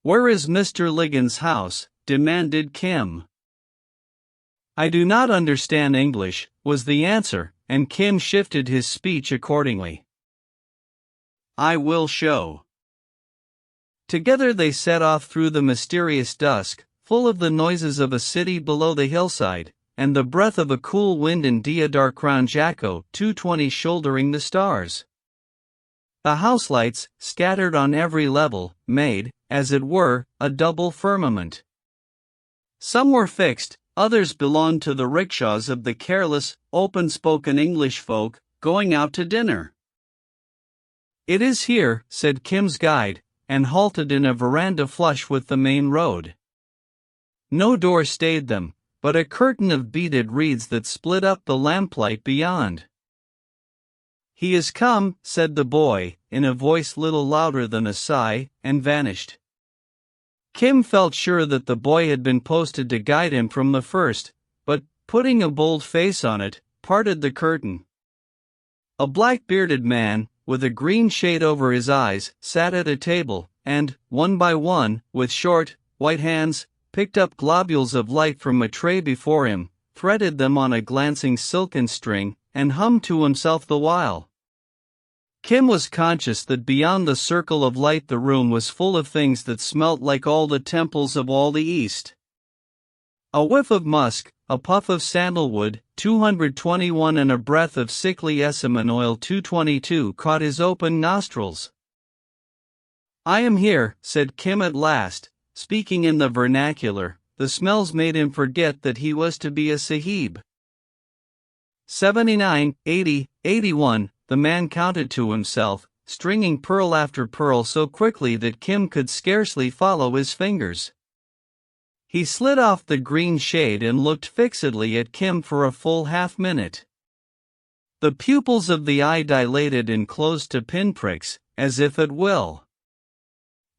"Where is Mr. Ligon's house?" demanded Kim. "I do not understand English," was the answer, and Kim shifted his speech accordingly. "I will show." Together they set off through the mysterious dusk, full of the noises of a city below the hillside, and the breath of a cool wind in Deodar Crown Jacko 220 shouldering the stars. The house lights, scattered on every level, made, as it were, a double firmament. Some were fixed, others belonged to the rickshaws of the careless, open-spoken English folk, going out to dinner. "It is here," said Kim's guide, and halted in a veranda flush with the main road. No door stayed them, but a curtain of beaded reeds that split up the lamplight beyond. "He is come," said the boy, in a voice little louder than a sigh, and vanished. Kim felt sure that the boy had been posted to guide him from the first, but, putting a bold face on it, parted the curtain. A black-bearded man, with a green shade over his eyes, sat at a table, and, one by one, with short, white hands, picked up globules of light from a tray before him, threaded them on a glancing silken string, and hummed to himself the while. Kim was conscious that beyond the circle of light the room was full of things that smelt like all the temples of all the East. A whiff of musk, a puff of sandalwood, 221, and a breath of sickly essamine oil 222 caught his open nostrils. "I am here," said Kim at last, speaking in the vernacular. The smells made him forget that he was to be a sahib. 79, 80, 81, the man counted to himself, stringing pearl after pearl so quickly that Kim could scarcely follow his fingers. He slid off the green shade and looked fixedly at Kim for a full half-minute. The pupils of the eye dilated and closed to pinpricks, as if at will.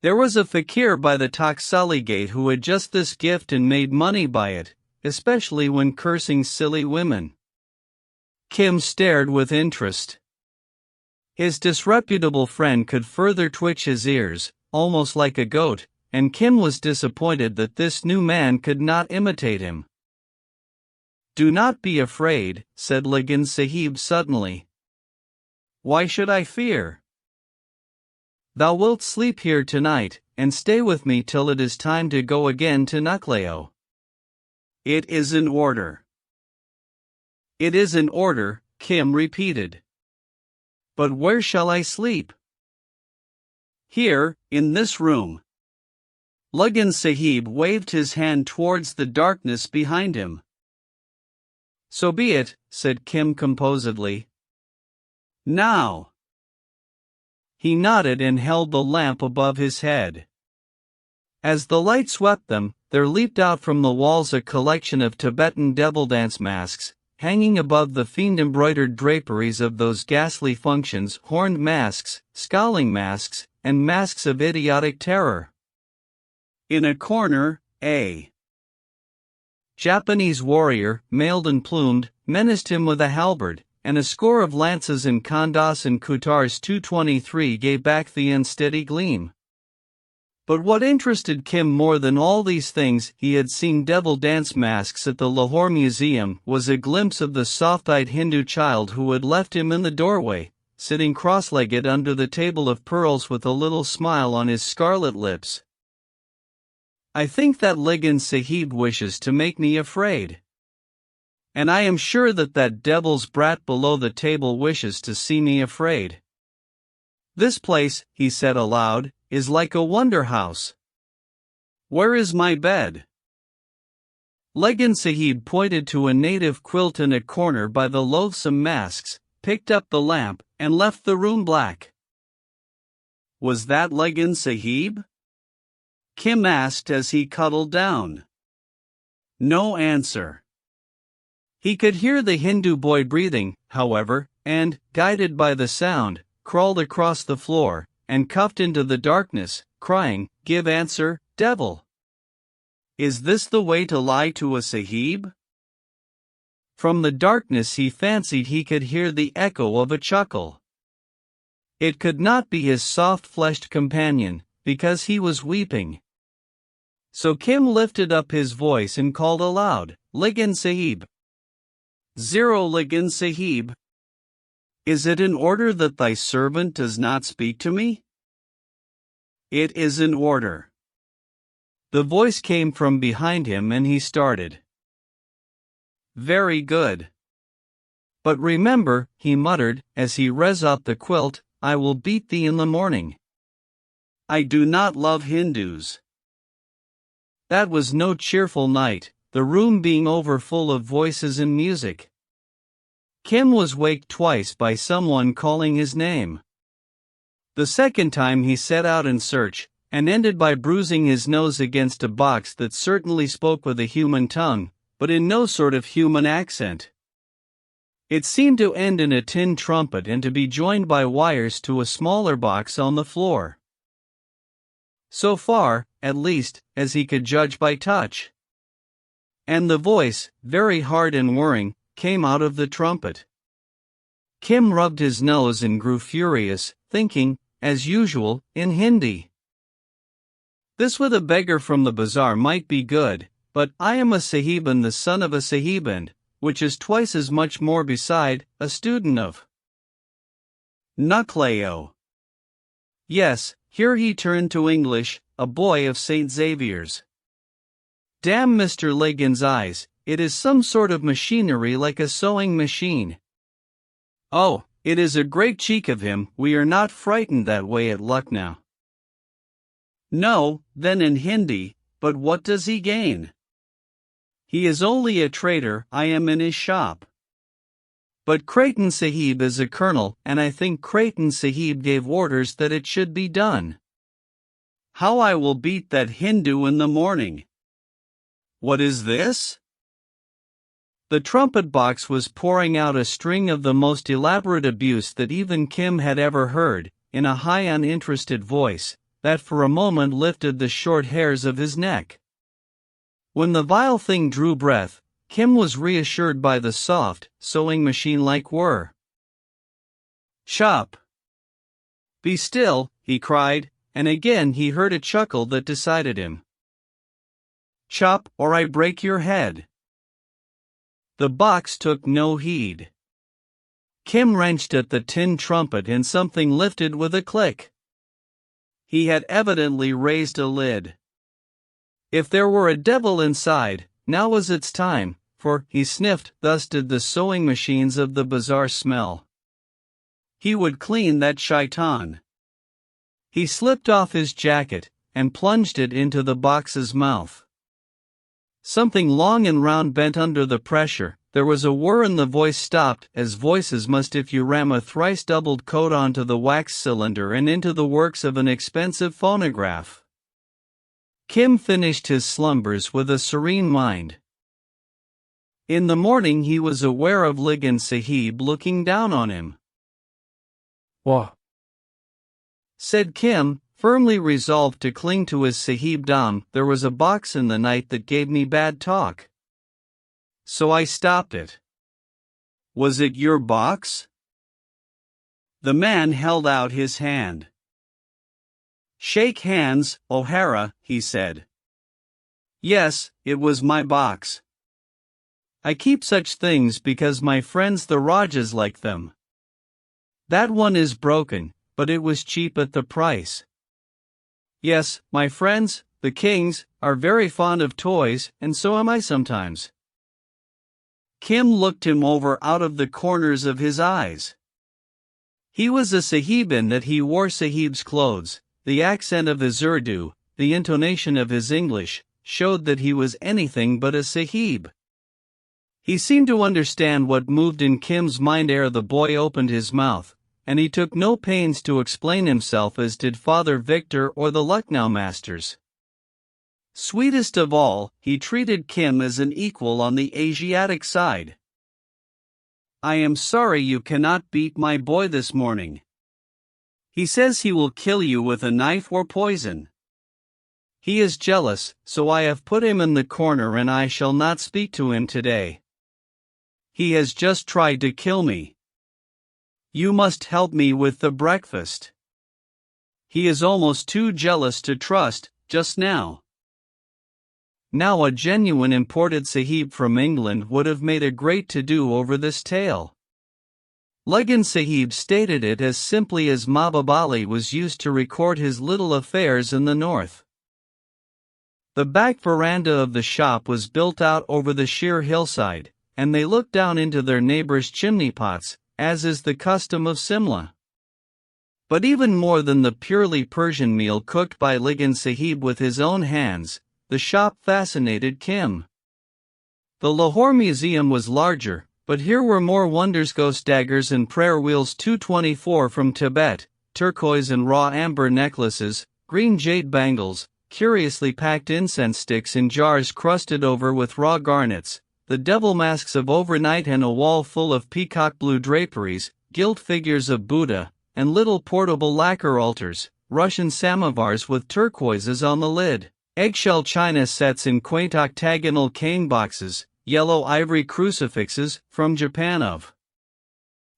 There was a fakir by the Taksali gate who had just this gift and made money by it, especially when cursing silly women. Kim stared with interest. His disreputable friend could further twitch his ears, almost like a goat, and Kim was disappointed that this new man could not imitate him. "Do not be afraid," said Ligon Sahib suddenly. "Why should I fear? Thou wilt sleep here tonight, and stay with me till it is time to go again to Nucleo." "It is in order." "It is in order," Kim repeated. "But where shall I sleep?" "Here, in this room." Ligon Sahib waved his hand towards the darkness behind him. "So be it," said Kim composedly. "Now." He nodded and held the lamp above his head. As the light swept them, there leaped out from the walls a collection of Tibetan devil dance masks, hanging above the fiend-embroidered draperies of those ghastly functions, horned masks, scowling masks, and masks of idiotic terror. In a corner, a Japanese warrior, mailed and plumed, menaced him with a halberd, and a score of lances and kandas and kutars 223 gave back the unsteady gleam. But what interested Kim more than all these things, he had seen devil dance masks at the Lahore Museum, was a glimpse of the soft-eyed Hindu child who had left him in the doorway, sitting cross-legged under the table of pearls with a little smile on his scarlet lips. "I think that Ligon Sahib wishes to make me afraid. And I am sure that that devil's brat below the table wishes to see me afraid. This place," he said aloud, "is like a wonder house. Where is my bed?" Ligon Sahib pointed to a native quilt in a corner by the loathsome masks, picked up the lamp, and left the room black. "Was that Ligon Sahib?" Kim asked as he cuddled down. No answer. He could hear the Hindu boy breathing, however, and, guided by the sound, crawled across the floor, and cuffed into the darkness, crying, "Give answer, devil! Is this the way to lie to a sahib?" From the darkness he fancied he could hear the echo of a chuckle. It could not be his soft-fleshed companion, because he was weeping. So Kim lifted up his voice and called aloud, "Ligan Sahib." "Zero, Ligan Sahib. Is it an order that thy servant does not speak to me?" "It is an order." The voice came from behind him and he started. "Very good. But remember," he muttered, as he raised up the quilt, "I will beat thee in the morning. I do not love Hindus." That was no cheerful night, the room being overfull of voices and music. Kim was waked twice by someone calling his name. The second time he set out in search, and ended by bruising his nose against a box that certainly spoke with a human tongue, but in no sort of human accent. It seemed to end in a tin trumpet and to be joined by wires to a smaller box on the floor. So far, at least, as he could judge by touch. And the voice, very hard and whirring, came out of the trumpet. Kim rubbed his nose and grew furious, thinking, as usual, in Hindi. This with a beggar from the bazaar might be good, but I am a Sahiban, the son of a Sahiban, which is twice as much more beside, a student of Nucleo. Yes, here he turned to English, a boy of St. Xavier's. Damn Mr. Ligan's eyes, it is some sort of machinery like a sewing machine. Oh, it is a great cheek of him, we are not frightened that way at Lucknow. No, then in Hindi, but what does he gain? He is only a trader, I am in his shop. But Creighton Sahib is a colonel, and I think Creighton Sahib gave orders that it should be done. How I will beat that Hindu in the morning. What is this? The trumpet box was pouring out a string of the most elaborate abuse that even Kim had ever heard, in a high uninterested voice, that for a moment lifted the short hairs of his neck. When the vile thing drew breath, Kim was reassured by the soft, sewing machine-like whir. "Chop! Be still," he cried, and again he heard a chuckle that decided him. "Chop, or I break your head." The box took no heed. Kim wrenched at the tin trumpet and something lifted with a click. He had evidently raised a lid. If there were a devil inside, now was its time, for, he sniffed, thus did the sewing machines of the bazaar smell. He would clean that shaitan. He slipped off his jacket, and plunged it into the box's mouth. Something long and round bent under the pressure, there was a whir and the voice stopped, as voices must if you ram a thrice-doubled coat onto the wax cylinder and into the works of an expensive phonograph. Kim finished his slumbers with a serene mind. In the morning he was aware of Ligan Sahib looking down on him. "Wah," said Kim, firmly resolved to cling to his Sahibdom. "There was a box in the night that gave me bad talk. So I stopped it." "Was it your box?" The man held out his hand. "Shake hands, O'Hara," he said. "Yes, it was my box. I keep such things because my friends the Rajas like them. That one is broken, but it was cheap at the price. Yes, my friends, the kings, are very fond of toys, and so am I sometimes." Kim looked him over out of the corners of his eyes. He was a Sahiban that he wore Sahib's clothes. The accent of his Urdu, the intonation of his English, showed that he was anything but a Sahib. He seemed to understand what moved in Kim's mind ere the boy opened his mouth, and he took no pains to explain himself as did Father Victor or the Lucknow masters. Sweetest of all, he treated Kim as an equal on the Asiatic side. "I am sorry you cannot beat my boy this morning. He says he will kill you with a knife or poison. He is jealous, so I have put him in the corner and I shall not speak to him today. He has just tried to kill me. You must help me with the breakfast. He is almost too jealous to trust, just now." Now a genuine imported Sahib from England would have made a great to-do over this tale. Lagan Sahib stated it as simply as Mahbub Ali was used to record his little affairs in the north. The back veranda of the shop was built out over the sheer hillside, and they looked down into their neighbors' chimney pots, as is the custom of Simla. But even more than the purely Persian meal cooked by Lagan Sahib with his own hands, the shop fascinated Kim. The Lahore Museum was larger, but here were more wonders: ghost daggers and prayer wheels 224 from Tibet, turquoise and raw amber necklaces, green jade bangles, curiously packed incense sticks in jars crusted over with raw garnets, the devil masks of overnight, and a wall full of peacock blue draperies, gilt figures of Buddha, and little portable lacquer altars, Russian samovars with turquoises on the lid, eggshell china sets in quaint octagonal cane boxes, yellow ivory crucifixes, from Japan of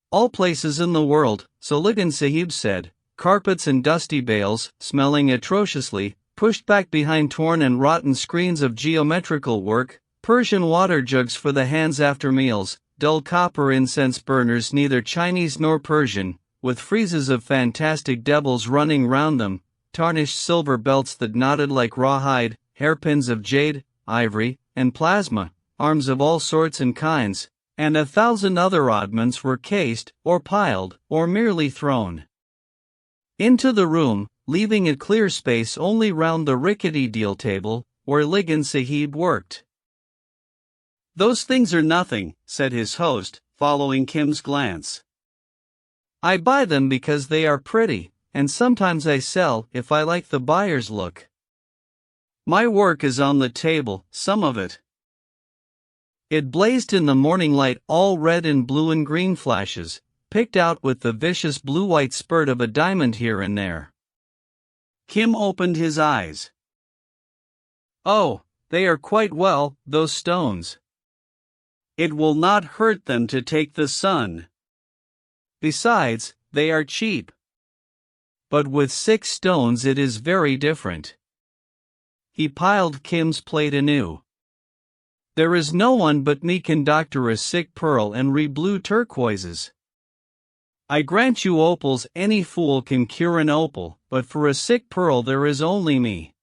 all places in the world, so Lagan Sahib said, carpets and dusty bales, smelling atrociously, pushed back behind torn and rotten screens of geometrical work, Persian water jugs for the hands after meals, dull copper incense burners neither Chinese nor Persian, with friezes of fantastic devils running round them, tarnished silver belts that nodded like rawhide, hairpins of jade, ivory, and plasma, arms of all sorts and kinds, and 1,000 other oddments were cased, or piled, or merely thrown into the room, leaving a clear space only round the rickety deal table, where Lagan Sahib worked. "Those things are nothing," said his host, following Kim's glance. "I buy them because they are pretty, and sometimes I sell if I like the buyer's look. My work is on the table, some of it." It blazed in the morning light, all red and blue and green flashes, picked out with the vicious blue-white spurt of a diamond here and there. Kim opened his eyes. "Oh, they are quite well, those stones. It will not hurt them to take the sun. Besides, they are cheap. But with 6 stones it is very different." He piled Kim's plate anew. "There is no one but me can doctor a sick pearl and re-blue turquoises. I grant you opals, any fool can cure an opal, but for a sick pearl there is only me.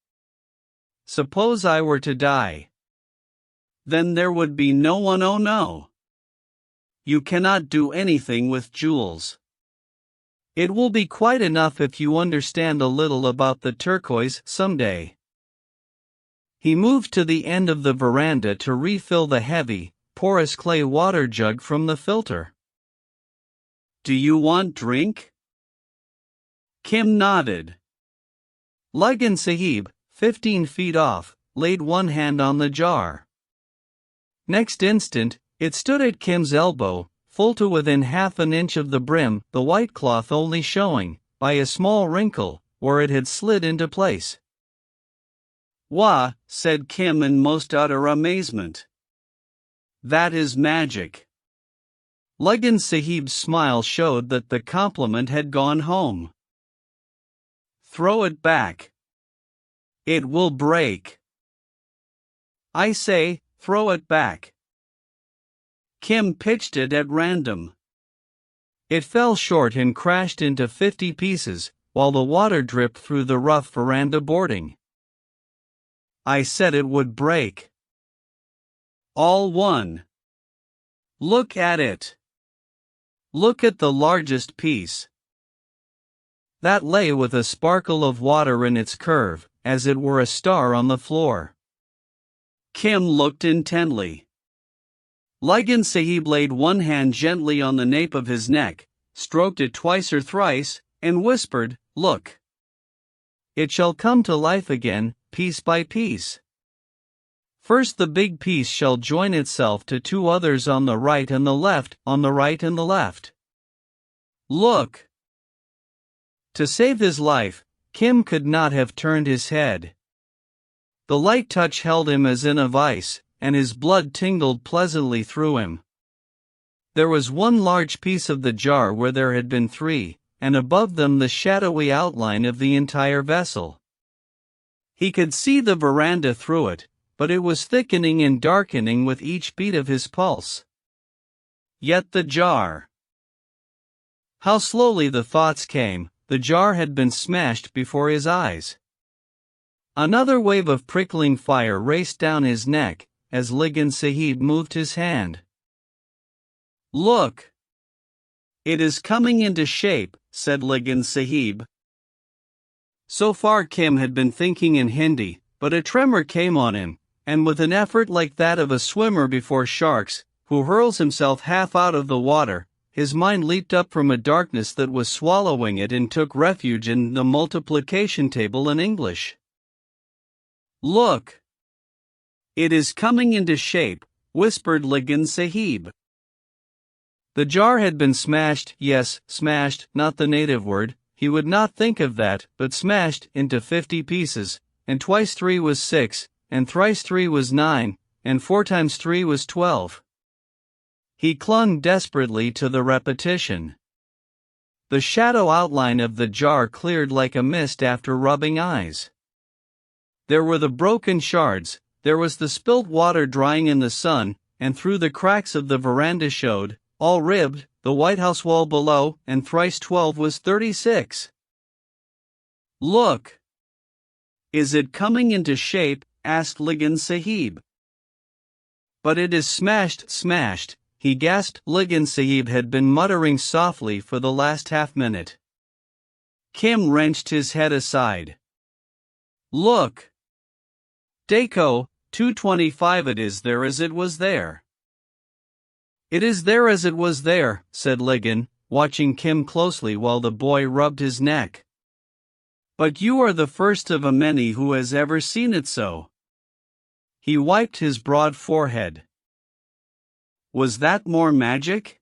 Suppose I were to die. Then there would be no one. Oh no. You cannot do anything with jewels. It will be quite enough if you understand a little about the turquoise someday." He moved to the end of the veranda to refill the heavy, porous clay water jug from the filter. "Do you want drink?" Kim nodded. Lagan Sahib, 15 feet off, laid one hand on the jar. Next instant, it stood at Kim's elbow, full to within half an inch of the brim, the white cloth only showing, by a small wrinkle, where it had slid into place. "Wah," said Kim in most utter amazement. "That is magic." Lagan Sahib's smile showed that the compliment had gone home. "Throw it back. It will break. I say, throw it back." Kim pitched it at random. It fell short and crashed into 50 pieces, while the water dripped through the rough veranda boarding. "I said it would break." "All one. Look at it. Look at the largest piece." That lay with a sparkle of water in its curve, as it were a star on the floor. Kim looked intently. Lagan Sahib laid one hand gently on the nape of his neck, stroked it twice or thrice, and whispered, "Look. It shall come to life again, piece by piece. First the big piece shall join itself to 2 others on the right and the left, on the right and the left. Look." To save his life, Kim could not have turned his head. The light touch held him as in a vice, and his blood tingled pleasantly through him. There was one large piece of the jar where there had been 3, and above them the shadowy outline of the entire vessel. He could see the veranda through it, but it was thickening and darkening with each beat of his pulse. Yet the jar. How slowly the thoughts came, the jar had been smashed before his eyes. Another wave of prickling fire raced down his neck, as Ligan Sahib moved his hand. "Look! It is coming into shape," said Ligan Sahib. So far Kim had been thinking in Hindi, but a tremor came on him, and with an effort like that of a swimmer before sharks, who hurls himself half out of the water, his mind leaped up from a darkness that was swallowing it and took refuge in the multiplication table in English. "Look! It is coming into shape," whispered Ligan Sahib. The jar had been smashed, yes, smashed, not the native word, he would not think of that, but smashed into 50 pieces, and twice 3 was 6, and thrice 3 was 9, and 4 times 3 was 12. He clung desperately to the repetition. The shadow outline of the jar cleared like a mist after rubbing eyes. There were the broken shards, there was the spilt water drying in the sun, and through the cracks of the veranda showed, all ribbed, the White House wall below, and thrice 12 was 36. "Look! Is it coming into shape?" asked Ligan Sahib. "But it is smashed, smashed," he gasped. Ligan Sahib had been muttering softly for the last half-minute. Kim wrenched his head aside. "Look! Deco, 225 it is there as it was there." "It is there as it was there," said Ligan, watching Kim closely while the boy rubbed his neck. "But you are the first of a many who has ever seen it so." He wiped his broad forehead. "Was that more magic?"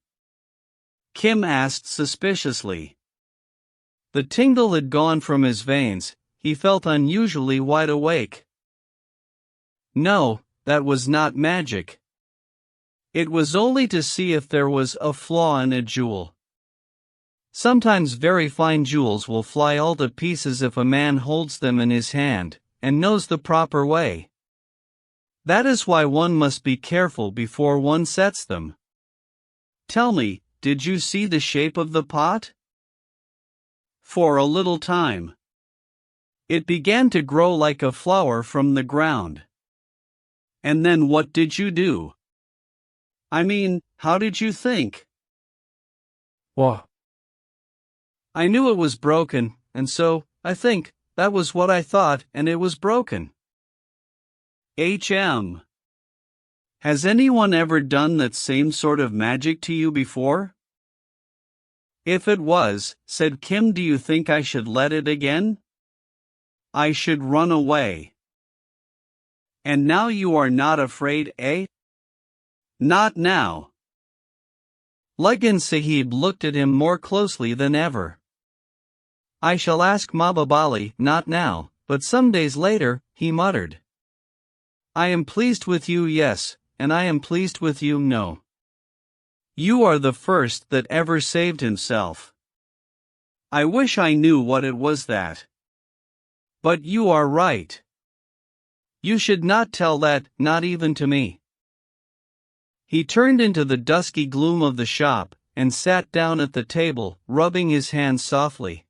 Kim asked suspiciously. The tingle had gone from his veins, he felt unusually wide awake. "No, that was not magic. It was only to see if there was a flaw in a jewel. Sometimes very fine jewels will fly all to pieces if a man holds them in his hand, and knows the proper way. That is why one must be careful before one sets them. Tell me, did you see the shape of the pot?" "For a little time. It began to grow like a flower from the ground." "And then what did you do? I mean, how did you think?" What? "I knew it was broken, and so, I think, that was what I thought, and it was broken." Has anyone ever done that same sort of magic to you before?" "If it was," said Kim, "do you think I should let it again?" "I should run away." "And now you are not afraid, eh?" "Not now." Ligan Sahib looked at him more closely than ever. "I shall ask Mahbubali, not now, but some days later," he muttered. "I am pleased with you, yes, and I am pleased with you, no. You are the first that ever saved himself. I wish I knew what it was that. But you are right. You should not tell that, not even to me." He turned into the dusky gloom of the shop, and sat down at the table, rubbing his hands softly.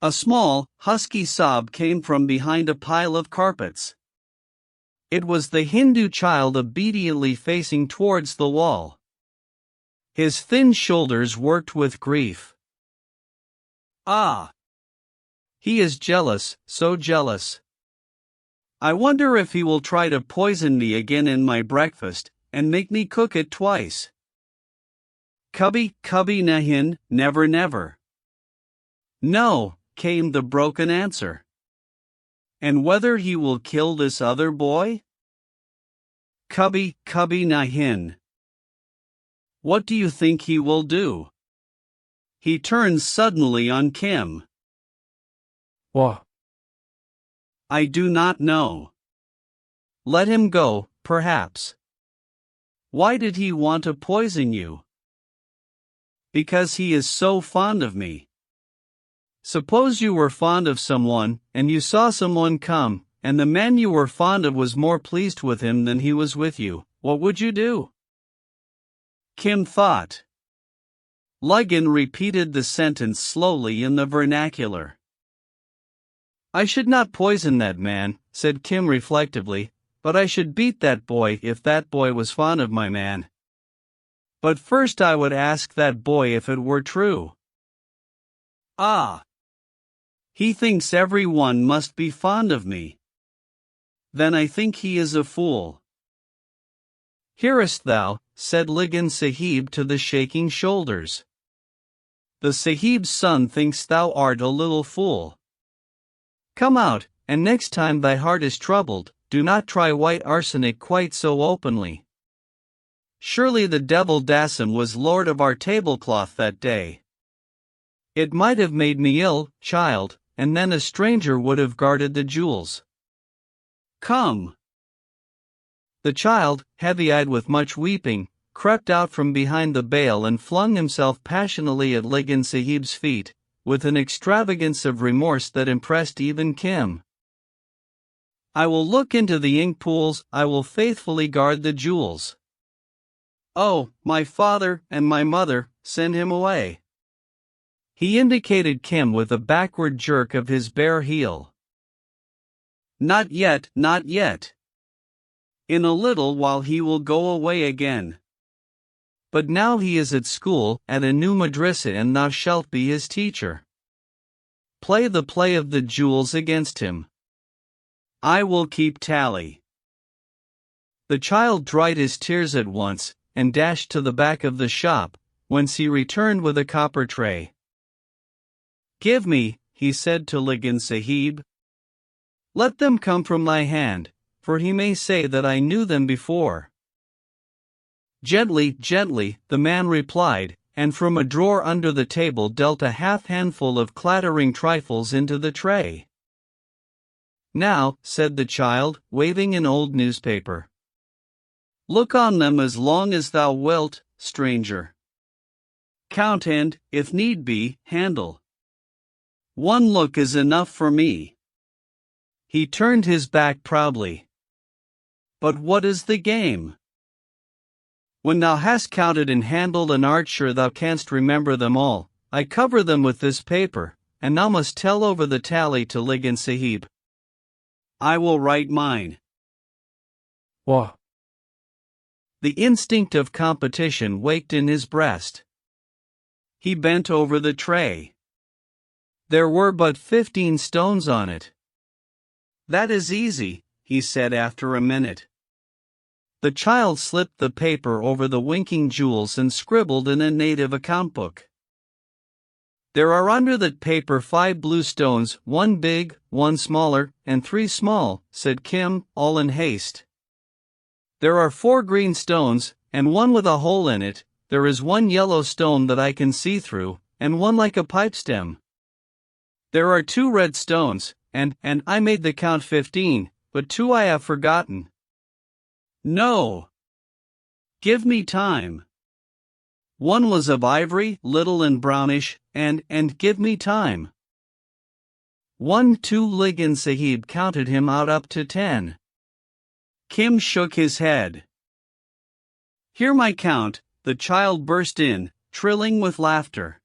A small, husky sob came from behind a pile of carpets. It was the Hindu child obediently facing towards the wall. His thin shoulders worked with grief. "Ah! He is jealous, so jealous. I wonder if he will try to poison me again in my breakfast, and make me cook it twice." "Kabhi, kabhi nahin, never, never." "No," came the broken answer. "And whether he will kill this other boy?" "Kabhi, kabhi nahin." "What do you think he will do?" He turned suddenly on Kim. What? "I do not know. Let him go, perhaps." "Why did he want to poison you?" "Because he is so fond of me." "Suppose you were fond of someone, and you saw someone come, and the man you were fond of was more pleased with him than he was with you, what would you do? Kim thought. Ligon repeated the sentence slowly in the vernacular. I should not poison that man, said Kim reflectively, but I should beat that boy if that boy was fond of my man. But first I would ask that boy if it were true. Ah! He thinks every one must be fond of me. Then I think he is a fool. Hearest thou, said Ligon Sahib to the shaking shoulders. The Sahib's son thinks thou art a little fool. Come out, and next time thy heart is troubled, do not try white arsenic quite so openly. Surely the devil Dasim was lord of our tablecloth that day. It might have made me ill, child, and then a stranger would have guarded the jewels. Come. The child, heavy-eyed with much weeping, crept out from behind the bale and flung himself passionately at Ligon Sahib's feet, with an extravagance of remorse that impressed even Kim. I will look into the ink pools, I will faithfully guard the jewels. Oh, my father and my mother, send him away. He indicated Kim with a backward jerk of his bare heel. Not yet, not yet. In a little while he will go away again. But now he is at school, at a new madrasa, and thou shalt be his teacher. Play the play of the jewels against him. I will keep tally. The child dried his tears at once, and dashed to the back of the shop, whence he returned with a copper tray. Give me, he said to Ligon Sahib. Let them come from thy hand, for he may say that I knew them before. Gently, gently, the man replied, and from a drawer under the table dealt a half-handful of clattering trifles into the tray. Now, said the child, waving an old newspaper. Look on them as long as thou wilt, stranger. Count and, if need be, handle. One look is enough for me. He turned his back proudly. But what is the game? When thou hast counted and handled and art sure thou canst remember them all, I cover them with this paper, and thou must tell over the tally to Ligon Sahib. I will write mine. Wah. The instinct of competition waked in his breast. He bent over the tray. There were but 15 stones on it. That is easy, he said after a minute. The child slipped the paper over the winking jewels and scribbled in a native account book. There are under that paper 5 blue stones, 1 big, 1 smaller, and 3 small, said Kim, all in haste. There are 4 green stones, and 1 with a hole in it. There is 1 yellow stone that I can see through, and 1 like a pipe stem. There are 2 red stones, and I made the count 15, but 2 I have forgotten. No. Give me time. 1 was of ivory, little and brownish, and give me time. 1, 2. Ligon Sahib counted him out up to 10. Kim shook his head. Hear my count, the child burst in, trilling with laughter.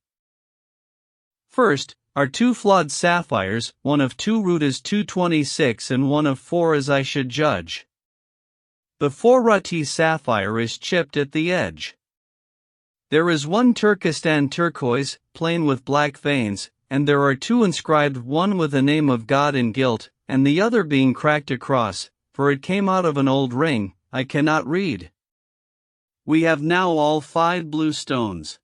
First, are 2 flawed sapphires, 1 of 2 rutas 226 and 1 of 4 as I should judge. The 4 rutty sapphire is chipped at the edge. There is 1 Turkestan turquoise, plain with black veins, and there are 2 inscribed, 1 with the name of God in gilt, and the other being cracked across, for it came out of an old ring, I cannot read. We have now all 5 blue stones.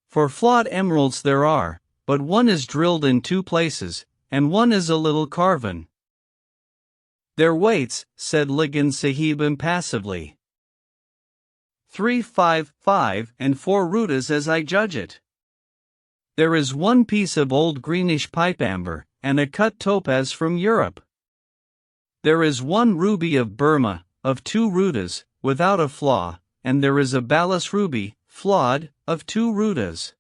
For flawed emeralds there are, but 1 is drilled in 2 places, and 1 is a little carven. Their weights, said Ligon Sahib impassively. 3, 5, 5, and 4 rutas as I judge it. There is 1 piece of old greenish pipe amber, and a cut topaz from Europe. There is 1 ruby of Burma, of 2 rutas, without a flaw, and there is a balas ruby, flawed, of 2 rutas.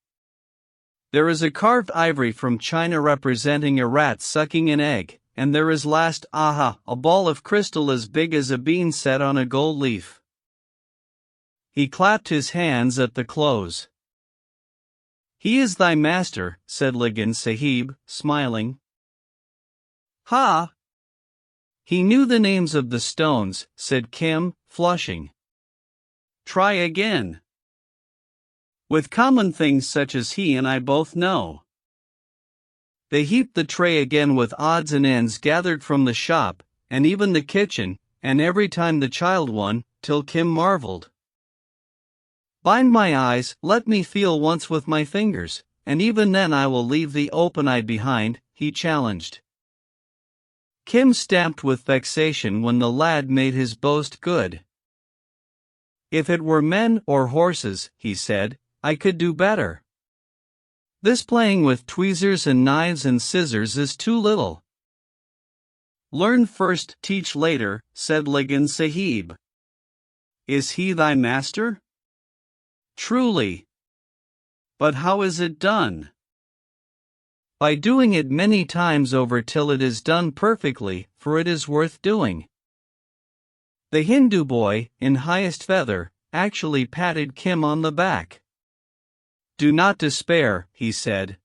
There is a carved ivory from China representing a rat sucking an egg, and there is last, aha, a ball of crystal as big as a bean set on a gold leaf. He clapped his hands at the close. He is thy master, said Ligan Sahib, smiling. Ha! He knew the names of the stones, said Kim, flushing. Try again. With common things such as he and I both know. They heaped the tray again with odds and ends gathered from the shop, and even the kitchen, and every time the child won, till Kim marveled. Bind my eyes, let me feel once with my fingers, and even then I will leave thee open-eyed behind, he challenged. Kim stamped with vexation when the lad made his boast good. If it were men or horses, he said, I could do better. This playing with tweezers and knives and scissors is too little. Learn first, teach later, said Ligan Sahib. Is he thy master? Truly. But how is it done? By doing it many times over till it is done perfectly, for it is worth doing. The Hindu boy, in highest feather, actually patted Kim on the back. Do not despair, he said.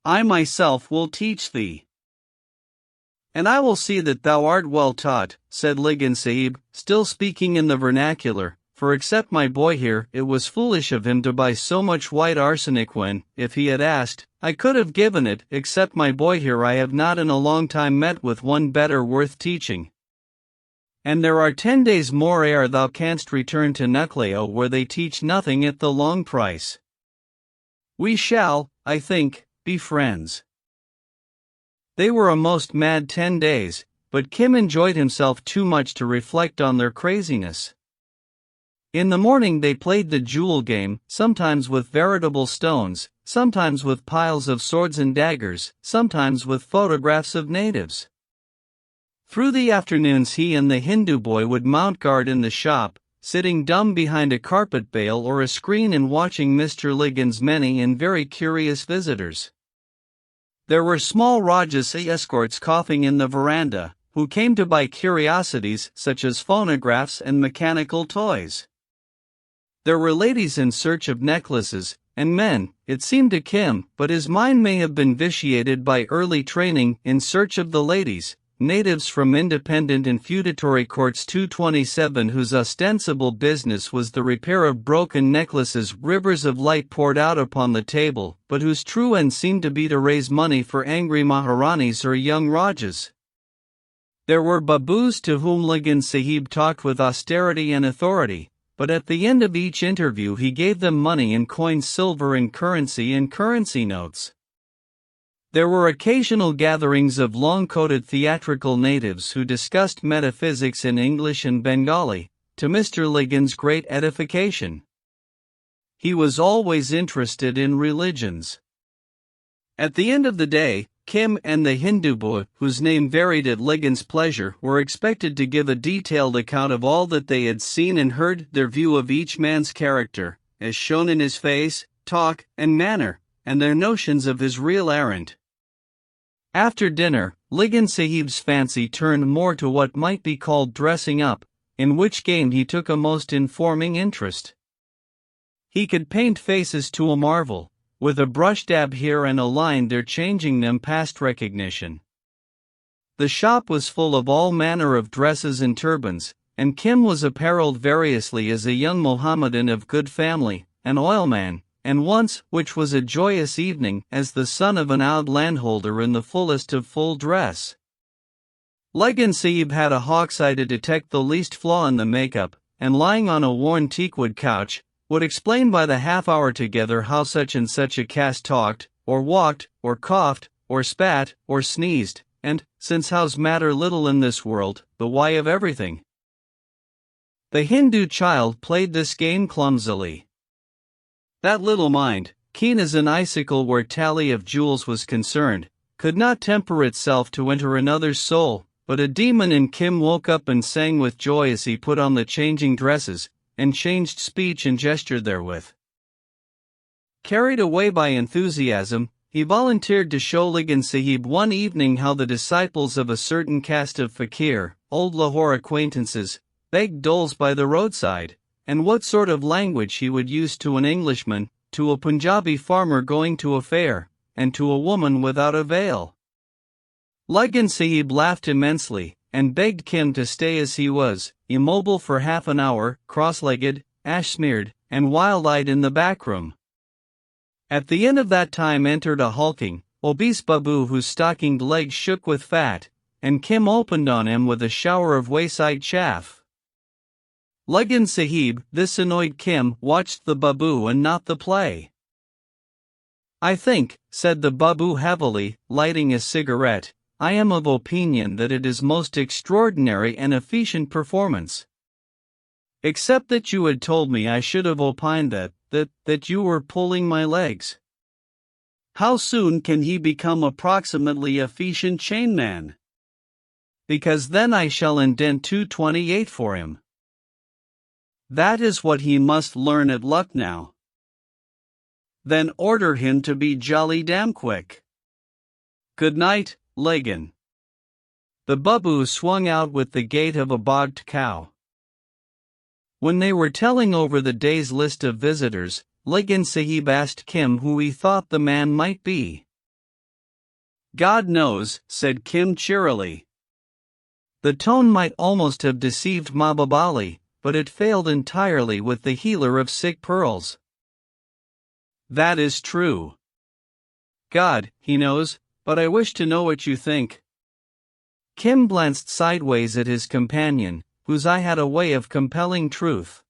I myself will teach thee. And I will see that thou art well taught, said Ligan Sahib, still speaking in the vernacular, for except my boy here, it was foolish of him to buy so much white arsenic when, if he had asked, I could have given it, except my boy here I have not in a long time met with one better worth teaching. And there are 10 days more ere thou canst return to Nucleo where they teach nothing at the long price. We shall, I think, be friends. They were a most mad 10 days, but Kim enjoyed himself too much to reflect on their craziness. In the morning they played the jewel game, sometimes with veritable stones, sometimes with piles of swords and daggers, sometimes with photographs of natives. Through the afternoons he and the Hindu boy would mount guard in the shop, sitting dumb behind a carpet bale or a screen and watching Mr. Ligan's many and very curious visitors. There were small Rajasi escorts coughing in the veranda, who came to buy curiosities such as phonographs and mechanical toys. There were ladies in search of necklaces, and men, it seemed to Kim, but his mind may have been vitiated by early training, in search of the ladies, natives from independent and feudatory courts 227 whose ostensible business was the repair of broken necklaces, rivers of light poured out upon the table, but whose true end seemed to be to raise money for angry Maharanis or young Rajas. There were babus to whom Ligan Sahib talked with austerity and authority, but at the end of each interview he gave them money in coins, silver and currency notes. There were occasional gatherings of long-coated theatrical natives who discussed metaphysics in English and Bengali, to Mr. Ligan's great edification. He was always interested in religions. At the end of the day, Kim and the Hindu boy, whose name varied at Ligan's pleasure, were expected to give a detailed account of all that they had seen and heard, their view of each man's character, as shown in his face, talk, and manner, and their notions of his real errand. After dinner, Ligan Sahib's fancy turned more to what might be called dressing up, in which game he took a most informing interest. He could paint faces to a marvel, with a brush dab here and a line there changing them past recognition. The shop was full of all manner of dresses and turbans, and Kim was apparelled variously as a young Mohammedan of good family, an oilman, and once, which was a joyous evening, as the son of an oud landholder in the fullest of full dress. Ligan Sahib had a hawk's eye to detect the least flaw in the makeup, and lying on a worn teakwood couch, would explain by the half-hour together how such and such a caste talked, or walked, or coughed, or spat, or sneezed, and, since hows matter little in this world, the why of everything. The Hindu child played this game clumsily. That little mind, keen as an icicle where tally of jewels was concerned, could not temper itself to enter another's soul, but a demon in Kim woke up and sang with joy as he put on the changing dresses, and changed speech and gesture therewith. Carried away by enthusiasm, he volunteered to show Ligan Sahib one evening how the disciples of a certain caste of fakir, old Lahore acquaintances, begged doles by the roadside, and what sort of language he would use to an Englishman, to a Punjabi farmer going to a fair, and to a woman without a veil. Ligan Sahib laughed immensely, and begged Kim to stay as he was, immobile for half an hour, cross-legged, ash-smeared, and wild-eyed in the back room. At the end of that time entered a hulking, obese babu whose stockinged legs shook with fat, and Kim opened on him with a shower of wayside chaff. Ligan Sahib, this annoyed Kim, watched the babu and not the play. "I think," said the babu heavily, lighting a cigarette, "I am of opinion that it is most extraordinary and efficient performance. Except that you had told me I should have opined that you were pulling my legs. How soon can he become approximately efficient chainman? Because then I shall indent 228 for him. That is what he must learn at Lucknow. Then order him to be jolly damn quick. Good night, Ligan." The babu swung out with the gait of a bogged cow. When they were telling over the day's list of visitors, Ligan Sahib asked Kim who he thought the man might be. "God knows," said Kim cheerily. The tone might almost have deceived Mahbub Ali, but it failed entirely with the healer of sick pearls. "That is true. God, he knows, but I wish to know what you think." Kim glanced sideways at his companion, whose eye had a way of compelling truth.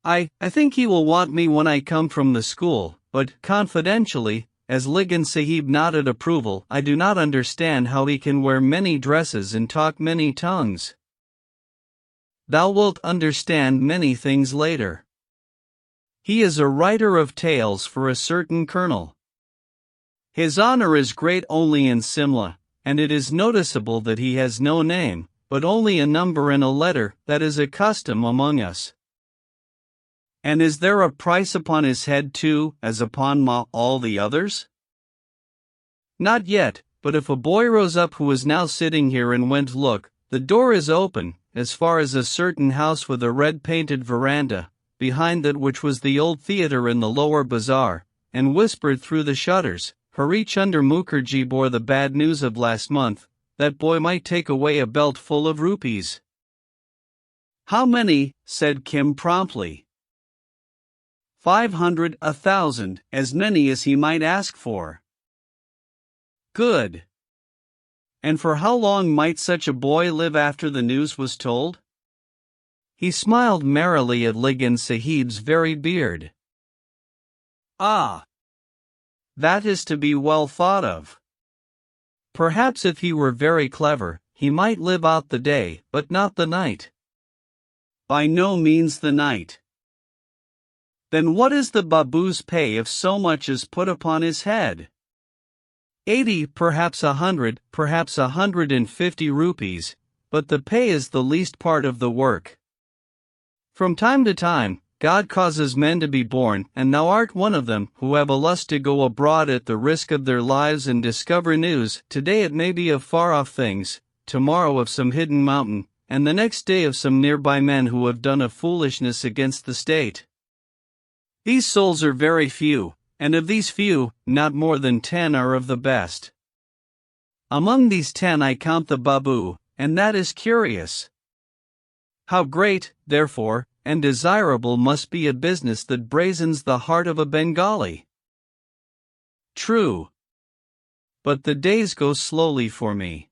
I think he will want me when I come from the school, but, confidentially," as Ligan Sahib nodded approval, "I do not understand how he can wear many dresses and talk many tongues." "Thou wilt understand many things later. He is a writer of tales for a certain colonel. His honor is great only in Simla, and it is noticeable that he has no name, but only a number and a letter. That is a custom among us." "And is there a price upon his head too, as upon all the others?" "Not yet, but if a boy rose up who is now sitting here and went, 'Look, the door is open,' as far as a certain house with a red-painted veranda, behind that which was the old theatre in the lower bazaar, and whispered through the shutters, 'Hari Chunder Mukherjee bore the bad news of last month,' that boy might take away a belt full of rupees." "How many?" said Kim promptly. 500, 1,000, as many as he might ask for." "Good. And for how long might such a boy live after the news was told?" He smiled merrily at Ligan Sahib's very beard. "Ah! That is to be well thought of. Perhaps if he were very clever, he might live out the day, but not the night." "By no means the night." "Then what is the babu's pay if so much is put upon his head?" 80, perhaps 100, perhaps 150 rupees, but the pay is the least part of the work. From time to time, God causes men to be born, and thou art one of them, who have a lust to go abroad at the risk of their lives and discover news. Today it may be of far-off things, tomorrow of some hidden mountain, and the next day of some nearby men who have done a foolishness against the state. These souls are very few, and of these few, not more than 10 are of the best. Among these 10 I count the babu, and that is curious. How great, therefore, and desirable must be a business that brazens the heart of a Bengali. True. But the days go slowly for me.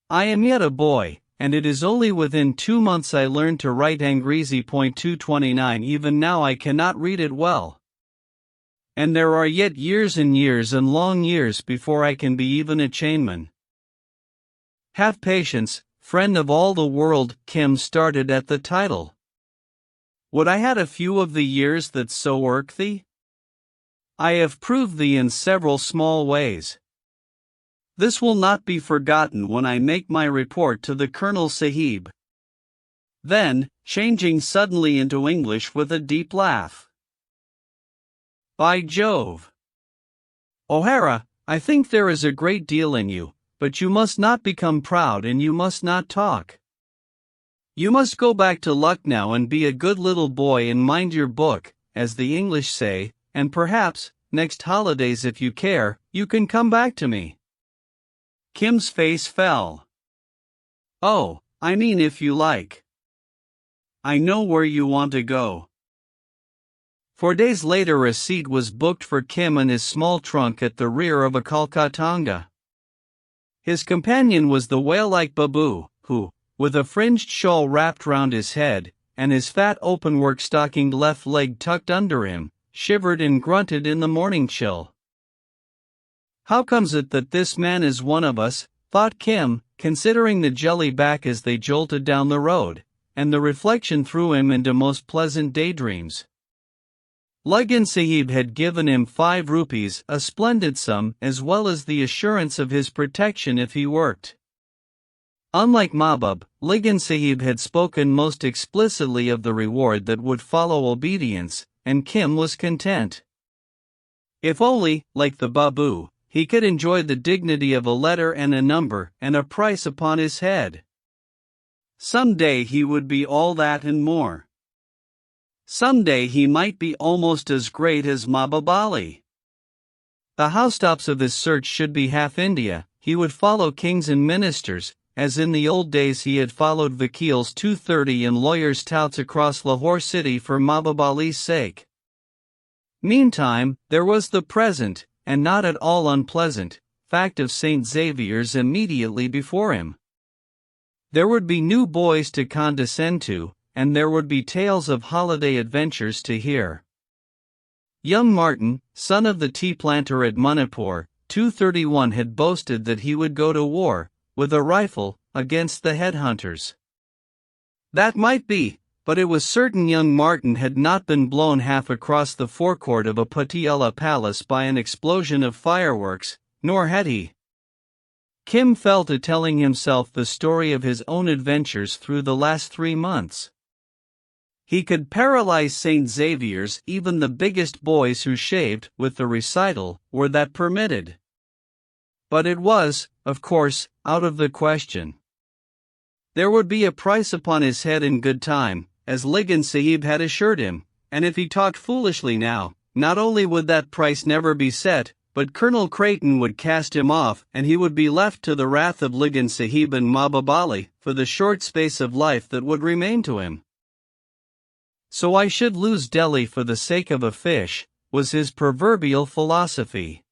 I am yet a boy, and it is only within 2 months I learned to write Angrezi .229. Even now I cannot read it well. And there are yet years and years and long years before I can be even a chainman. Have patience, friend of all the world. Kim started at the title. Would I had a few of the years that so irk thee? I have proved thee in several small ways. This will not be forgotten when I make my report to the Colonel Sahib. Then, changing suddenly into English with a deep laugh. By Jove! O'Hara, I think there is a great deal in you, but you must not become proud and you must not talk. You must go back to Lucknow and be a good little boy and mind your book, as the English say, and perhaps, next holidays if you care, you can come back to me. Kim's face fell. Oh, I mean if you like. I know where you want to go. 4 days later a seat was booked for Kim in his small trunk at the rear of a Kolkatanga. His companion was the whale-like Babu, who, with a fringed shawl wrapped round his head, and his fat open-work-stockinged left leg tucked under him, shivered and grunted in the morning chill. How comes it that this man is one of us, thought Kim, considering the jelly back as they jolted down the road, and the reflection threw him into most pleasant daydreams. Lagan Sahib had given him 5 rupees, a splendid sum, as well as the assurance of his protection if he worked. Unlike Mahbub, Lagan Sahib had spoken most explicitly of the reward that would follow obedience, and Kim was content. If only, like the Babu, he could enjoy the dignity of a letter and a number and a price upon his head. Some day he would be all that and more. Some day he might be almost as great as Mahbub Ali. The housetops of his search should be half India. He would follow kings and ministers, as in the old days he had followed vakils 230 and lawyers' touts across Lahore city for Mahbub Ali's sake. Meantime, there was the present, and not at all unpleasant, fact of St. Xavier's immediately before him. There would be new boys to condescend to, and there would be tales of holiday adventures to hear. Young Martin, son of the tea planter at Manipur, 231 had boasted that he would go to war, with a rifle, against the headhunters. That might be, but it was certain young Martin had not been blown half across the forecourt of a Patiala palace by an explosion of fireworks, nor had he. Kim fell to telling himself the story of his own adventures through the last 3 months. He could paralyze St. Xavier's, even the biggest boys who shaved, with the recital, were that permitted. But it was, of course, out of the question. There would be a price upon his head in good time, as Lagan Sahib had assured him, and if he talked foolishly now, not only would that price never be set, but Colonel Creighton would cast him off and he would be left to the wrath of Lagan Sahib and Mahbub Ali for the short space of life that would remain to him. So I should lose Delhi for the sake of a fish, was his proverbial philosophy.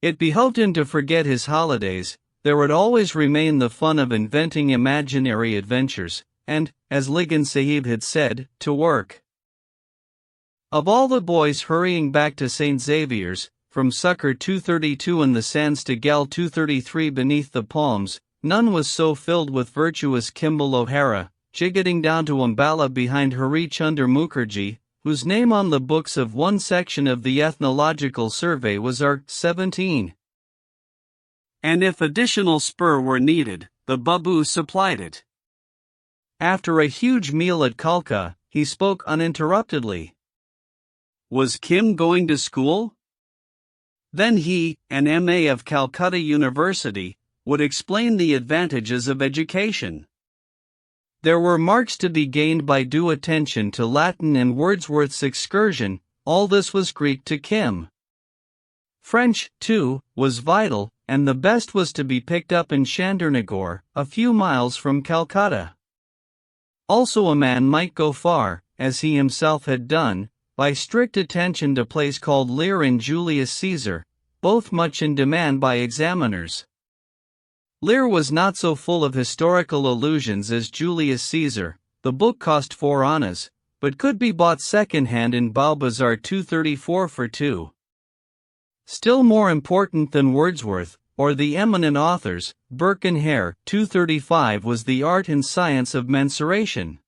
It behoved him to forget his holidays. There would always remain the fun of inventing imaginary adventures, and, as Lagan Sahib had said, to work. Of all the boys hurrying back to St. Xavier's, from Sucker 232 in the sands to Gal 233 beneath the palms, none was so filled with virtuous Kimball O'Hara, jiggetting down to Ambala behind Hari Chunder Mukherjee, whose name on the books of one section of the Ethnological Survey was Art 17. And if additional spur were needed, the Babu supplied it. After a huge meal at Kalka, he spoke uninterruptedly. Was Kim going to school? Then he, an M.A. of Calcutta University, would explain the advantages of education. There were marks to be gained by due attention to Latin and Wordsworth's excursion. All this was Greek to Kim. French, too, was vital, and the best was to be picked up in Chandernagore, a few miles from Calcutta. Also a man might go far, as he himself had done, by strict attention to plays called Lear and Julius Caesar, both much in demand by examiners. Lear was not so full of historical allusions as Julius Caesar. The book cost 4 annas, but could be bought second-hand in Bazaar 234 for 2. Still more important than Wordsworth, or the eminent authors, Burke and Hare, 235 was the art and science of mensuration.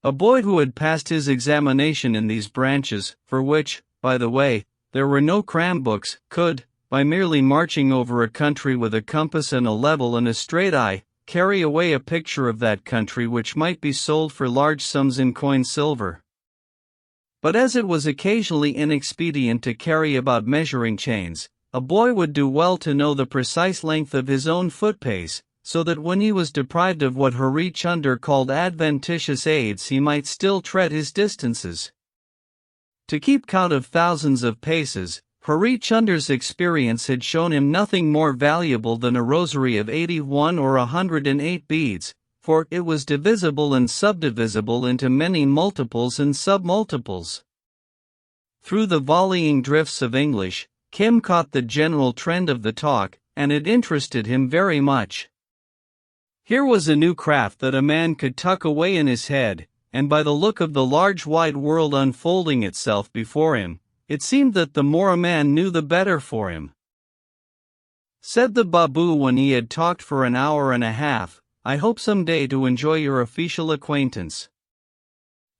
A boy who had passed his examination in these branches, for which, by the way, there were no cram books, could, by merely marching over a country with a compass and a level and a straight eye, carry away a picture of that country which might be sold for large sums in coined silver. But as it was occasionally inexpedient to carry about measuring chains, a boy would do well to know the precise length of his own footpace, so that when he was deprived of what Hari Chunder called adventitious aids he might still tread his distances. To keep count of thousands of paces, Hari Chunder's experience had shown him nothing more valuable than a rosary of 81 or 108 beads, for it was divisible and subdivisible into many multiples and submultiples. Through the volleying drifts of English, Kim caught the general trend of the talk, and it interested him very much. Here was a new craft that a man could tuck away in his head, and by the look of the large wide world unfolding itself before him, it seemed that the more a man knew the better for him. Said the Babu when he had talked for an hour and a half, "I hope some day to enjoy your official acquaintance.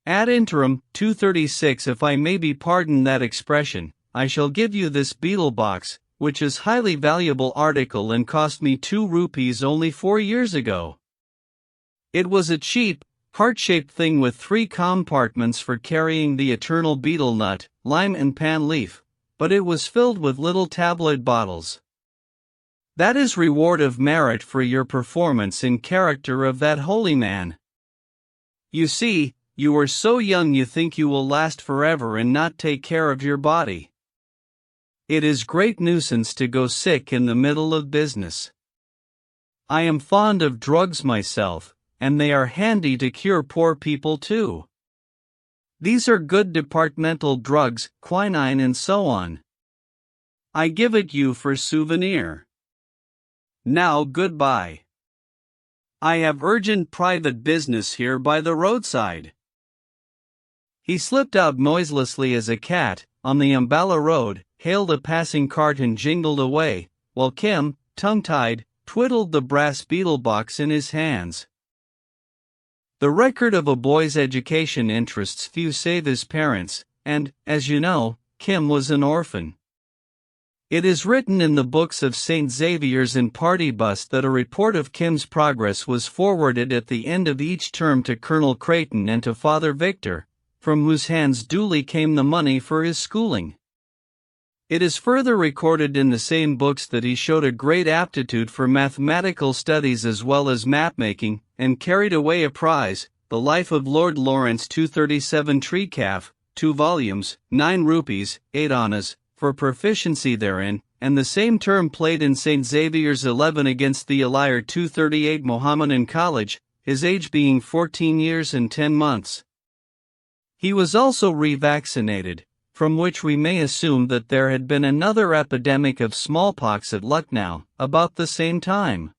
Ad interim, 236 if I may be pardoned that expression, I shall give you this beetle box, which is highly valuable article and cost me 2 rupees only 4 years ago. It was a cheap, heart-shaped thing with 3 compartments for carrying the eternal betel nut, lime and pan leaf, but it was filled with little tabloid bottles. That is reward of merit for your performance in character of that holy man. You see, you are so young you think you will last forever and not take care of your body. It is great nuisance to go sick in the middle of business. I am fond of drugs myself, and they are handy to cure poor people too. These are good departmental drugs, quinine and so on. I give it you for souvenir. Now goodbye. I have urgent private business here by the roadside." He slipped out noiselessly as a cat, on the Ambala road, hailed a passing cart and jingled away, while Kim, tongue-tied, twiddled the brass beetle box in his hands. The record of a boy's education interests few save his parents, and, as you know, Kim was an orphan. It is written in the books of St. Xavier's and Party Bus that a report of Kim's progress was forwarded at the end of each term to Colonel Creighton and to Father Victor, from whose hands duly came the money for his schooling. It is further recorded in the same books that he showed a great aptitude for mathematical studies as well as map-making, and carried away a prize, The Life of Lord Lawrence 237 Treecalf, 2 volumes, 9 rupees, 8 annas, for proficiency therein, and the same term played in St. Xavier's 11 against the Aliyar 238 Mohammedan College, his age being 14 years and 10 months. He was also revaccinated, from which we may assume that there had been another epidemic of smallpox at Lucknow, about the same time.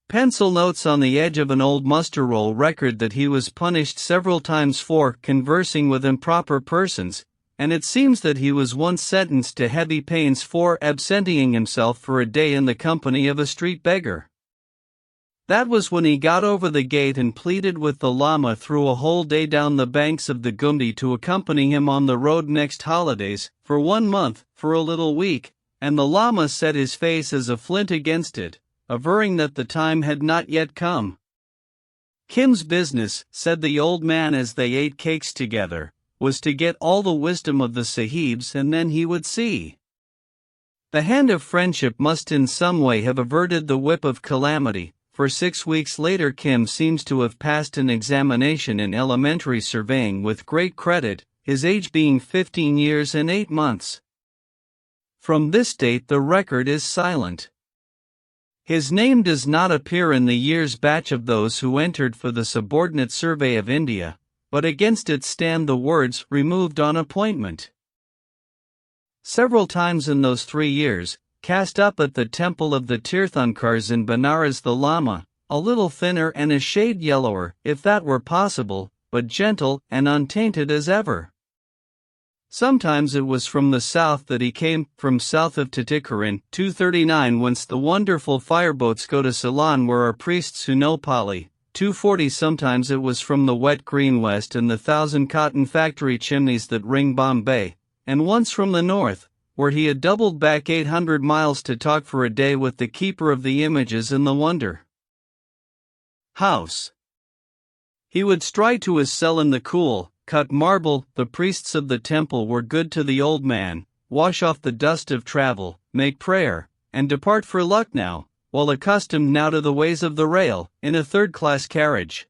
Pencil notes on the edge of an old muster roll record that he was punished several times for conversing with improper persons, and it seems that he was once sentenced to heavy pains for absenting himself for a day in the company of a street beggar. That was when he got over the gate and pleaded with the Lama through a whole day down the banks of the Gumdi to accompany him on the road next holidays, for 1 month, for a little week, and the Lama set his face as a flint against it, averring that the time had not yet come. Kim's business, said the old man as they ate cakes together, was to get all the wisdom of the Sahibs and then he would see. The hand of friendship must in some way have averted the whip of calamity, for 6 weeks later Kim seems to have passed an examination in elementary surveying with great credit, his age being 15 years and 8 months. From this date the record is silent. His name does not appear in the year's batch of those who entered for the subordinate survey of India, but against it stand the words "removed on appointment." Several times in those 3 years, cast up at the temple of the Tirthankars in Benares the Lama, a little thinner and a shade yellower, if that were possible, but gentle and untainted as ever. Sometimes it was from the south that he came, from south of Tuticorin, 239 whence the wonderful fireboats go to Ceylon where are priests who know Pali. 240 sometimes it was from the wet green west and the 1,000 cotton factory chimneys that ring Bombay, and once from the north, where he had doubled back 800 miles to talk for a day with the keeper of the images in the Wonder House. He would stride to his cell in the cool, cut marble. The priests of the temple were good to the old man, wash off the dust of travel, make prayer, and depart for Lucknow, while accustomed now to the ways of the rail, in a third-class carriage.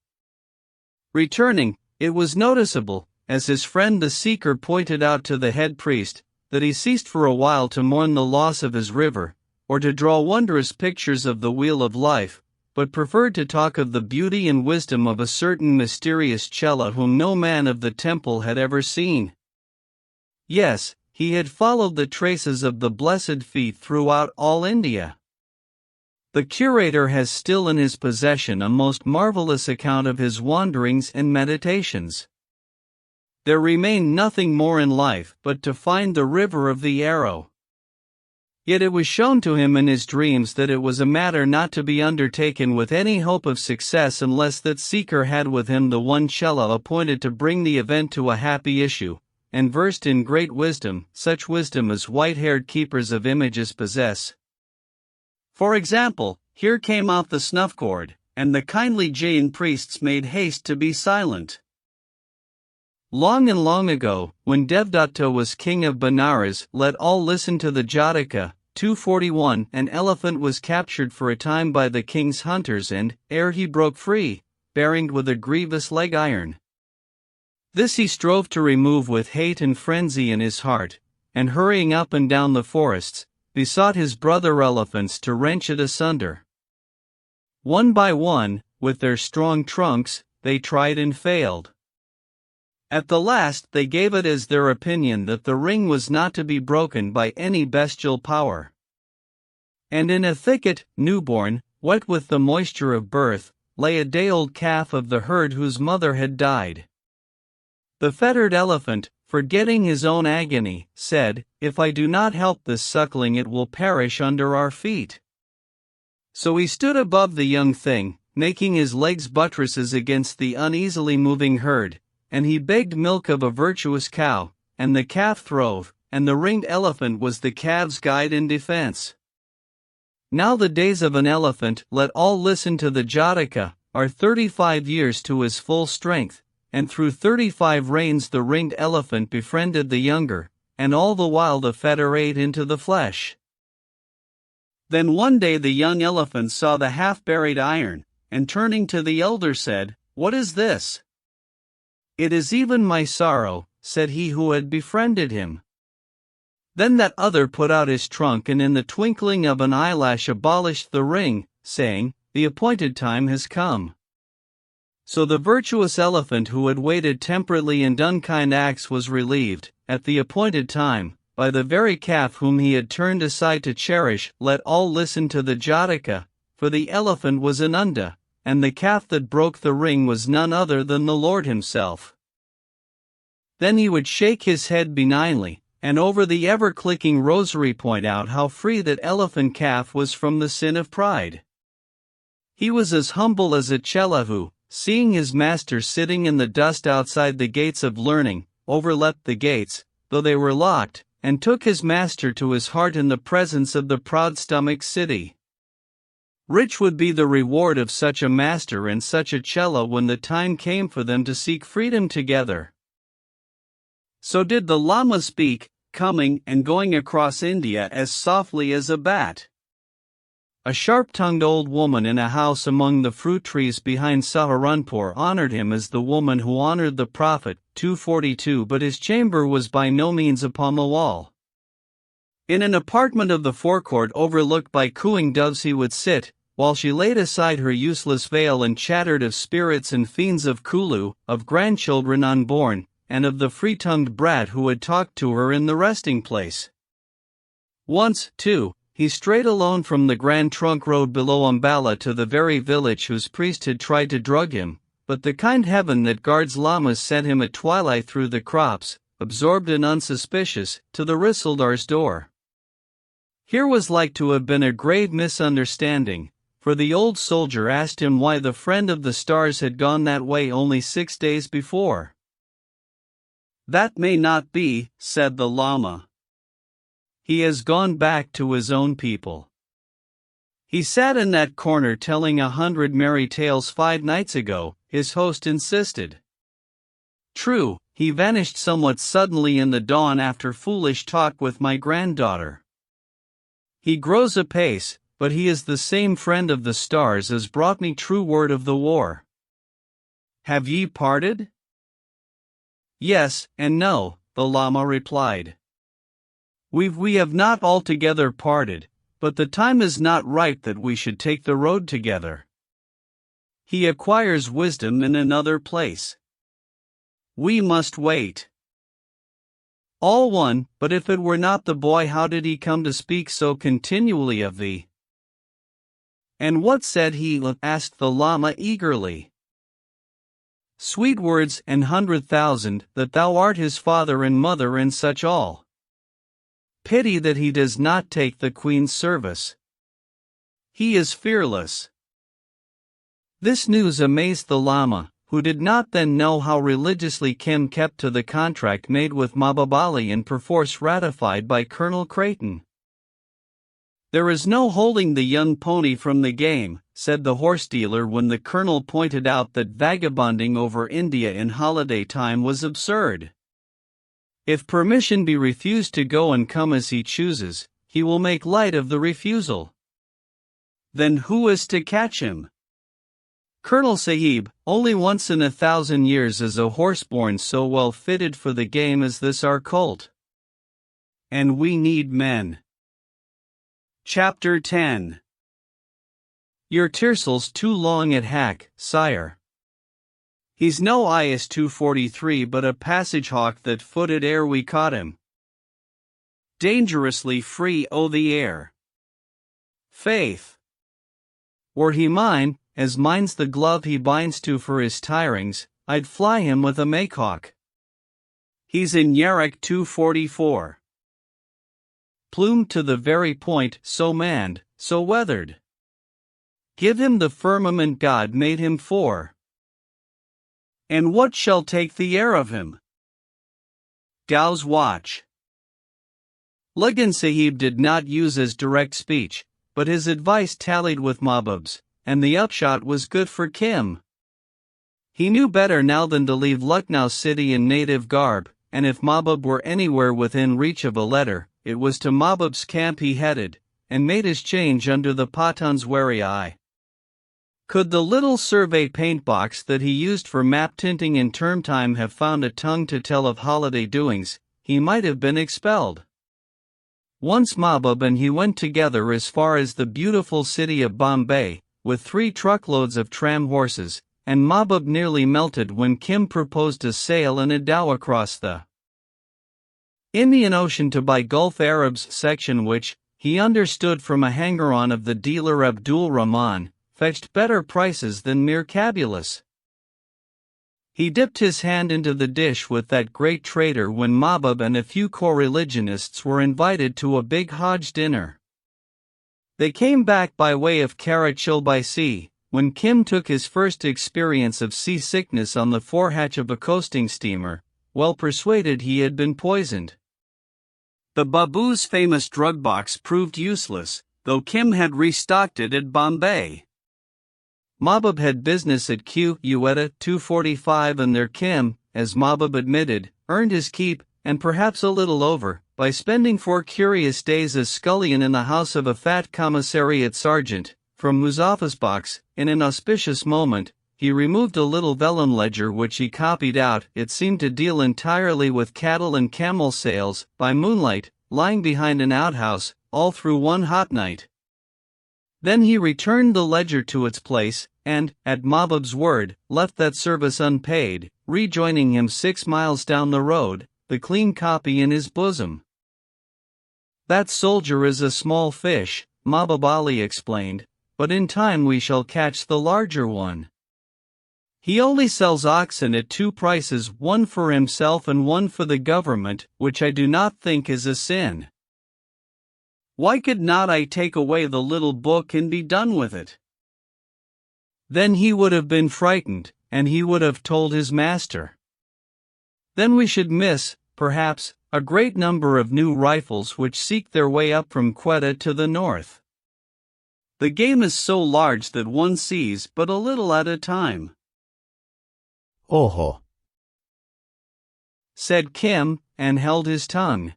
Returning, it was noticeable, as his friend the seeker pointed out to the head priest, that he ceased for a while to mourn the loss of his river, or to draw wondrous pictures of the wheel of life, but preferred to talk of the beauty and wisdom of a certain mysterious cella whom no man of the temple had ever seen. Yes, he had followed the traces of the blessed feet throughout all India. The curator has still in his possession a most marvelous account of his wanderings and meditations. There remained nothing more in life but to find the river of the arrow. Yet it was shown to him in his dreams that it was a matter not to be undertaken with any hope of success unless that seeker had with him the one chela appointed to bring the event to a happy issue, and versed in great wisdom, such wisdom as white-haired keepers of images possess. For example, here came out the snuff-gourd, and the kindly Jain priests made haste to be silent. Long and long ago, when Devdatta was king of Benares, let all listen to the Jataka. 241. An elephant was captured for a time by the king's hunters and, ere he broke free, bearing with a grievous leg iron. This he strove to remove with hate and frenzy in his heart, and hurrying up and down the forests, besought his brother elephants to wrench it asunder. One by one, with their strong trunks, they tried and failed. At the last they gave it as their opinion that the ring was not to be broken by any bestial power. And in a thicket, newborn, wet with the moisture of birth, lay a day-old calf of the herd whose mother had died. The fettered elephant, forgetting his own agony, said, "If I do not help this suckling it will perish under our feet." So he stood above the young thing, making his legs buttresses against the uneasily moving herd, and he begged milk of a virtuous cow, and the calf throve, and the ringed elephant was the calf's guide and defense. Now the days of an elephant, let all listen to the Jataka, are 35 years to his full strength, and through 35 reigns the ringed elephant befriended the younger, and all the while the fetter ate into the flesh. Then one day the young elephant saw the half-buried iron, and turning to the elder said, "What is this?" "It is even my sorrow," said he who had befriended him. Then that other put out his trunk and in the twinkling of an eyelash abolished the ring, saying, "The appointed time has come." So the virtuous elephant who had waited temperately and done kind acts was relieved, at the appointed time, by the very calf whom he had turned aside to cherish. Let all listen to the Jataka, for the elephant was Ananda, and the calf that broke the ring was none other than the Lord himself. Then he would shake his head benignly, and over the ever-clicking rosary point out how free that elephant calf was from the sin of pride. He was as humble as a chela who, seeing his master sitting in the dust outside the gates of learning, overleapt the gates, though they were locked, and took his master to his heart in the presence of the proud-stomached city. Rich would be the reward of such a master and such a chela when the time came for them to seek freedom together. So did the Lama speak, coming and going across India as softly as a bat. A sharp-tongued old woman in a house among the fruit trees behind Saharanpur honored him as the woman who honored the Prophet. 242. But his chamber was by no means upon the wall. In an apartment of the forecourt overlooked by cooing doves he would sit, while she laid aside her useless veil and chattered of spirits and fiends of Kulu, of grandchildren unborn, and of the free-tongued brat who had talked to her in the resting-place. Once, too, he strayed alone from the Grand Trunk Road below Ambala to the very village whose priest had tried to drug him, but the kind heaven that guards lamas sent him at twilight through the crops, absorbed and unsuspicious, to the Risaldar's door. Here was like to have been a grave misunderstanding, for the old soldier asked him why the friend of the stars had gone that way only 6 days before. "That may not be," said the Lama. "He has gone back to his own people. He sat in that corner telling 100 merry tales 5 nights ago," his host insisted. "True, He vanished somewhat suddenly in the dawn after foolish talk with my granddaughter. He grows apace, but he is the same friend of the stars as brought me true word of the war. Have ye parted? Yes, and no, the Lama replied. We have not altogether parted, but the time is not ripe that we should take the road together. He acquires wisdom in another place. We must wait. All one, but if it were not the boy, how did he come to speak so continually of thee? And what said he? Asked the Lama eagerly. Sweet words and 100,000, that thou art his father and mother and such all. Pity that he does not take the Queen's service. He is fearless. This news amazed the Lama, who did not then know how religiously Kim kept to the contract made with Mahbubali and perforce ratified by Colonel Creighton. There is no holding the young pony from the game, said the horse dealer when the colonel pointed out that vagabonding over India in holiday time was absurd. If permission be refused to go and come as he chooses, he will make light of the refusal. Then who is to catch him? Colonel Sahib, only once in 1,000 years is a horse born so well fitted for the game as this our colt. And we need men. Chapter 10. Your tirsel's too long at hack, sire. He's no IS 243 but a passage hawk that footed ere we caught him. Dangerously free o' the air. Faith. Were he mine, as mine's the glove he binds to for his tirings, I'd fly him with a makehawk. He's in Yarrak 244. Plumed to the very point, so manned, so weathered. Give him the firmament God made him for. And what shall take the air of him? Dow's watch. Lagan Sahib did not use as direct speech, but his advice tallied with Mahbub's, and the upshot was good for Kim. He knew better now than to leave Lucknow city in native garb, and if Mahbub were anywhere within reach of a letter, it was to Mahbub's camp he headed, and made his change under the Pathan's wary eye. Could the little survey paint box that he used for map tinting in term time have found a tongue to tell of holiday doings, he might have been expelled. Once Mahbub and he went together as far as the beautiful city of Bombay, with 3 truckloads of tram horses, and Mahbub nearly melted when Kim proposed a sail and a dhow across the Indian Ocean to buy Gulf Arabs section which, he understood from a hanger-on of the dealer Abdul Rahman, fetched better prices than mere cabulus. He dipped his hand into the dish with that great trader when Mahbub and a few co-religionists were invited to a big Hajj dinner. They came back by way of Karachil by sea, when Kim took his first experience of seasickness on the forehatch of a coasting steamer, well persuaded he had been poisoned. The Babu's famous drug box proved useless, though Kim had restocked it at Bombay. Mahbub had business at Quetta 245 and there Kim, as Mahbub admitted, earned his keep, and perhaps a little over, by spending 4 curious days as scullion in the house of a fat commissariat sergeant. From Muzaffazbox, in an auspicious moment, he removed a little vellum ledger which he copied out. It seemed to deal entirely with cattle and camel sales, by moonlight, lying behind an outhouse, all through one hot night. Then he returned the ledger to its place, and, at Mahbub's word, left that service unpaid, rejoining him 6 miles down the road, the clean copy in his bosom. That soldier is a small fish, Mahbub Ali explained, but in time we shall catch the larger one. He only sells oxen at 2 prices, one for himself and one for the government, which I do not think is a sin. Why could not I take away the little book and be done with it? Then he would have been frightened, and he would have told his master. Then we should miss, perhaps, a great number of new rifles which seek their way up from Quetta to the north. The game is so large that one sees but a little at a time. Ojo. said Kim, and held his tongue.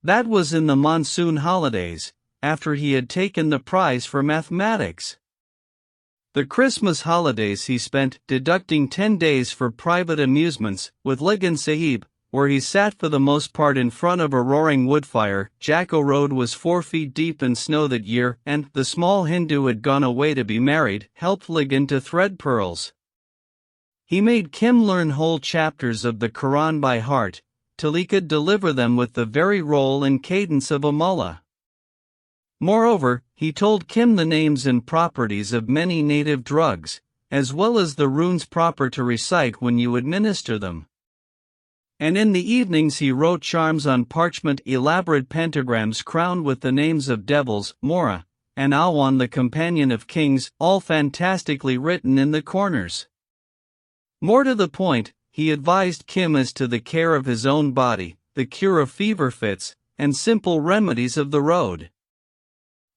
That was in the monsoon holidays, after he had taken the prize for mathematics. The Christmas holidays he spent deducting 10 days for private amusements with Ligan Sahib, where he sat for the most part in front of a roaring woodfire. Jacko Road was 4 feet deep in snow that year, and the small Hindu had gone away to be married, helped Ligan to thread pearls. He made Kim learn whole chapters of the Quran by heart, till he could deliver them with the very roll and cadence of a mullah. Moreover, he told Kim the names and properties of many native drugs, as well as the runes proper to recite when you administer them. And in the evenings he wrote charms on parchment, elaborate pentagrams crowned with the names of devils, Mora, and Awan the companion of kings, all fantastically written in the corners. More to the point, he advised Kim as to the care of his own body, the cure of fever fits, and simple remedies of the road.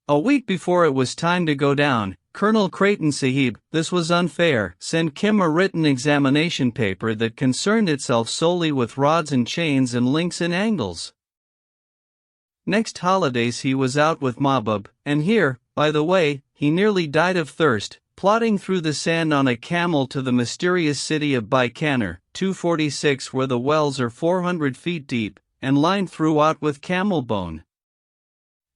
A week before it was time to go down, Colonel Creighton Sahib, this was unfair, sent Kim a written examination paper that concerned itself solely with rods and chains and links and angles. Next holidays he was out with Mahbub, and here, by the way, he nearly died of thirst, plodding through the sand on a camel to the mysterious city of Bikaner, 246, where the wells are 400 feet deep, and lined throughout with camel bone.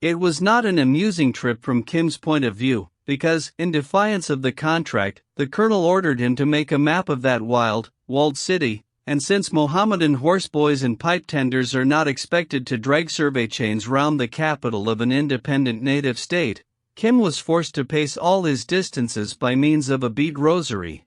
It was not an amusing trip from Kim's point of view, because, in defiance of the contract, the colonel ordered him to make a map of that walled city, and since Mohammedan horseboys and pipe tenders are not expected to drag survey chains round the capital of an independent native state, Kim was forced to pace all his distances by means of a bead rosary.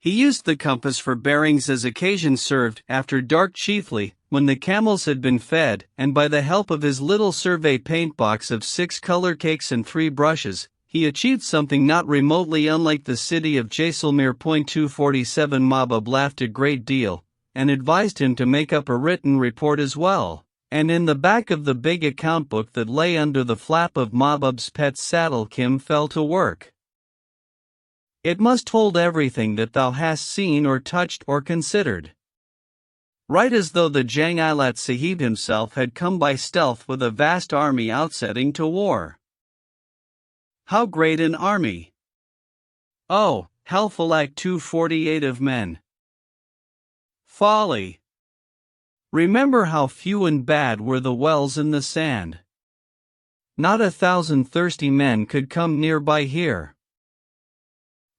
He used the compass for bearings as occasion served, after dark chiefly, when the camels had been fed, and by the help of his little survey paint box of 6 color cakes and 3 brushes, he achieved something not remotely unlike the city of Jaisalmer. 247 Mahbub laughed a great deal, and advised him to make up a written report as well, and in the back of the big account book that lay under the flap of Mahbub's pet saddle Kim fell to work. It must hold everything that thou hast seen or touched or considered. Right as though the Jang-i-Lat Sahib himself had come by stealth with a vast army outsetting to war. How great an army! Oh, Helphalak 248 of men! Folly! Remember how few and bad were the wells in the sand. Not 1,000 thirsty men could come near by here.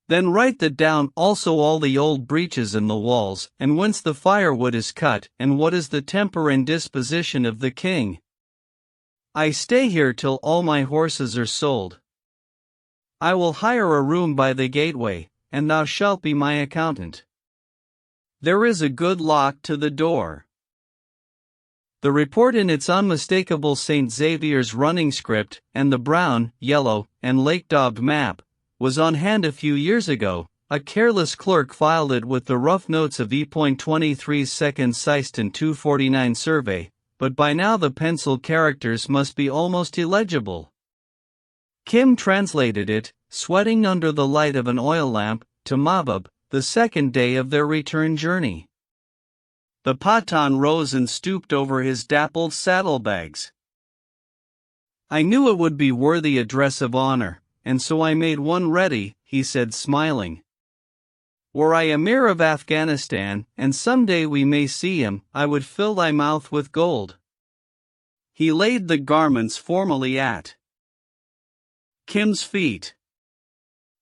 Then write that down also all the old breaches in the walls, and whence the firewood is cut, and what is the temper and disposition of the king. I stay here till all my horses are sold. I will hire a room by the gateway, and thou shalt be my accountant. There is a good lock to the door. The report in its unmistakable St. Xavier's running script, and the brown, yellow, and lake-daubed map, was on hand a few years ago. A careless clerk filed it with the rough notes of E.23's second Syston 249 survey, but by now the pencil characters must be almost illegible. Kim translated it, sweating under the light of an oil lamp, to Mahbub, the second day of their return journey. The Pathan rose and stooped over his dappled saddlebags. I knew it would be worthy a dress of honor, and so I made one ready, he said smiling. Were I Emir of Afghanistan, and someday we may see him, I would fill thy mouth with gold. He laid the garments formally at Kim's feet.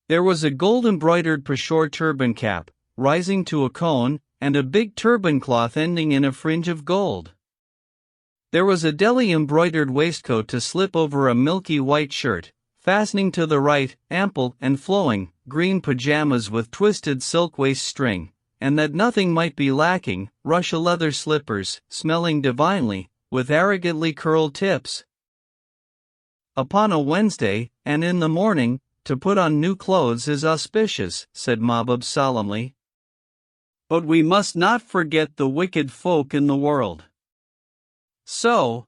There was a gold-embroidered Peshawar turban cap, rising to a cone, and a big turban cloth ending in a fringe of gold. There was a Delhi-embroidered waistcoat to slip over a milky white shirt, fastening to the right, ample and flowing, green pajamas with twisted silk waist string, and that nothing might be lacking, Russia leather slippers, smelling divinely, with arrogantly curled tips. Upon a Wednesday, and in the morning, to put on new clothes is auspicious, said Mahbub solemnly. But we must not forget the wicked folk in the world. So,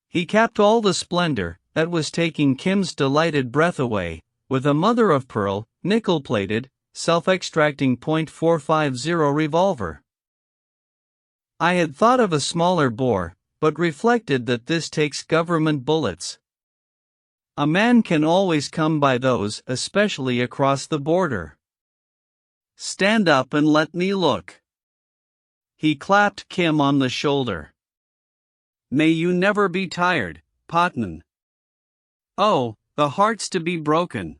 he capped all the splendor that was taking Kim's delighted breath away, with a mother-of-pearl, nickel-plated, self-extracting .450 revolver. I had thought of a smaller bore, but reflected that this takes government bullets. A man can always come by those, especially across the border. Stand up and let me look. He clapped Kim on the shoulder. May you never be tired, Potman. Oh, the heart's to be broken.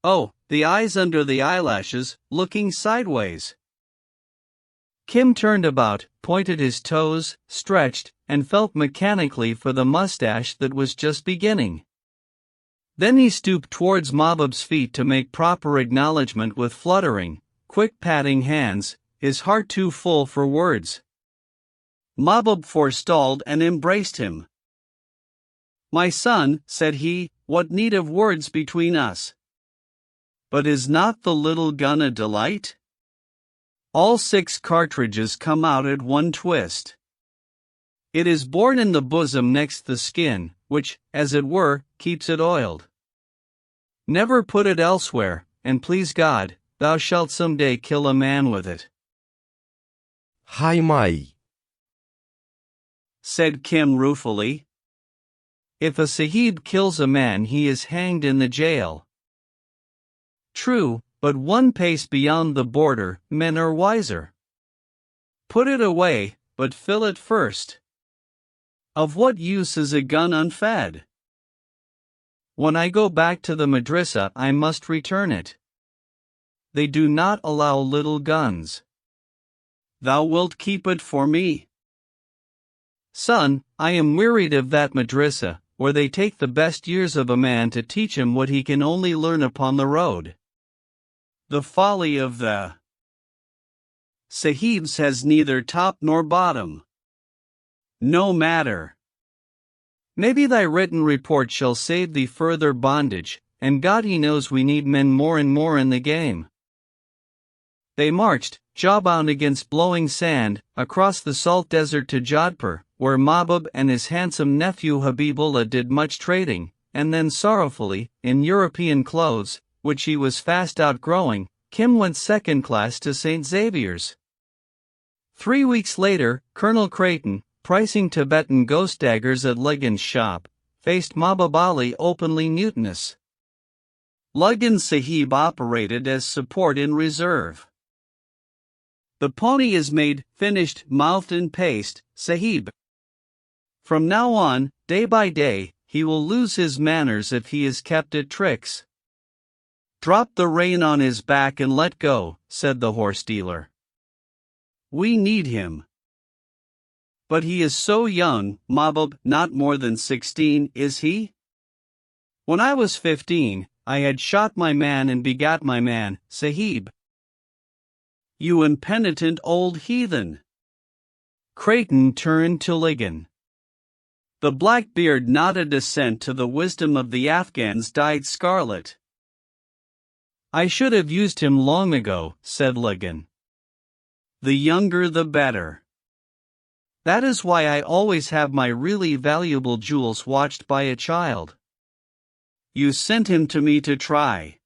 Oh, the eyes under the eyelashes, looking sideways. Kim turned about, pointed his toes, stretched, and felt mechanically for the mustache that was just beginning. Then he stooped towards Mabub's feet to make proper acknowledgement with fluttering, quick patting hands, his heart too full for words. Mabub forestalled and embraced him. My son, said he, what need of words between us? But is not the little gun a delight? All 6 cartridges come out at one twist. It is born in the bosom next the skin, which, as it were, keeps it oiled. Never put it elsewhere, and please God, thou shalt some day kill a man with it. Hai mai, said Kim ruefully. If a sahib kills a man, he is hanged in the jail. True, but one pace beyond the border, men are wiser. Put it away, but fill it first. Of what use is a gun unfed? When I go back to the madrasa, I must return it. They do not allow little guns. Thou wilt keep it for me. Son, I am wearied of that madrasa, where they take the best years of a man to teach him what he can only learn upon the road. The folly of the Sahibs has neither top nor bottom. No matter. Maybe thy written report shall save thee further bondage, and God he knows we need men more and more in the game. They marched, jawbound against blowing sand, across the salt desert to Jodhpur, where Mabub and his handsome nephew Habibullah did much trading, and then sorrowfully, in European clothes, which he was fast outgrowing, Kim went second class to St. Xavier's. 3 weeks later, Colonel Creighton, pricing Tibetan ghost daggers at Luggan's shop, faced Mabub Ali openly mutinous. Luggan Sahib operated as support in reserve. The pony is made, finished, mouthed in paste, Sahib. From now on, day by day, he will lose his manners if he is kept at tricks. Drop the rein on his back and let go, said the horse dealer. We need him. But he is so young, Mabub, not more than 16, is he? When I was 15, I had shot my man and begat my man, Sahib. You impenitent old heathen. Creighton turned to Ligon. The black beard nodded assent to the wisdom of the Afghans dyed scarlet. I should have used him long ago, said Ligon. The younger the better. That is why I always have my really valuable jewels watched by a child. You sent him to me to try.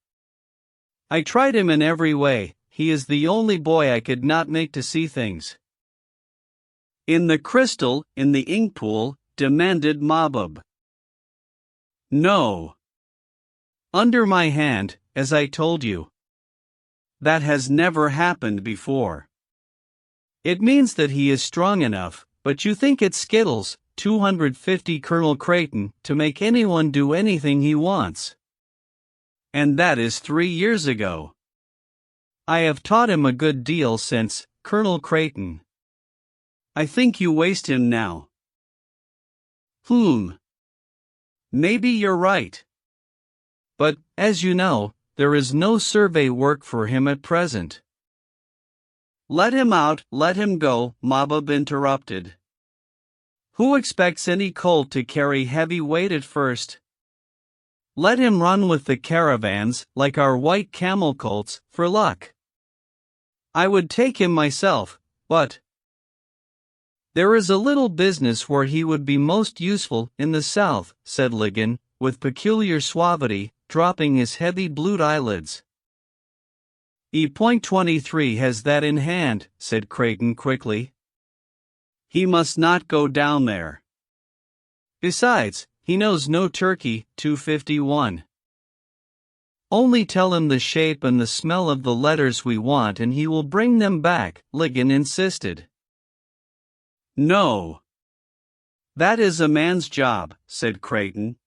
I tried him in every way, he is the only boy I could not make to see things. In the crystal, in the ink pool, demanded Mabub. No. Under my hand, as I told you. That has never happened before. It means that he is strong enough, but you think it skittles, 250 Colonel Creighton, to make anyone do anything he wants. And that is 3 years ago. I have taught him a good deal since, Colonel Creighton. I think you waste him now. Maybe you're right. But, as you know, there is no survey work for him at present. Let him out, let him go, Mabub interrupted. Who expects any colt to carry heavy weight at first? Let him run with the caravans, like our white camel colts, for luck. I would take him myself, but there is a little business where he would be most useful in the south, said Ligon, with peculiar suavity, dropping his heavy blued eyelids. E.23 has that in hand, said Creighton quickly. He must not go down there. Besides, he knows no Turkey. 251. Only tell him the shape and the smell of the letters we want and he will bring them back, Ligon insisted. No. That is a man's job, said Creighton.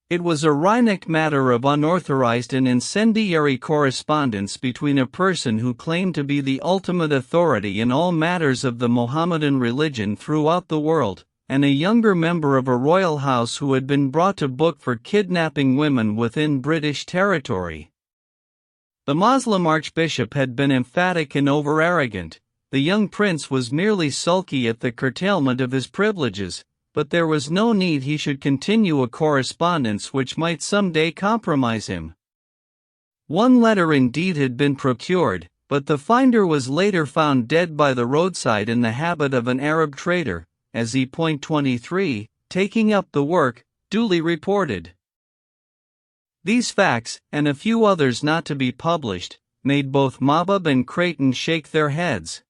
It was a Rhinic matter of unauthorized and incendiary correspondence between a person who claimed to be the ultimate authority in all matters of the Mohammedan religion throughout the world, and a younger member of a royal house who had been brought to book for kidnapping women within British territory. The Moslem archbishop had been emphatic and over-arrogant. The young prince was merely sulky at the curtailment of his privileges, but there was no need he should continue a correspondence which might someday compromise him. One letter indeed had been procured, but the finder was later found dead by the roadside in the habit of an Arab trader, as E.23, taking up the work, duly reported. These facts, and a few others not to be published, made both Mahbub and Creighton shake their heads.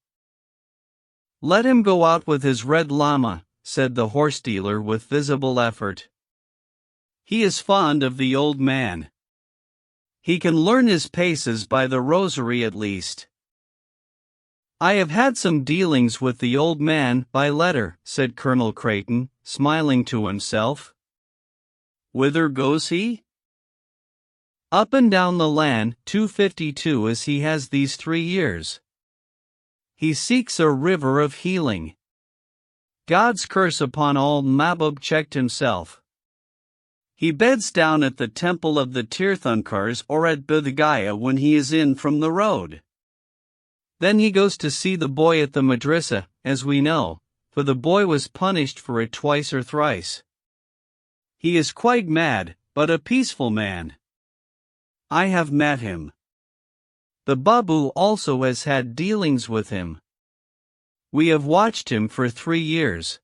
Let him go out with his red llama, said the horse dealer with visible effort. He is fond of the old man. He can learn his paces by the rosary at least. I have had some dealings with the old man by letter, said Colonel Creighton, smiling to himself. Whither goes he? Up and down the land, 252 as he has these 3 years. He seeks a river of healing. God's curse upon all. Mahbub checked himself. He beds down at the temple of the Tirthankars or at Bodhgaya when he is in from the road. Then he goes to see the boy at the madrasa, as we know, for the boy was punished for it twice or thrice. He is quite mad, but a peaceful man. I have met him. The Babu also has had dealings with him. We have watched him for 3 years.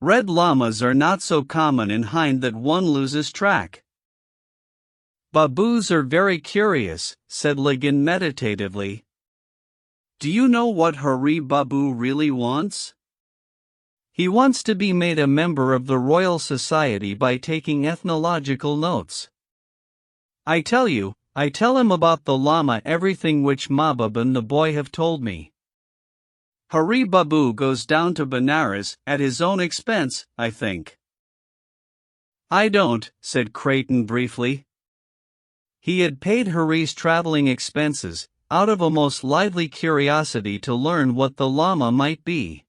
Red llamas are not so common in Hind that one loses track. Babus are very curious, said Ligon meditatively. Do you know what Hari Babu really wants? He wants to be made a member of the Royal Society by taking ethnological notes. I tell him about the llama everything which Mahbub and the boy have told me. Hari Babu goes down to Benares at his own expense, I think. I don't, said Creighton briefly. He had paid Hari's traveling expenses, out of a most lively curiosity to learn what the llama might be.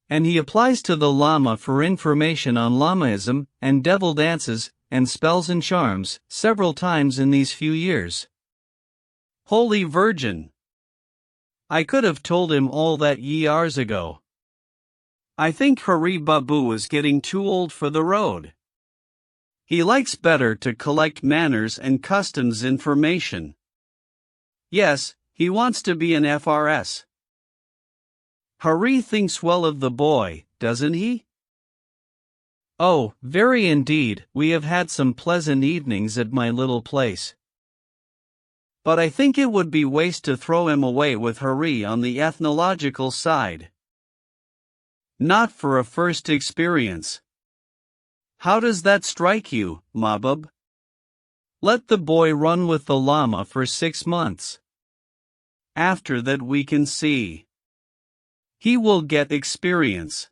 And he applies to the llama for information on Lamaism, and devil dances, and spells and charms, several times in these few years. Holy Virgin! I could have told him all that years ago. I think Hari Babu is getting too old for the road. He likes better to collect manners and customs information. Yes, he wants to be an FRS. Hari thinks well of the boy, doesn't he? Oh, very indeed, we have had some pleasant evenings at my little place. But I think it would be waste to throw him away with Hari on the ethnological side. Not for a first experience. How does that strike you, Mahbub? Let the boy run with the llama for 6 months. After that we can see. He will get experience.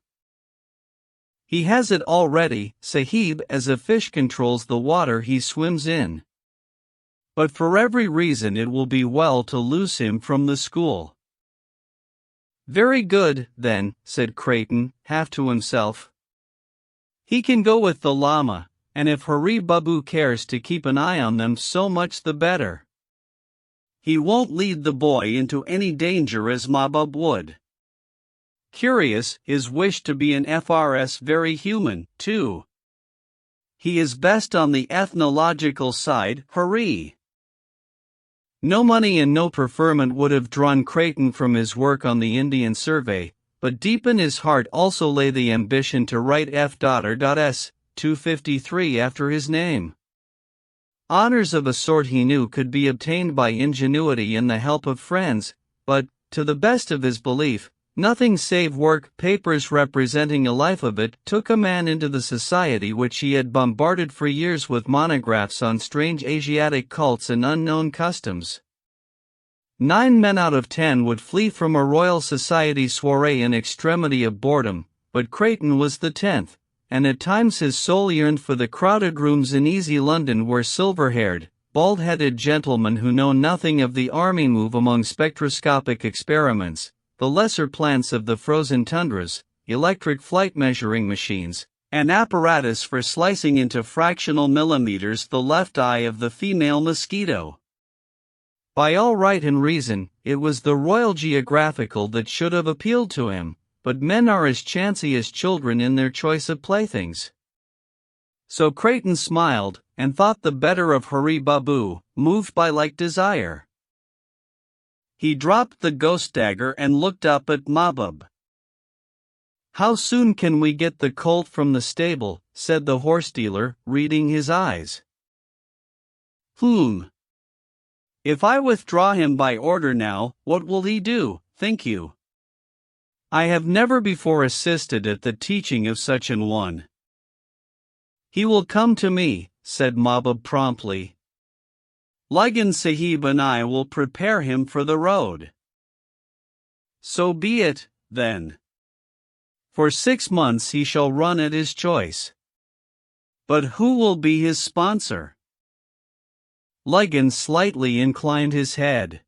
He has it already, Sahib, as a fish controls the water he swims in. But for every reason it will be well to loose him from the school. Very good, then, said Creighton, half to himself. He can go with the llama, and if Hari Babu cares to keep an eye on them so much the better. He won't lead the boy into any danger as Mahbub would. Curious, his wish to be an FRS very human, too. He is best on the ethnological side, Hari. No money and no preferment would have drawn Creighton from his work on the Indian survey, but deep in his heart also lay the ambition to write F.S. 253 after his name. Honors of a sort he knew could be obtained by ingenuity and the help of friends, but, to the best of his belief, Nothing save work. Papers representing a life of it took a man into the society which he had bombarded for years with monographs on strange Asiatic cults and unknown customs. 9 men out of 10 would flee from a Royal Society soiree in extremity of boredom, but Creighton was the 10th, and at times his soul yearned for the crowded rooms in easy London where silver-haired, bald-headed gentlemen who know nothing of the army move among spectroscopic experiments, the lesser plants of the frozen tundras, electric flight measuring machines, and apparatus for slicing into fractional millimeters the left eye of the female mosquito. By all right and reason, it was the Royal Geographical that should have appealed to him, but men are as chancy as children in their choice of playthings. So Creighton smiled, and thought the better of Hari Babu, moved by like desire. He dropped the ghost dagger and looked up at Mahbub. "How soon can we get the colt from the stable?" said the horse dealer, reading his eyes. If I withdraw him by order now, what will he do, think you? I have never before assisted at the teaching of such an one." "He will come to me," said Mahbub promptly. "Ligan Sahib and I will prepare him for the road." "So be it, then. For 6 months he shall run at his choice. But who will be his sponsor?" Ligan slightly inclined his head.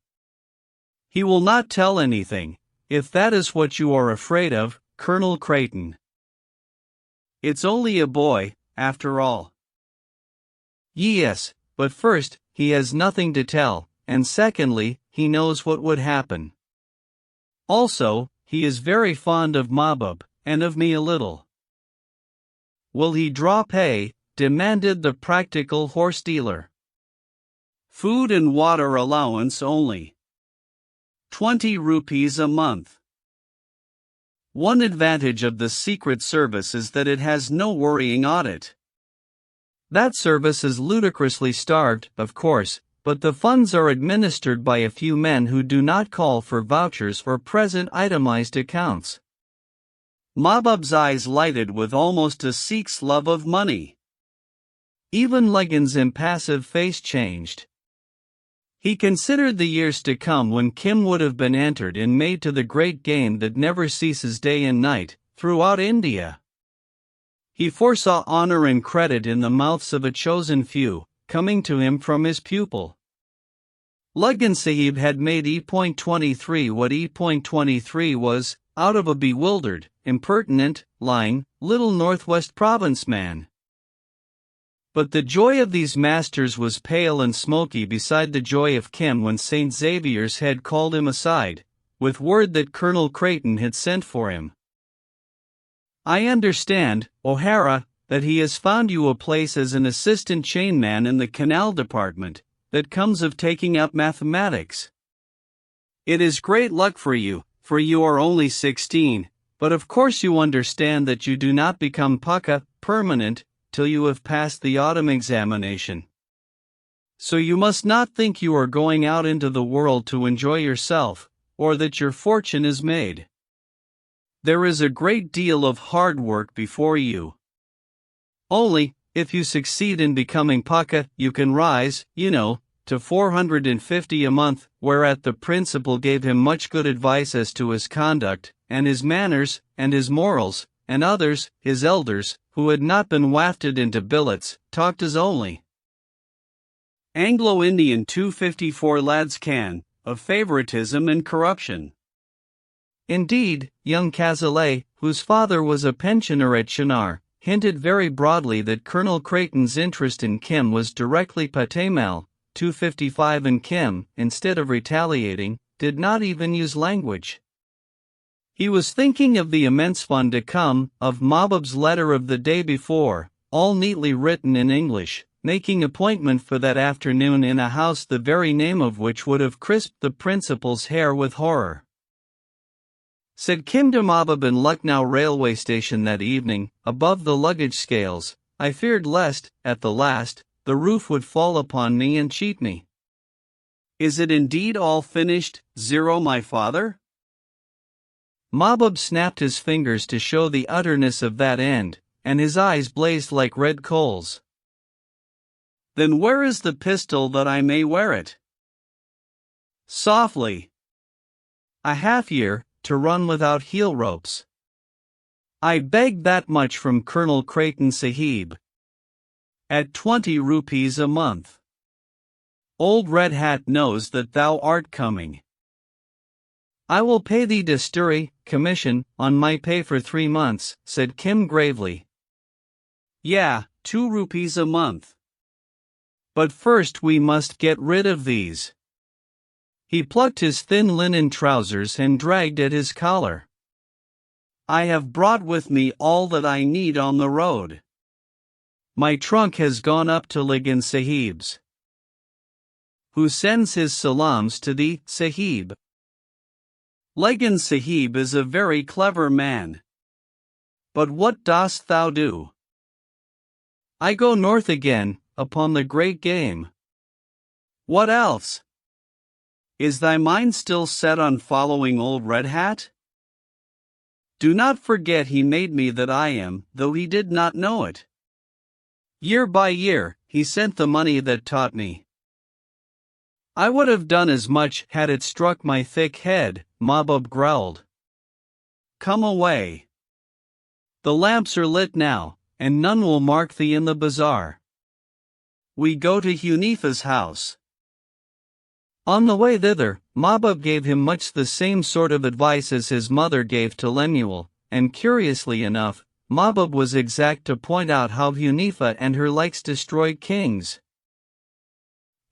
"He will not tell anything, if that is what you are afraid of, Colonel Creighton. It's only a boy, after all." "Yes, but first, he has nothing to tell, and secondly, he knows what would happen. Also, he is very fond of Mahbub, and of me a little." "Will he draw pay?" demanded the practical horse dealer. "Food and water allowance only. 20 rupees a month. One advantage of the Secret Service is that it has no worrying audit. That service is ludicrously starved, of course, but the funds are administered by a few men who do not call for vouchers or present itemized accounts." Mahbub's eyes lighted with almost a Sikh's love of money. Even Ligan's impassive face changed. He considered the years to come when Kim would have been entered and made to the great game that never ceases day and night, throughout India. He foresaw honor and credit in the mouths of a chosen few, coming to him from his pupil. Ligan Sahib had made E.23 what E.23 was, out of a bewildered, impertinent, lying, little Northwest Province man. But the joy of these masters was pale and smoky beside the joy of Kim when St. Xavier's had called him aside, with word that Colonel Creighton had sent for him. "I understand, O'Hara, that he has found you a place as an assistant chainman in the canal department, that comes of taking up mathematics. It is great luck for you are only 16, but of course you understand that you do not become Pukka, permanent, till you have passed the autumn examination. So you must not think you are going out into the world to enjoy yourself, or that your fortune is made. There is a great deal of hard work before you. Only, if you succeed in becoming Pukka, you can rise, to 450 a month," whereat the principal gave him much good advice as to his conduct, and his manners, and his morals, and others, his elders, who had not been wafted into billets, talked as only Anglo-Indian 254 lads can, of favoritism and corruption. Indeed, young Cazalet, whose father was a pensioner at Chinar, hinted very broadly that Colonel Creighton's interest in Kim was directly paternal. 255 and Kim, instead of retaliating, did not even use language. He was thinking of the immense fun to come, of Mahbub's letter of the day before, all neatly written in English, making appointment for that afternoon in a house the very name of which would have crisped the principal's hair with horror. Said Kim to Mahbub in Lucknow railway station that evening, above the luggage scales, "I feared lest, at the last, the roof would fall upon me and cheat me. Is it indeed all finished, Zero my father?" Mahbub snapped his fingers to show the utterness of that end, and his eyes blazed like red coals. Then where is the pistol that I may wear it? Softly. A half year, to run without heel ropes. I begged that much from Colonel Creighton Sahib. At 20 rupees a month. Old Red Hat knows that thou art coming. I will pay thee dasturi, commission, on my pay for 3 months, said Kim gravely. Yeah, 2 rupees a month. But first we must get rid of these. He plucked his thin linen trousers and dragged at his collar. I have brought with me all that I need on the road. My trunk has gone up to Ligan Sahib's, who sends his salams to thee, Sahib. Ligan Sahib is a very clever man. But what dost thou do? I go north again, upon the great game. What else? Is thy mind still set on following old Red Hat? Do not forget he made me that I am, though he did not know it. Year by year, he sent the money that taught me. I would have done as much had it struck my thick head, Mahbub growled. Come away. The lamps are lit now, and none will mark thee in the bazaar. We go to Hunifa's house. On the way thither, Mahbub gave him much the same sort of advice as his mother gave to Lemuel, and curiously enough, Mahbub was exact to point out how Hunifa and her likes destroyed kings.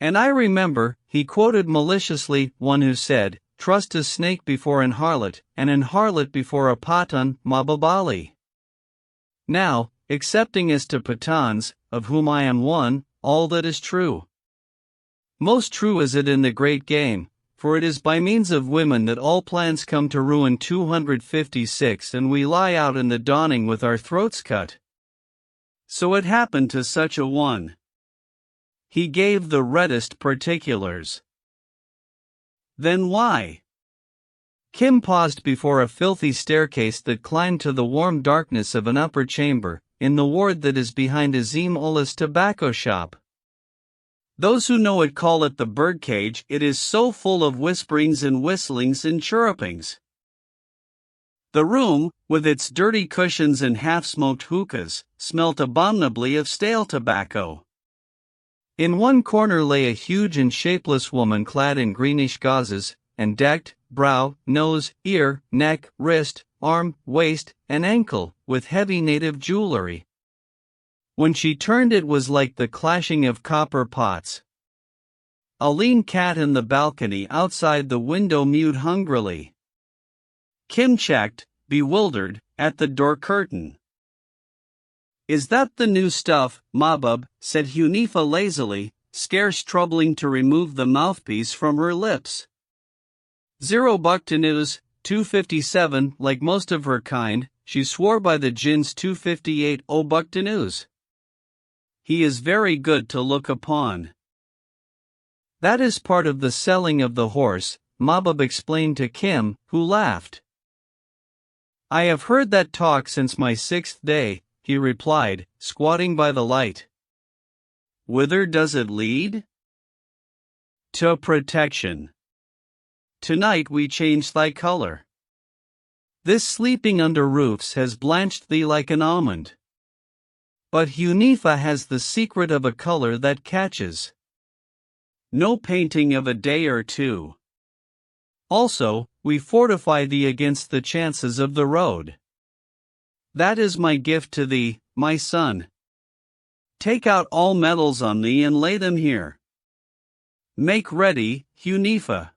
And I remember, he quoted maliciously one who said, trust a snake before an harlot, and an harlot before a Pathan, Mahbub Ali. Now, excepting as to Pathans, of whom I am one, all that is true. Most true is it in the great game, for it is by means of women that all plans come to ruin. 256 and we lie out in the dawning with our throats cut. So it happened to such a one. He gave the reddest particulars. Then why? Kim paused before a filthy staircase that climbed to the warm darkness of an upper chamber, in the ward that is behind Azim Ullah's tobacco shop. Those who know it call it the birdcage. It is so full of whisperings and whistlings and chirrupings. The room, with its dirty cushions and half-smoked hookahs, smelt abominably of stale tobacco. In one corner lay a huge and shapeless woman clad in greenish gauzes, and decked, brow, nose, ear, neck, wrist, arm, waist, and ankle, with heavy native jewelry. When she turned it was like the clashing of copper pots. A lean cat in the balcony outside the window mewed hungrily. Kim checked, bewildered, at the door curtain. Is that the new stuff, Mahbub? Said Hunifa lazily, scarce troubling to remove the mouthpiece from her lips. 0 buctanews, 257. Like most of her kind, she swore by the jinns. 258 buctanews. He is very good to look upon. That is part of the selling of the horse, Mahbub explained to Kim, who laughed. I have heard that talk since my 6th day, he replied, squatting by the light. Whither does it lead? To protection. Tonight we change thy color. This sleeping under roofs has blanched thee like an almond. But Hunifa has the secret of a color that catches. No painting of a day or two. Also, we fortify thee against the chances of the road. That is my gift to thee, my son. Take out all metals on thee and lay them here. Make ready, Hunifa.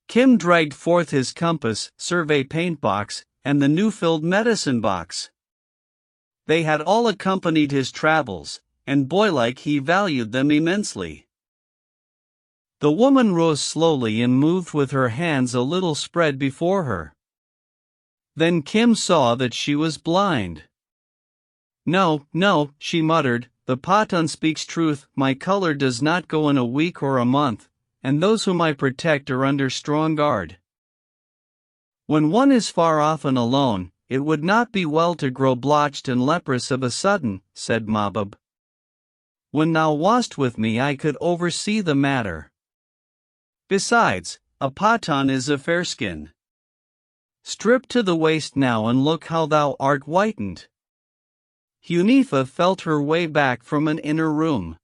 Kim dragged forth his compass, survey paint box, and the new-filled medicine box. They had all accompanied his travels, and boylike he valued them immensely. The woman rose slowly and moved with her hands a little spread before her. Then Kim saw that she was blind. No, no, she muttered, the Pathan speaks truth, my color does not go in a week or a month, and those whom I protect are under strong guard. When one is far off and alone, it would not be well to grow blotched and leprous of a sudden, said Mahbub. When thou wast with me I could oversee the matter. Besides, a Pathan is a fairskin. Strip to the waist now and look how thou art whitened. Hunifa felt her way back from an inner room.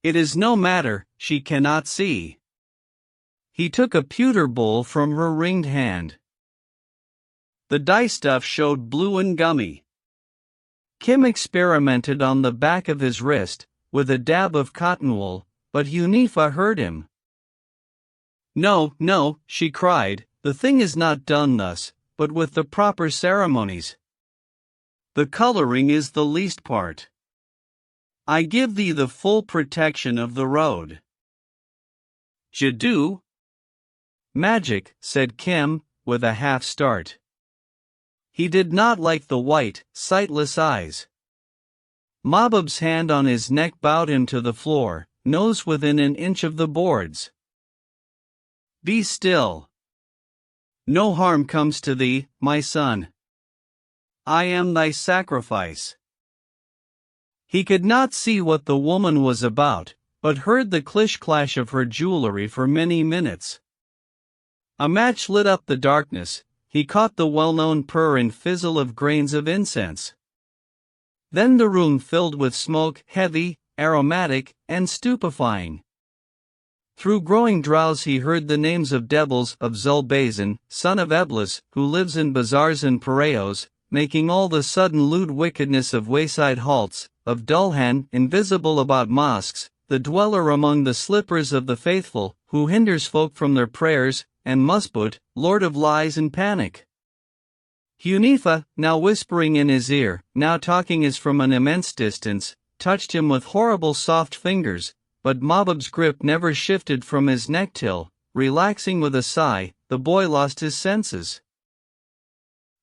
It is no matter, she cannot see. He took a pewter bowl from her ringed hand. The dye stuff showed blue and gummy. Kim experimented on the back of his wrist, with a dab of cotton wool, but Hunifa heard him. No, no, she cried, the thing is not done thus, but with the proper ceremonies. The coloring is the least part. I give thee the full protection of the road. Jadoo? Magic, said Kim, with a half start. He did not like the white, sightless eyes. Mahbub's hand on his neck bowed him to the floor, nose within an inch of the boards. Be still. No harm comes to thee, my son. I am thy sacrifice. He could not see what the woman was about, but heard the clish-clash of her jewelry for many minutes. A match lit up the darkness. He caught the well-known purr and fizzle of grains of incense. Then the room filled with smoke, heavy, aromatic, and stupefying. Through growing drowse he heard the names of devils, of Zulbazan, son of Eblis, who lives in bazaars and pareos, making all the sudden lewd wickedness of wayside halts, of Dulhan, invisible about mosques, the dweller among the slippers of the faithful, who hinders folk from their prayers, and Musbut, lord of lies and panic. Hunifa, now whispering in his ear, now talking as from an immense distance, touched him with horrible soft fingers, but Mahbub's grip never shifted from his neck till, relaxing with a sigh, the boy lost his senses.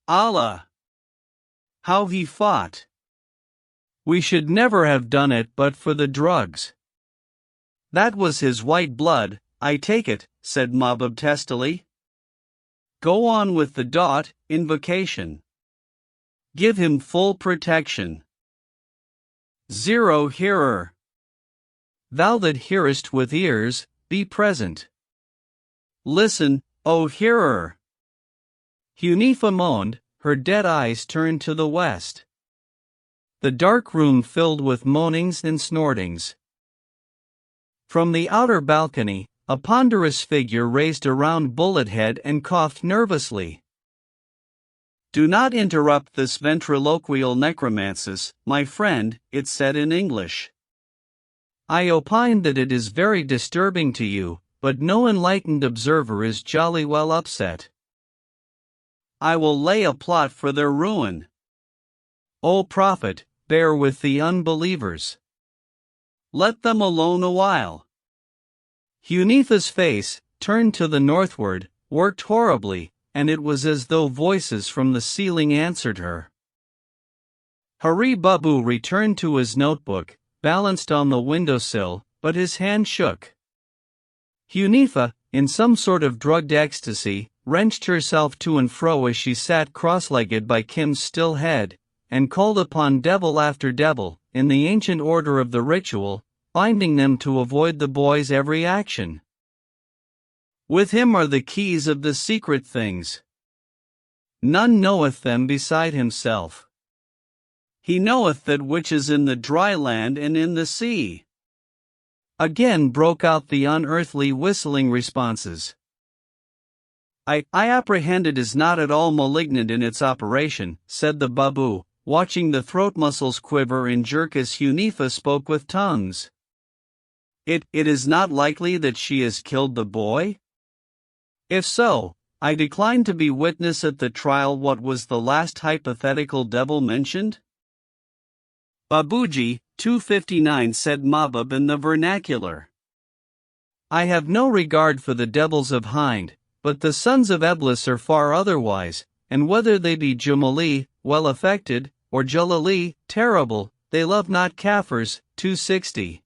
Allah! How he fought! We should never have done it but for the drugs. That was his white blood, I take it, said Mahbub testily. Go on with the invocation. Give him full protection. Zero hearer. Thou that hearest with ears, be present. Listen, O hearer. Hunifa moaned, her dead eyes turned to the west. The dark room filled with moanings and snortings. From the outer balcony, a ponderous figure raised a round bullet head and coughed nervously. Do not interrupt this ventriloquial necromancies, my friend, it said in English. I opine that it is very disturbing to you, but no enlightened observer is jolly well upset. I will lay a plot for their ruin. O prophet, bear with the unbelievers. Let them alone a while. Hunifa's face, turned to the northward, worked horribly, and it was as though voices from the ceiling answered her. Hari Babu returned to his notebook, balanced on the windowsill, but his hand shook. Hunifa, in some sort of drugged ecstasy, wrenched herself to and fro as she sat cross-legged by Kim's still head, and called upon devil after devil, in the ancient order of the ritual, binding them to avoid the boy's every action. With him are the keys of the secret things. None knoweth them beside himself. He knoweth that which is in the dry land and in the sea. Again broke out the unearthly whistling responses. I apprehend it is not at all malignant in its operation, said the Babu, watching the throat muscles quiver and jerk as Hunifa spoke with tongues. It is not likely that she has killed the boy? If so, I decline to be witness at the trial. What was the last hypothetical devil mentioned? Babuji, 259, said Mahbub in the vernacular. I have no regard for the devils of Hind, but the sons of Eblis are far otherwise, and whether they be Jumali, well affected, or Jalali, terrible, they love not Kafirs, 260.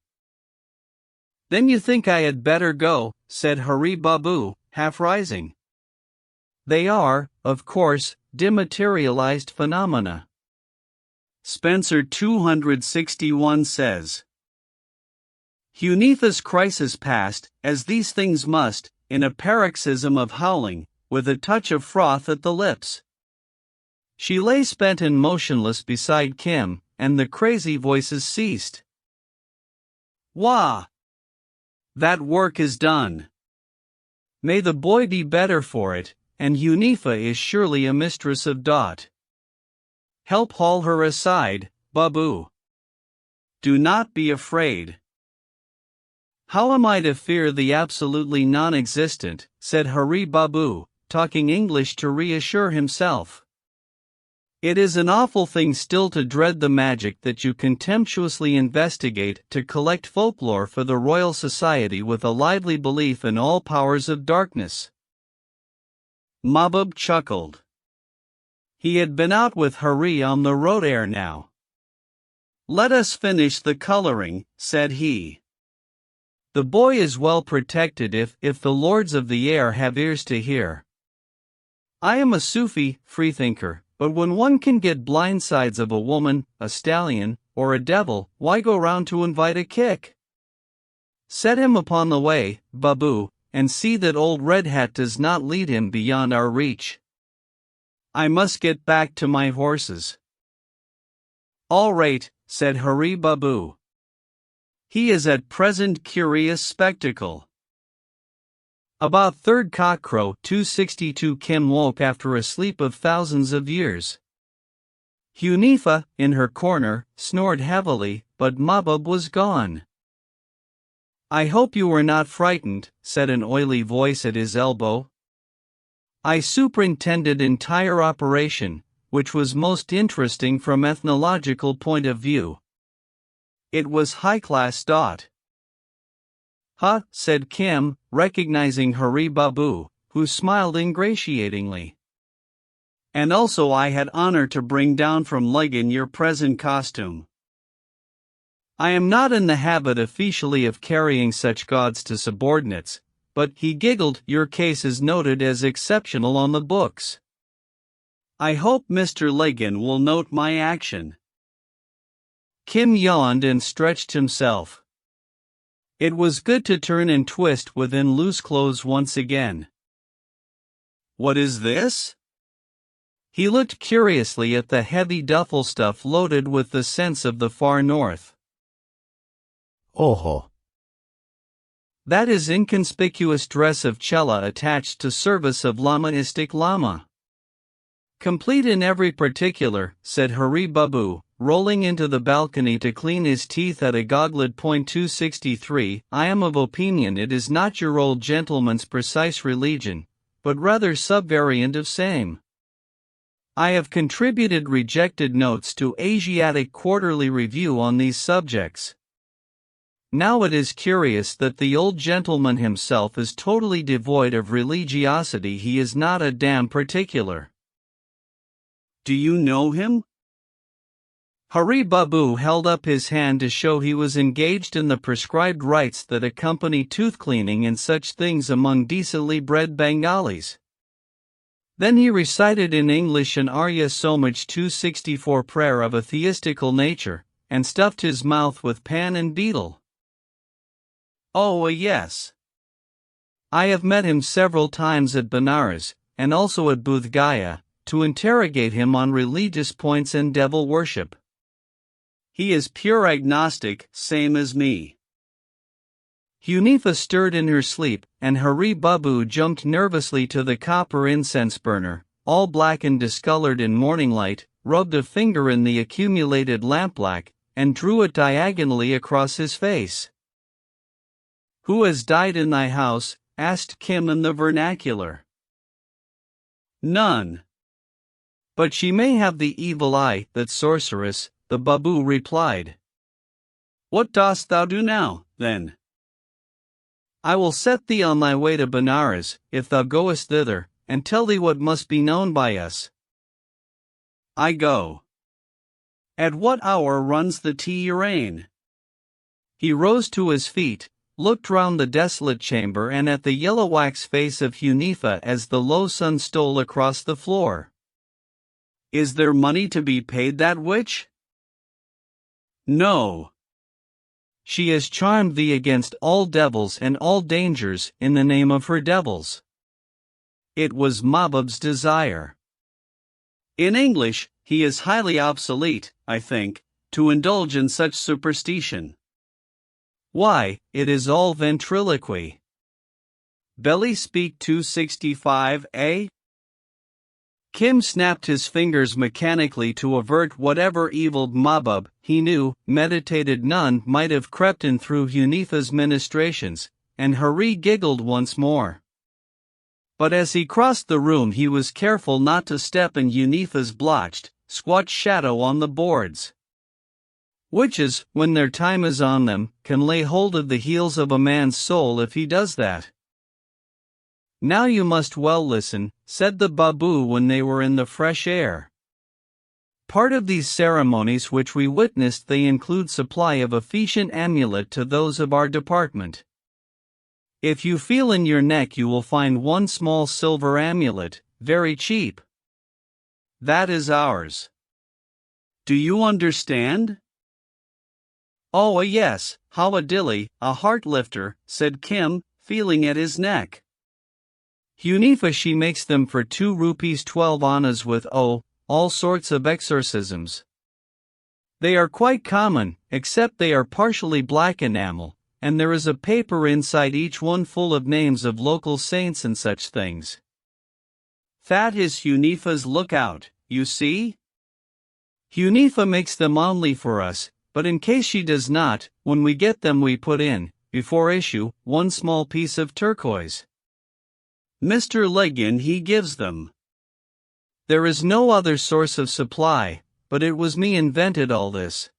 Then you think I had better go, said Hari Babu, half rising. They are, of course, dematerialized phenomena. Spencer 261 says, Hunitha's crisis passed, as these things must, in a paroxysm of howling, with a touch of froth at the lips. She lay spent and motionless beside Kim, and the crazy voices ceased. Wah! That work is done. May the boy be better for it, and Hunitha is surely a mistress of Dot. Help haul her aside, Babu. Do not be afraid. How am I to fear the absolutely non-existent, said Hari Babu, talking English to reassure himself. It is an awful thing still to dread the magic that you contemptuously investigate to collect folklore for the Royal Society with a lively belief in all powers of darkness. Mahbub chuckled. He had been out with Hari on the road ere now. Let us finish the coloring, said he. The boy is well protected if the lords of the air have ears to hear. I am a Sufi, freethinker, but when one can get blindsides of a woman, a stallion, or a devil, why go round to invite a kick? Set him upon the way, Babu, and see that old Red Hat does not lead him beyond our reach. I must get back to my horses. All right, said Hari Babu. He is at present curious spectacle. About third cockcrow 262 Kim woke after a sleep of thousands of years. Hunitha, in her corner, snored heavily, but Mahbub was gone. I hope you were not frightened, said an oily voice at his elbow. I superintended entire operation, which was most interesting from ethnological point of view. It was high-class. Ha, said Kim, recognizing Hari Babu, who smiled ingratiatingly. And also I had honor to bring down from Legan your present costume. I am not in the habit officially of carrying such gods to subordinates, but, he giggled, your case is noted as exceptional on the books. I hope Mr. Legan will note my action. Kim yawned and stretched himself. It was good to turn and twist within loose clothes once again. What is this? He looked curiously at the heavy duffel stuff loaded with the scents of the far north. Oho. That is inconspicuous dress of Chela attached to service of Lamaistic Lama. Complete in every particular, said Hari Babu, rolling into the balcony to clean his teeth at a goglet. 263. I am of opinion it is not your old gentleman's precise religion, but rather subvariant of same. I have contributed rejected notes to Asiatic Quarterly Review on these subjects. Now it is curious that the old gentleman himself is totally devoid of religiosity. He is not a damn particular. Do you know him? Hari Babu held up his hand to show he was engaged in the prescribed rites that accompany tooth cleaning and such things among decently bred Bengalis. Then he recited in English an Arya Somaj 264 prayer of a theistical nature, and stuffed his mouth with pan and beetle. Oh, yes. I have met him several times at Benares, and also at Bodh Gaya, to interrogate him on religious points and devil worship. He is pure agnostic, same as me. Hunitha stirred in her sleep, and Hari Babu jumped nervously to the copper incense burner, all black and discolored in morning light, rubbed a finger in the accumulated lampblack, and drew it diagonally across his face. Who has died in thy house? Asked Kim in the vernacular. None. But she may have the evil eye, that sorceress, the Babu replied. What dost thou do now, then? I will set thee on thy way to Benares, if thou goest thither, and tell thee what must be known by us. I go. At what hour runs the tea urane? He rose to his feet, looked round the desolate chamber and at the yellow wax face of Hunifa as the low sun stole across the floor. "Is there money to be paid that witch?" "No. She has charmed thee against all devils and all dangers in the name of her devils." It was Mahbub's desire. In English, he is highly obsolete, I think, to indulge in such superstition. Why, it is all ventriloquy. Belly Speak 265a? Kim snapped his fingers mechanically to avert whatever evil Mahbub, he knew, meditated none might have crept in through Hunifa's ministrations, and Hari giggled once more. But as he crossed the room he was careful not to step in Hunifa's blotched, squat shadow on the boards. Witches, when their time is on them, can lay hold of the heels of a man's soul if he does that. "Now you must well listen," said the Babu when they were in the fresh air. "Part of these ceremonies which we witnessed they include supply of Ephesian amulet to those of our department. If you feel in your neck you will find one small silver amulet, very cheap. That is ours. Do you understand?" "Oh yes, how a dilly, a heart lifter," said Kim, feeling at his neck. "Hunifa she makes them for 2 rupees 12 annas with all sorts of exorcisms. They are quite common, except they are partially black enamel, and there is a paper inside each one full of names of local saints and such things. That is Hunifa's lookout, you see? Hunifa makes them only for us, but in case she does not, when we get them we put in, before issue, one small piece of turquoise. Mr. Legin he gives them. There is no other source of supply, but it was me invented all this.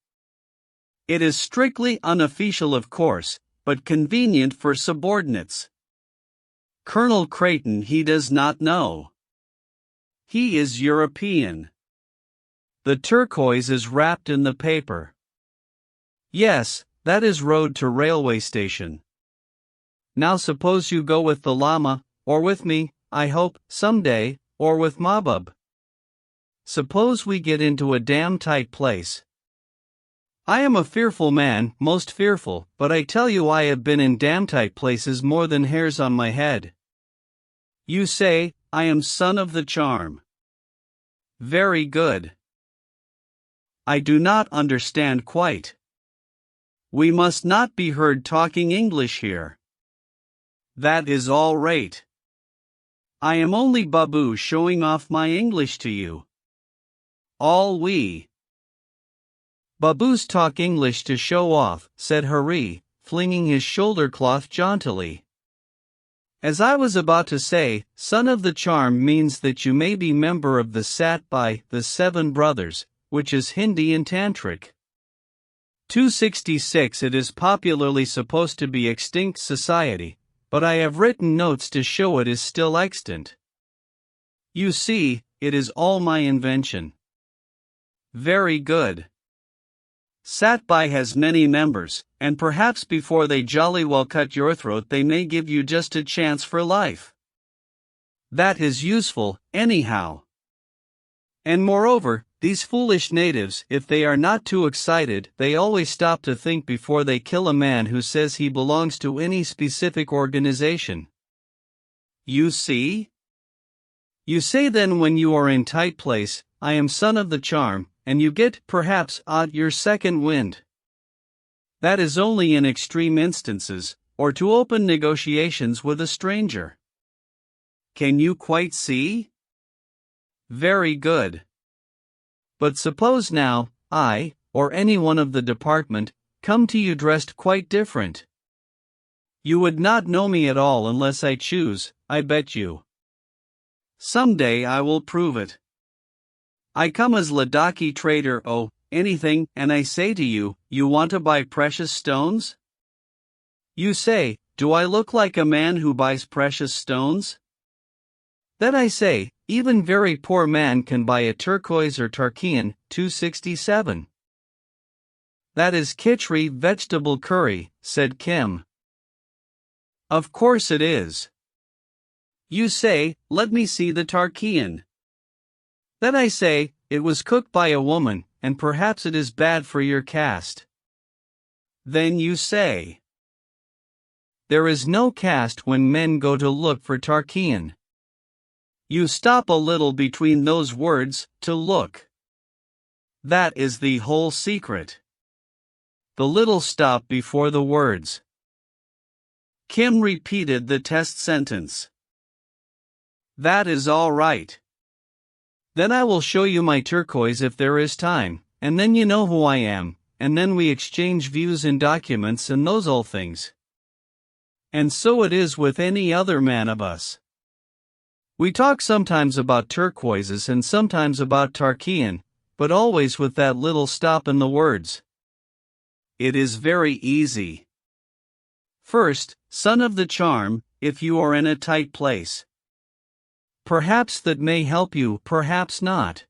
It is strictly unofficial of course, but convenient for subordinates. Colonel Creighton he does not know. He is European. The turquoise is wrapped in the paper. Yes, that is road to railway station. Now suppose you go with the Lama, or with me, I hope, someday, or with Mahbub. Suppose we get into a damn tight place. I am a fearful man, most fearful, but I tell you I have been in damn tight places more than hairs on my head. You say, I am son of the charm. Very good. I do not understand quite. We must not be heard talking English here. That is all right. I am only Babu showing off my English to you. All we Babus talk English to show off, said Hari, flinging his shoulder cloth jauntily. As I was about to say, son of the charm means that you may be member of the Sat by the 7 brothers, which is Hindi and Tantric. 266 It is popularly supposed to be extinct society, but I have written notes to show it is still extant. You see, it is all my invention. Very good. Satbai has many members, and perhaps before they jolly well cut your throat they may give you just a chance for life. That is useful, anyhow. And moreover, these foolish natives, if they are not too excited, they always stop to think before they kill a man who says he belongs to any specific organization. You see? You say then when you are in tight place, I am son of the charm, and you get, perhaps, your second wind. That is only in extreme instances, or to open negotiations with a stranger. Can you quite see? Very good. But suppose now, I, or any one of the department, come to you dressed quite different. You would not know me at all unless I choose, I bet you. Someday I will prove it. I come as Ladakhi trader, anything, and I say to you, you want to buy precious stones? You say, do I look like a man who buys precious stones? Then I say, even very poor man can buy a turquoise or Tarkian, 267. That is Khichdi vegetable curry, said Kim. Of course it is. You say, let me see the Tarkian. Then I say, it was cooked by a woman, and perhaps it is bad for your caste. Then you say, there is no caste when men go to look for Tarkian. You stop a little between those words, to look. That is the whole secret. The little stop before the words. Kim repeated the test sentence. That is all right. Then I will show you my turquoise if there is time, and then you know who I am, and then we exchange views in documents and those old things. And so it is with any other man of us. We talk sometimes about turquoises and sometimes about Tarkian, but always with that little stop in the words. It is very easy. First, son of the charm, if you are in a tight place. Perhaps that may help you, perhaps not.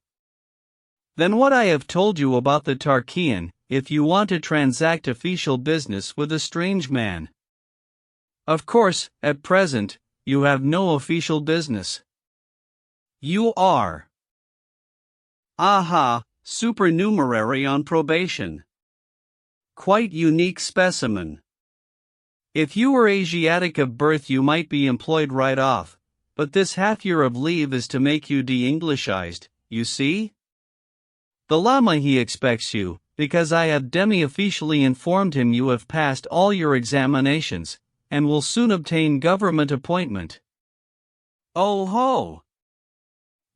Then what I have told you about the Tarkian, if you want to transact official business with a strange man. Of course, at present, you have no official business. You are. Aha, supernumerary on probation. Quite unique specimen. If you were Asiatic of birth you might be employed right off, but this half year of leave is to make you de-Englishized, you see? The Lama he expects you, because I have demi-officially informed him you have passed all your examinations, and will soon obtain government appointment. Oh ho!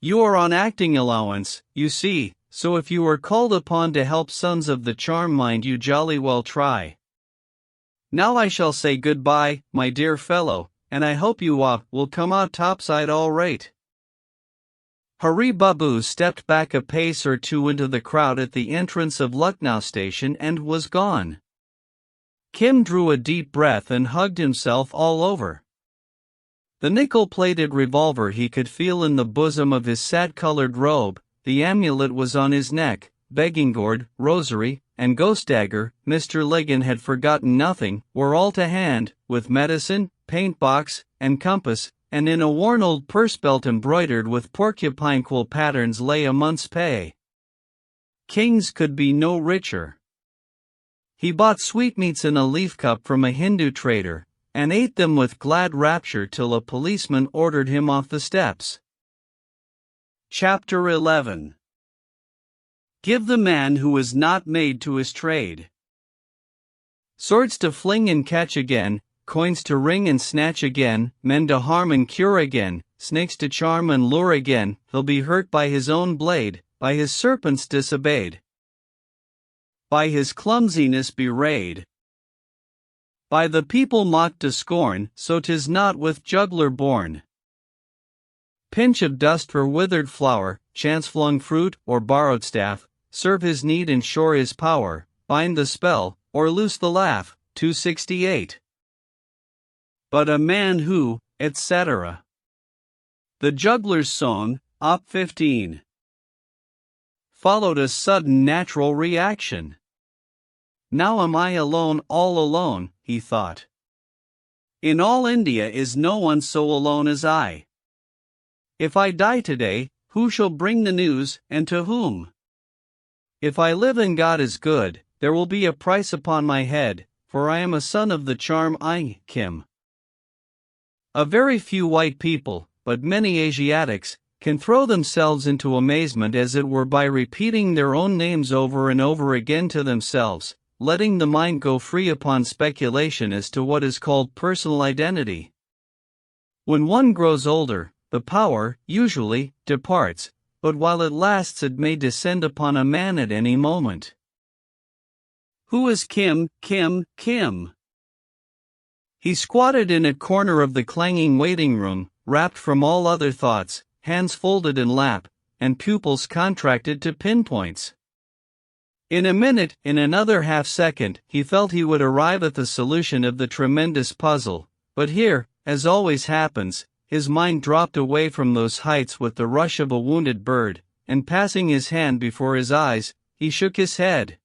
You are on acting allowance, you see, so if you are called upon to help sons of the charm mind you jolly well try. Now I shall say goodbye, my dear fellow, and I hope you will come out topside all right. Hari Babu stepped back a pace or two into the crowd at the entrance of Lucknow station and was gone. Kim drew a deep breath and hugged himself all over. The nickel-plated revolver he could feel in the bosom of his sad-colored robe, the amulet was on his neck, begging gourd, rosary, and ghost dagger, Mr. Ligon had forgotten nothing, were all to hand, with medicine, paint-box, and compass, and in a worn old purse belt embroidered with porcupine quill patterns lay a month's pay. Kings could be no richer. He bought sweetmeats in a leaf cup from a Hindu trader, and ate them with glad rapture till a policeman ordered him off the steps. Chapter 11. Give the man who is not made to his trade. Swords to fling and catch again, coins to ring and snatch again, men to harm and cure again, snakes to charm and lure again, he'll be hurt by his own blade, by his serpents disobeyed, by his clumsiness bewrayed, by the people mocked to scorn, so 'tis not with juggler born. Pinch of dust for withered flower, chance-flung fruit, or borrowed staff, serve his need and shore his power, bind the spell, or loose the laugh, 268. But a man who, etc. The Juggler's Song, Op. 15. Followed a sudden natural reaction. Now am I alone, all alone, he thought. In all India is no one so alone as I. If I die today, who shall bring the news, and to whom? If I live and God is good, there will be a price upon my head, for I am a son of the charm Kim. A very few white people, but many Asiatics, can throw themselves into amazement as it were by repeating their own names over and over again to themselves, letting the mind go free upon speculation as to what is called personal identity. When one grows older, the power, usually, departs, but while it lasts it may descend upon a man at any moment. Who is Kim? He squatted in a corner of the clanging waiting room, wrapped from all other thoughts, hands folded in lap, and pupils contracted to pinpoints. In a minute, in another half-second, he felt he would arrive at the solution of the tremendous puzzle, but here, as always happens, his mind dropped away from those heights with the rush of a wounded bird, and passing his hand before his eyes, he shook his head.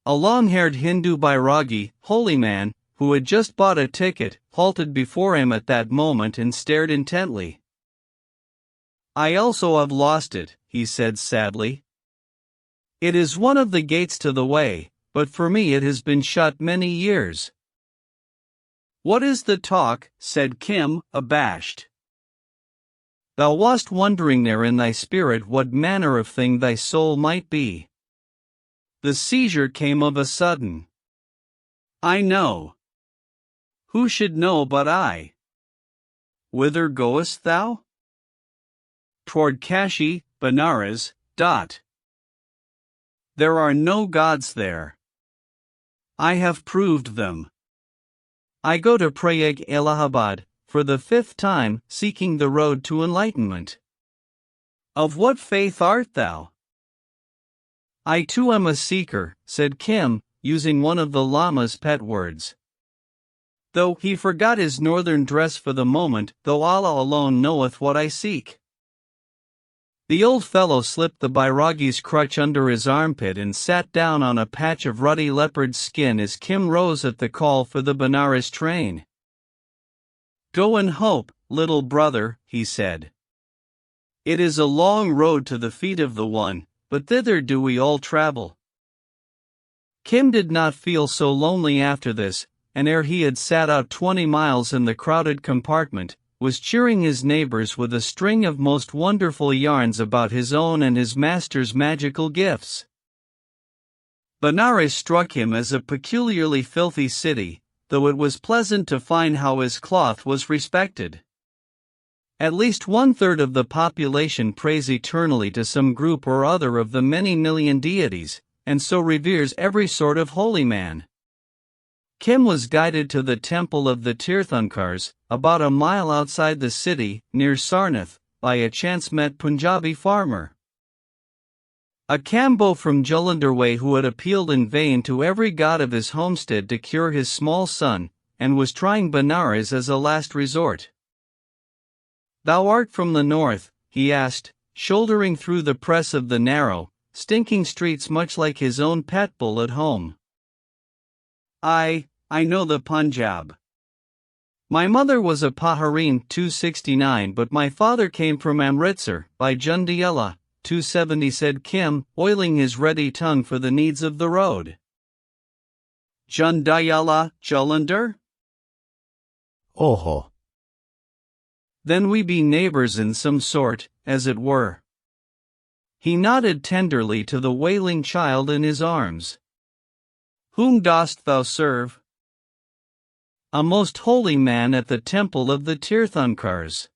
A long-haired Hindu Bairagi, holy man, who had just bought a ticket, halted before him at that moment and stared intently. "I also have lost it," he said sadly. "It is one of the gates to the way, but for me it has been shut many years." "What is the talk?" said Kim, abashed. "Thou wast wondering there in thy spirit what manner of thing thy soul might be." The seizure came of a sudden. "I know. Who should know but I?" "Whither goest thou?" "Toward Kashi, Benares. There are no gods there. I have proved them. I go to Prayag Allahabad, for the 5th time, seeking the road to enlightenment." "Of what faith art thou?" "I too am a seeker," said Kim, using one of the Lama's pet words. Though he forgot his northern dress for the moment, though Allah alone knoweth what I seek. The old fellow slipped the Bairagi's crutch under his armpit and sat down on a patch of ruddy leopard skin as Kim rose at the call for the Benares train. "Go in hope, little brother," he said. "It is a long road to the feet of the One, but thither do we all travel." Kim did not feel so lonely after this, and ere he had sat out 20 miles in the crowded compartment, was cheering his neighbors with a string of most wonderful yarns about his own and his master's magical gifts. Benares struck him as a peculiarly filthy city, though it was pleasant to find how his cloth was respected. At least 1/3 of the population prays eternally to some group or other of the many million deities, and so reveres every sort of holy man. Kim was guided to the temple of the Tirthankars, about a mile outside the city, near Sarnath, by a chance-met Punjabi farmer. A Kambo from Jalandhar way who had appealed in vain to every god of his homestead to cure his small son, and was trying Benares as a last resort. "Thou art from the north?" he asked, shouldering through the press of the narrow, stinking streets much like his own pet bull at home. I know the Punjab. My mother was a Pahareen 269, but my father came from Amritsar, by Jundiala, 270, said Kim, oiling his ready tongue for the needs of the road. Jundiala, Jalandhar? Oho. Then we be neighbors in some sort, as it were. He nodded tenderly to the wailing child in his arms. Whom dost thou serve? A most holy man at the temple of the Tirthankars.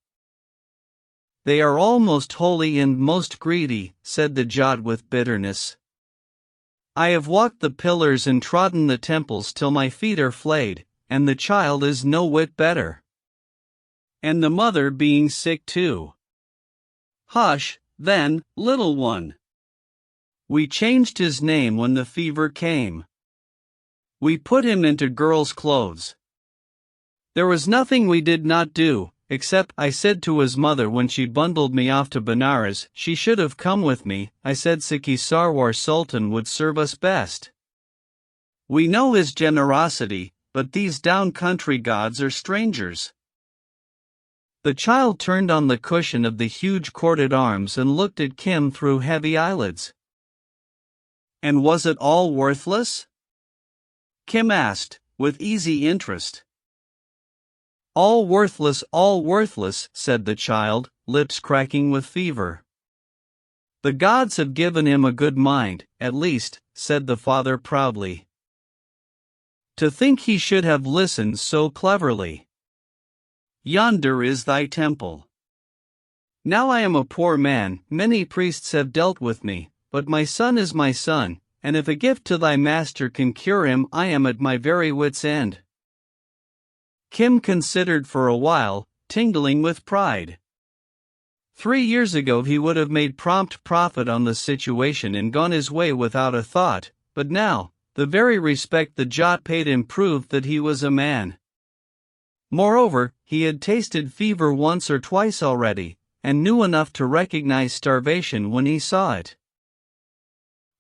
They are all most holy and most greedy, said the Jat with bitterness. I have walked the pillars and trodden the temples till my feet are flayed, and the child is no whit better. And the mother being sick too. Hush, then, little one. We changed his name when the fever came. We put him into girl's clothes. There was nothing we did not do, except I said to his mother when she bundled me off to Benares, she should have come with me. I said Sikhi Sarwar Sultan would serve us best. We know his generosity, but these down-country gods are strangers. The child turned on the cushion of the huge corded arms and looked at Kim through heavy eyelids. And was it all worthless? Kim asked, with easy interest. All worthless, said the child, lips cracking with fever. The gods have given him a good mind, at least, said the father proudly. To think he should have listened so cleverly. Yonder is thy temple. Now I am a poor man, many priests have dealt with me, but my son is my son, and if a gift to thy master can cure him, I am at my very wit's end. Kim considered for a while, tingling with pride. 3 years ago he would have made prompt profit on the situation and gone his way without a thought, but now, the very respect the Jat paid him proved that he was a man. Moreover, he had tasted fever once or twice already, and knew enough to recognize starvation when he saw it.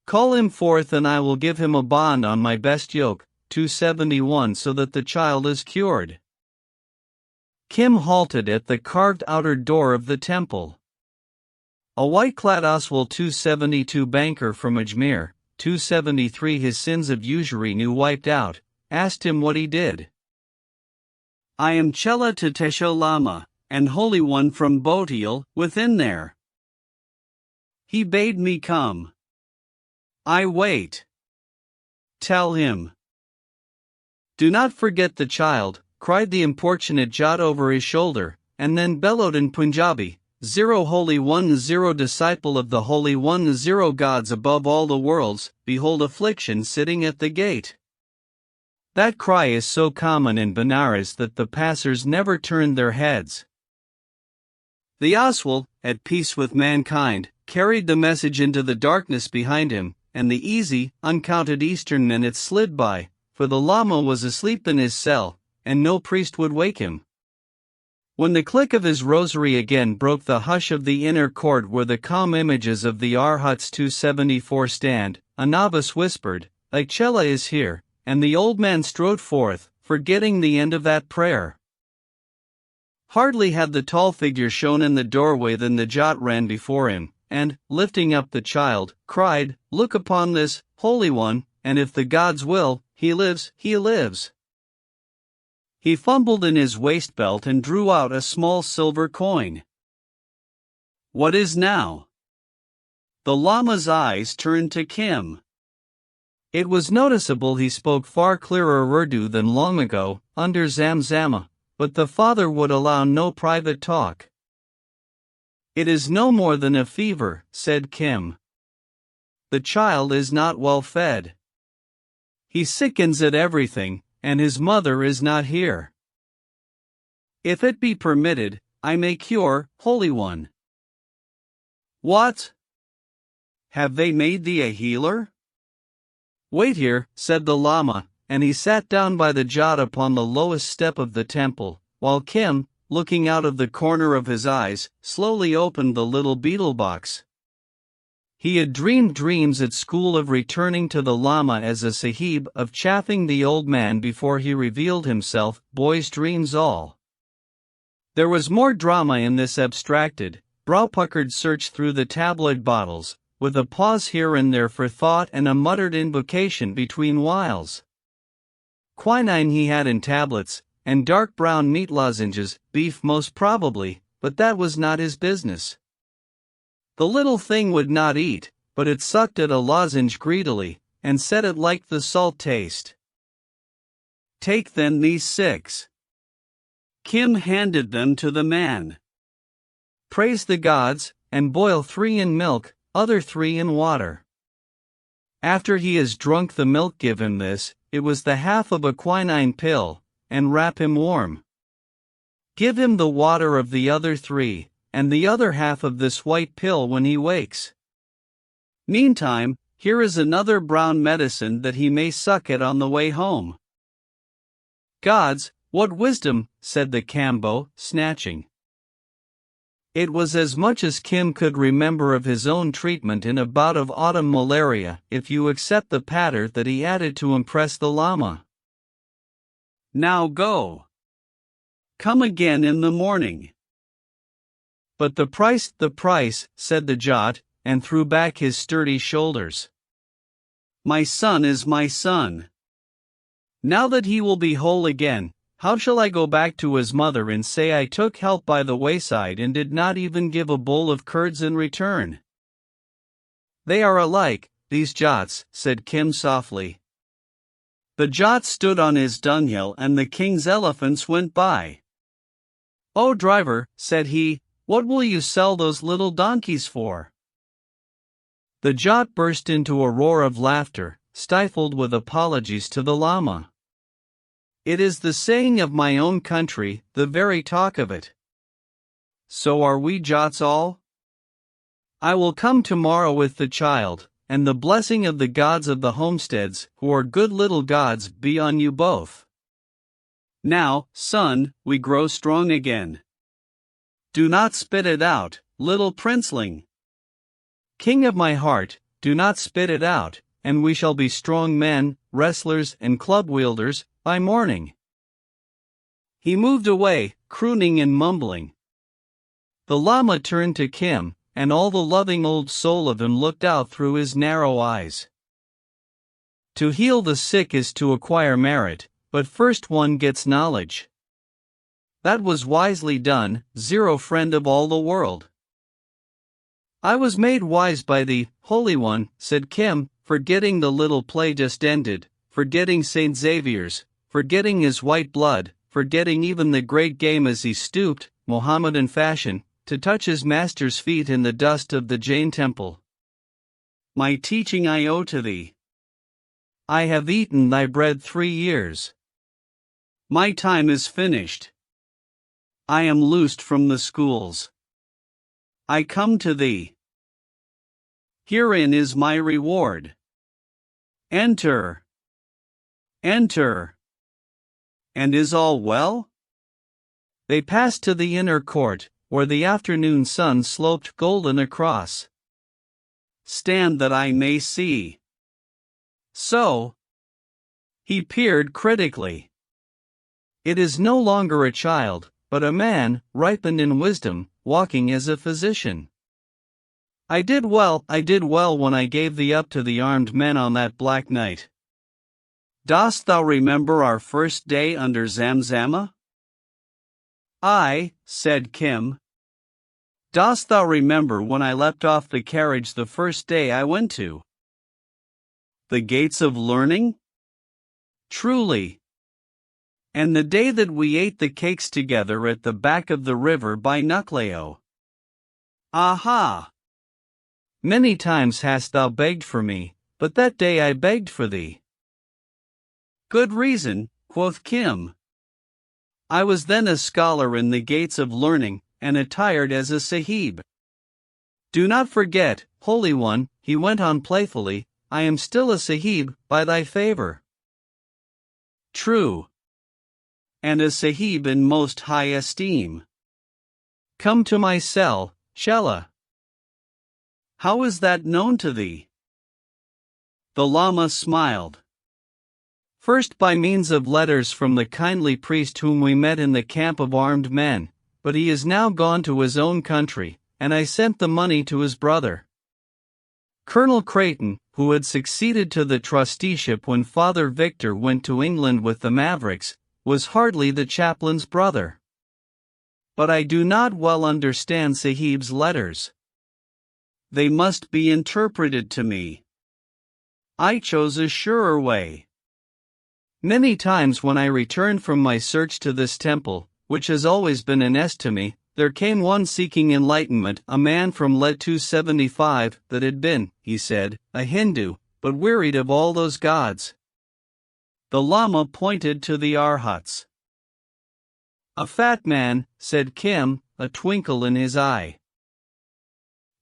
Call him forth and I will give him a bond on my best yoke, 271 so that the child is cured. Kim halted at the carved outer door of the temple. A white-clad Oswald 272 banker from Ajmer, 273 his sins of usury knew wiped out, asked him what he did. I am Chela Tetesho Lama, and Holy One from Botiel, within there. He bade me come. I wait. Tell him. Do not forget the child, cried the importunate Jat over his shoulder, and then bellowed in Punjabi, 0 Holy One, 0 disciple of the Holy One, 0 gods above all the worlds, behold affliction sitting at the gate. That cry is so common in Benares that the passers never turned their heads. The Oswald, at peace with mankind, carried the message into the darkness behind him, and the easy, uncounted Eastern minutes slid by, for the Lama was asleep in his cell, and no priest would wake him. When the click of his rosary again broke the hush of the inner court where the calm images of the Arhats 274 stand, a novice whispered, Chela is here, and the old man strode forth, forgetting the end of that prayer. Hardly had the tall figure shown in the doorway than the Jat ran before him, and, lifting up the child, cried, Look upon this, Holy One, and if the gods will, he lives, he lives. He fumbled in his waist belt and drew out a small silver coin. What is now? The Lama's eyes turned to Kim. It was noticeable he spoke far clearer Urdu than long ago, under Zamzama, but the father would allow no private talk. It is no more than a fever, said Kim. The child is not well fed. He sickens at everything, and his mother is not here. If it be permitted, I may cure, Holy One. What? Have they made thee a healer? Wait here, said the Lama, and he sat down by the Jat upon the lowest step of the temple, while Kim, looking out of the corner of his eyes, slowly opened the little beetle box. He had dreamed dreams at school of returning to the Lama as a sahib, of chaffing the old man before he revealed himself, boys' dreams all. There was more drama in this abstracted, brow-puckered search through the tabloid bottles, with a pause here and there for thought and a muttered invocation between whiles. Quinine he had in tablets, and dark brown meat lozenges, beef most probably, but that was not his business. The little thing would not eat, but it sucked at a lozenge greedily, and said it liked the salt taste. Take then these 6. Kim handed them to the man. Praise the gods, and boil 3 in milk, other 3 in water. After he has drunk the milk, give him this, it was the half of a quinine pill, and wrap him warm. Give him the water of the other 3, and the other half of this white pill when he wakes. Meantime, here is another brown medicine that he may suck at on the way home. Gods, what wisdom, said the Kambo, snatching. It was as much as Kim could remember of his own treatment in a bout of autumn malaria, if you accept the patter that he added to impress the Lama. Now go. Come again in the morning. But the price, said the Jat, and threw back his sturdy shoulders. My son is my son. Now that he will be whole again, how shall I go back to his mother and say I took help by the wayside and did not even give a bowl of curds in return? They are alike, these Jats, said Kim softly. The Jat stood on his dunghill and the king's elephants went by. Oh driver, said he, what will you sell those little donkeys for? The Jat burst into a roar of laughter, stifled with apologies to the Lama. It is the saying of my own country, the very talk of it. So are we Jats all? I will come tomorrow with the child, and the blessing of the gods of the homesteads, who are good little gods, be on you both. Now, son, we grow strong again. Do not spit it out, little princeling. King of my heart, do not spit it out, and we shall be strong men, wrestlers and club wielders, by morning." He moved away, crooning and mumbling. The llama turned to Kim, and all the loving old soul of him looked out through his narrow eyes. To heal the sick is to acquire merit, but first one gets knowledge. That was wisely done, Zero friend of all the world. "I was made wise by thee, Holy One," said Kim, forgetting the little play just ended, forgetting St. Xavier's, forgetting his white blood, forgetting even the great game as he stooped, Mohammedan fashion, to touch his master's feet in the dust of the Jain temple. "My teaching I owe to thee. I have eaten thy bread 3 years. My time is finished. I am loosed from the schools. I come to thee. Herein is my reward. Enter. Enter. And is all well?" They passed to the inner court, where the afternoon sun sloped golden across. "Stand that I may see." "So?" He peered critically. "It is no longer a child, but a man, ripened in wisdom, walking as a physician. I did well when I gave thee up to the armed men on that black night. Dost thou remember our first day under Zamzama?" "Aye," said Kim. "Dost thou remember when I leapt off the carriage the first day I went to the gates of learning?" "Truly." "And the day that we ate the cakes together at the back of the river by Nucleo?" "Aha! Many times hast thou begged for me, but that day I begged for thee." "Good reason," quoth Kim. "I was then a scholar in the gates of learning, and attired as a sahib. Do not forget, Holy One," he went on playfully, "I am still a sahib, by thy favor." "True. And a sahib in most high esteem. Come to my cell, Shella." "How is that known to thee?" The Lama smiled. "First by means of letters from the kindly priest whom we met in the camp of armed men, but he is now gone to his own country, and I sent the money to his brother. Colonel Creighton, who had succeeded to the trusteeship when Father Victor went to England with the Mavericks, was hardly the chaplain's brother. But I do not well understand Sahib's letters. They must be interpreted to me. I chose a surer way. Many times when I returned from my search to this temple, which has always been a nest to me, there came one seeking enlightenment, a man from Let 275 that had been, he said, a Hindu, but wearied of all those gods." The Lama pointed to the Arhats. "A fat man," said Kim, a twinkle in his eye.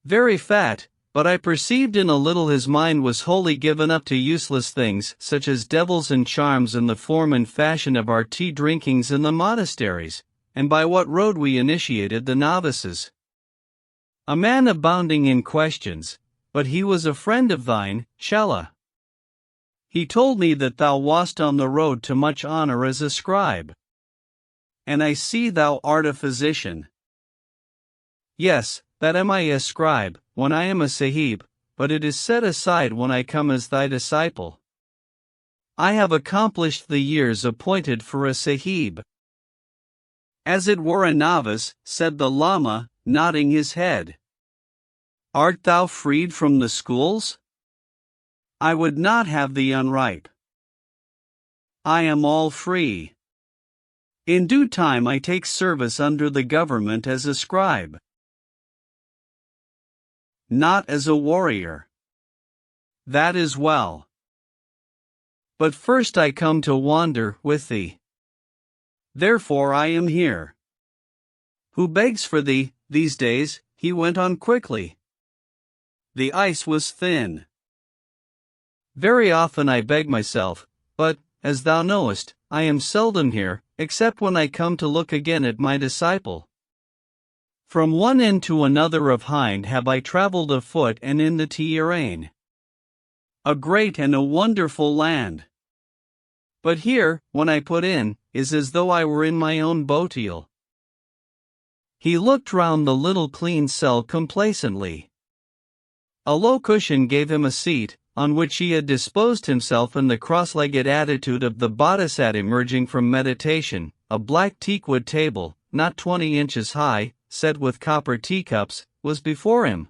"Very fat, but I perceived in a little his mind was wholly given up to useless things, such as devils and charms and the form and fashion of our tea drinkings in the monasteries, and by what road we initiated the novices. A man abounding in questions, but he was a friend of thine, Shella. He told me that thou wast on the road to much honor as a scribe. And I see thou art a physician." "Yes, that am I a scribe, when I am a sahib, but it is set aside when I come as thy disciple. I have accomplished the years appointed for a sahib." "As it were a novice," said the Lama, nodding his head. "Art thou freed from the schools? I would not have thee unripe." "I am all free. In due time I take service under the government as a scribe. Not as a warrior. That is well. But first I come to wander with thee. Therefore I am here. Who begs for thee, these days?" he went on quickly. The ice was thin. "Very often I beg myself, but, as thou knowest, I am seldom here, except when I come to look again at my disciple. From one end to another of Hind have I traveled afoot and in the Teirain. a great and a wonderful land. But here, when I put in, is as though I were in my own boteal. He looked round the little clean cell complacently. A low cushion gave him a seat, on which he had disposed himself in the cross-legged attitude of the bodhisattva emerging from meditation. A black teakwood table, not 20 inches high, set with copper teacups, was before him.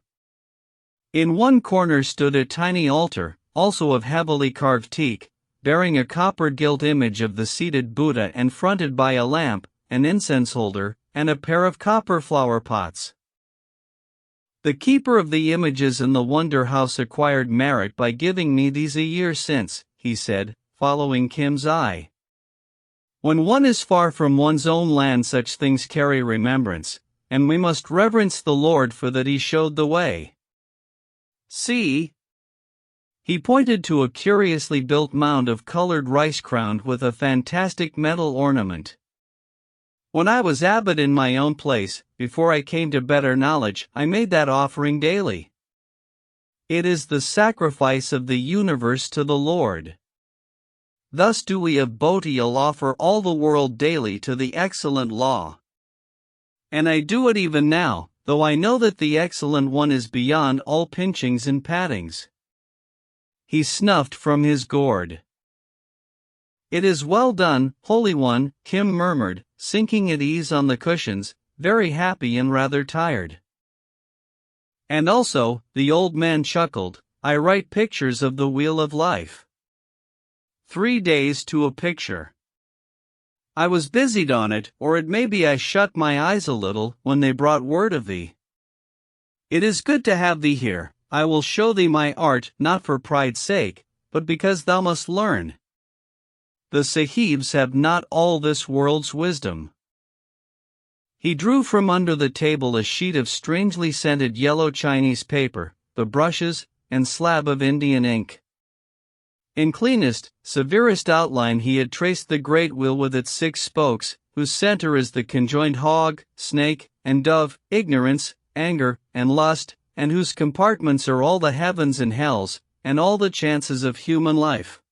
In one corner stood a tiny altar, also of heavily carved teak, bearing a copper-gilt image of the seated Buddha and fronted by a lamp, an incense holder, and a pair of copper flower pots. The keeper of the images in the Wonder House acquired merit by giving me these a year since, he said, following Kim's eye. When one is far from one's own land, such things carry remembrance, and we must reverence the Lord for that he showed the way. See? He pointed to a curiously built mound of colored rice crowned with a fantastic metal ornament. When I was abbot in my own place, before I came to better knowledge, I made that offering daily. It is the sacrifice of the universe to the Lord. Thus do we of Botiel offer all the world daily to the excellent law. And I do it even now, though I know that the excellent one is beyond all pinchings and pattings. He snuffed from his gourd. It is well done, Holy One, Kim murmured, sinking at ease on the cushions, very happy and rather tired. And also, the old man chuckled, I write pictures of the wheel of life. 3 days to a picture. I was busied on it, or it may be I shut my eyes a little, when they brought word of thee. It is good to have thee here. I will show thee my art, not for pride's sake, but because thou must learn. The Sahibs have not all this world's wisdom. He drew from under the table a sheet of strangely scented yellow Chinese paper, the brushes, and slab of Indian ink. In cleanest, severest outline he had traced the great wheel with its 6 spokes, whose center is the conjoined hog, snake, and dove, ignorance, anger, and lust, and whose compartments are all the heavens and hells, and all the chances of human life.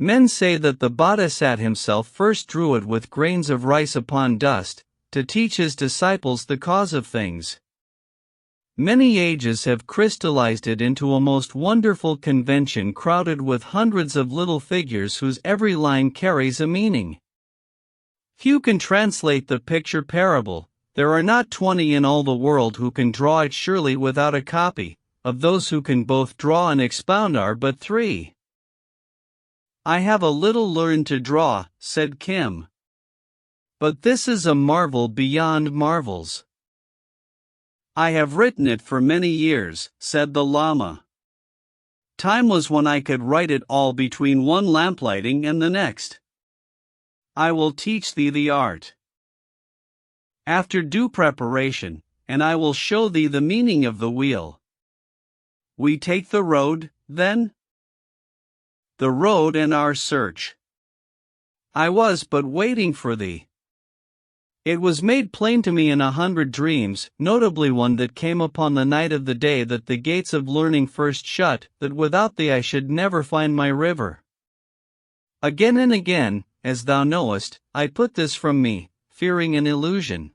Men say that the Bodhisattva himself first drew it with grains of rice upon dust, to teach his disciples the cause of things. Many ages have crystallized it into a most wonderful convention crowded with hundreds of little figures whose every line carries a meaning. Few can translate the picture parable. There are not 20 in all the world who can draw it surely without a copy. Of those who can both draw and expound are but 3. I have a little learned to draw, said Kim. But this is a marvel beyond marvels. I have written it for many years, said the Lama. Time was when I could write it all between one lamplighting and the next. I will teach thee the art. After due preparation, and I will show thee the meaning of the wheel. We take the road, then? The road and our search. I was but waiting for thee. It was made plain to me in 100 dreams, notably one that came upon the night of the day that the gates of learning first shut, that without thee I should never find my river. Again and again, as thou knowest, I put this from me, fearing an illusion.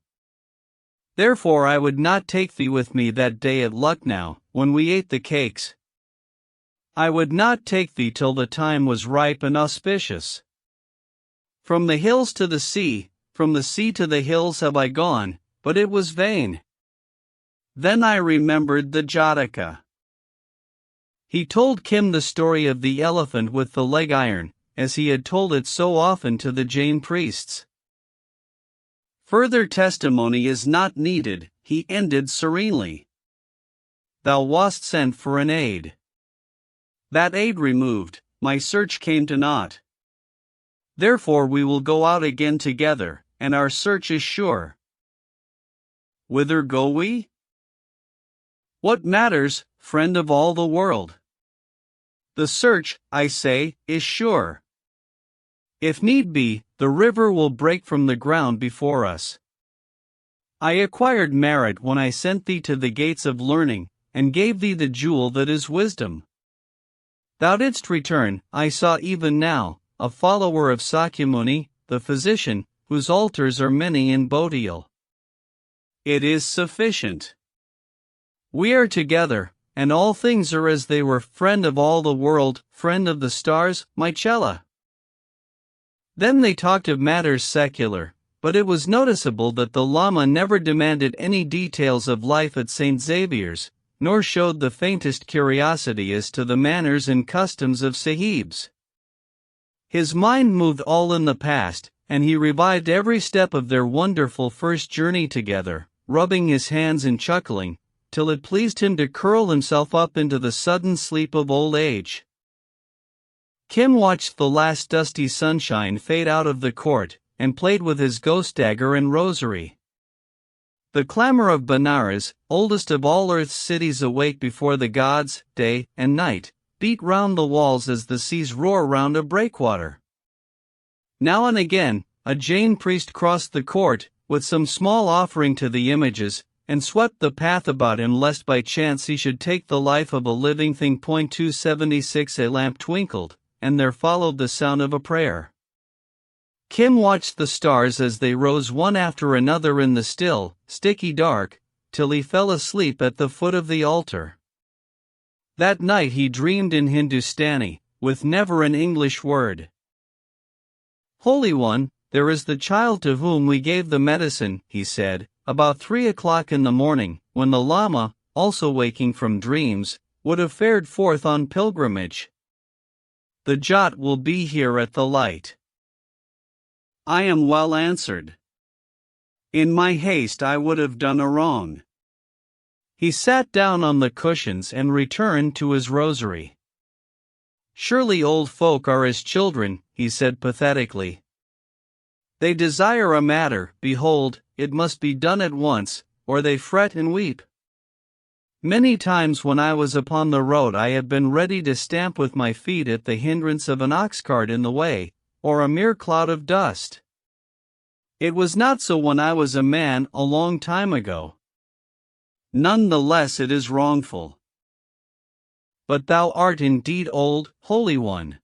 Therefore I would not take thee with me that day at Lucknow, when we ate the cakes. I would not take thee till the time was ripe and auspicious. From the hills to the sea, from the sea to the hills have I gone, but it was vain. Then I remembered the Jataka. He told Kim the story of the elephant with the leg iron, as he had told it so often to the Jain priests. Further testimony is not needed, he ended serenely. Thou wast sent for an aid. That aid removed, my search came to naught. Therefore we will go out again together, and our search is sure. Whither go we? What matters, friend of all the world? The search, I say, is sure. If need be, the river will break from the ground before us. I acquired merit when I sent thee to the gates of learning, and gave thee the jewel that is wisdom. Thou didst return, I saw even now, a follower of Sakyamuni, the physician, whose altars are many in Bodhil. It is sufficient. We are together, and all things are as they were. Friend of all the world, friend of the stars, my Chela. Then they talked of matters secular, but it was noticeable that the Lama never demanded any details of life at St. Xavier's, nor showed the faintest curiosity as to the manners and customs of Sahibs. His mind moved all in the past, and he revived every step of their wonderful first journey together, rubbing his hands and chuckling, till it pleased him to curl himself up into the sudden sleep of old age. Kim watched the last dusty sunshine fade out of the court, and played with his ghost dagger and rosary. The clamor of Benares, oldest of all earth's cities awake before the gods, day and night, beat round the walls as the seas roar round a breakwater. Now and again, a Jain priest crossed the court, with some small offering to the images, and swept the path about him lest by chance he should take the life of a living thing. 276 A lamp twinkled, and there followed the sound of a prayer. Kim watched the stars as they rose one after another in the still, sticky dark, till he fell asleep at the foot of the altar. That night he dreamed in Hindustani, with never an English word. Holy One, there is the child to whom we gave the medicine, he said, about 3 o'clock in the morning, when the Lama, also waking from dreams, would have fared forth on pilgrimage. The Jat will be here at the light. I am well answered. In my haste I would have done a wrong. He sat down on the cushions and returned to his rosary. Surely old folk are as children, he said pathetically. They desire a matter, behold, it must be done at once, or they fret and weep. Many times when I was upon the road I have been ready to stamp with my feet at the hindrance of an ox cart in the way, or a mere cloud of dust. It was not so when I was a man a long time ago. None the less it is wrongful. But thou art indeed old, Holy One.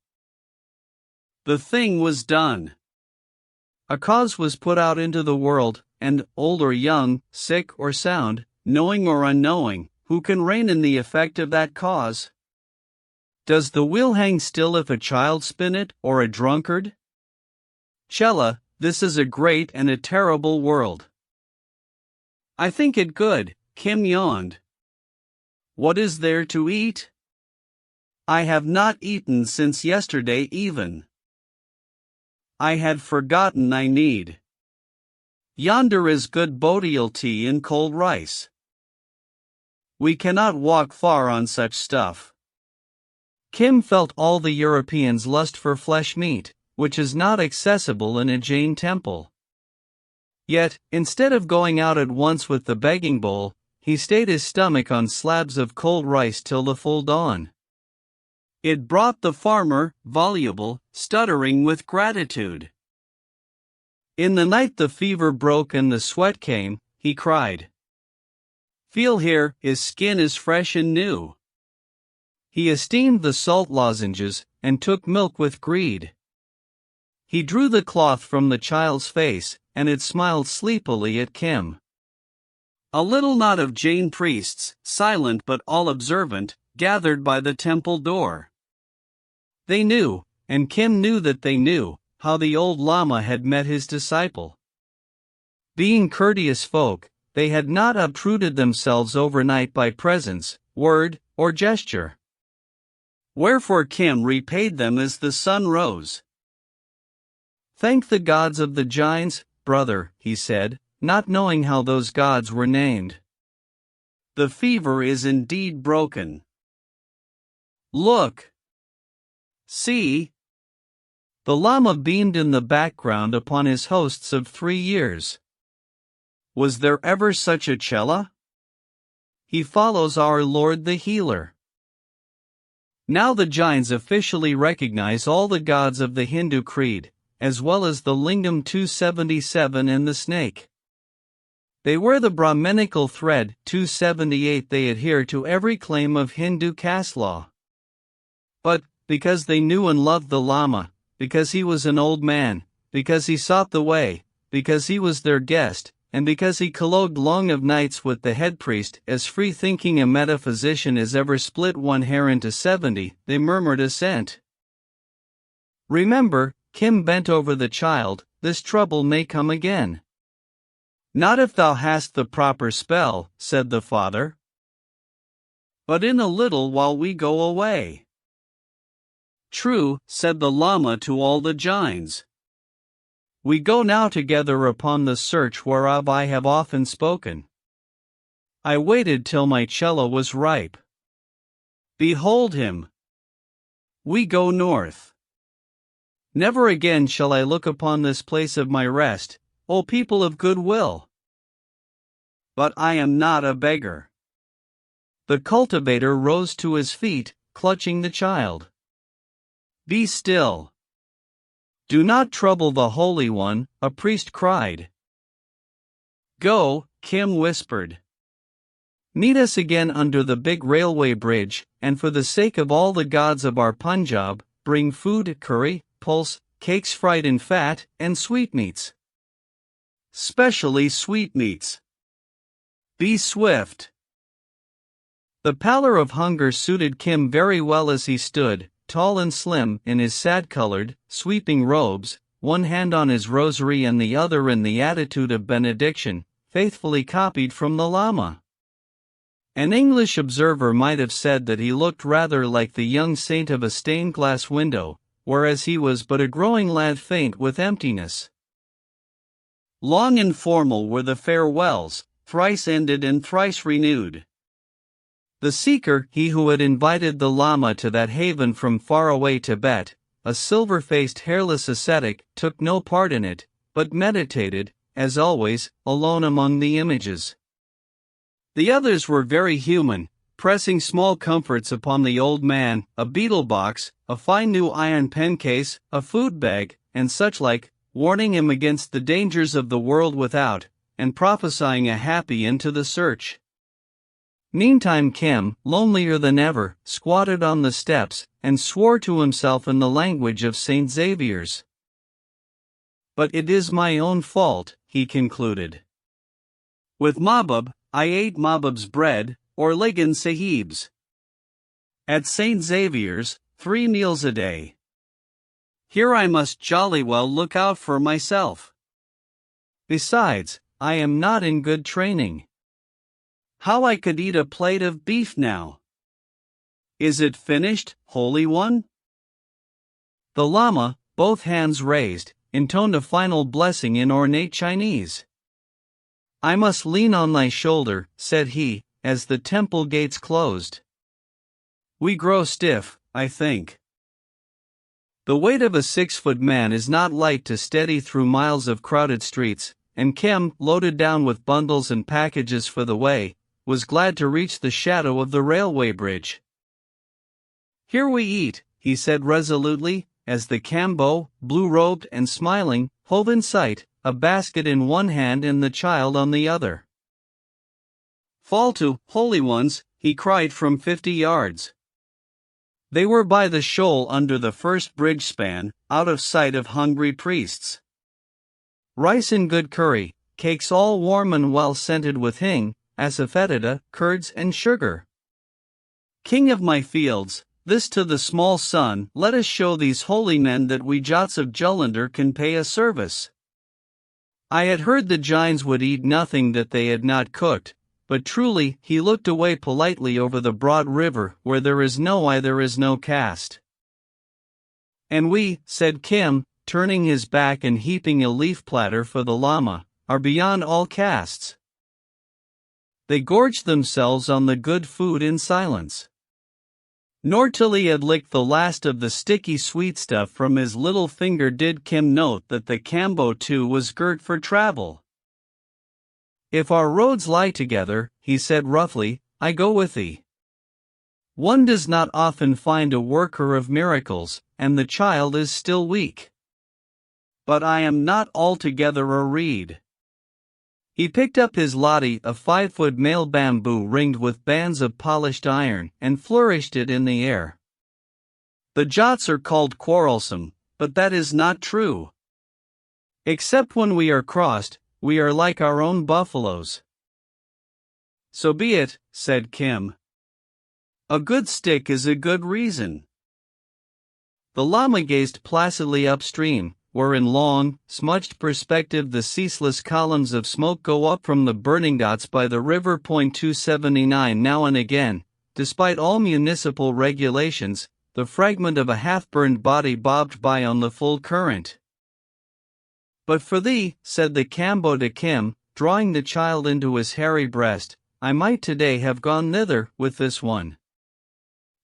The thing was done. A cause was put out into the world, and, old or young, sick or sound, knowing or unknowing, who can reign in the effect of that cause? Does the wheel hang still if a child spin it, or a drunkard? Chela, this is a great and a terrible world. I think it good, Kim yawned. What is there to eat? I have not eaten since yesterday even. I had forgotten I need. Yonder is good Bodhil tea and cold rice. We cannot walk far on such stuff. Kim felt all the Europeans' lust for flesh meat, which is not accessible in a Jain temple. Yet, instead of going out at once with the begging bowl, he stayed his stomach on slabs of cold rice till the full dawn. It brought the farmer, voluble, stuttering with gratitude. In the night the fever broke and the sweat came, he cried. Feel here, his skin is fresh and new. He esteemed the salt lozenges, and took milk with greed. He drew the cloth from the child's face, and it smiled sleepily at Kim. A little knot of Jain priests, silent but all observant, gathered by the temple door. They knew, and Kim knew that they knew, how the old Lama had met his disciple. Being courteous folk, they had not obtruded themselves overnight by presence, word, or gesture. Wherefore Kim repaid them as the sun rose. Thank the gods of the Jains, brother, he said, not knowing how those gods were named. The fever is indeed broken. Look! See! The Lama beamed in the background upon his hosts of 3 years. Was there ever such a Chela? He follows our Lord the Healer. Now the Jains officially recognize all the gods of the Hindu creed, as well as the Lingam 277 and the snake. They wear the Brahminical thread 278. They adhere to every claim of Hindu caste law. But, because they knew and loved the Lama, because he was an old man, because he sought the way, because he was their guest, and because he collogued long of nights with the head priest, as free-thinking a metaphysician as ever split one hair into 70, they murmured assent. Remember, Kim bent over the child, this trouble may come again. Not if thou hast the proper spell, said the father. But in a little while we go away. True, said the Lama to all the Jains. We go now together upon the search whereof I have often spoken. I waited till my cello was ripe. Behold him. We go north. Never again shall I look upon this place of my rest, O people of good will. But I am not a beggar. The cultivator rose to his feet, clutching the child. Be still. Do not trouble the Holy One, a priest cried. Go, Kim whispered. Meet us again under the big railway bridge, and for the sake of all the gods of our Punjab, bring food, curry, pulse, cakes fried in fat, and sweetmeats. Specially sweetmeats. Be swift. The pallor of hunger suited Kim very well as he stood, tall and slim, in his sad-colored, sweeping robes, one hand on his rosary and the other in the attitude of benediction, faithfully copied from the Lama. An English observer might have said that he looked rather like the young saint of a stained-glass window, whereas he was but a growing lad faint with emptiness. Long and formal were the farewells, thrice ended and thrice renewed. The seeker, he who had invited the Lama to that haven from far-away Tibet, a silver-faced hairless ascetic, took no part in it, but meditated, as always, alone among the images. The others were very human, pressing small comforts upon the old man, a beetle box, a fine new iron pen case, a food bag, and such like, warning him against the dangers of the world without, and prophesying a happy end to the search. Meantime Kim, lonelier than ever, squatted on the steps, and swore to himself in the language of St. Xavier's. But it is my own fault, he concluded. With Mahbub, I ate Mahbub's bread, or Ligan Sahib's. At St. Xavier's, 3 meals a day. Here I must jolly well look out for myself. Besides, I am not in good training. How I could eat a plate of beef now. Is it finished, Holy One? The Lama, both hands raised, intoned a final blessing in ornate Chinese. I must lean on thy shoulder, said he, as the temple gates closed. We grow stiff, I think. The weight of a 6-foot man is not light to steady through miles of crowded streets, and Kim, loaded down with bundles and packages for the way, was glad to reach the shadow of the railway bridge. Here we eat, he said resolutely, as the Kambo, blue-robed and smiling, hove in sight, a basket in one hand and the child on the other. Fall to, Holy Ones, he cried from 50 yards. They were by the shoal under the first bridge span, out of sight of hungry priests. Rice in good curry, cakes all warm and well scented with hing, asafoetida, curds and sugar. King of my fields, this to the small son, let us show these holy men that we Jats of Jullender can pay a service. I had heard the Jains would eat nothing that they had not cooked, but truly he looked away politely over the broad river where there is no eye there is no caste. And we, said Kim, turning his back and heaping a leaf platter for the Lama, are beyond all castes. They gorged themselves on the good food in silence. Nor till he had licked the last of the sticky sweet stuff from his little finger did Kim note that the Kambo too was girt for travel. If our roads lie together, he said roughly, I go with thee. One does not often find a worker of miracles, and the child is still weak. But I am not altogether a reed. He picked up his lati, a 5-foot male bamboo ringed with bands of polished iron, and flourished it in the air. The Jats are called quarrelsome, but that is not true. Except when we are crossed, we are like our own buffaloes. So be it, said Kim. A good stick is a good reason. The llama gazed placidly upstream, where in long, smudged perspective the ceaseless columns of smoke go up from the burning dots by the river. 279 Now and again, despite all municipal regulations, the fragment of a half-burned body bobbed by on the full current. But for thee, said the Kambo to Kim, drawing the child into his hairy breast, I might today have gone thither with this one.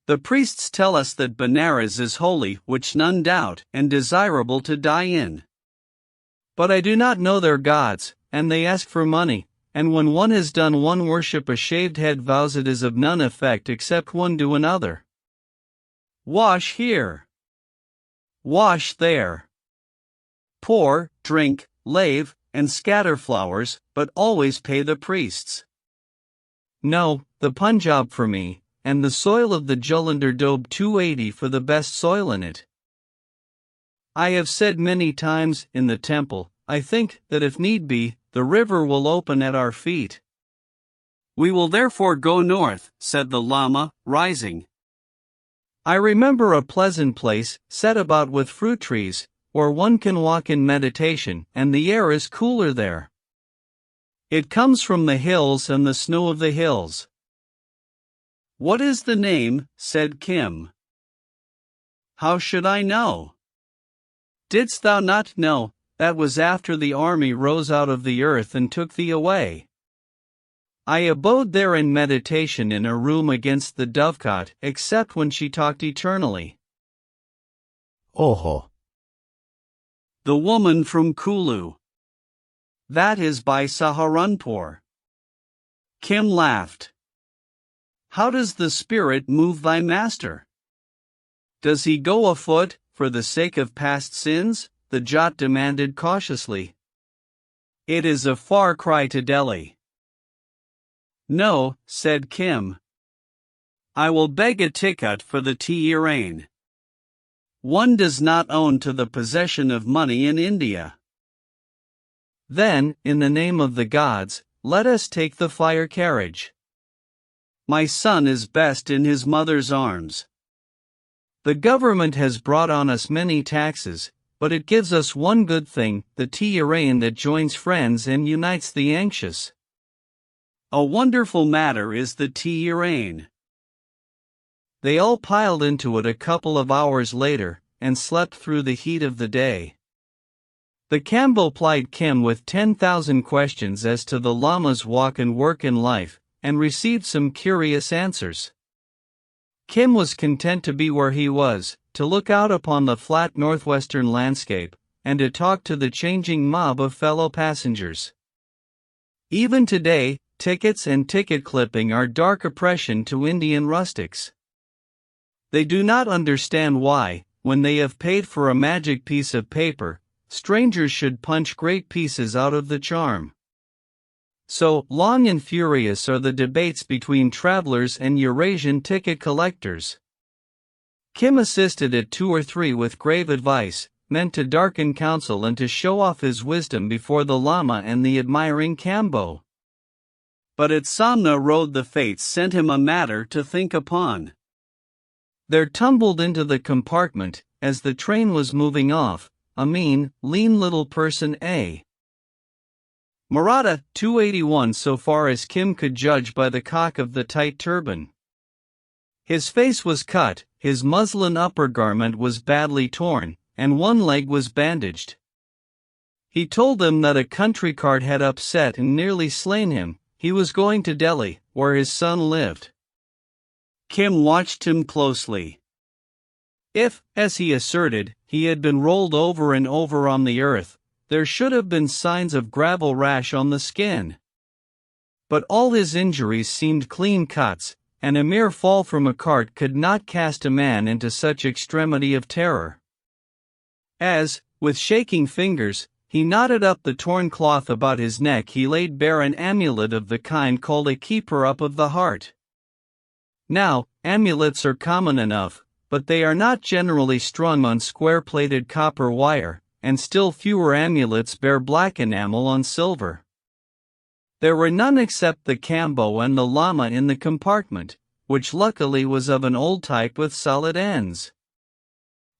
The priests tell us that Benares is holy, which none doubt, and desirable to die in. But I do not know their gods, and they ask for money, and when one has done one worship a shaved head vows it is of none effect except one do another. Wash here. Wash there. Pour, drink, lave, and scatter flowers, but always pay the priests. No, the Punjab for me, and the soil of the Jalandhar Doab 280 for the best soil in it. I have said many times in the temple, I think that if need be, the river will open at our feet. We will therefore go north, said the Lama, rising. I remember a pleasant place, set about with fruit trees, where one can walk in meditation, and the air is cooler there. It comes from the hills and the snow of the hills. What is the name? Said Kim. How should I know? Didst thou not know? That was after the army rose out of the earth and took thee away. I abode there in meditation in a room against the dovecot, except when she talked eternally. Oho. The woman from Kulu. That is by Saharanpur. Kim laughed. How does the spirit move thy master? Does he go afoot, for the sake of past sins? The Jat demanded cautiously. It is a far cry to Delhi. No, said Kim. I will beg a ticket for the train. One does not own to the possession of money in India. Then, in the name of the gods, let us take the fire carriage. My son is best in his mother's arms. The government has brought on us many taxes, but it gives us one good thing, the train that joins friends and unites the anxious. A wonderful matter is the train. They all piled into it a couple of hours later, and slept through the heat of the day. The Kambo plied Kim with 10,000 questions as to the Lama's walk and work in life, and received some curious answers. Kim was content to be where he was, to look out upon the flat northwestern landscape, and to talk to the changing mob of fellow passengers. Even today, tickets and ticket clipping are dark oppression to Indian rustics. They do not understand why, when they have paid for a magic piece of paper, strangers should punch great pieces out of the charm. So long and furious are the debates between travelers and Eurasian ticket collectors. Kim assisted at 2 or 3 with grave advice, meant to darken counsel and to show off his wisdom before the Lama and the admiring Kambo. But at Samna Road the fates sent him a matter to think upon. There tumbled into the compartment, as the train was moving off, a mean, lean little person, a Maratha, 281 so far as Kim could judge by the cock of the tight turban. His face was cut, his muslin upper garment was badly torn, and one leg was bandaged. He told them that a country cart had upset and nearly slain him. He was going to Delhi, where his son lived. Kim watched him closely. If, as he asserted, he had been rolled over and over on the earth, there should have been signs of gravel rash on the skin. But all his injuries seemed clean cuts, and a mere fall from a cart could not cast a man into such extremity of terror. As, with shaking fingers, he knotted up the torn cloth about his neck, he laid bare an amulet of the kind called a keeper-up of the heart. Now, amulets are common enough, but they are not generally strung on square-plated copper wire, and still fewer amulets bear black enamel on silver. There were none except the cambo and the llama in the compartment, which luckily was of an old type with solid ends.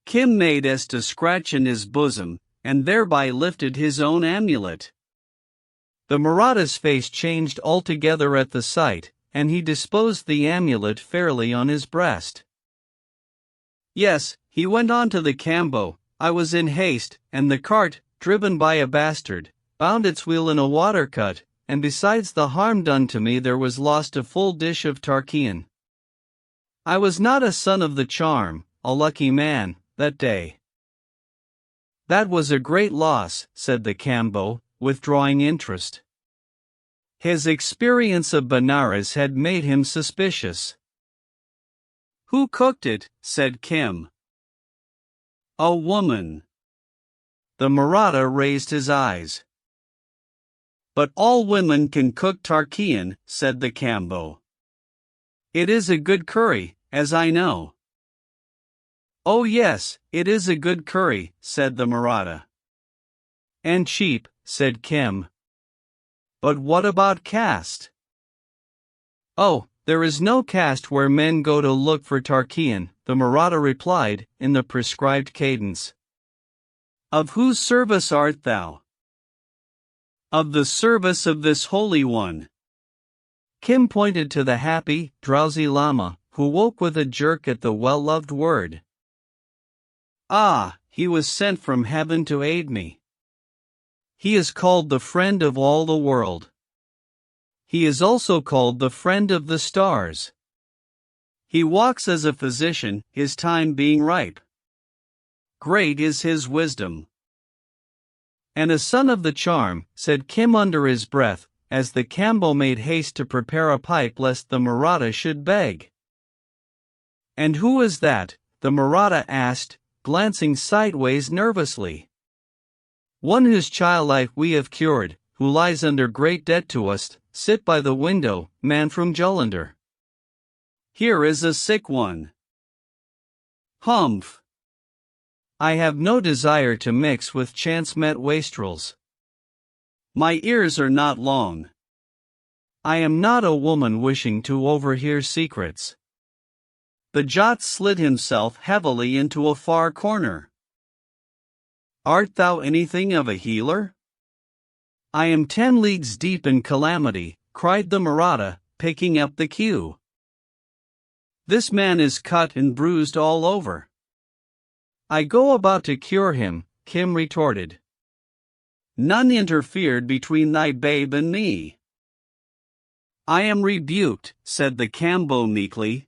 Kim made as to scratch in his bosom, and thereby lifted his own amulet. The Maratha's face changed altogether at the sight, and he disposed the amulet fairly on his breast. Yes, he went on to the cambo. I was in haste, and the cart, driven by a bastard, bound its wheel in a water-cut, and besides the harm done to me there was lost a full dish of Tarkean. I was not a son of the charm, a lucky man, that day. That was a great loss, said the cambo, withdrawing interest. His experience of Benares had made him suspicious. Who cooked it? Said Kim. A woman. The Maratha raised his eyes. But all women can cook Tarkean, said the cambo. It is a good curry, as I know. Oh yes, it is a good curry, said the Maratha. And cheap, said Kim. But what about caste? Oh, there is no caste where men go to look for Tarkean, the Maratha replied, in the prescribed cadence. Of whose service art thou? Of the service of this Holy One. Kim pointed to the happy, drowsy llama, who woke with a jerk at the well-loved word. Ah, he was sent from heaven to aid me. He is called the friend of all the world. He is also called the friend of the stars. He walks as a physician, his time being ripe. Great is his wisdom. And a son of the charm, said Kim under his breath, as the cambo made haste to prepare a pipe lest the Maratha should beg. And who is that? The Maratha asked, glancing sideways nervously. One whose child life we have cured, who lies under great debt to us, sit by the window, man from Jullender. Here is a sick one. Humph. I have no desire to mix with chance-met wastrels. My ears are not long. I am not a woman wishing to overhear secrets. The Jat slid himself heavily into a far corner. Art thou anything of a healer? I am 10 leagues deep in calamity, cried the Maratha, picking up the cue. This man is cut and bruised all over. I go about to cure him, Kim retorted. None interfered between thy babe and me. I am rebuked, said the cambo meekly.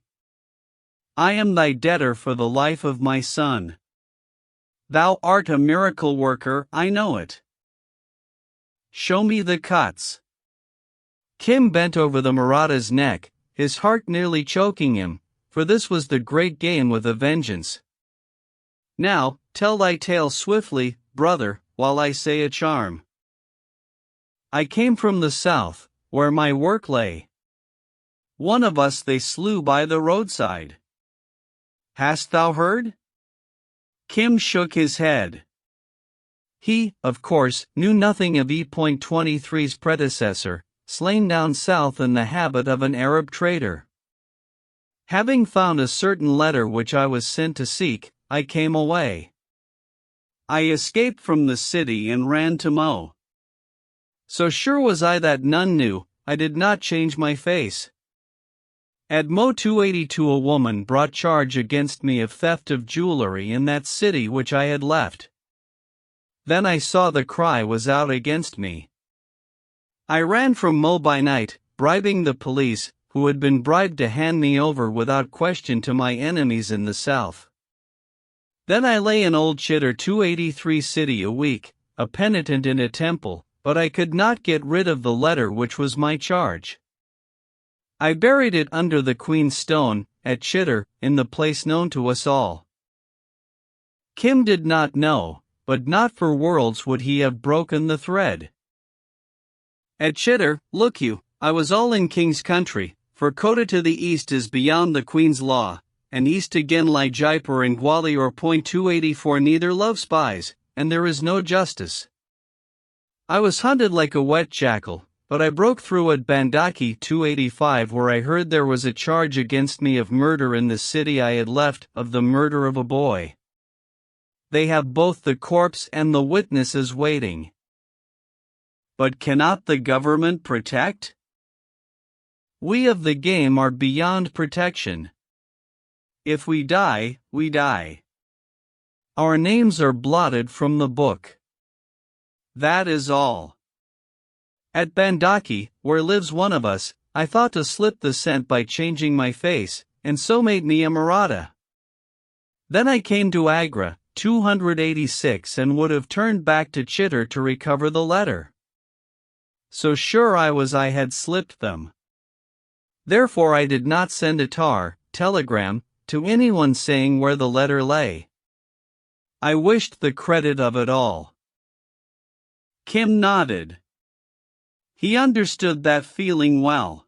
I am thy debtor for the life of my son. Thou art a miracle worker, I know it. Show me the cuts. Kim bent over the Maratha's neck, his heart nearly choking him, for this was the great game with a vengeance. Now, tell thy tale swiftly, brother, while I say a charm. I came from the south, where my work lay. One of us they slew by the roadside. Hast thou heard? Kim shook his head. He, of course, knew nothing of E.23's predecessor, slain down south in the habit of an Arab trader. Having found a certain letter which I was sent to seek, I came away. I escaped from the city and ran to Mo. So sure was I that none knew, I did not change my face. At Mo 282 a woman brought charge against me of theft of jewelry in that city which I had left. Then I saw the cry was out against me. I ran from Mo by night, bribing the police, who had been bribed to hand me over without question to my enemies in the south. Then I lay in Old Chitter 283 city a week, a penitent in a temple, but I could not get rid of the letter which was my charge. I buried it under the Queen's Stone, at Chitter, in the place known to us all. Kim did not know, but not for worlds would he have broken the thread. At Chitter, look you, I was all in King's country, for Kota to the east is beyond the Queen's law, and east again lie Jaipur and Gwalior. 284 Neither love spies, and there is no justice. I was hunted like a wet jackal, but I broke through at Bandaki. 285 Where I heard there was a charge against me of murder in the city I had left, of the murder of a boy. They have both the corpse and the witnesses waiting. But cannot the government protect? We of the game are beyond protection. If we die, we die. Our names are blotted from the book. That is all. At Bandaki, where lives one of us, I thought to slip the scent by changing my face, and so made me a Maratha. Then I came to Agra, 286, and would have turned back to Chittor to recover the letter. So sure I was I had slipped them. Therefore I did not send a telegram, to anyone saying where the letter lay. I wished the credit of it all. Kim nodded. He understood that feeling well.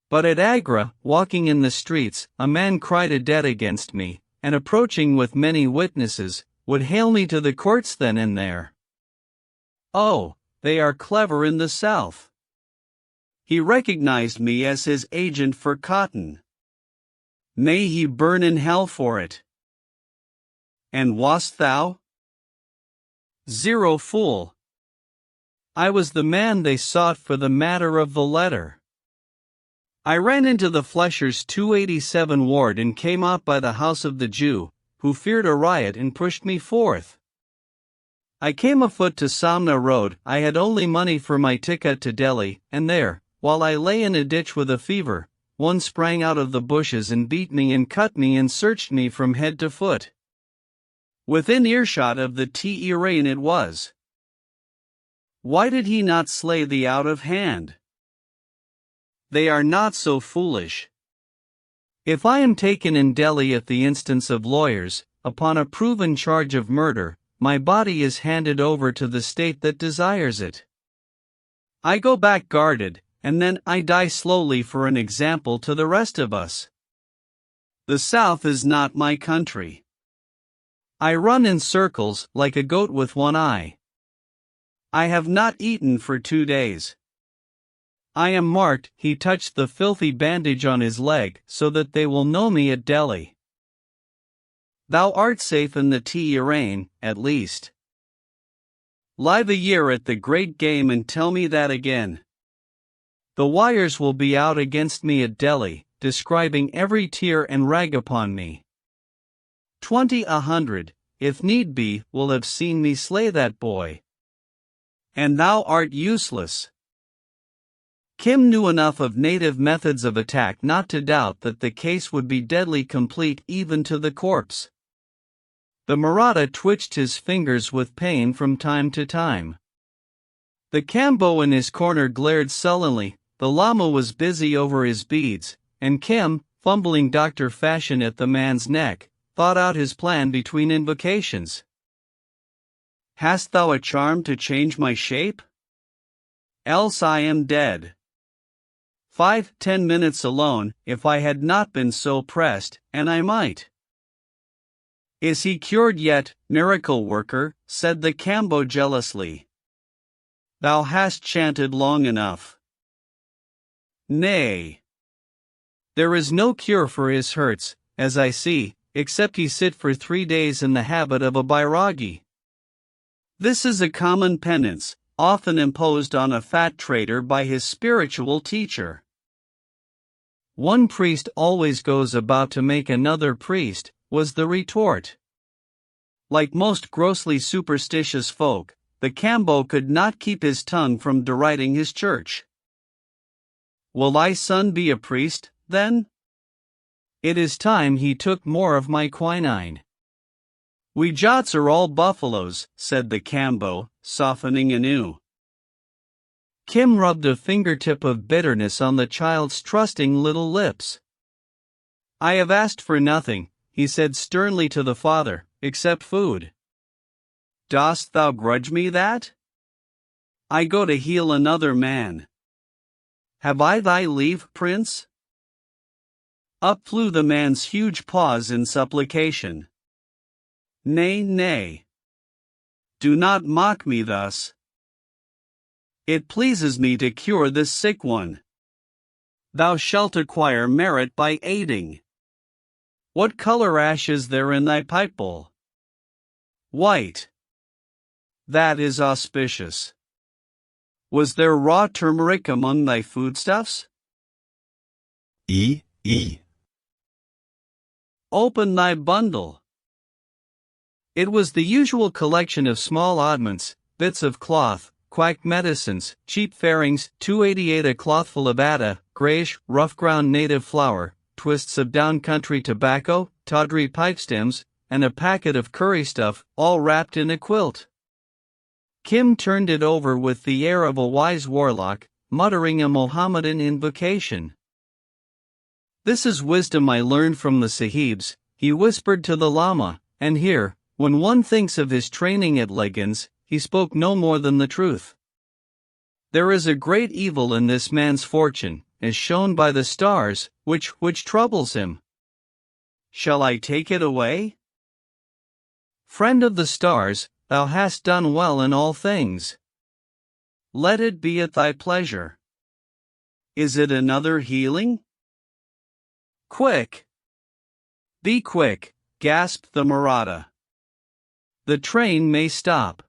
But at Agra, walking in the streets, a man cried a debt against me, and approaching with many witnesses, would hail me to the courts then and there. Oh, they are clever in the South. He recognized me as his agent for cotton. May he burn in hell for it. And wast thou? Zero fool. I was the man they sought for the matter of the letter. I ran into the Fleshers' 287 ward and came out by the house of the Jew, who feared a riot and pushed me forth. I came afoot to Samna Road. I had only money for my ticket to Delhi, and there, while I lay in a ditch with a fever, one sprang out of the bushes and beat me and cut me and searched me from head to foot. Within earshot of the Tehran it was. Why did he not slay thee out of hand? They are not so foolish. If I am taken in Delhi at the instance of lawyers, upon a proven charge of murder, my body is handed over to the state that desires it. I go back guarded, and then I die slowly for an example to the rest of us. The South is not my country. I run in circles like a goat with one eye. I have not eaten for 2 days. I am marked. He touched the filthy bandage on his leg so that they will know me at Delhi. Thou art safe in the Tehran, at least. Live a year at the great game and tell me that again. The wires will be out against me at Delhi, describing every tear and rag upon me. 100, if need be, will have seen me slay that boy. And thou art useless. Kim knew enough of native methods of attack not to doubt that the case would be deadly complete even to the corpse. The Maratha twitched his fingers with pain from time to time. The Kambo in his corner glared sullenly. The Lama was busy over his beads, and Kim, fumbling doctor fashion at the man's neck, thought out his plan between invocations. Hast thou a charm to change my shape? Else I am dead. 5-10 minutes alone, if I had not been so pressed, and I might. Is he cured yet, miracle worker? Said the Kambo jealously. Thou hast chanted long enough. Nay. There is no cure for his hurts, as I see, except he sit for 3 days in the habit of a bairagi. This is a common penance, often imposed on a fat trader by his spiritual teacher. One priest always goes about to make another priest, was the retort. Like most grossly superstitious folk, the Kambo could not keep his tongue from deriding his church. Will thy son be a priest, then? It is time he took more of my quinine. We Jats are all buffaloes, said the Kambo, softening anew. Kim rubbed a fingertip of bitterness on the child's trusting little lips. I have asked for nothing, he said sternly to the father, except food. Dost thou grudge me that? I go to heal another man. Have I thy leave, prince? Up flew the man's huge paws in supplication. Nay, nay. Do not mock me thus. It pleases me to cure this sick one. Thou shalt acquire merit by aiding. What color ash is there in thy pipe bowl? White. That is auspicious. Was there raw turmeric among thy foodstuffs? E. Open thy bundle. It was the usual collection of small oddments, bits of cloth, quack medicines, cheap fairings, 288 a clothful of atta, greyish, rough-ground native flour, twists of down-country tobacco, tawdry pipe stems, and a packet of curry stuff, all wrapped in a quilt. Kim turned it over with the air of a wise warlock, muttering a Mohammedan invocation. This is wisdom I learned from the Sahibs, he whispered to the Lama, and here, when one thinks of his training at Legans, he spoke no more than the truth. There is a great evil in this man's fortune, as shown by the stars, which troubles him. Shall I take it away? Friend of the stars, thou hast done well in all things. Let it be at thy pleasure. Is it another healing? Quick! Be quick, gasped the Maratha. The train may stop.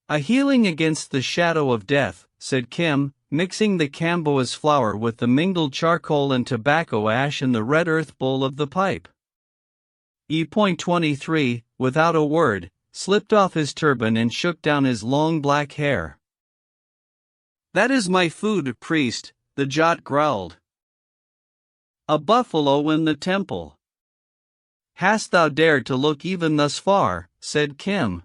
A healing against the shadow of death, said Kim, mixing the Kamboa's flour with the mingled charcoal and tobacco ash in the red earth bowl of the pipe. E.23, without a word, slipped off his turban and shook down his long black hair. That is my food, priest, the Jat growled. A buffalo in the temple. Hast thou dared to look even thus far, said Kim.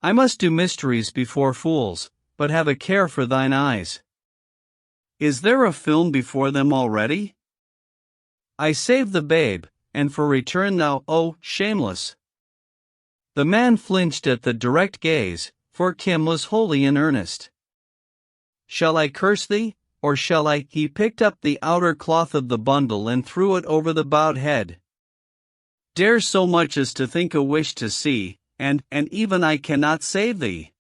I must do mysteries before fools, but have a care for thine eyes. Is there a film before them already? I save the babe, and for return thou, oh, shameless. The man flinched at the direct gaze, for Kim was wholly in earnest. Shall I curse thee, or shall I? He picked up the outer cloth of the bundle and threw it over the bowed head. Dare so much as to think a wish to see, and even I cannot save thee.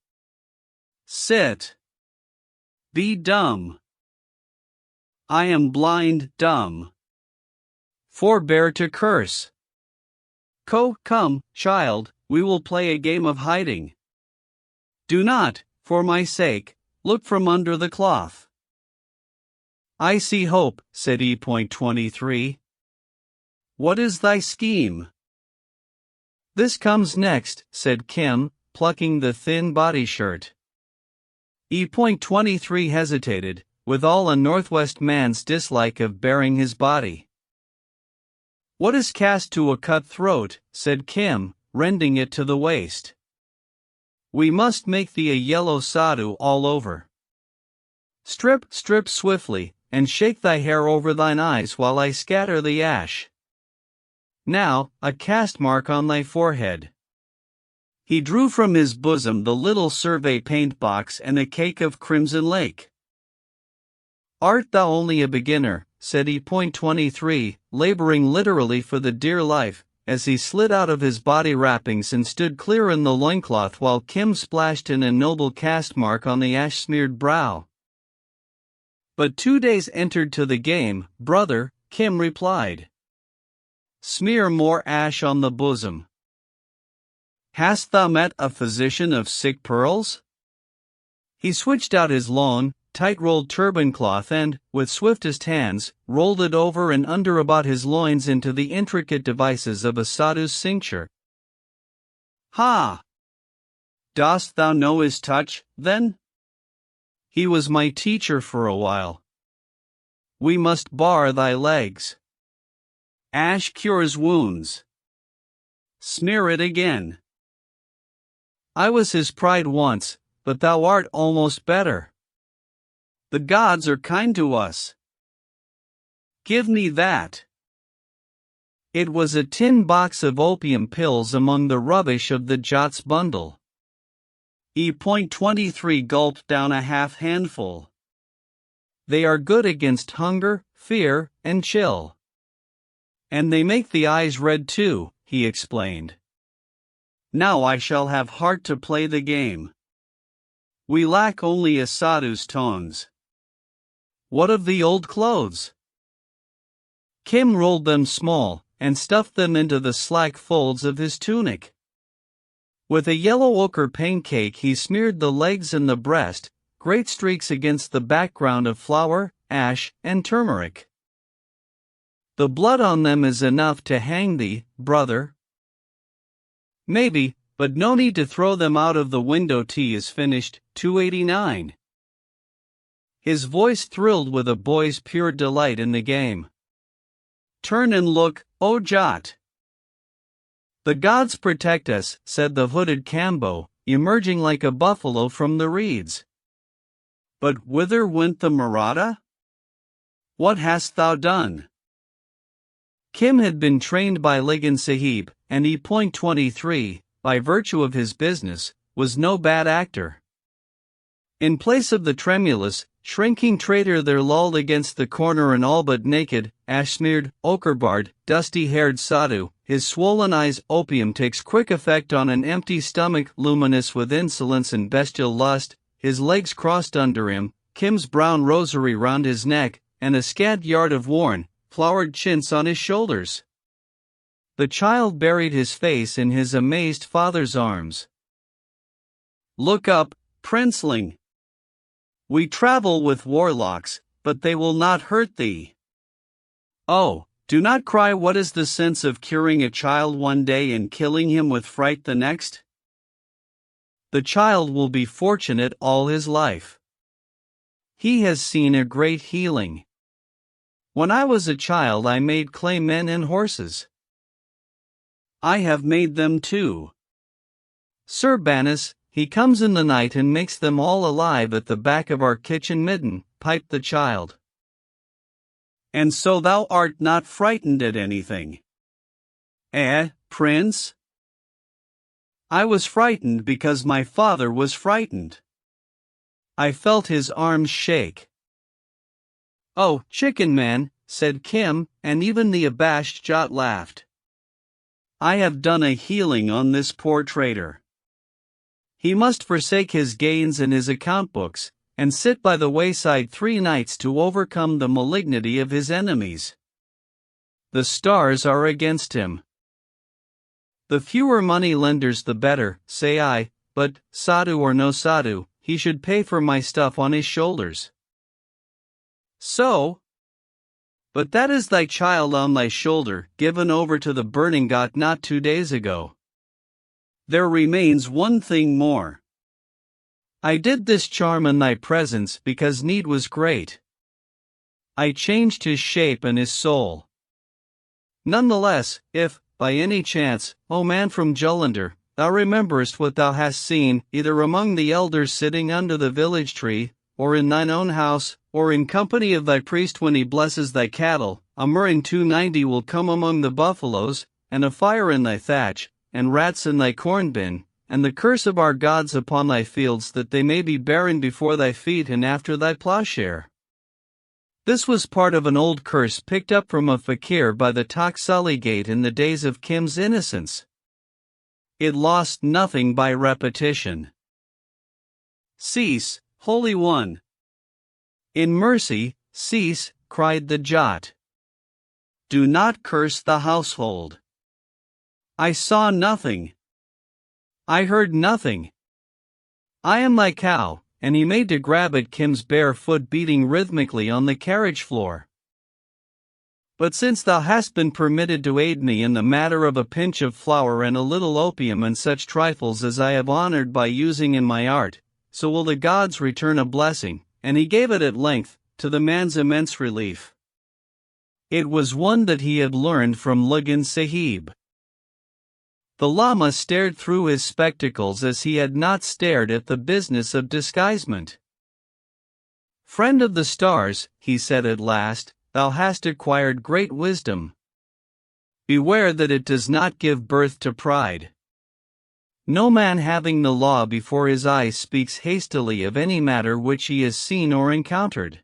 Sit. Be dumb. I am blind, dumb. Forbear to curse. Come, child, we will play a game of hiding. Do not, for my sake, look from under the cloth. I see hope, said E.23. What is thy scheme? This comes next, said Kim, plucking the thin body shirt. E.23 hesitated, with all a Northwest man's dislike of baring his body. What is cast to a cut throat, said Kim, rending it to the waist. We must make thee a yellow sadhu all over. Strip swiftly, and shake thy hair over thine eyes while I scatter the ash. Now, a cast mark on thy forehead. He drew from his bosom the little survey paint box and a cake of crimson lake. Art thou only a beginner, said E.23, laboring literally for the dear life, as he slid out of his body wrappings and stood clear in the loincloth while Kim splashed in a noble cast mark on the ash-smeared brow. But 2 days entered to the game, brother, Kim replied. Smear more ash on the bosom. Hast thou met a physician of sick pearls? He switched out his long, tight-rolled turban cloth and, with swiftest hands, rolled it over and under about his loins into the intricate devices of a sadhu's cincture. Ha! Dost thou know his touch, then? He was my teacher for a while. We must bar thy legs. Ash cures wounds. Smear it again. I was his pride once, but thou art almost better. The gods are kind to us. Give me that. It was a tin box of opium pills among the rubbish of the Jat's bundle. E.23 gulped down a half handful. They are good against hunger, fear, and chill. And they make the eyes red too, he explained. Now I shall have heart to play the game. We lack only a sadhu's tones. What of the old clothes? Kim rolled them small, and stuffed them into the slack folds of his tunic. With a yellow ochre pancake he smeared the legs and the breast, great streaks against the background of flour, ash, and turmeric. The blood on them is enough to hang thee, brother. Maybe, but no need to throw them out of the window. Tea is finished. 289. His voice thrilled with a boy's pure delight in the game. Turn and look, O Jat. The gods protect us, said the hooded Kambo, emerging like a buffalo from the reeds. But whither went the Maratha? What hast thou done? Kim had been trained by Ligan Sahib, and he .23, by virtue of his business, was no bad actor. In place of the tremulous, shrinking traitor there lolled against the corner an all but naked, ash-smeared, ochre-barred, dusty-haired sadhu. His swollen eyes opium takes quick effect on an empty stomach luminous with insolence and bestial lust, his legs crossed under him, Kim's brown rosary round his neck, and a scant yard of worn, flowered chintz on his shoulders. The child buried his face in his amazed father's arms. Look up, princeling. We travel with warlocks, but they will not hurt thee. Oh, do not cry. What is the sense of curing a child one day and killing him with fright the next? The child will be fortunate all his life. He has seen a great healing. When I was a child I made clay men and horses. I have made them too. Sir Banis, he comes in the night and makes them all alive at the back of our kitchen midden, piped the child. And so thou art not frightened at anything? Prince? I was frightened because my father was frightened. I felt his arms shake. Oh, chicken man, said Kim, and even the abashed Jat laughed. I have done a healing on this poor traitor. He must forsake his gains and his account books, and sit by the wayside 3 nights to overcome the malignity of his enemies. The stars are against him. The fewer money lenders the better, say I, but, sadhu or no sadhu, he should pay for my stuff on his shoulders. So? But that is thy child on thy shoulder, given over to the burning ghat not 2 days ago. There remains one thing more. I did this charm in thy presence because need was great. I changed his shape and his soul. Nonetheless, if, by any chance, O man from Jullender, thou rememberest what thou hast seen, either among the elders sitting under the village tree, or in thine own house, or in company of thy priest when he blesses thy cattle, a murrain 290 will come among the buffaloes, and a fire in thy thatch, and rats in thy corn bin, and the curse of our gods upon thy fields that they may be barren before thy feet and after thy plowshare. This was part of an old curse picked up from a fakir by the Taksali Gate in the days of Kim's innocence. It lost nothing by repetition. Cease, Holy One. In mercy, cease, cried the Jat. Do not curse the household. I saw nothing. I heard nothing. I am thy cow, and he made to grab at Kim's bare foot beating rhythmically on the carriage floor. But since thou hast been permitted to aid me in the matter of a pinch of flour and a little opium and such trifles as I have honored by using in my art, so will the gods return a blessing, and he gave it at length, to the man's immense relief. It was one that he had learned from Ligan Sahib. The Lama stared through his spectacles as he had not stared at the business of disguisement. Friend of the stars, he said at last, thou hast acquired great wisdom. Beware that it does not give birth to pride. No man having the law before his eyes speaks hastily of any matter which he has seen or encountered.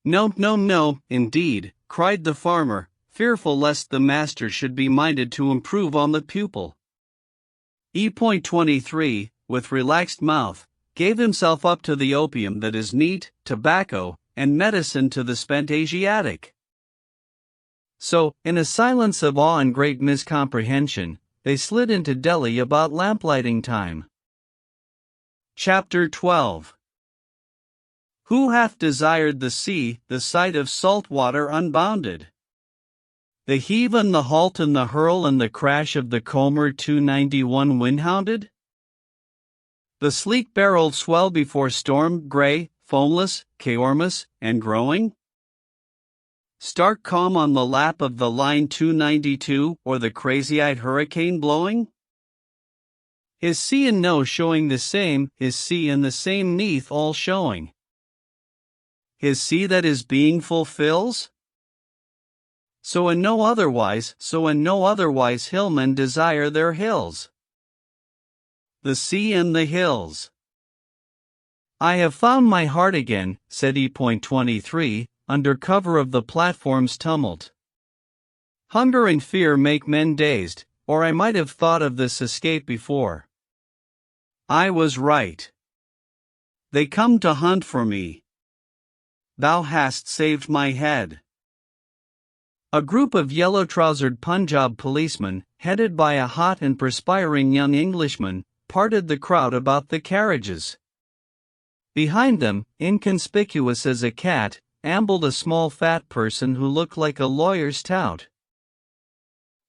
No, no, no, indeed, cried the farmer, fearful lest the master should be minded to improve on the pupil. E.23, with relaxed mouth, gave himself up to the opium that is meat, tobacco, and medicine to the spent Asiatic. So, in a silence of awe and great miscomprehension, they slid into Delhi about lamplighting time. Chapter 12. Who hath desired the sea, the sight of salt water unbounded? The heave and the halt and the hurl and the crash of the comber 291 windhounded? The sleek barreled swell before storm, grey, foamless, chaormous, and growing? Stark calm on the lap of the line 292, or the crazy-eyed hurricane blowing? His sea and no showing the same, his sea and the same neath all showing. His sea that his being fulfills? So and no otherwise hillmen desire their hills. The sea and the hills. I have found my heart again, said E.23, under cover of the platform's tumult. Hunger and fear make men dazed, or I might have thought of this escape before. I was right. They come to hunt for me. Thou hast saved my head. A group of yellow-trousered Punjab policemen, headed by a hot and perspiring young Englishman, parted the crowd about the carriages. Behind them, inconspicuous as a cat, ambled a small fat person who looked like a lawyer's tout.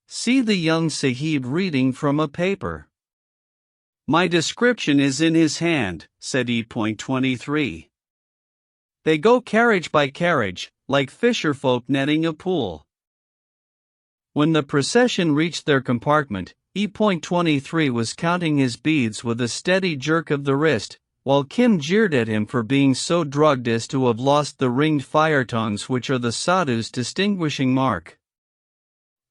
See the young Sahib reading from a paper. My description is in his hand, said E.23. They go carriage by carriage, like fisherfolk netting a pool. When the procession reached their compartment, E.23 was counting his beads with a steady jerk of the wrist, while Kim jeered at him for being so drugged as to have lost the ringed fire tongues which are the sadhu's distinguishing mark.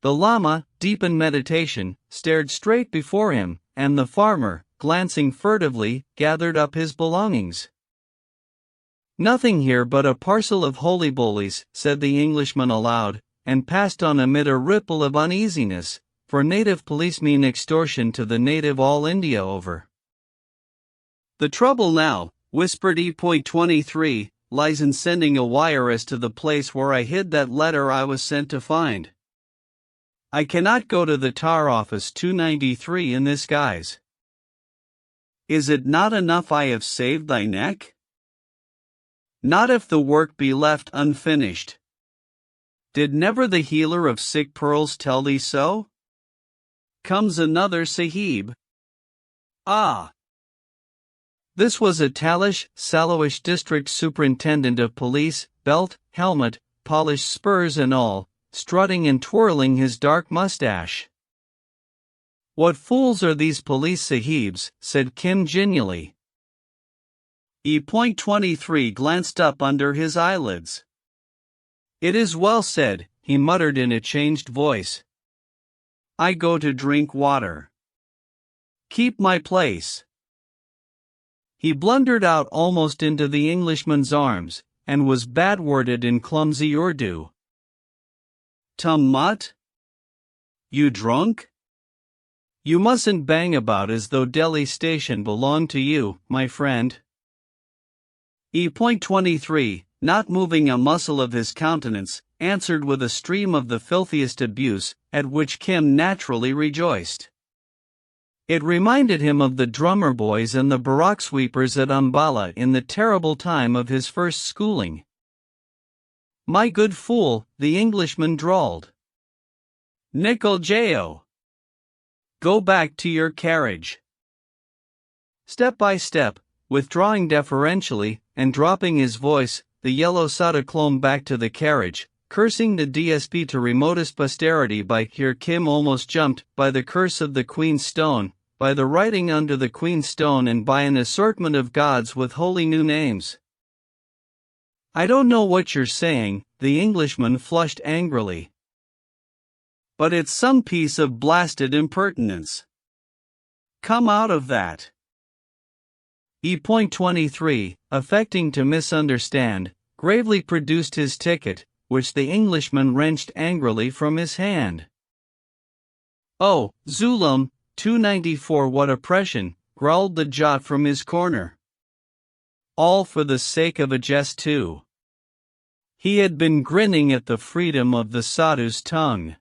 The Lama, deep in meditation, stared straight before him, and the farmer, glancing furtively, gathered up his belongings. Nothing here but a parcel of holy-bolies, said the Englishman aloud, and passed on amid a ripple of uneasiness, for native police mean extortion to the native all India over. The trouble now, whispered E.23, lies in sending a wire as to the place where I hid that letter I was sent to find. I cannot go to the tar office 293 in this guise. Is it not enough I have saved thy neck? Not if the work be left unfinished. Did never the healer of sick pearls tell thee so? Comes another Sahib. Ah! This was a tallish, sallowish district superintendent of police, belt, helmet, polished spurs and all, strutting and twirling his dark mustache. What fools are these police Sahibs, said Kim genially. E.23 glanced up under his eyelids. It is well said, he muttered in a changed voice. I go to drink water. Keep my place. He blundered out almost into the Englishman's arms, and was bad-worded in clumsy Urdu. Tum mutt? You drunk? You mustn't bang about as though Delhi station belonged to you, my friend. E.23, not moving a muscle of his countenance, answered with a stream of the filthiest abuse, at which Kim naturally rejoiced. It reminded him of the drummer boys and the barrack sweepers at Ambala in the terrible time of his first schooling. My good fool, the Englishman drawled. Nickel J.O. Go back to your carriage. Step by step, withdrawing deferentially, and dropping his voice, the yellow Sada clomb back to the carriage, cursing the DSP to remotest posterity by here Kim almost jumped, by the curse of the Queen's Stone, by the writing under the Queen's Stone and by an assortment of gods with holy new names. I don't know what you're saying, the Englishman flushed angrily. But it's some piece of blasted impertinence. Come out of that. E.23, affecting to misunderstand, gravely produced his ticket, which the Englishman wrenched angrily from his hand. "Oh, Zulum, 294, what oppression," growled the Jot from his corner. All for the sake of a jest too. He had been grinning at the freedom of the Sadhu's tongue.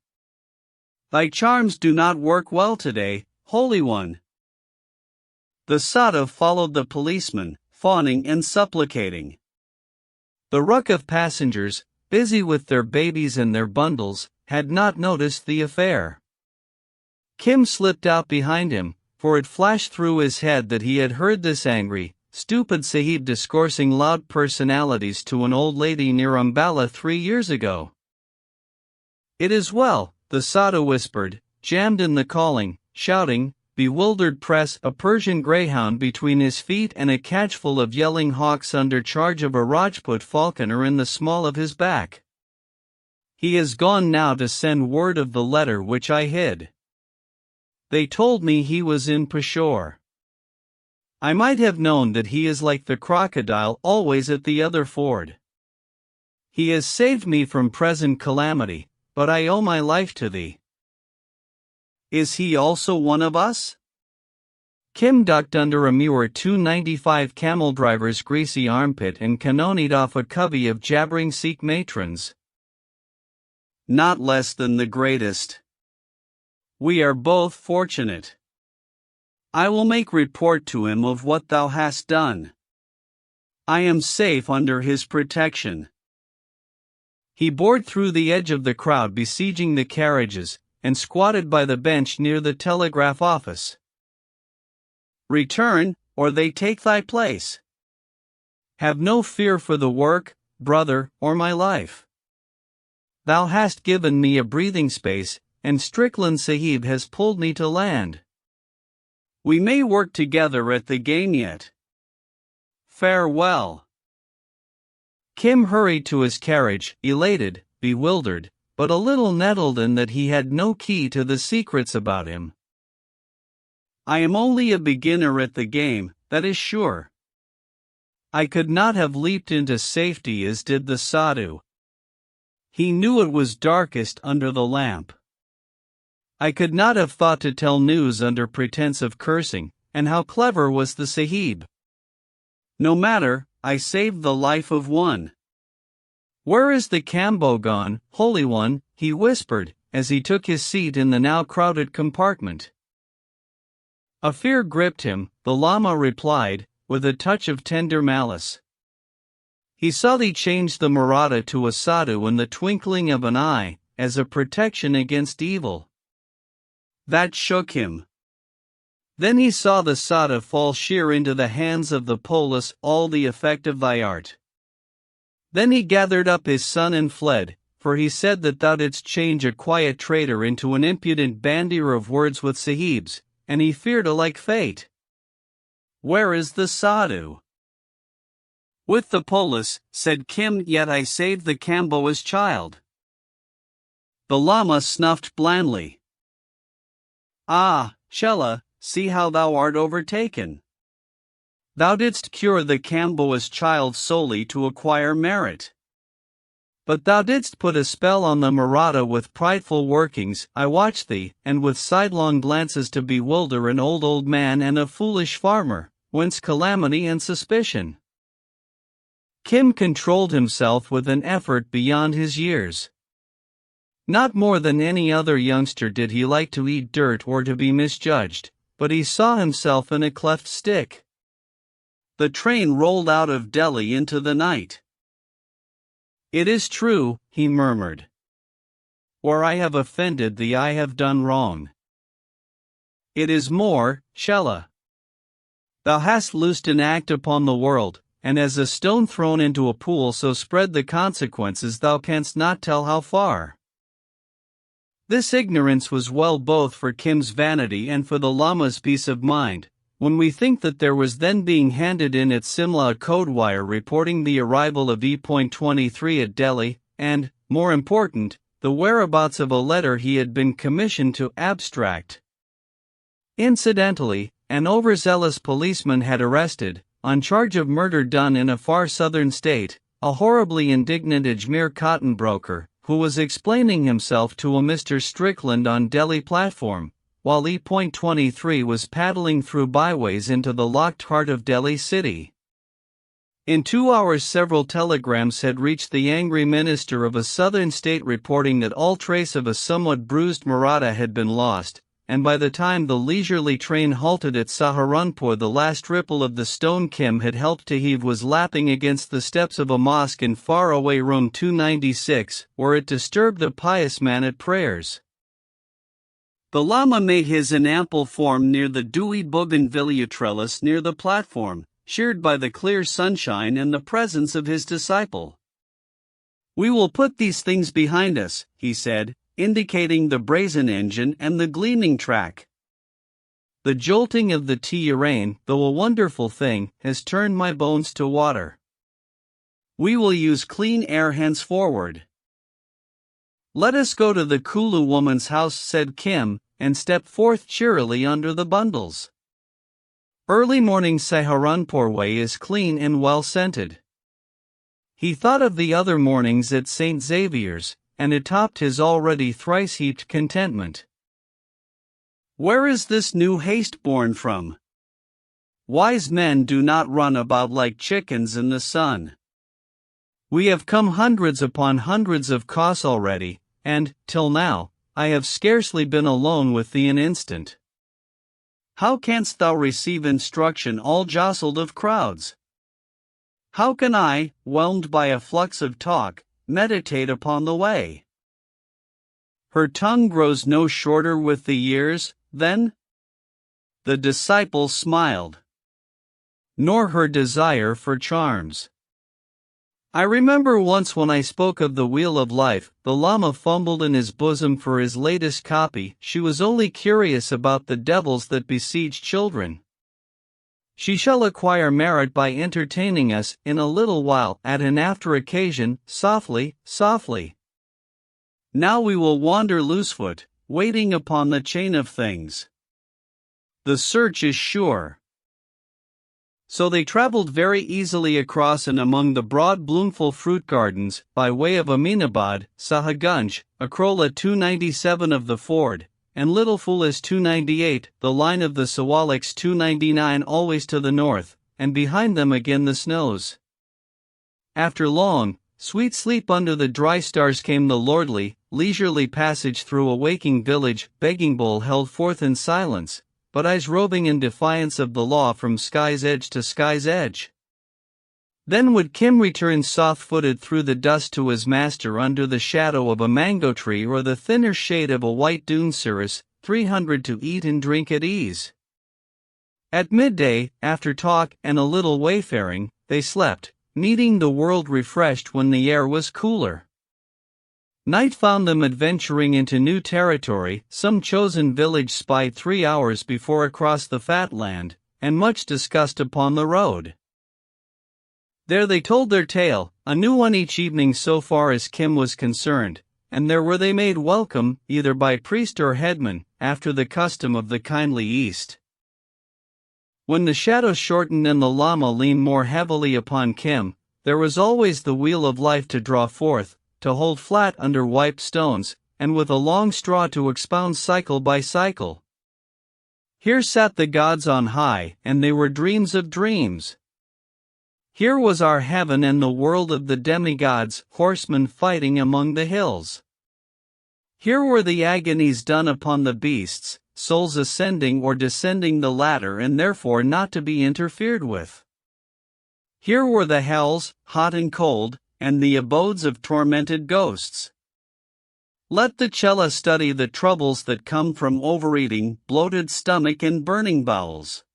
"Thy charms do not work well today, Holy One." The Sadhu followed the policeman, fawning and supplicating. The ruck of passengers, busy with their babies and their bundles, had not noticed the affair. Kim slipped out behind him, for it flashed through his head that he had heard this angry, stupid Sahib discoursing loud personalities to an old lady near Umballa 3 years ago. "It is well," the Sadhu whispered, jammed in the calling, shouting, bewildered press, a Persian greyhound between his feet and a catchful of yelling hawks under charge of a Rajput falconer in the small of his back. "He is gone now to send word of the letter which I hid. They told me he was in Peshawar. I might have known that he is like the crocodile always at the other ford. He has saved me from present calamity, but I owe my life to thee." "Is he also one of us?" Kim ducked under a Muir 295 camel driver's greasy armpit and cannonied off a covey of jabbering Sikh matrons. "Not less than the greatest. We are both fortunate. I will make report to him of what thou hast done. I am safe under his protection." He bored through the edge of the crowd besieging the carriages, and squatted by the bench near the telegraph office. "Return, or they take thy place. Have no fear for the work, brother, or my life. Thou hast given me a breathing space, and Strickland Sahib has pulled me to land. We may work together at the game yet. Farewell." Kim hurried to his carriage, elated, bewildered, but a little nettled in that he had no key to the secrets about him. "I am only a beginner at the game, that is sure. I could not have leaped into safety as did the Sadhu. He knew it was darkest under the lamp. I could not have thought to tell news under pretense of cursing, and how clever was the Sahib. No matter, I saved the life of one. Where is the Cambo gone, Holy One?" he whispered, as he took his seat in the now crowded compartment. A fear gripped him, the Lama replied, with a touch of tender malice. He saw thee change the Maratha to a Sadhu in the twinkling of an eye, as a protection against evil. That shook him. Then he saw the Sadhu fall sheer into the hands of the police, all the effect of thy art. Then he gathered up his son and fled, for he said that thou didst change a quiet trader into an impudent bandier of words with Sahibs, and he feared a like fate. Where is the Sadhu? With the police, said Kim, yet I saved the Kamboa's child. The Lama snuffed blandly. Ah, Shella, see how thou art overtaken. Thou didst cure the Kamboa's child solely to acquire merit. But thou didst put a spell on the Maratha with prideful workings. I watched thee, and with sidelong glances to bewilder an old man and a foolish farmer, whence calamity and suspicion. Kim controlled himself with an effort beyond his years. Not more than any other youngster did he like to eat dirt or to be misjudged, but he saw himself in a cleft stick. The train rolled out of Delhi into the night. It is true, he murmured. Where I have offended thee I have done wrong. It is more, Shella. Thou hast loosed an act upon the world, and as a stone thrown into a pool so spread the consequences thou canst not tell how far. This ignorance was well both for Kim's vanity and for the Lama's peace of mind, when we think that there was then being handed in at Simla a code wire reporting the arrival of E.23 at Delhi, and, more important, the whereabouts of a letter he had been commissioned to abstract. Incidentally, an overzealous policeman had arrested, on charge of murder done in a far southern state, a horribly indignant Ajmer cotton broker, who was explaining himself to a Mr. Strickland on Delhi platform, while E.23 was paddling through byways into the locked heart of Delhi city. In 2 hours several telegrams had reached the angry minister of a southern state reporting that all trace of a somewhat bruised Maratha had been lost, and by the time the leisurely train halted at Saharanpur the last ripple of the stone Kim had helped to heave was lapping against the steps of a mosque in far-away room 296, where it disturbed the pious man at prayers. The Lama made his in ample form near the dewy bougainvillea trellis near the platform, cheered by the clear sunshine and the presence of his disciple. "We will put these things behind us," he said, indicating the brazen engine and the gleaming track. "The jolting of the Tiyarain, though a wonderful thing, has turned my bones to water. We will use clean air henceforward. Let us go to the Kulu woman's house," said Kim, and step forth cheerily under the bundles. Early morning Saharanpur way is clean and well scented. He thought of the other mornings at St. Xavier's, and it topped his already thrice-heaped contentment. Where is this new haste born from? Wise men do not run about like chickens in the sun. We have come hundreds upon hundreds of kos already, and, till now, I have scarcely been alone with thee an instant. How canst thou receive instruction all jostled of crowds? How can I, whelmed by a flux of talk, meditate upon the way? Her tongue grows no shorter with the years, then? The disciple smiled. Nor her desire for charms. I remember once when I spoke of the Wheel of Life, the Lama fumbled in his bosom for his latest copy. She was only curious about the devils that besiege children. She shall acquire merit by entertaining us in a little while at an after occasion, softly, softly. Now we will wander loosefoot, waiting upon the chain of things. The search is sure. So they traveled very easily across and among the broad bloomful fruit gardens, by way of Aminabad, Sahagunj, Akrola 297 of the Ford, and Little Fulas 298, the line of the Sawaliks 299 always to the north, and behind them again the snows. After long, sweet sleep under the dry stars came the lordly, leisurely passage through a waking village, begging bowl held forth in silence, but eyes roving in defiance of the law from sky's edge to sky's edge. Then would Kim return soft-footed through the dust to his master under the shadow of a mango tree or the thinner shade of a white dune cirrus, 300 to eat and drink at ease. At midday, after talk and a little wayfaring, they slept, needing the world refreshed when the air was cooler. Night found them adventuring into new territory, some chosen village spied 3 hours before across the fat land, and much discussed upon the road. There they told their tale, a new one each evening so far as Kim was concerned, and there were they made welcome, either by priest or headman, after the custom of the kindly East. When the shadows shortened and the Lama leaned more heavily upon Kim, there was always the wheel of life to draw forth, to hold flat under wiped stones, and with a long straw to expound cycle by cycle. Here sat the gods on high, and they were dreams of dreams. Here was our heaven and the world of the demigods, horsemen fighting among the hills. Here were the agonies done upon the beasts, souls ascending or descending the ladder and therefore not to be interfered with. Here were the hells, hot and cold, and the abodes of tormented ghosts. Let the cella study the troubles that come from overeating, bloated stomach and burning bowels.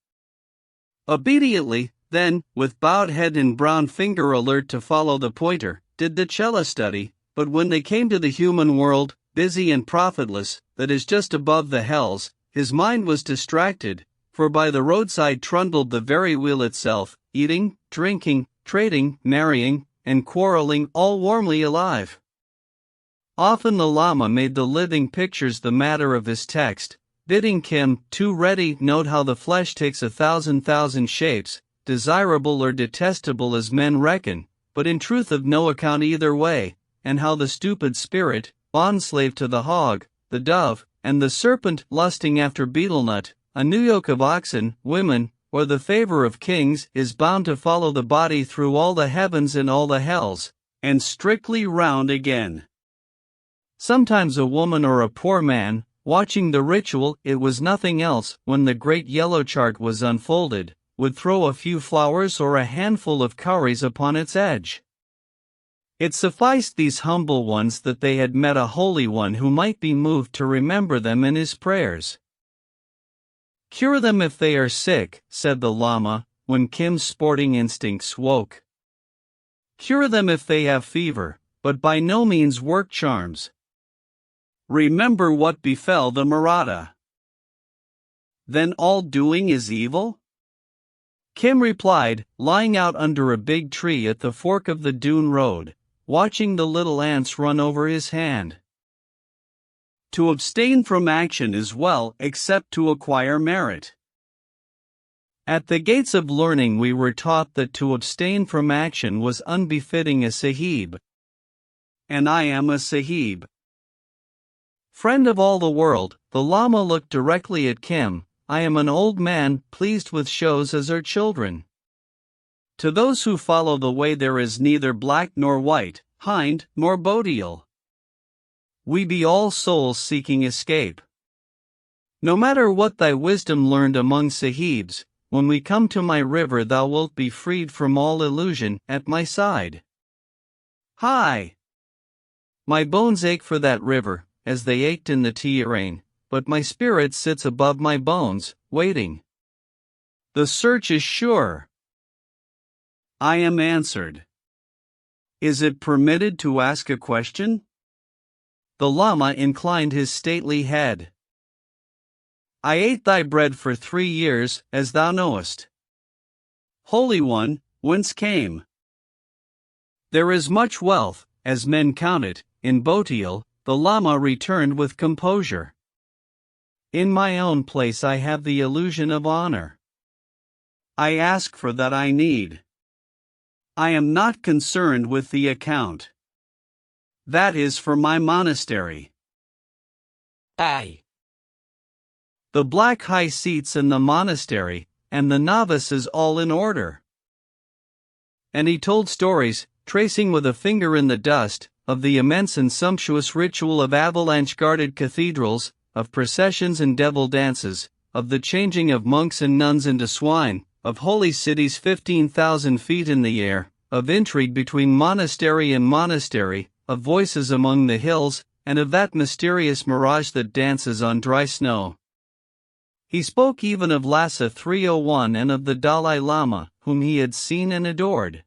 Obediently, then, with bowed head and brown finger alert to follow the pointer, did the cella study, but when they came to the human world, busy and profitless, that is just above the hells, his mind was distracted, for by the roadside trundled the very wheel itself, eating, drinking, trading, marrying, and quarreling all warmly alive. Often the Lama made the living pictures the matter of his text, bidding Kim, too ready, note how the flesh takes 1,000 shapes, desirable or detestable as men reckon, but in truth of no account either way, and how the stupid spirit, bondslave to the hog, the dove, and the serpent, lusting after betel-nut, a new yoke of oxen, women, or the favor of kings, is bound to follow the body through all the heavens and all the hells, and strictly round again. Sometimes a woman or a poor man, watching the ritual, it was nothing else, when the great yellow chart was unfolded, would throw a few flowers or a handful of cowries upon its edge. It sufficed these humble ones that they had met a holy one who might be moved to remember them in his prayers. "Cure them if they are sick," said the Lama, when Kim's sporting instincts woke. "Cure them if they have fever, but by no means work charms. Remember what befell the Maratha. Then all doing is evil?" Kim replied, lying out under a big tree at the fork of the dune road, watching the little ants run over his hand. "To abstain from action is well, except to acquire merit." At the gates of learning we were taught that to abstain from action was unbefitting a sahib. And I am a sahib. Friend of all the world, the Lama looked directly at Kim. "I am an old man, pleased with shows as are children. To those who follow the way there is neither black nor white, hind nor bodial. We be all souls seeking escape. No matter what thy wisdom learned among sahibs, when we come to my river thou wilt be freed from all illusion, at my side." Hi! My bones ache for that river, as they ached in the Teerain, but my spirit sits above my bones, waiting. The search is sure. I am answered. Is it permitted to ask a question? The Lama inclined his stately head. I ate thy bread for 3 years, as thou knowest. Holy One, whence came? There is much wealth, as men count it, in Bhotial, the Lama returned with composure. In my own place I have the illusion of honor. I ask for that I need. I am not concerned with the account. That is for my monastery. Aye. The black high seats in the monastery, and the novices all in order. And he told stories, tracing with a finger in the dust, of the immense and sumptuous ritual of avalanche-guarded cathedrals, of processions and devil dances, of the changing of monks and nuns into swine, of holy cities 15,000 feet in the air, of intrigue between monastery and monastery, of voices among the hills, and of that mysterious mirage that dances on dry snow. He spoke even of Lhasa 301 and of the Dalai Lama, whom he had seen and adored.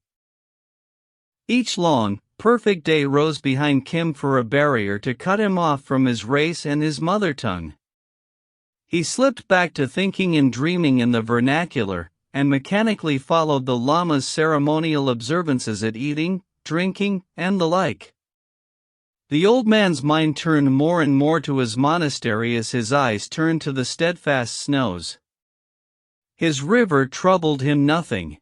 Each long, perfect day rose behind Kim for a barrier to cut him off from his race and his mother tongue. He slipped back to thinking and dreaming in the vernacular, and mechanically followed the Lama's ceremonial observances at eating, drinking, and the like. The old man's mind turned more and more to his monastery as his eyes turned to the steadfast snows. His river troubled him nothing.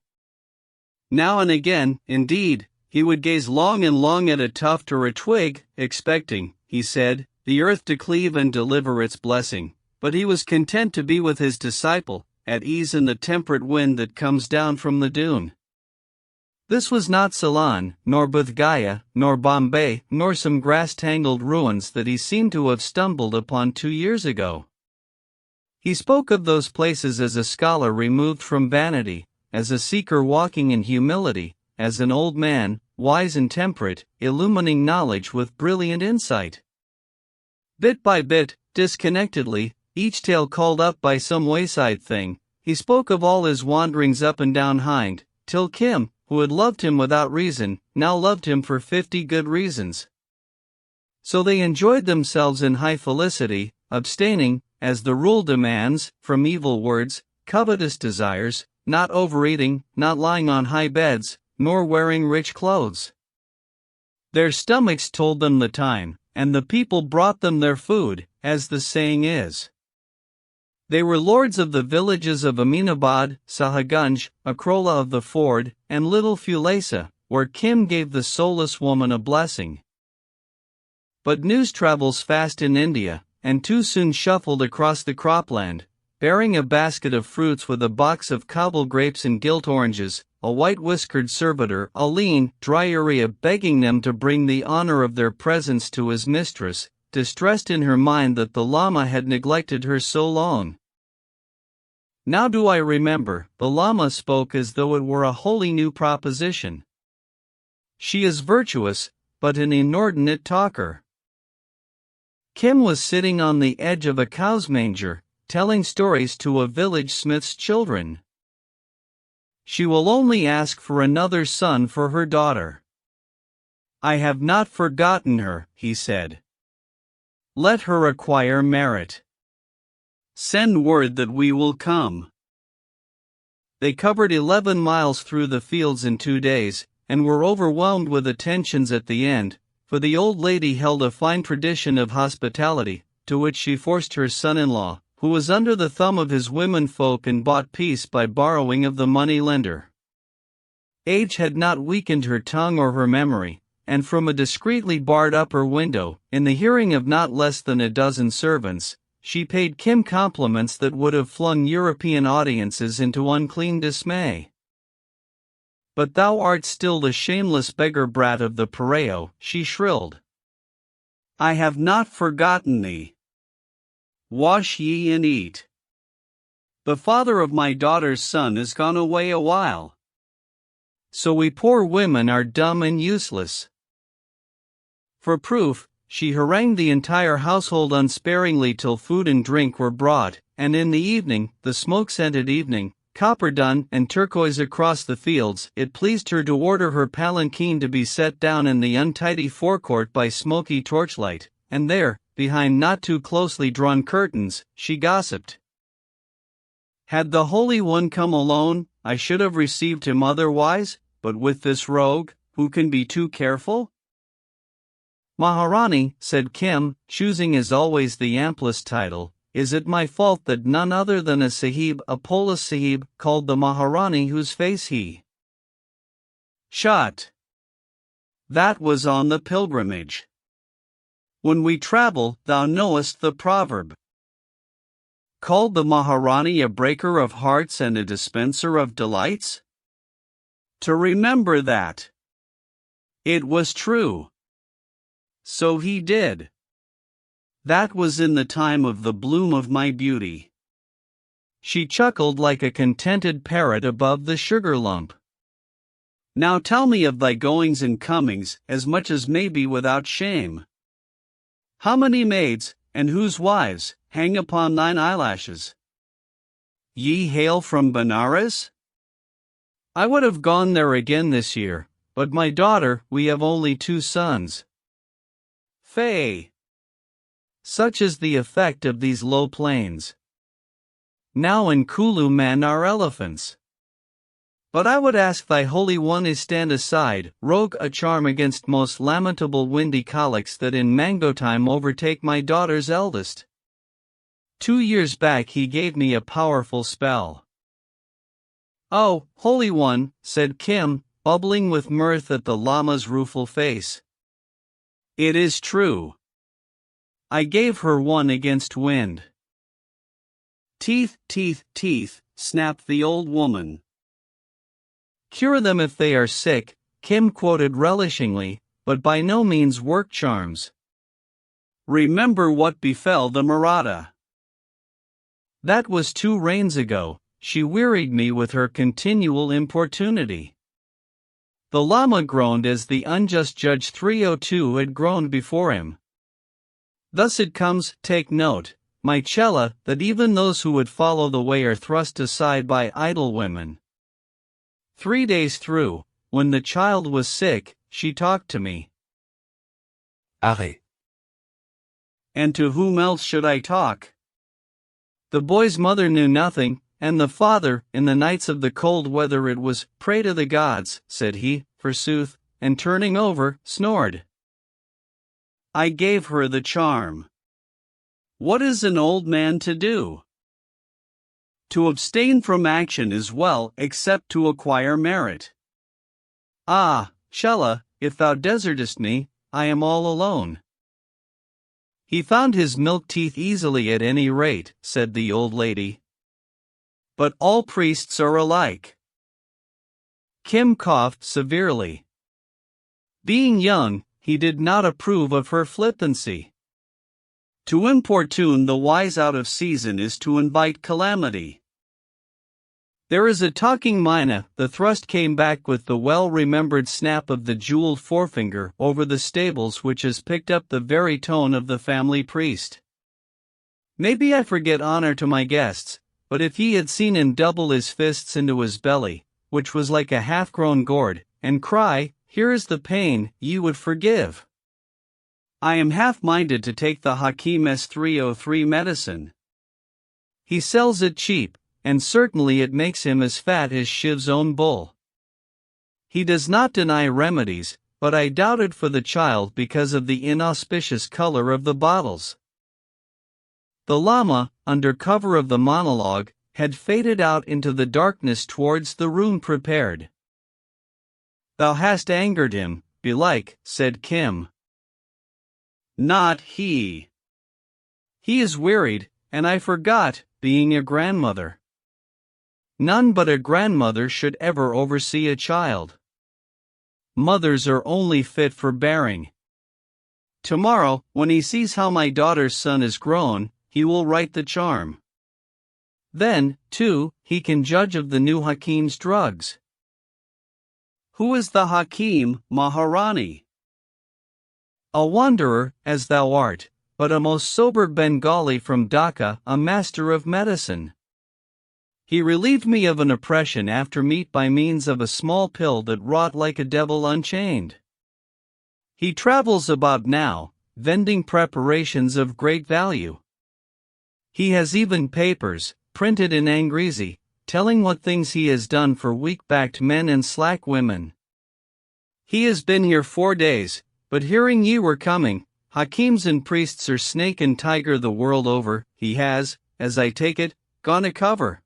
Now and again, indeed, he would gaze long and long at a tuft or a twig, expecting, he said, the earth to cleave and deliver its blessing, but he was content to be with his disciple, at ease in the temperate wind that comes down from the dune. This was not Ceylon, nor Bodh Gaya, nor Bombay, nor some grass-tangled ruins that he seemed to have stumbled upon 2 years ago. He spoke of those places as a scholar removed from vanity, as a seeker walking in humility, as an old man, wise and temperate, illumining knowledge with brilliant insight. Bit by bit, disconnectedly, each tale called up by some wayside thing, he spoke of all his wanderings up and down Hind, till Kim, who had loved him without reason, now loved him for 50 good reasons. So they enjoyed themselves in high felicity, abstaining, as the rule demands, from evil words, covetous desires, not overeating, not lying on high beds, nor wearing rich clothes. Their stomachs told them the time, and the people brought them their food, as the saying is. They were lords of the villages of Aminabad, Sahagunj, Akrola of the Ford, and Little Fulesa, where Kim gave the soulless woman a blessing. But news travels fast in India, and Tu soon shuffled across the cropland, bearing a basket of fruits with a box of Kabul grapes and gilt oranges, a white-whiskered servitor, a lean, dry Uriah, begging them to bring the honor of their presence to his mistress, distressed in her mind that the Lama had neglected her so long. Now do I remember, the Lama spoke as though it were a wholly new proposition. She is virtuous, but an inordinate talker. Kim was sitting on the edge of a cow's manger, telling stories to a village smith's children. She will only ask for another son for her daughter. I have not forgotten her, he said. Let her acquire merit. Send word that we will come. They covered 11 miles through the fields in 2 days, and were overwhelmed with attentions at the end, for the old lady held a fine tradition of hospitality, to which she forced her son-in-law, who was under the thumb of his womenfolk and bought peace by borrowing of the money-lender. Age had not weakened her tongue or her memory, and from a discreetly barred upper window, in the hearing of not less than a dozen servants, she paid Kim compliments that would have flung European audiences into unclean dismay. But thou art still the shameless beggar brat of the Pareo, she shrilled. I have not forgotten thee. Wash ye and eat. The father of my daughter's son is gone away a while. So we poor women are dumb and useless. For proof, she harangued the entire household unsparingly till food and drink were brought, and in the evening, the smoke-scented evening, copper dun and turquoise across the fields, it pleased her to order her palanquin to be set down in the untidy forecourt by smoky torchlight, and there, behind not too closely drawn curtains, she gossiped. Had the Holy One come alone, I should have received him otherwise, but with this rogue, who can be too careful? Maharani, said Kim, choosing as always the amplest title, is it my fault that none other than a Sahib, a Polis Sahib, called the Maharani whose face he shot? That was on the pilgrimage. When we travel, thou knowest the proverb. Called the Maharani a breaker of hearts and a dispenser of delights? To remember that. It was true. So he did. That was in the time of the bloom of my beauty. She chuckled like a contented parrot above the sugar lump. Now tell me of thy goings and comings, as much as may be without shame. How many maids, and whose wives, hang upon thine eyelashes? Ye hail from Benares? I would have gone there again this year, but my daughter, we have only 2 sons. Fay. Such is the effect of these low plains. Now in Kulu men are elephants. But I would ask thy Holy One is stand aside, rogue, a charm against most lamentable windy colics that in mango time overtake my daughter's eldest. 2 years back he gave me a powerful spell. Oh, Holy One, said Kim, bubbling with mirth at the Lama's rueful face. It is true. I gave her one against wind. Teeth, teeth, teeth, snapped the old woman. Cure them if they are sick, Kim quoted relishingly, but by no means work charms. Remember what befell the Maratha. That was 2 reigns ago, she wearied me with her continual importunity. The Lama groaned as the unjust Judge 302 had groaned before him. Thus it comes, take note, my Chela, that even those who would follow the way are thrust aside by idle women. 3 days through, when the child was sick, she talked to me. Arrêt. And to whom else should I talk? The boy's mother knew nothing, and the father, in the nights of the cold weather it was, pray to the gods, said he, forsooth, and turning over, snored. I gave her the charm. What is an old man to do? To abstain from action is well, except to acquire merit. Ah, Chella, if thou desertest me, I am all alone. He found his milk teeth easily at any rate, said the old lady. But all priests are alike. Kim coughed severely. Being young, he did not approve of her flippancy. To importune the wise out of season is to invite calamity. There is a talking mina. The thrust came back with the well-remembered snap of the jeweled forefinger over the stables, which has picked up the very tone of the family priest. Maybe I forget honor to my guests, but if ye had seen him double his fists into his belly, which was like a half-grown gourd, and cry, "Here is the pain," ye would forgive. I am half-minded to take the Hakim S303 medicine. He sells it cheap, and certainly it makes him as fat as Shiv's own bull. He does not deny remedies, but I doubted for the child because of the inauspicious color of the bottles. The Lama, under cover of the monologue, had faded out into the darkness towards the room prepared. Thou hast angered him, belike, said Kim. Not he. He is wearied, and I forgot, being a grandmother. None but a grandmother should ever oversee a child. Mothers are only fit for bearing. Tomorrow, when he sees how my daughter's son is grown, he will write the charm. Then, too, he can judge of the new Hakim's drugs. Who is the Hakim, Maharani? A wanderer, as thou art, but a most sober Bengali from Dhaka, a master of medicine. He relieved me of an oppression after meat by means of a small pill that wrought like a devil unchained. He travels about now, vending preparations of great value. He has even papers, printed in Angrezi, telling what things he has done for weak-backed men and slack women. He has been here 4 days, but hearing ye were coming, Hakims and priests are snake and tiger the world over, he has, as I take it, gone a cover.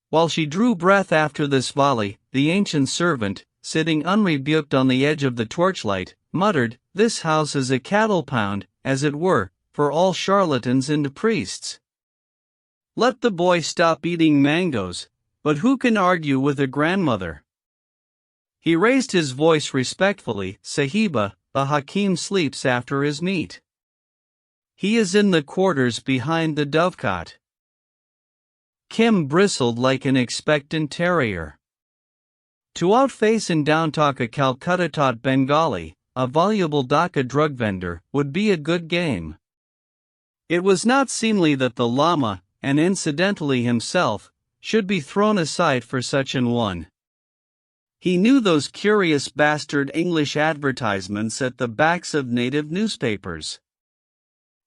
While she drew breath after this volley, the ancient servant, sitting unrebuked on the edge of the torchlight, muttered, "This house is a cattle pound, as it were, for all charlatans and priests. Let the boy stop eating mangoes, but who can argue with a grandmother?" He raised his voice respectfully, "Sahiba, the Hakim sleeps after his meat. He is in the quarters behind the dovecot." Kim bristled like an expectant terrier. To outface and downtalk a Calcutta-taught Bengali, a voluble Dhaka drug vendor, would be a good game. It was not seemly that the Lama, and incidentally himself, should be thrown aside for such an one. He knew those curious bastard English advertisements at the backs of native newspapers.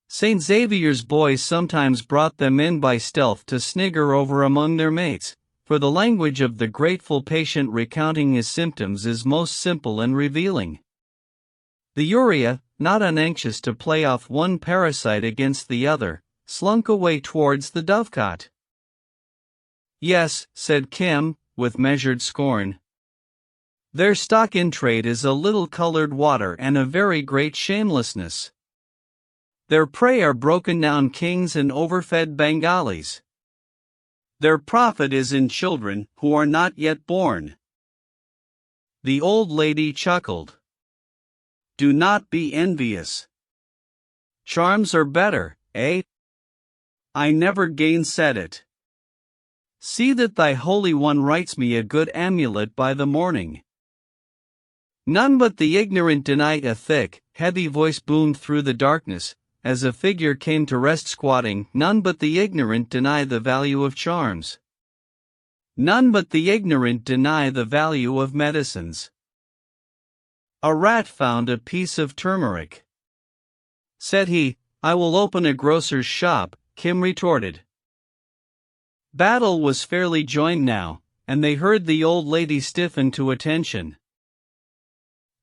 St. Xavier's boys sometimes brought them in by stealth to snigger over among their mates, for the language of the grateful patient recounting his symptoms is most simple and revealing. The Uria, not unanxious to play off one parasite against the other, slunk away towards the dovecot. "Yes," said Kim, with measured scorn. "Their stock in trade is a little colored water and a very great shamelessness. Their prey are broken-down kings and overfed Bengalis. Their profit is in children who are not yet born." The old lady chuckled. "Do not be envious. Charms are better, eh? I never gainsaid it. See that thy Holy One writes me a good amulet by the morning." None but the ignorant deny. A thick, heavy voice boomed through the darkness, as a figure came to rest squatting. None but the ignorant deny the value of charms. None but the ignorant deny the value of medicines. A rat found a piece of turmeric. Said he, "I will open a grocer's shop," Kim retorted. Battle was fairly joined now, and they heard the old lady stiffen to attention.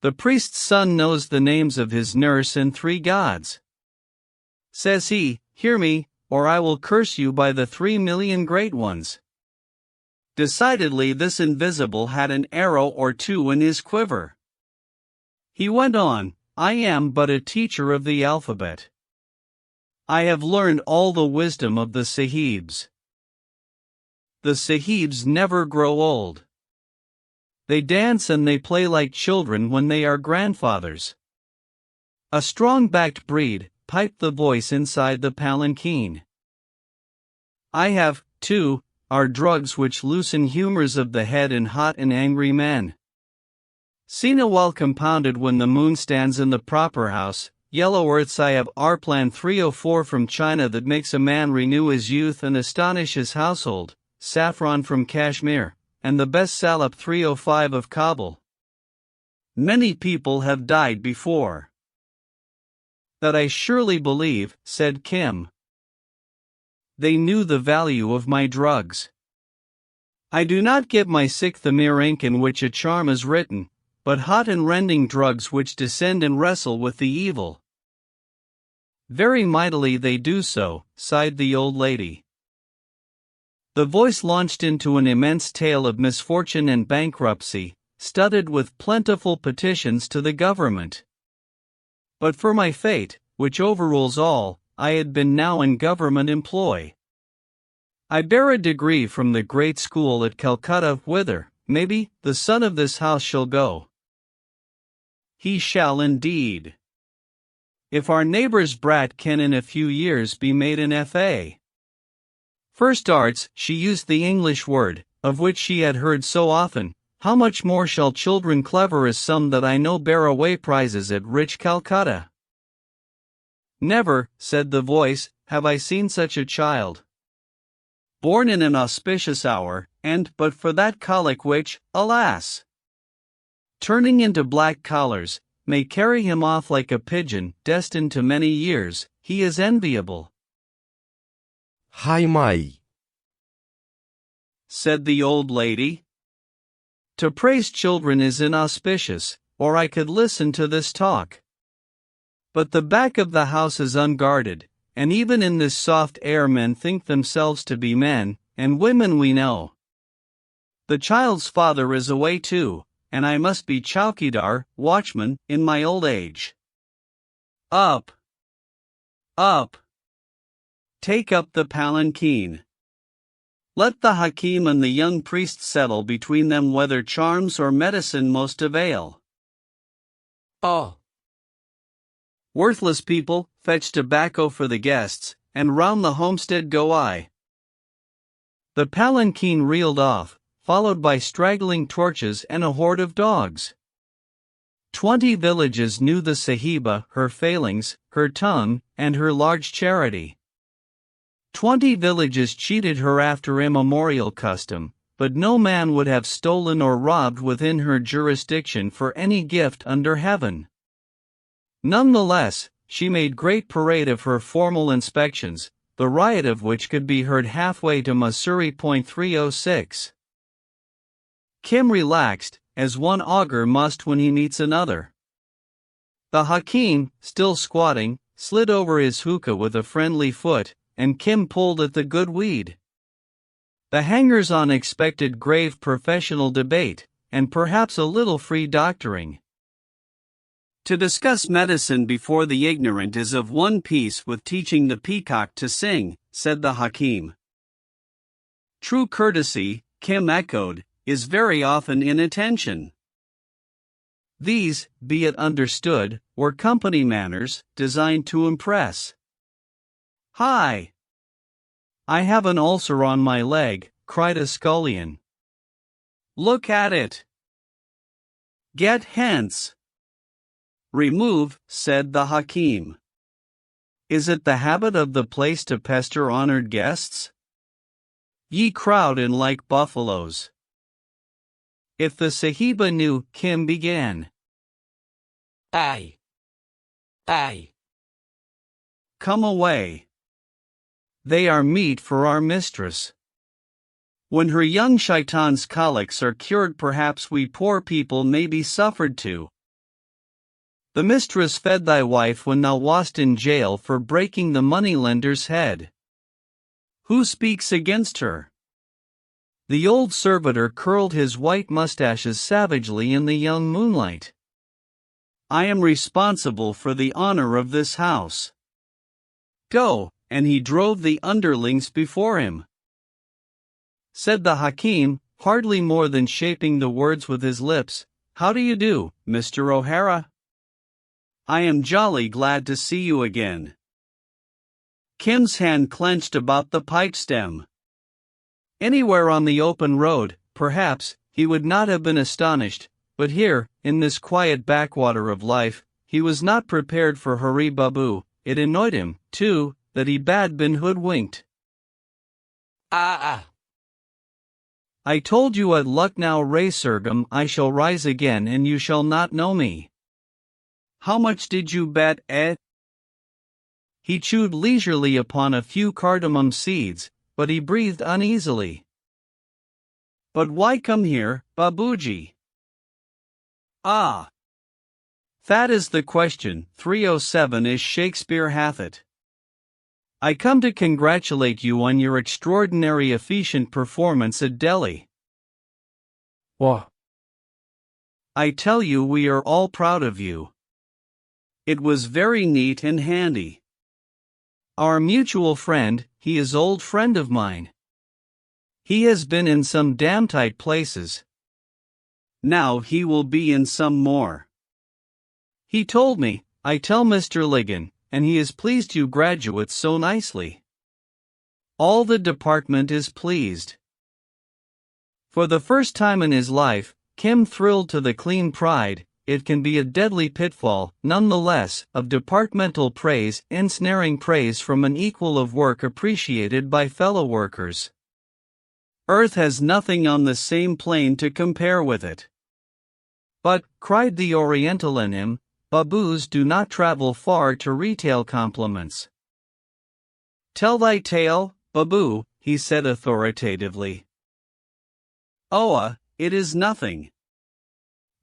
"The priest's son knows the names of his nurse and 3 gods. Says he, 'Hear me, or I will curse you by the 3 million great ones.' Decidedly this invisible had an arrow or two in his quiver. He went on, I am but a teacher of the alphabet. I have learned all the wisdom of the Sahibs. The Sahibs never grow old. They dance and they play like children when they are grandfathers. A strong-backed breed, piped the voice inside the palanquin. I have, too, are drugs which loosen humors of the head in hot and angry men. Seen a well compounded when the moon stands in the proper house, yellow earths I have Arplan 304 from China that makes a man renew his youth and astonish his household, saffron from Kashmir, and the best salep 305 of Kabul. Many people have died before. That I surely believe, said Kim. They knew the value of my drugs. I do not give my sick the mere ink in which a charm is written, but hot and rending drugs which descend and wrestle with the evil. Very mightily they do so, sighed the old lady. The voice launched into an immense tale of misfortune and bankruptcy, studded with plentiful petitions to the government. But for my fate, which overrules all, I had been now in government employ. I bear a degree from the great school at Calcutta, whither, maybe, the son of this house shall go. He shall indeed. If our neighbor's brat can in a few years be made an F.A. First arts, she used the English word, of which she had heard so often, how much more shall children clever as some that I know bear away prizes at rich Calcutta? Never, said the voice, have I seen such a child. Born in an auspicious hour, and, but for that colic which, alas, turning into black collars, may carry him off like a pigeon, destined to many years, he is enviable. Hai mai, said the old lady. To praise children is inauspicious, or I could listen to this talk. But the back of the house is unguarded, and even in this soft air men think themselves to be men, and women we know. The child's father is away too, and I must be chowkidar, watchman, in my old age. Up! Up! Take up the palanquin. Let the hakim and the young priest settle between them whether charms or medicine most avail. Oh! Worthless people, fetch tobacco for the guests, and round the homestead go I. The palanquin reeled off, followed by straggling torches and a horde of dogs. 20 villages knew the Sahiba, her failings, her tongue, and her large charity. 20 villages cheated her after immemorial custom, but no man would have stolen or robbed within her jurisdiction for any gift under heaven. Nonetheless, she made great parade of her formal inspections, the riot of which could be heard halfway to Masuri.306. Kim relaxed, as one augur must when he meets another. The hakim, still squatting, slid over his hookah with a friendly foot, and Kim pulled at the good weed. The hangers-on expected grave professional debate, and perhaps a little free doctoring. To discuss medicine before the ignorant is of one piece with teaching the peacock to sing, said the hakim. True courtesy, Kim echoed, is very often inattention. These, be it understood, were company manners, designed to impress. Hi! I have an ulcer on my leg, cried a scullion. Look at it! Get hence! Remove, said the hakim. Is it the habit of the place to pester honored guests? Ye crowd in like buffaloes. If the Sahiba knew, Kim began. Aye. Aye. Come away. They are meat for our mistress. When her young shaitan's colics are cured, perhaps we poor people may be suffered to. The mistress fed thy wife when thou wast in jail for breaking the moneylender's head. Who speaks against her? The old servitor curled his white mustaches savagely in the young moonlight. I am responsible for the honor of this house. Go, and he drove the underlings before him. Said the Hakim, hardly more than shaping the words with his lips, "How do you do, Mr. O'Hara? I am jolly glad to see you again." Kim's hand clenched about the pipe stem. Anywhere on the open road, perhaps, he would not have been astonished, but here, in this quiet backwater of life, he was not prepared for Hurry Babu. It annoyed him, too, that he had been hoodwinked. I told you at Lucknow Racergum I shall rise again and you shall not know me. How much did you bet, eh? He chewed leisurely upon a few cardamom seeds, but he breathed uneasily. But why come here, Babuji? Ah! That is the question. 307 as Shakespeare hath it. I come to congratulate you on your extraordinary efficient performance at Delhi. What? I tell you we are all proud of you. It was very neat and handy. Our mutual friend, he is old friend of mine. He has been in some damn tight places. Now he will be in some more. He told me, I tell Mr. Ligon, and he is pleased you graduates so nicely. All the department is pleased. For the first time in his life, Kim thrilled to the clean pride, it can be a deadly pitfall, nonetheless, of departmental praise ensnaring praise from an equal of work appreciated by fellow workers. Earth has nothing on the same plane to compare with it. But, cried the Oriental in him, Babus do not travel far to retail compliments. Tell thy tale, Babu, he said authoritatively. It is nothing.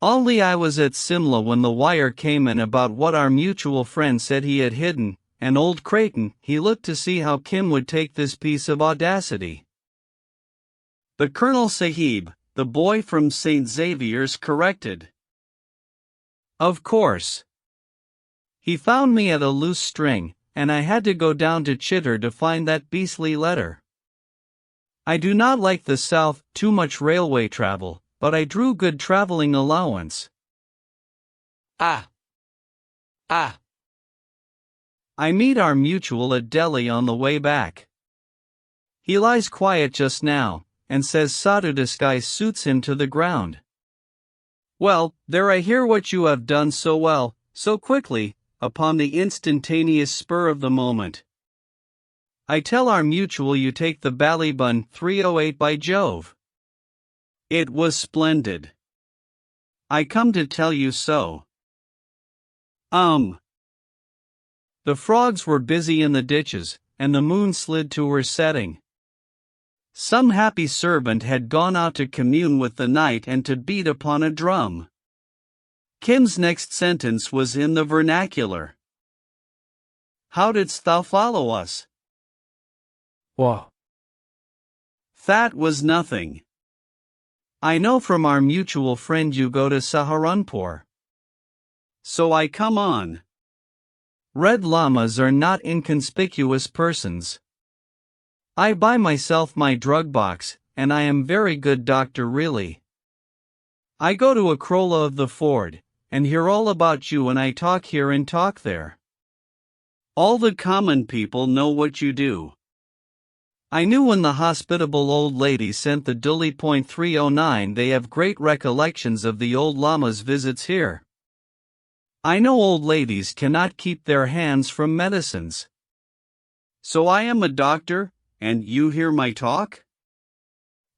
Only I was at Simla when the wire came in about what our mutual friend said he had hidden, and old Creighton, he looked to see how Kim would take this piece of audacity. The Colonel Sahib, the boy from St. Xavier's, corrected. Of course. He found me at a loose string, and I had to go down to Chitter to find that beastly letter. I do not like the south, too much railway travel, but I drew good traveling allowance. I meet our mutual at Delhi on the way back. He lies quiet just now, and says Sadhu disguise suits him to the ground. Well, there I hear what you have done so well, so quickly, upon the instantaneous spur of the moment. I tell our mutual you take the Ballybun 308 by Jove. It was splendid. I come to tell you so. The frogs were busy in the ditches, and the moon slid to her setting. Some happy servant had gone out to commune with the night and to beat upon a drum. Kim's next sentence was in the vernacular. How didst thou follow us? What? That was nothing. I know from our mutual friend you go to Saharanpur. So I come on. Red llamas are not inconspicuous persons. I buy myself my drug box, and I am very good doctor really. I go to Akrola of the Ford, and hear all about you and I talk here and talk there. All the common people know what you do. I knew when the hospitable old lady sent the Dully .309 they have great recollections of the old lama's visits here. I know old ladies cannot keep their hands from medicines. So I am a doctor, and you hear my talk?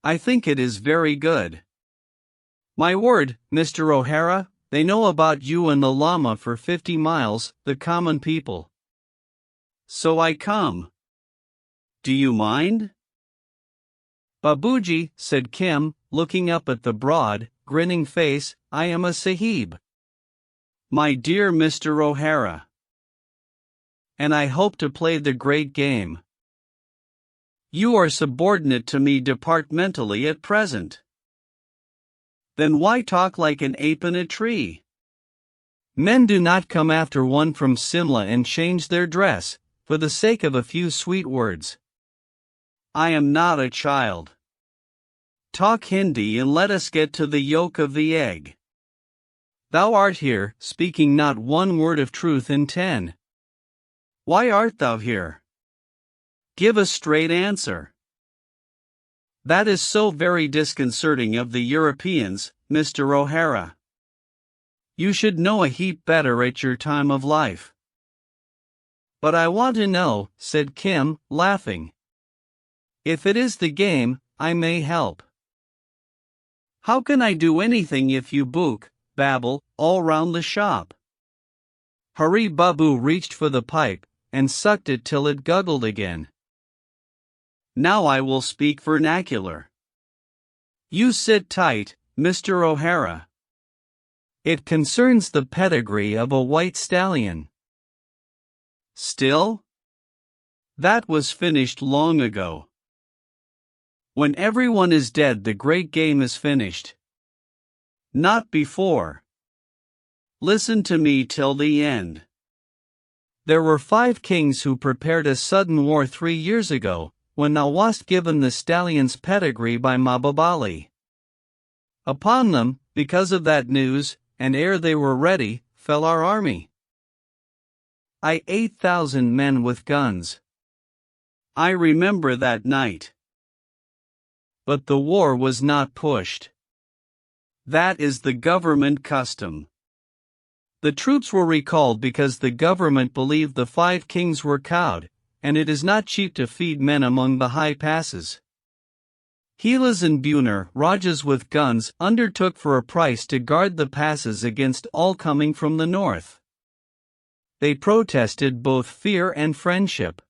I think it is very good. My word, Mr. O'Hara, they know about you and the Lama for 50 miles, the common people. So I come. Do you mind? Babuji, said Kim, looking up at the broad, grinning face, I am a Sahib. My dear Mr. O'Hara. And I hope to play the great game. You are subordinate to me departmentally at present. Then why talk like an ape in a tree? Men do not come after one from Simla and change their dress, for the sake of a few sweet words. I am not a child. Talk Hindi and let us get to the yolk of the egg. Thou art here, speaking not one word of truth in 10. Why art thou here? Give a straight answer. That is so very disconcerting of the Europeans, Mr. O'Hara. You should know a heap better at your time of life. But I want to know, said Kim, laughing. If it is the game, I may help. How can I do anything if you babble, all round the shop? Hari Babu reached for the pipe, and sucked it till it guggled again. Now I will speak vernacular. You sit tight, Mr. O'Hara. It concerns the pedigree of a white stallion. Still? That was finished long ago. When everyone is dead, the great game is finished. Not before. Listen to me till the end. There were 5 kings who prepared a sudden war 3 years ago, when thou wast given the stallion's pedigree by Mababali. Upon them, because of that news, and ere they were ready, fell our army. 8,000 men with guns. I remember that night. But the war was not pushed. That is the government custom. The troops were recalled because the government believed the 5 kings were cowed, and it is not cheap to feed men among the high passes. Heelas and Buner, Rajas with guns, undertook for a price to guard the passes against all coming from the north. They protested both fear and friendship.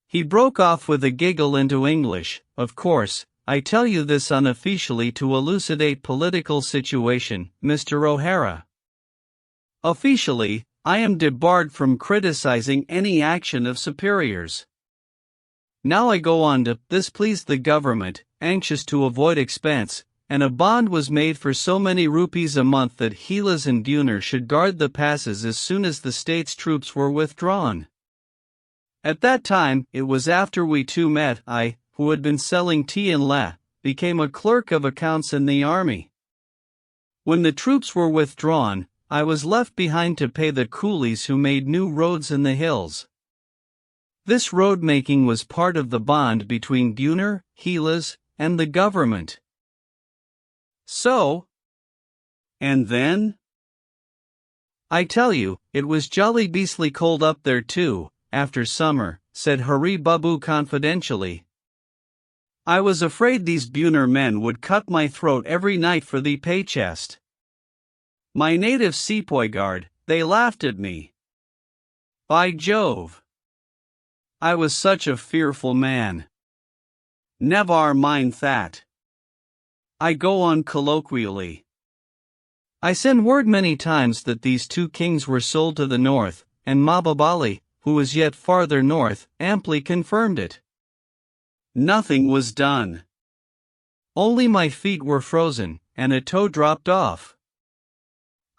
He broke off with a giggle into English. Of course, I tell you this unofficially to elucidate political situation, Mr. O'Hara. Officially, I am debarred from criticizing any action of superiors. Now I go on to, this pleased the government, anxious to avoid expense, and a bond was made for so many rupees a month that Heelas and Buner should guard the passes as soon as the state's troops were withdrawn. At that time, it was after we two met, I, who had been selling tea in Le, became a clerk of accounts in the army. When the troops were withdrawn, I was left behind to pay the coolies who made new roads in the hills. This road making was part of the bond between Buner, Heelas, and the government. So? And then? I tell you, it was jolly beastly cold up there too, after summer, said Hari Babu confidentially. I was afraid these Buner men would cut my throat every night for the pay chest. My native sepoy guard, they laughed at me. By Jove! I was such a fearful man. Never mind that. I go on colloquially. I sent word many times that these 2 kings were sold to the north, and Mababali, who was yet farther north, amply confirmed it. Nothing was done. Only my feet were frozen, and a toe dropped off.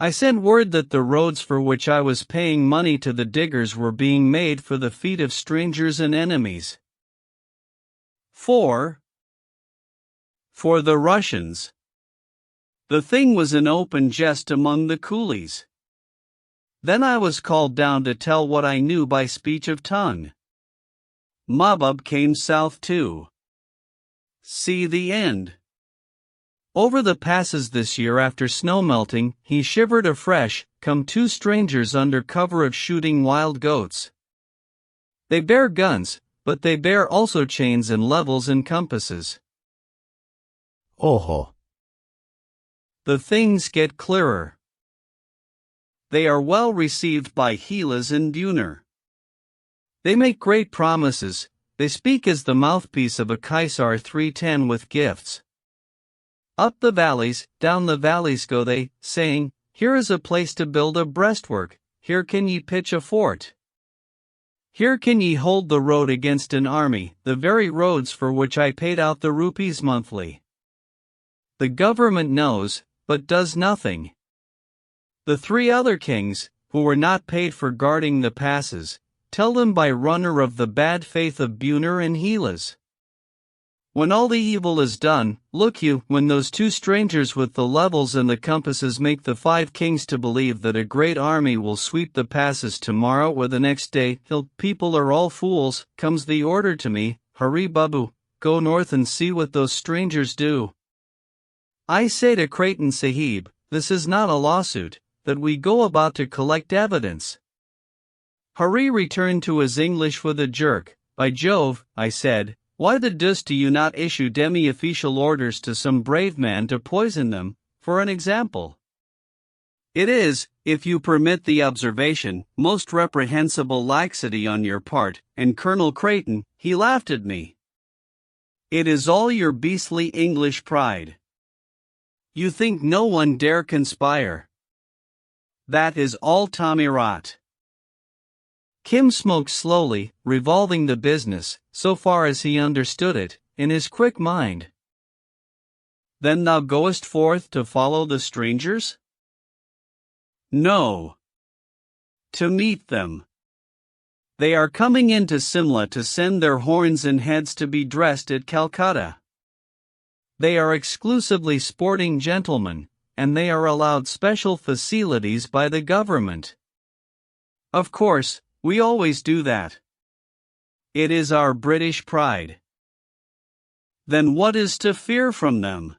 I sent word that the roads for which I was paying money to the diggers were being made for the feet of strangers and enemies. For the Russians. The thing was an open jest among the coolies. Then I was called down to tell what I knew by speech of tongue. Mahbub came south too. See the end. Over the passes this year after snow melting, he shivered afresh, come 2 strangers under cover of shooting wild goats. They bear guns, but they bear also chains and levels and compasses. Oho. The things get clearer. They are well received by Heelas and Buner. They make great promises, they speak as the mouthpiece of a Kaisar 310 with gifts. Up the valleys, down the valleys go they, saying, here is a place to build a breastwork, here can ye pitch a fort. Here can ye hold the road against an army, the very roads for which I paid out the rupees monthly. The government knows, but does nothing. The 3 other kings, who were not paid for guarding the passes, tell them by runner of the bad faith of Buner and Helas. When all the evil is done, look you, when those 2 strangers with the levels and the compasses make the 5 kings to believe that a great army will sweep the passes tomorrow or the next day, till people are all fools, comes the order to me, Hari Babu, go north and see what those strangers do. I say to Creighton Sahib, this is not a lawsuit, that we go about to collect evidence. Hari returned to his English with a jerk. By Jove, I said, why the deuce do you not issue demi-official orders to some brave man to poison them, for an example? It is, if you permit the observation, most reprehensible laxity on your part, and Colonel Creighton, he laughed at me. It is all your beastly English pride. You think no one dare conspire. That is all tommy rot. Kim smoked slowly, revolving the business, so far as he understood it, in his quick mind. Then thou goest forth to follow the strangers? No. To meet them. They are coming into Simla to send their horns and heads to be dressed at Calcutta. They are exclusively sporting gentlemen, and they are allowed special facilities by the government. Of course, we always do that. It is our British pride. Then what is to fear from them?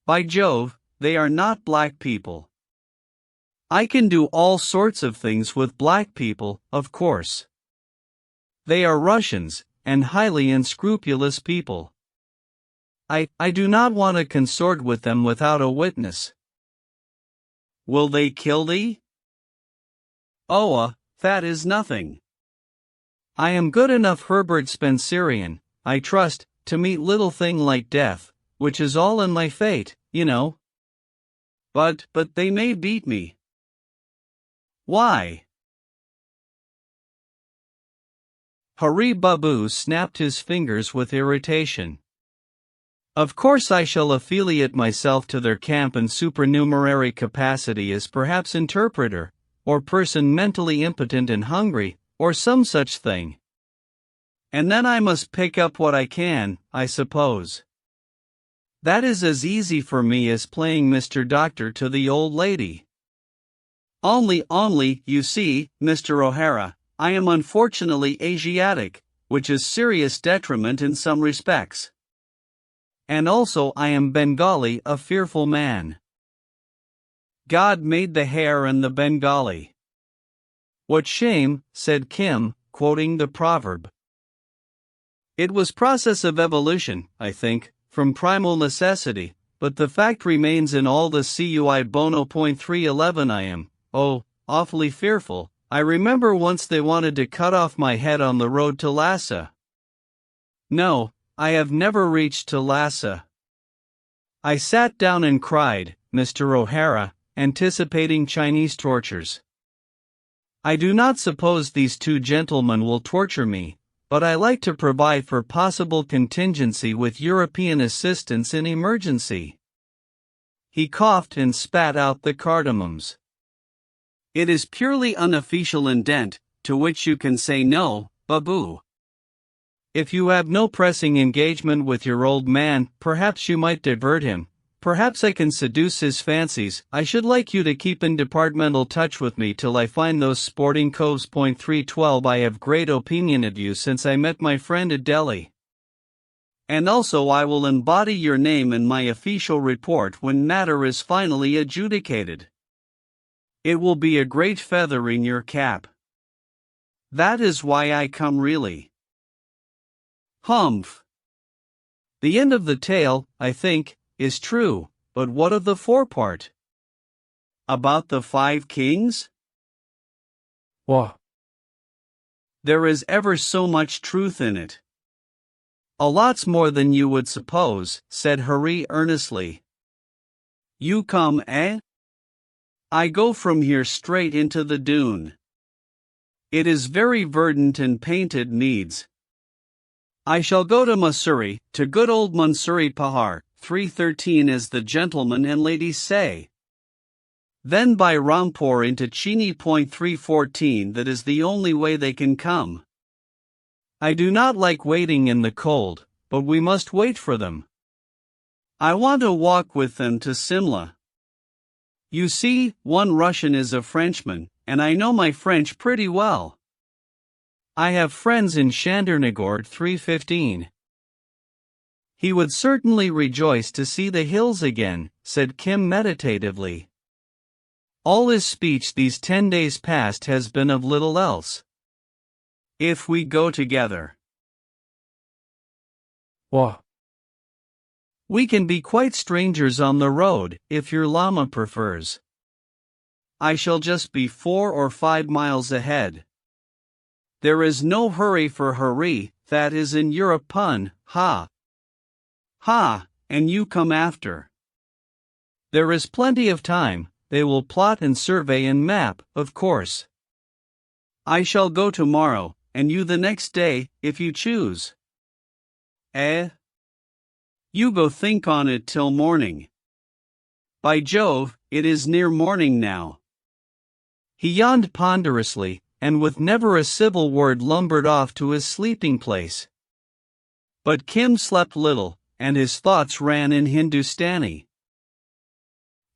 By Jove, they are not black people. I can do all sorts of things with black people, of course. They are Russians, and highly unscrupulous people. I do not want to consort with them without a witness. Will they kill thee? That is nothing. I am good enough Herbert Spencerian, I trust, to meet little thing like death, which is all in my fate, you know. But they may beat me. Why? Hari Babu snapped his fingers with irritation. Of course I shall affiliate myself to their camp in supernumerary capacity as perhaps interpreter, or person mentally impotent and hungry, or some such thing. And then I must pick up what I can, I suppose. That is as easy for me as playing Mr. Doctor to the old lady. Only, you see, Mr. O'Hara, I am unfortunately Asiatic, which is serious detriment in some respects. And also I am Bengali, a fearful man. God made the hare and the Bengali. What shame, said Kim, quoting the proverb. It was process of evolution, I think, from primal necessity, but the fact remains in all the cui bono. 311 I am, awfully fearful. I remember once they wanted to cut off my head on the road to Lhasa. No, I have never reached to Lhasa. I sat down and cried, Mr. O'Hara, anticipating Chinese tortures. I do not suppose these 2 gentlemen will torture me, but I like to provide for possible contingency with European assistance in emergency. He coughed and spat out the cardamoms. It is purely unofficial indent, to which you can say no, Babu. If you have no pressing engagement with your old man, perhaps you might divert him. Perhaps I can seduce his fancies. I should like you to keep in departmental touch with me till I find those sporting coves. 312 I have great opinion of you since I met my friend at Delhi. And also I will embody your name in my official report when matter is finally adjudicated. It will be a great feather in your cap. That is why I come really. Humph. The end of the tale, I think, is true, but what of the forepart? About the 5 kings? What? There is ever so much truth in it. A lots more than you would suppose, said Hari earnestly. You come, eh? I go from here straight into the dune. It is very verdant and painted needs. I shall go to Mussoorie, to good old Munsuri Pahar, 313 as the gentlemen and ladies say. Then by Rampur into Chini Point 314, that is the only way they can come. I do not like waiting in the cold, but we must wait for them. I want to walk with them to Simla. You see, one Russian is a Frenchman, and I know my French pretty well. I have friends in Chandernagore 315. He would certainly rejoice to see the hills again, said Kim meditatively. All his speech these 10 days past has been of little else. If we go together. 와, We can be quite strangers on the road, if your llama prefers. I shall just be 4 or 5 miles ahead. There is no hurry for hurry, that is in Europe pun, ha. Ha, and you come after. There is plenty of time, they will plot and survey and map, of course. I shall go tomorrow, and you the next day, if you choose. Eh? You go think on it till morning. By Jove, it is near morning now. He yawned ponderously, and with never a civil word lumbered off to his sleeping place. But Kim slept little, and his thoughts ran in Hindustani.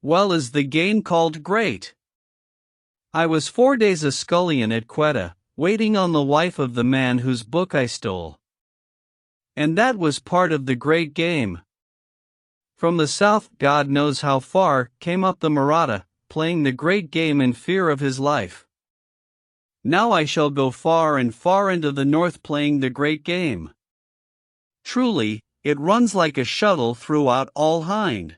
Well, is the gain called great? I was 4 days a scullion at Quetta, waiting on the wife of the man whose book I stole. And that was part of the great game. From the south, God knows how far, came up the Maratha, playing the great game in fear of his life. Now I shall go far and far into the north playing the great game. Truly, it runs like a shuttle throughout all Hind.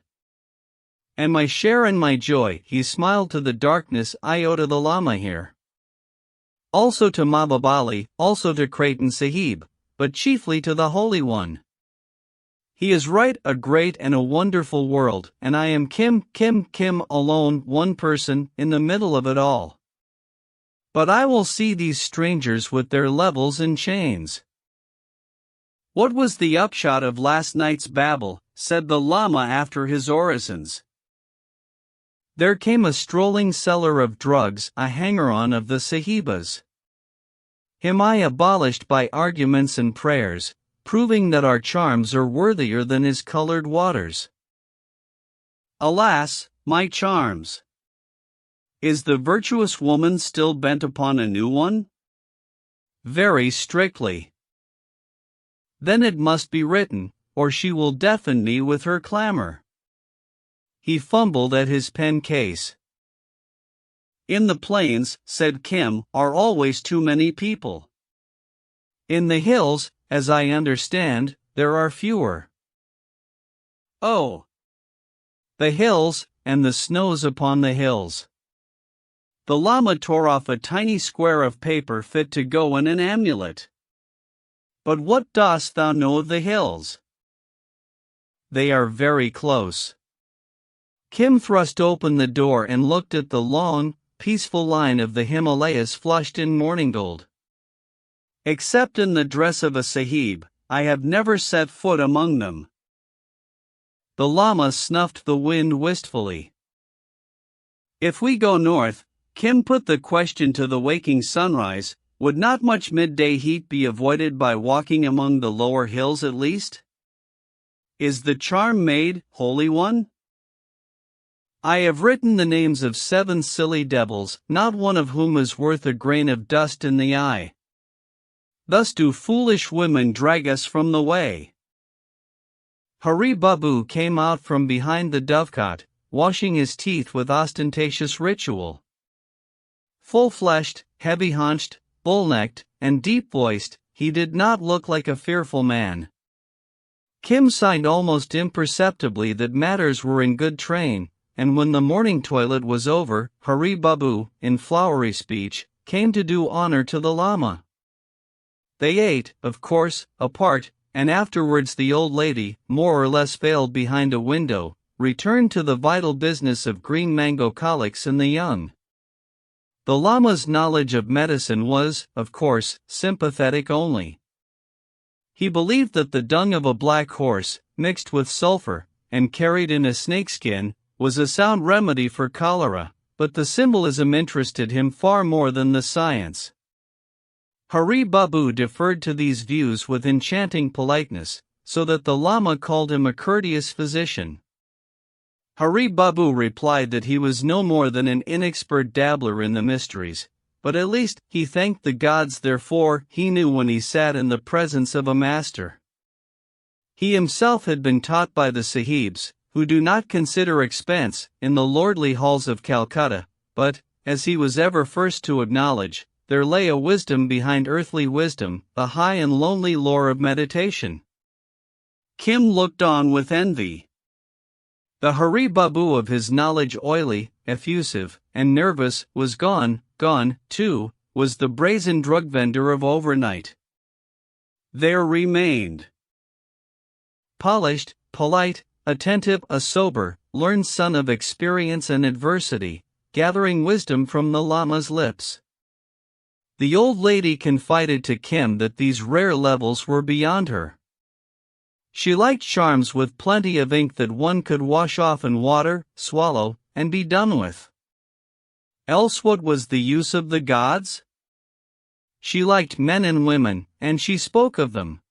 And my share and my joy, he smiled to the darkness, I owe to the Lama here. Also to Mababali, also to Creighton Sahib, but chiefly to the Holy One. He is right, a great and a wonderful world, and I am Kim alone, one person, in the middle of it all. But I will see these strangers with their levels and chains. What was the upshot of last night's babble, said the Lama after his orisons. There came a strolling seller of drugs, a hanger-on of the Sahibas. Him I abolished by arguments and prayers, proving that our charms are worthier than his colored waters. Alas, my charms! Is the virtuous woman still bent upon a new one? Very strictly. Then it must be written, or she will deafen me with her clamor. He fumbled at his pen case. In the plains, said Kim, are always too many people. In the hills, as I understand, there are fewer. Oh! The hills, and the snows upon the hills. The Lama tore off a tiny square of paper fit to go in an amulet. But what dost thou know of the hills? They are very close. Kim thrust open the door and looked at the long, peaceful line of the Himalayas flushed in morning gold. Except in the dress of a Sahib, I have never set foot among them. The Lama snuffed the wind wistfully. If we go north, Kim put the question to the waking sunrise, would not much midday heat be avoided by walking among the lower hills at least? Is the charm made, Holy One? I have written the names of 7 silly devils, not one of whom is worth a grain of dust in the eye. Thus do foolish women drag us from the way. Hari Babu came out from behind the dovecot, washing his teeth with ostentatious ritual. Full-fleshed, heavy-haunched, bull-necked, and deep-voiced, he did not look like a fearful man. Kim sighed almost imperceptibly that matters were in good train, and when the morning toilet was over, Hari Babu, in flowery speech, came to do honor to the Lama. They ate, of course, apart, and afterwards the old lady, more or less veiled behind a window, returned to the vital business of green mango colics in the young. The Lama's knowledge of medicine was, of course, sympathetic only. He believed that the dung of a black horse, mixed with sulfur, and carried in a snakeskin, was a sound remedy for cholera, but the symbolism interested him far more than the science. Hari Babu deferred to these views with enchanting politeness, so that the Lama called him a courteous physician. Hari Babu replied that he was no more than an inexpert dabbler in the mysteries, but at least he thanked the gods, therefore he knew when he sat in the presence of a master. He himself had been taught by the Sahibs, who do not consider expense, in the lordly halls of Calcutta, but, as he was ever first to acknowledge, there lay a wisdom behind earthly wisdom, a high and lonely lore of meditation. Kim looked on with envy. The Hari Babu of his knowledge, oily, effusive, and nervous, was gone, too, was the brazen drug vendor of overnight. There remained polished, polite, attentive, a sober, learned son of experience and adversity, gathering wisdom from the Lama's lips. The old lady confided to Kim that these rare levels were beyond her. She liked charms with plenty of ink that one could wash off in water, swallow, and be done with. Else what was the use of the gods? She liked men and women, and she spoke of them.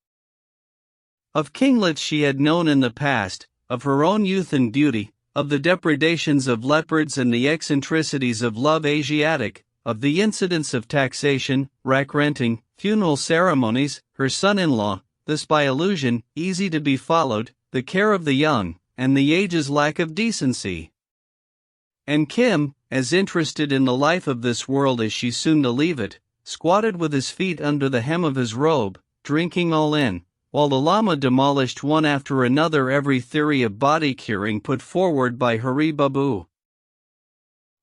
Of kinglets she had known in the past, of her own youth and beauty, of the depredations of leopards and the eccentricities of love Asiatic, of the incidents of taxation, rack-renting, funeral ceremonies, her son-in-law, this by illusion, easy to be followed, the care of the young, and the age's lack of decency. And Kim, as interested in the life of this world as she soon to leave it, squatted with his feet under the hem of his robe, drinking all in, while the Lama demolished one after another every theory of body curing put forward by Hari Babu.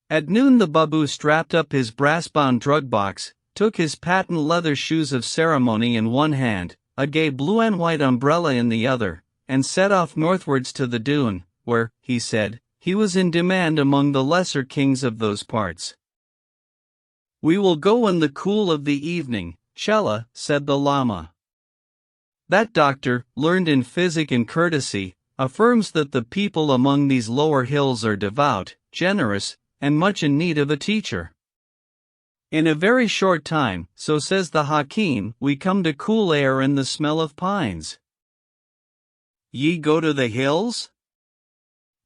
At noon the Babu strapped up his brass-bound drug box, took his patent leather shoes of ceremony in one hand, a gay blue and white umbrella in the other, and set off northwards to the dune, where, he said, he was in demand among the lesser kings of those parts. "We will go in the cool of the evening, Chela," said the Lama. That doctor, learned in physic and courtesy, affirms that the people among these lower hills are devout, generous, and much in need of a teacher. In a very short time, so says the Hakim, we come to cool air and the smell of pines. Ye go to the hills?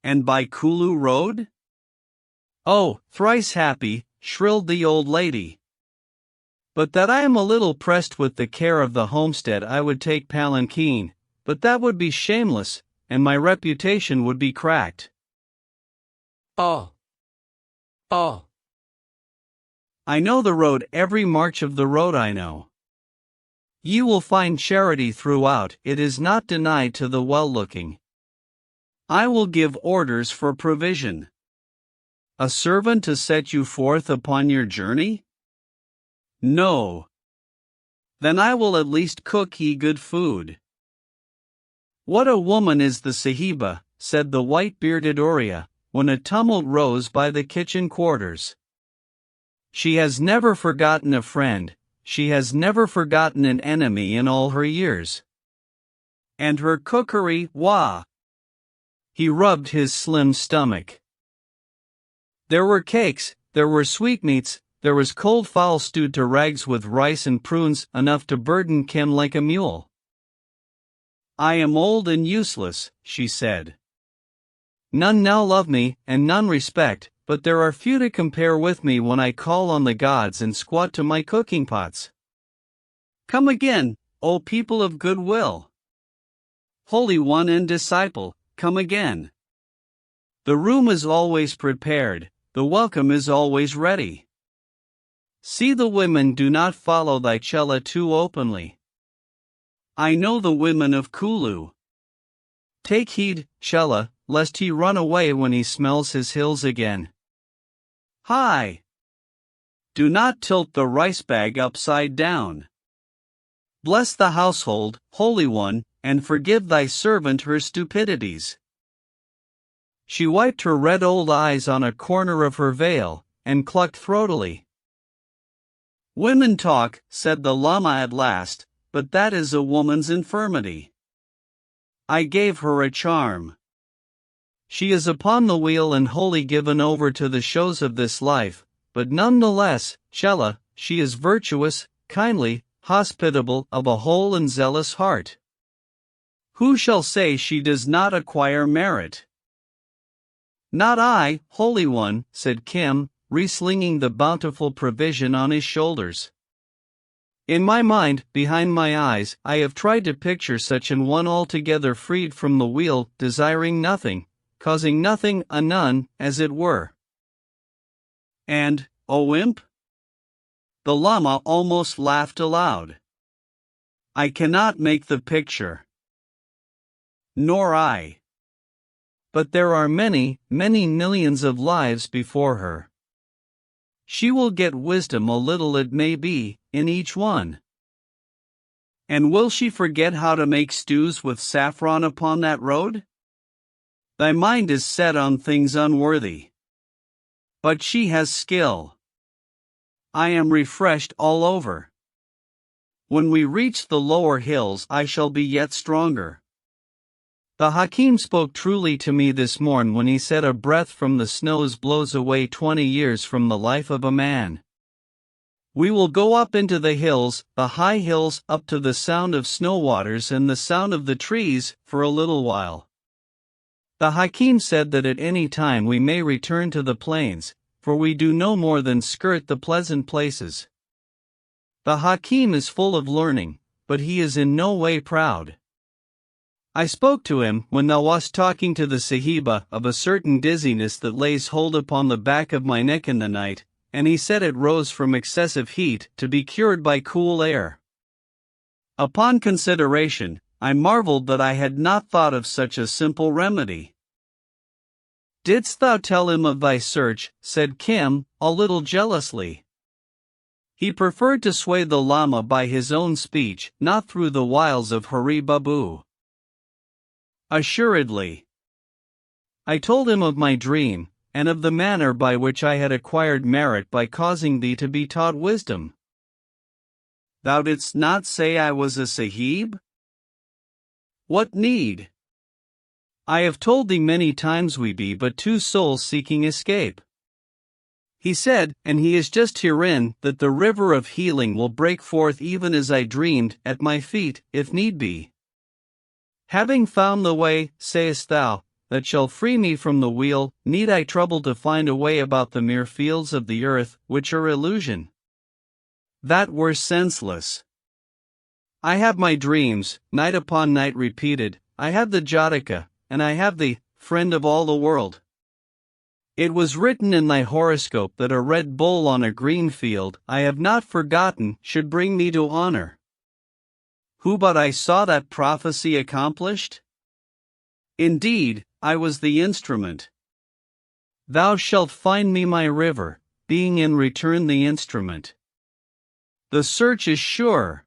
And by Kulu road? Oh, thrice happy, shrilled the old lady. But that I am a little pressed with the care of the homestead, I would take palanquin, but that would be shameless, and my reputation would be cracked. Oh. I know the road, every march of the road I know. Ye will find charity throughout, it is not denied to the well-looking. I will give orders for provision. A servant to set you forth upon your journey? No. Then I will at least cook ye good food. What a woman is the Sahiba, said the white-bearded Oriya, when a tumult rose by the kitchen quarters. She has never forgotten a friend, she has never forgotten an enemy in all her years. And her cookery, wah! He rubbed his slim stomach. There were cakes, there were sweetmeats, there was cold fowl stewed to rags with rice and prunes, enough to burden Kim like a mule. I am old and useless, she said. None now love me, and none respect, but there are few to compare with me when I call on the gods and squat to my cooking pots. Come again, O people of good will. Holy One and disciple, come again. The room is always prepared, the welcome is always ready. See the women do not follow thy Chela too openly. I know the women of Kulu. Take heed, Chela, lest he run away when he smells his hills again. Hi! Do not tilt the rice bag upside down. Bless the household, Holy One, and forgive thy servant her stupidities. She wiped her red old eyes on a corner of her veil, and clucked throatily. Women talk, said the llama at last, but that is a woman's infirmity. I gave her a charm. She is upon the wheel and wholly given over to the shows of this life, but none the less, Shella, she is virtuous, kindly, hospitable, of a whole and zealous heart. Who shall say she does not acquire merit? Not I, Holy One, said Kim, reslinging the bountiful provision on his shoulders. In my mind, behind my eyes, I have tried to picture such an one altogether freed from the wheel, desiring nothing, causing nothing, a none, as it were. And, O imp? The llama almost laughed aloud. I cannot make the picture. Nor I. But there are many, many millions of lives before her. She will get wisdom, a little it may be, in each one. And will she forget how to make stews with saffron upon that road? Thy mind is set on things unworthy. But she has skill. I am refreshed all over. When we reach the lower hills I shall be yet stronger. The Hakim spoke truly to me this morn when he said a breath from the snows blows away 20 years from the life of a man. We will go up into the hills, the high hills, up to the sound of snow waters and the sound of the trees, for a little while. The Hakim said that at any time we may return to the plains, for we do no more than skirt the pleasant places. The Hakim is full of learning, but he is in no way proud. I spoke to him, when thou wast talking to the Sahiba, of a certain dizziness that lays hold upon the back of my neck in the night, and he said it rose from excessive heat, to be cured by cool air. Upon consideration, I marveled that I had not thought of such a simple remedy. Didst thou tell him of thy search? Said Kim, a little jealously. He preferred to sway the llama by his own speech, not through the wiles of Hari Babu. Assuredly. I told him of my dream, and of the manner by which I had acquired merit by causing thee to be taught wisdom. Thou didst not say I was a Sahib? What need? I have told thee many times we be but two souls seeking escape. He said, and he is just herein, that the river of healing will break forth even as I dreamed, at my feet, if need be. Having found the way, sayest thou, that shall free me from the wheel, need I trouble to find a way about the mere fields of the earth, which are illusion? That were senseless. I have my dreams, night upon night repeated, I have the Jataka, and I have the friend of all the world. It was written in thy horoscope that a red bull on a green field, I have not forgotten, should bring me to honor. Who but I saw that prophecy accomplished? Indeed, I was the instrument. Thou shalt find me my river, being in return the instrument. The search is sure.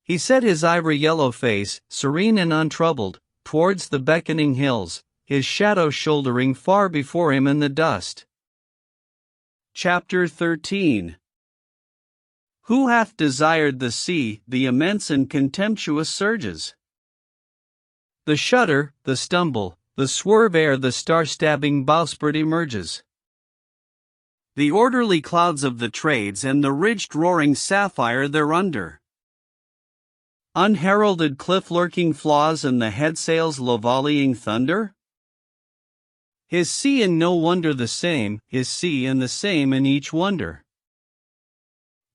He set his ivory yellow face, serene and untroubled, towards the beckoning hills, his shadow shouldering far before him in the dust. Chapter 13. Who hath desired the sea, the immense and contemptuous surges? The shudder, the stumble, the swerve ere the star-stabbing bowsprit emerges. The orderly clouds of the trades and the ridged roaring sapphire thereunder. Unheralded cliff-lurking flaws and the headsails low-volleying thunder? His sea in no wonder the same, his sea and the same in each wonder.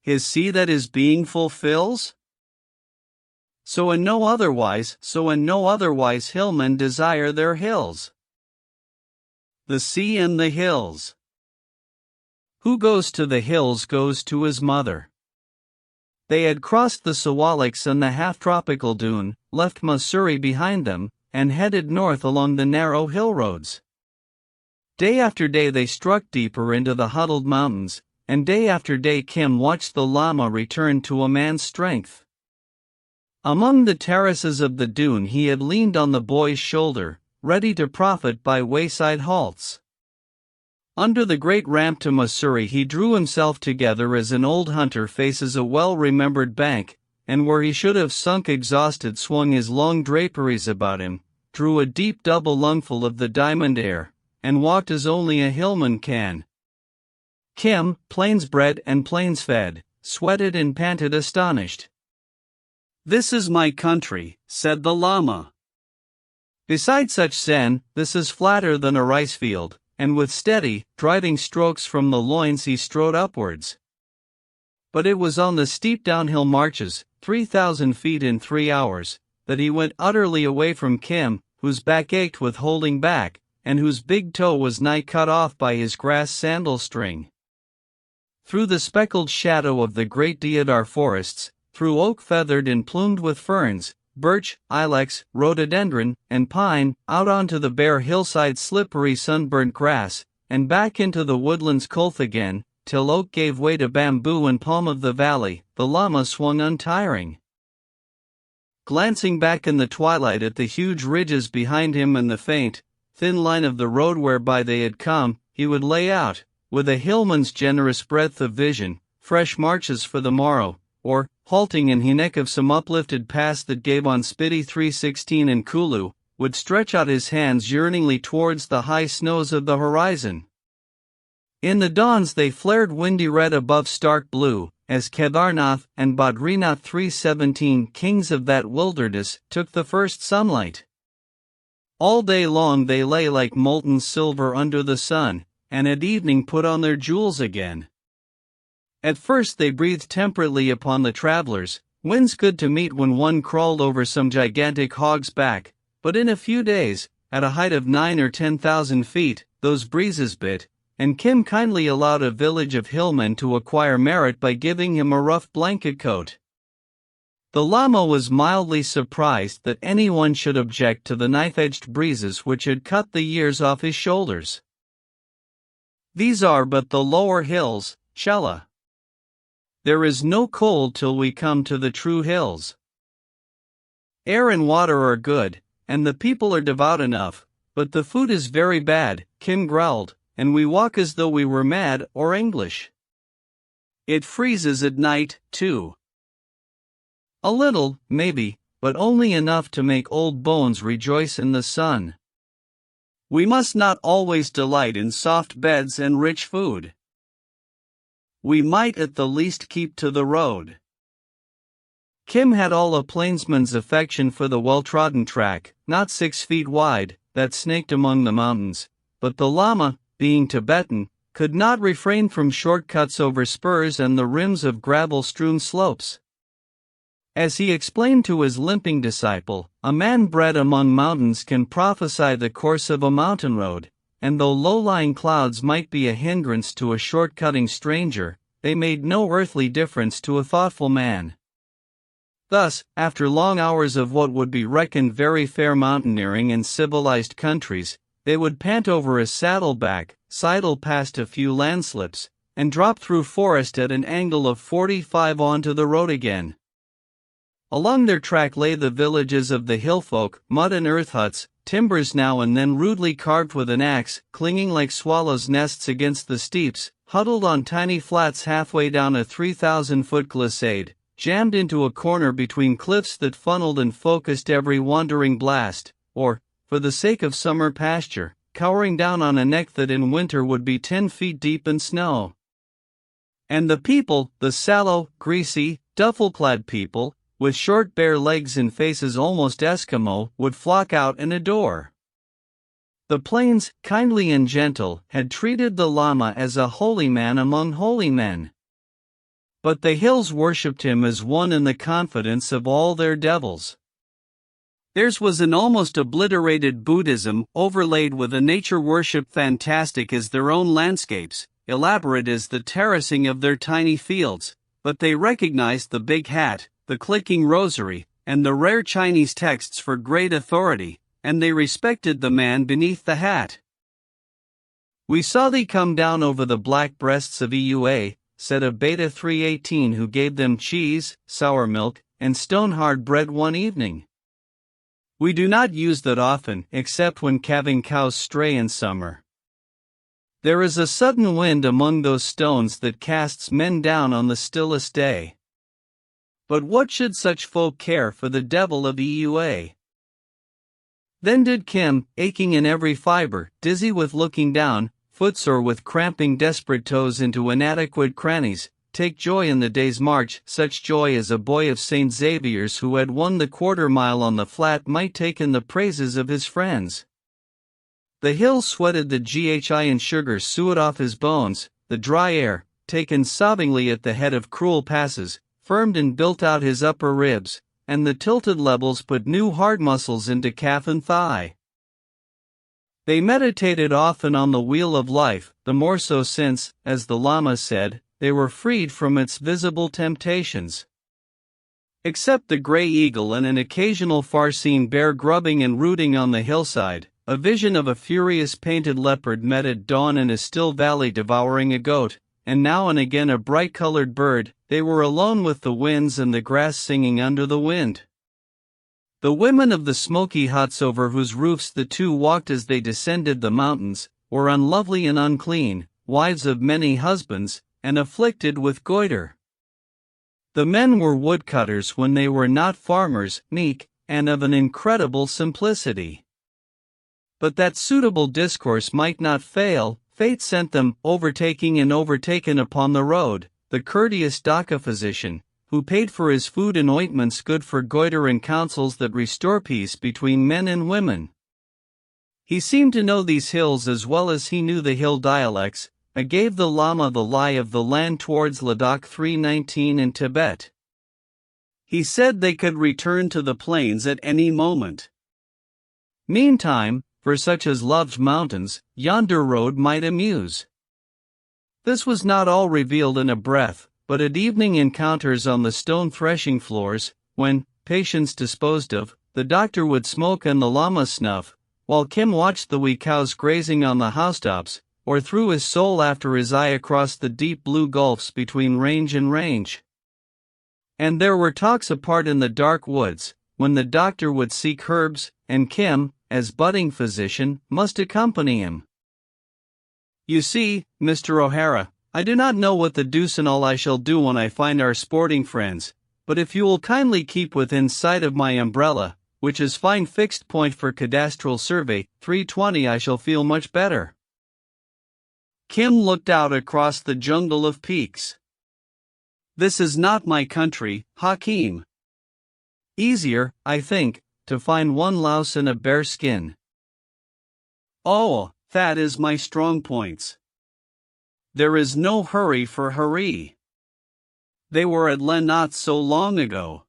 His sea that his being fulfills? So in no otherwise hillmen desire their hills. The sea and the hills. Who goes to the hills goes to his mother. They had crossed the Sawaliks and the half-tropical dune, left Mussoorie behind them, and headed north along the narrow hill roads. Day after day they struck deeper into the huddled mountains, and day after day Kim watched the llama return to a man's strength. Among the terraces of the dune he had leaned on the boy's shoulder, ready to profit by wayside halts. Under the great ramp to Missouri he drew himself together as an old hunter faces a well-remembered bank, and where he should have sunk exhausted swung his long draperies about him, drew a deep double lungful of the diamond air, and walked as only a hillman can. Kim, plains-bred and plains-fed, sweated and panted astonished. "This is my country," said the llama. "Beside such zen, this is flatter than a rice field," and with steady, driving strokes from the loins he strode upwards. But it was on the steep downhill marches, 3,000 feet in 3 hours, that he went utterly away from Kim, whose back ached with holding back, and whose big toe was nigh cut off by his grass sandal string. Through the speckled shadow of the great deodar forests, through oak feathered and plumed with ferns, birch, ilex, rhododendron, and pine, out onto the bare hillside slippery sunburnt grass, and back into the woodland's coulth again, till oak gave way to bamboo and palm of the valley, the llama swung untiring. Glancing back in the twilight at the huge ridges behind him and the faint, thin line of the road whereby they had come, he would lay out, with a hillman's generous breadth of vision, fresh marches for the morrow, or, halting in Hinek of some uplifted pass that gave on Spiti 316 and Kulu, would stretch out his hands yearningly towards the high snows of the horizon. In the dawns they flared windy red above stark blue, as Kedarnath and Badrinath 317, kings of that wilderness, took the first sunlight. All day long they lay like molten silver under the sun, and at evening put on their jewels again. At first they breathed temperately upon the travelers, winds good to meet when one crawled over some gigantic hog's back, but in a few days, at a height of 9 or 10,000 feet, those breezes bit, and Kim kindly allowed a village of hillmen to acquire merit by giving him a rough blanket coat. The llama was mildly surprised that anyone should object to the knife-edged breezes which had cut the years off his shoulders. "These are but the lower hills, Chella. There is no cold till we come to the true hills. Air and water are good, and the people are devout enough, but the food is very bad," Kim growled, "and we walk as though we were mad or English. It freezes at night, too. A little, maybe, but only enough to make old bones rejoice in the sun. We must not always delight in soft beds and rich food. We might at the least keep to the road." Kim had all a plainsman's affection for the well-trodden track, not 6 feet wide, that snaked among the mountains, but the llama, being Tibetan, could not refrain from shortcuts over spurs and the rims of gravel-strewn slopes. As he explained to his limping disciple, a man bred among mountains can prophesy the course of a mountain road, and though low-lying clouds might be a hindrance to a short-cutting stranger, they made no earthly difference to a thoughtful man. Thus, after long hours of what would be reckoned very fair mountaineering in civilized countries, they would pant over a saddleback, sidle past a few landslips, and drop through forest at an angle of 45 onto the road again. Along their track lay the villages of the hillfolk, mud and earth huts, timbers now and then rudely carved with an axe, clinging like swallows' nests against the steeps, huddled on tiny flats halfway down a 3,000-foot glissade, jammed into a corner between cliffs that funneled and focused every wandering blast, or, for the sake of summer pasture, cowering down on a neck that in winter would be 10 feet deep in snow. And the people, the sallow, greasy, duffel-clad people, with short bare legs and faces almost Eskimo, would flock out and adore. The plains, kindly and gentle, had treated the llama as a holy man among holy men. But the hills worshipped him as one in the confidence of all their devils. Theirs was an almost obliterated Buddhism overlaid with a nature worship fantastic as their own landscapes, elaborate as the terracing of their tiny fields, but they recognized the big hat, the clicking rosary, and the rare Chinese texts for great authority, and they respected the man beneath the hat. "We saw thee come down over the black breasts of EUA, said a Beta 318 who gave them cheese, sour milk, and stone-hard bread one evening. We do not use that often, except when calving cows stray in summer. There is a sudden wind among those stones that casts men down on the stillest day. But what should such folk care for the devil of EUA? Then did Kim, aching in every fiber, dizzy with looking down, footsore with cramping desperate toes into inadequate crannies, take joy in the day's march, such joy as a boy of St. Xavier's who had won the quarter-mile on the flat might take in the praises of his friends. The hill sweated the ghi and sugar suet off his bones, the dry air, taken sobbingly at the head of cruel passes, firmed and built out his upper ribs, and the tilted levels put new hard muscles into calf and thigh. They meditated often on the wheel of life, the more so since, as the Lama said, they were freed from its visible temptations. Except the gray eagle and an occasional far-seen bear grubbing and rooting on the hillside, a vision of a furious painted leopard met at dawn in a still valley devouring a goat, and now and again a bright-colored bird, they were alone with the winds and the grass singing under the wind. The women of the smoky huts over whose roofs the two walked as they descended the mountains, were unlovely and unclean, wives of many husbands, and afflicted with goitre. The men were woodcutters when they were not farmers, meek, and of an incredible simplicity. But that suitable discourse might not fail, fate sent them, overtaking and overtaken upon the road, the courteous Dhaka physician, who paid for his food and ointments good for goitre and counsels that restore peace between men and women. He seemed to know these hills as well as he knew the hill dialects. I gave the Lama the lie of the land towards Ladakh 319 in Tibet. He said they could return to the plains at any moment. Meantime, for such as loved mountains, yonder road might amuse. This was not all revealed in a breath, but at evening encounters on the stone threshing floors, when, patience disposed of, the doctor would smoke and the Lama snuff, while Kim watched the wee cows grazing on the housetops, or threw his soul after his eye across the deep blue gulfs between range and range. And there were talks apart in the dark woods, when the doctor would seek herbs, and Kim, as budding physician, must accompany him. You see, Mr. O'Hara, I do not know what the deuce and all I shall do when I find our sporting friends, but if you will kindly keep within sight of my umbrella, which is fine fixed point for cadastral survey, 320, I shall feel much better. Kim looked out across the jungle of peaks. This is not my country, Hakim. Easier, I think, to find one louse in a bear skin. Oh, that is my strong points. There is no hurry for hurry. They were at Len not so long ago.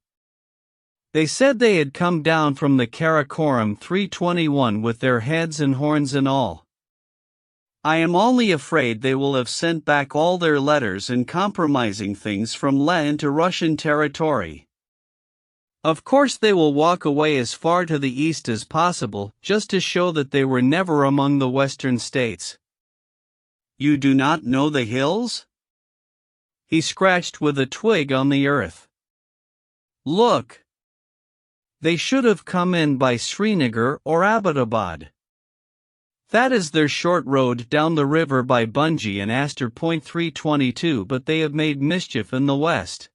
They said they had come down from the Karakoram 321 with their heads and horns and all. I am only afraid they will have sent back all their letters and compromising things from Leh into Russian territory. Of course they will walk away as far to the east as possible, just to show that they were never among the western states. You do not know the hills? He scratched with a twig on the earth. Look! They should have come in by Srinagar or Abbottabad. That is their short road down the river by Bungie and Astor Point 322, but they have made mischief in the west.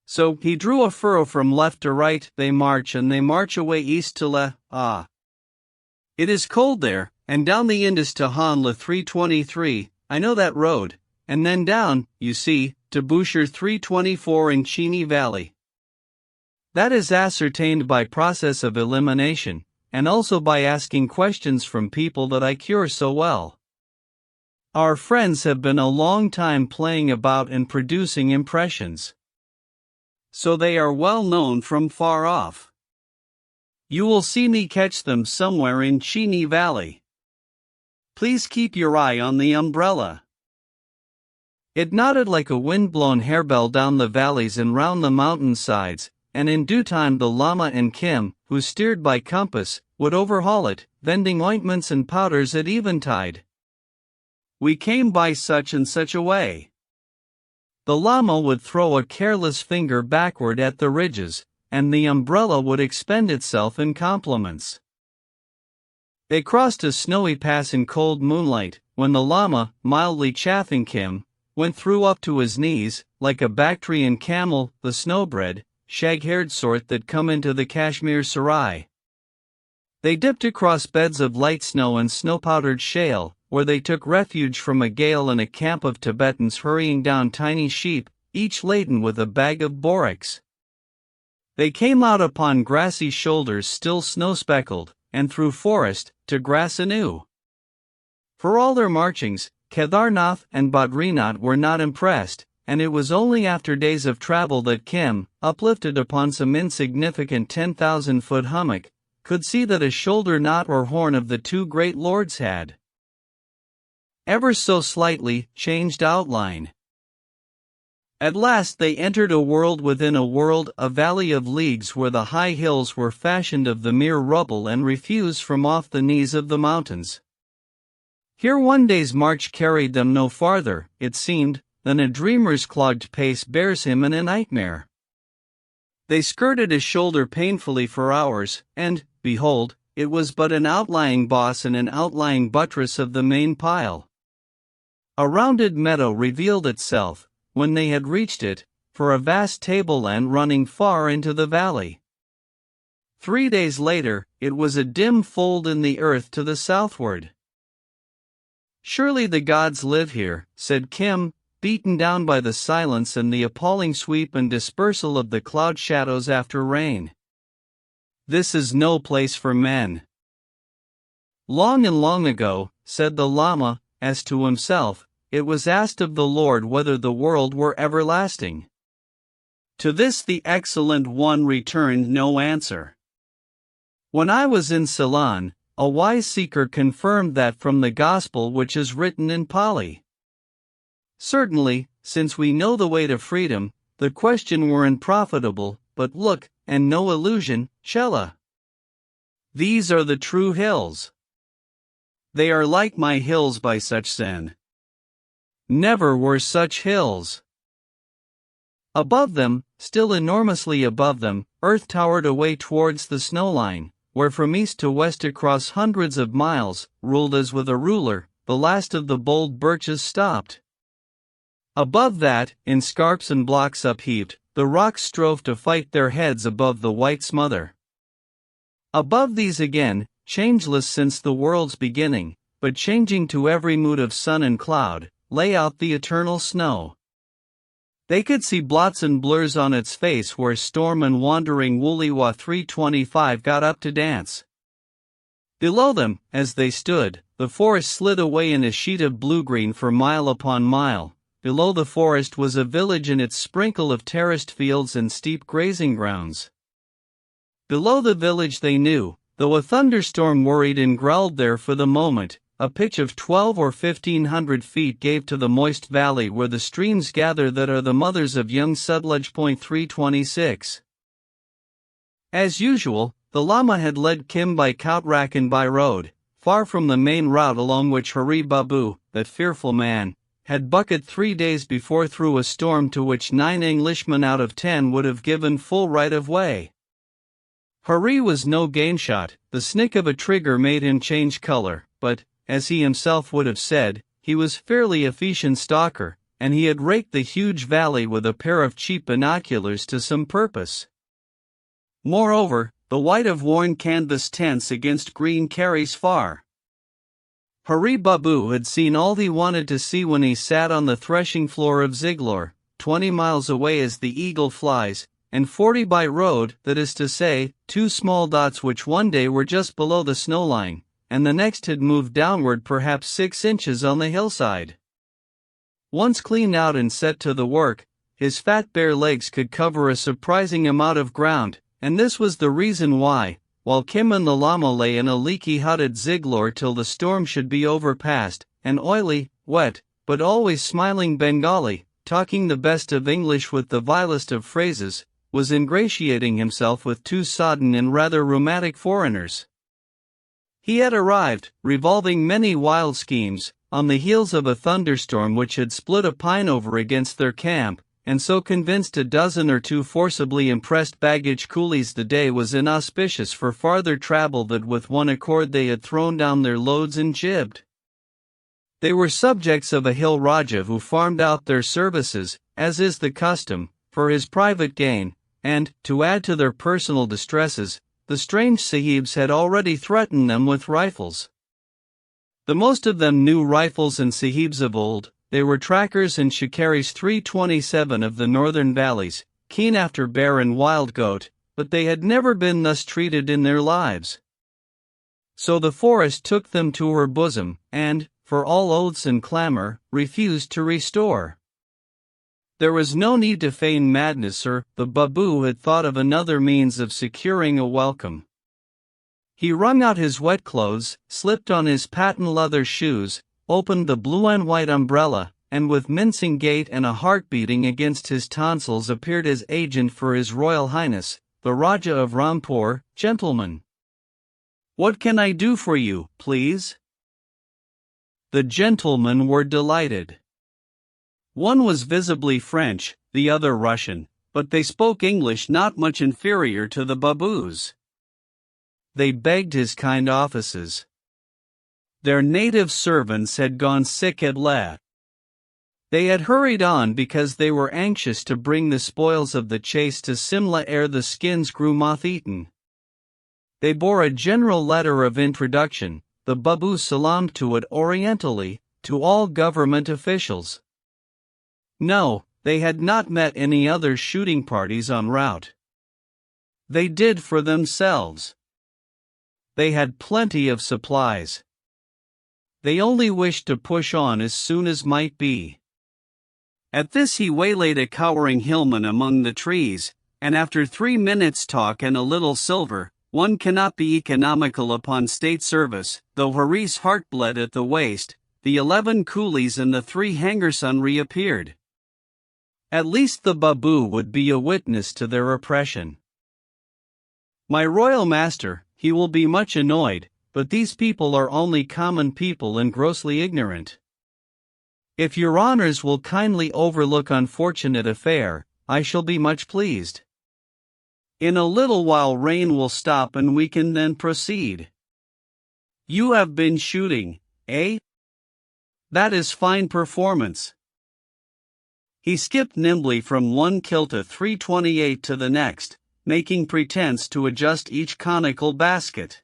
So he drew a furrow from left to right, they march away east to Leh. It is cold there, and down the Indus to Hanla 323, I know that road, and then down, you see, to Boucher 324 in Chini Valley. That is ascertained by process of elimination, and also by asking questions from people that I cure so well. Our friends have been a long time playing about and producing impressions. So they are well known from far off. You will see me catch them somewhere in Chini Valley. Please keep your eye on the umbrella. It nodded like a wind-blown harebell down the valleys and round the mountain sides, and in due time the Lama and Kim, who steered by compass, would overhaul it, vending ointments and powders at eventide. We came by such and such a way. The Lama would throw a careless finger backward at the ridges, and the umbrella would expend itself in compliments. They crossed a snowy pass in cold moonlight, when the llama, mildly chaffing Kim, went through up to his knees, like a Bactrian camel, the snowbred, shag-haired sort that come into the Kashmir Sarai. They dipped across beds of light snow and snow-powdered shale, where they took refuge from a gale and a camp of Tibetans hurrying down tiny sheep, each laden with a bag of borax. They came out upon grassy shoulders still snow-speckled, and through forest, to grass anew. For all their marchings, Kedarnath and Badrinath were not impressed, and it was only after days of travel that Kim, uplifted upon some insignificant 10,000-foot hummock, could see that a shoulder knot or horn of the two great lords had, ever so slightly, changed outline. At last they entered a world within a world, a valley of leagues where the high hills were fashioned of the mere rubble and refused from off the knees of the mountains. Here one day's march carried them no farther, it seemed, than a dreamer's clogged pace bears him in a nightmare. They skirted a shoulder painfully for hours, and, behold, it was but an outlying boss and an outlying buttress of the main pile. A rounded meadow revealed itself, when they had reached it, for a vast tableland running far into the valley. 3 days later, it was a dim fold in the earth to the southward. "Surely the gods live here," said Kim, beaten down by the silence and the appalling sweep and dispersal of the cloud shadows after rain. "This is no place for men." "Long and long ago," said the Lama, as to himself, "it was asked of the Lord whether the world were everlasting. To this the Excellent One returned no answer. When I was in Ceylon, a wise seeker confirmed that from the Gospel which is written in Pali. Certainly, since we know the way to freedom, the question were unprofitable, but look, and no illusion, Chela. These are the true hills. They are like my hills by such sen. Never were such hills." Above them, still enormously above them, earth towered away towards the snowline, where from east to west across hundreds of miles, ruled as with a ruler, the last of the bold birches stopped. Above that, in scarps and blocks upheaved, the rocks strove to fight their heads above the white smother. Above these again, changeless since the world's beginning, but changing to every mood of sun and cloud, lay out the eternal snow. They could see blots and blurs on its face where storm and wandering Wooliwa 325 got up to dance. Below them, as they stood, the forest slid away in a sheet of blue-green for mile upon mile. Below the forest was a village in its sprinkle of terraced fields and steep grazing grounds. Below the village they knew, though a thunderstorm worried and growled there for the moment, a pitch of 12 or 1,500 feet gave to the moist valley where the streams gather that are the mothers of young Sutlej. 326. As usual, the Lama had led Kim by Koutrak and by road, far from the main route along which Hari Babu, that fearful man, had bucked 3 days before through a storm to which 9 Englishmen out of 10 would have given full right of way. Hari was no gameshot, the snick of a trigger made him change color, but, as he himself would have said, he was fairly efficient stalker, and he had raked the huge valley with a pair of cheap binoculars to some purpose. Moreover, the white of worn canvas tents against green carries far. Hari Babu had seen all he wanted to see when he sat on the threshing floor of Ziglor, 20 miles away as the eagle flies, and 40 by road, that is to say, 2 small dots which one day were just below the snowline, and the next had moved downward perhaps 6 inches on the hillside. Once cleaned out and set to the work, his fat bare legs could cover a surprising amount of ground, and this was the reason why, while Kim and the Lama lay in a leaky hut at Ziglor till the storm should be overpast, an oily, wet, but always smiling Bengali, talking the best of English with the vilest of phrases, was ingratiating himself with 2 sodden and rather rheumatic foreigners. He had arrived, revolving many wild schemes, on the heels of a thunderstorm which had split a pine over against their camp, and so convinced a dozen or 2 forcibly impressed baggage coolies the day was inauspicious for farther travel that with one accord they had thrown down their loads and jibbed. They were subjects of a hill Raja who farmed out their services, as is the custom, for his private gain, and, to add to their personal distresses, the strange Sahibs had already threatened them with rifles. The most of them knew rifles and Sahibs of old. They were trackers and shikaris 327 of the northern valleys, keen after bear and wild goat, but they had never been thus treated in their lives. So the forest took them to her bosom, and, for all oaths and clamor, refused to restore. There was no need to feign madness, sir. The Babu had thought of another means of securing a welcome. He wrung out his wet clothes, slipped on his patent leather shoes, opened the blue and white umbrella, and with mincing gait and a heart beating against his tonsils appeared as agent for His Royal Highness, the Raja of Rampur. Gentlemen, what can I do for you, please? The gentlemen were delighted. One was visibly French, the other Russian, but they spoke English not much inferior to the Babus. They begged his kind offices. Their native servants had gone sick at Le. They had hurried on because they were anxious to bring the spoils of the chase to Simla ere the skins grew moth-eaten. They bore a general letter of introduction. The Babu salaamed to it orientally, to all government officials. No, they had not met any other shooting parties en route. They did for themselves. They had plenty of supplies. They only wished to push on as soon as might be. At this he waylaid a cowering hillman among the trees, and after 3 minutes' talk and a little silver, one cannot be economical upon state service, though Hari's heart bled at the waist, the 11 coolies and the 3 hangers on reappeared. At least the Babu would be a witness to their oppression. My royal master, he will be much annoyed, but these people are only common people and grossly ignorant. If your honors will kindly overlook unfortunate affair, I shall be much pleased. In a little while rain will stop and we can then proceed. You have been shooting, eh? That is fine performance. He skipped nimbly from one kilta 328 to the next, making pretense to adjust each conical basket.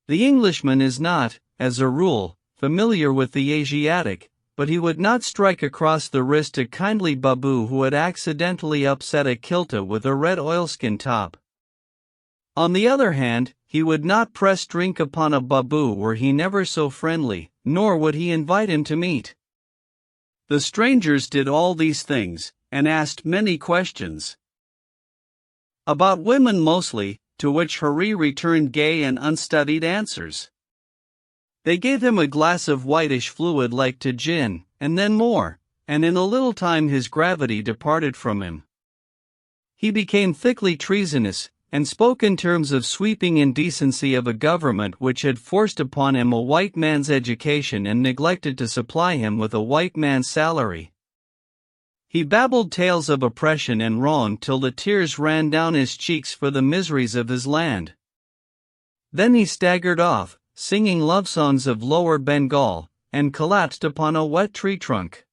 The Englishman is not, as a rule, familiar with the Asiatic, but he would not strike across the wrist a kindly Babu who had accidentally upset a kilta with a red oilskin top. On the other hand, he would not press drink upon a Babu were he never so friendly, nor would he invite him to meat. The strangers did all these things, and asked many questions. About women mostly, to which Hari returned gay and unstudied answers. They gave him a glass of whitish fluid like to gin, and then more, and in a little time his gravity departed from him. He became thickly treasonous, and spoke in terms of sweeping indecency of a government which had forced upon him a white man's education and neglected to supply him with a white man's salary. He babbled tales of oppression and wrong till the tears ran down his cheeks for the miseries of his land. Then he staggered off, singing love songs of Lower Bengal, and collapsed upon a wet tree trunk.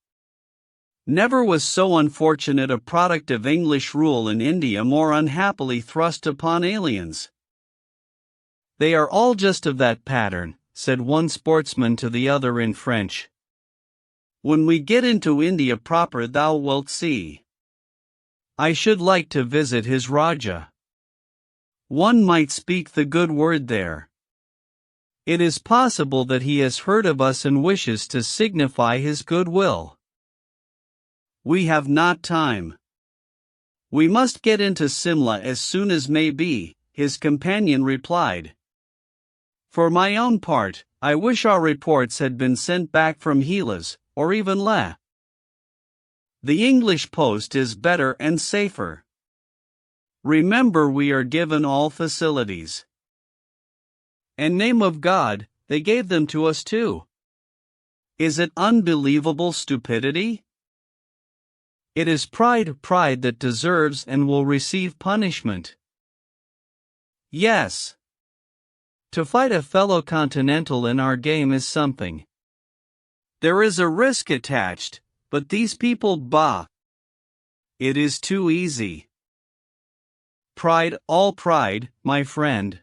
Never was so unfortunate a product of English rule in India more unhappily thrust upon aliens. They are all just of that pattern, said one sportsman to the other in French. When we get into India proper thou wilt see. I should like to visit his Raja. One might speak the good word there. It is possible that he has heard of us and wishes to signify his goodwill. We have not time. We must get into Simla as soon as may be, his companion replied. For my own part, I wish our reports had been sent back from Hilas, or even Le. The English post is better and safer. Remember we are given all facilities. And name of God, they gave them to us too. Is it unbelievable stupidity? It is pride that deserves and will receive punishment. Yes. To fight a fellow continental in our game is something. There is a risk attached, but these people, bah! It is too easy. Pride, all pride, my friend.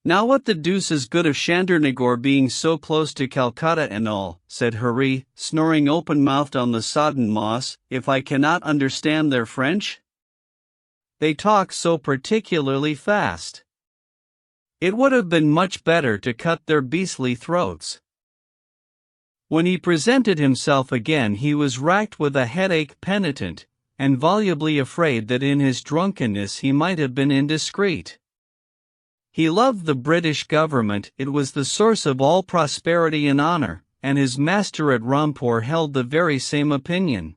Now what the deuce is good of Chandernagore being so close to Calcutta and all, said Hari, snoring open-mouthed on the sodden moss, if I cannot understand their French? They talk so particularly fast. It would have been much better to cut their beastly throats. When he presented himself again he was racked with a headache, penitent, and volubly afraid that in his drunkenness he might have been indiscreet. He loved the British government, it was the source of all prosperity and honor, and his master at Rampur held the very same opinion.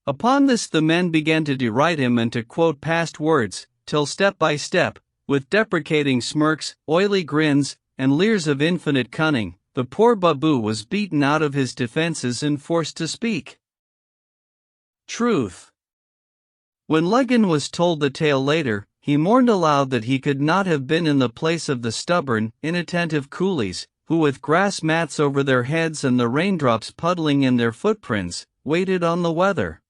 Upon this the men began to deride him and to quote past words, till step by step, with deprecating smirks, oily grins, and leers of infinite cunning, the poor Babu was beaten out of his defenses and forced to speak. Truth. When Leggan was told the tale later, he mourned aloud that he could not have been in the place of the stubborn, inattentive coolies, who with grass mats over their heads and the raindrops puddling in their footprints, waited on the weather.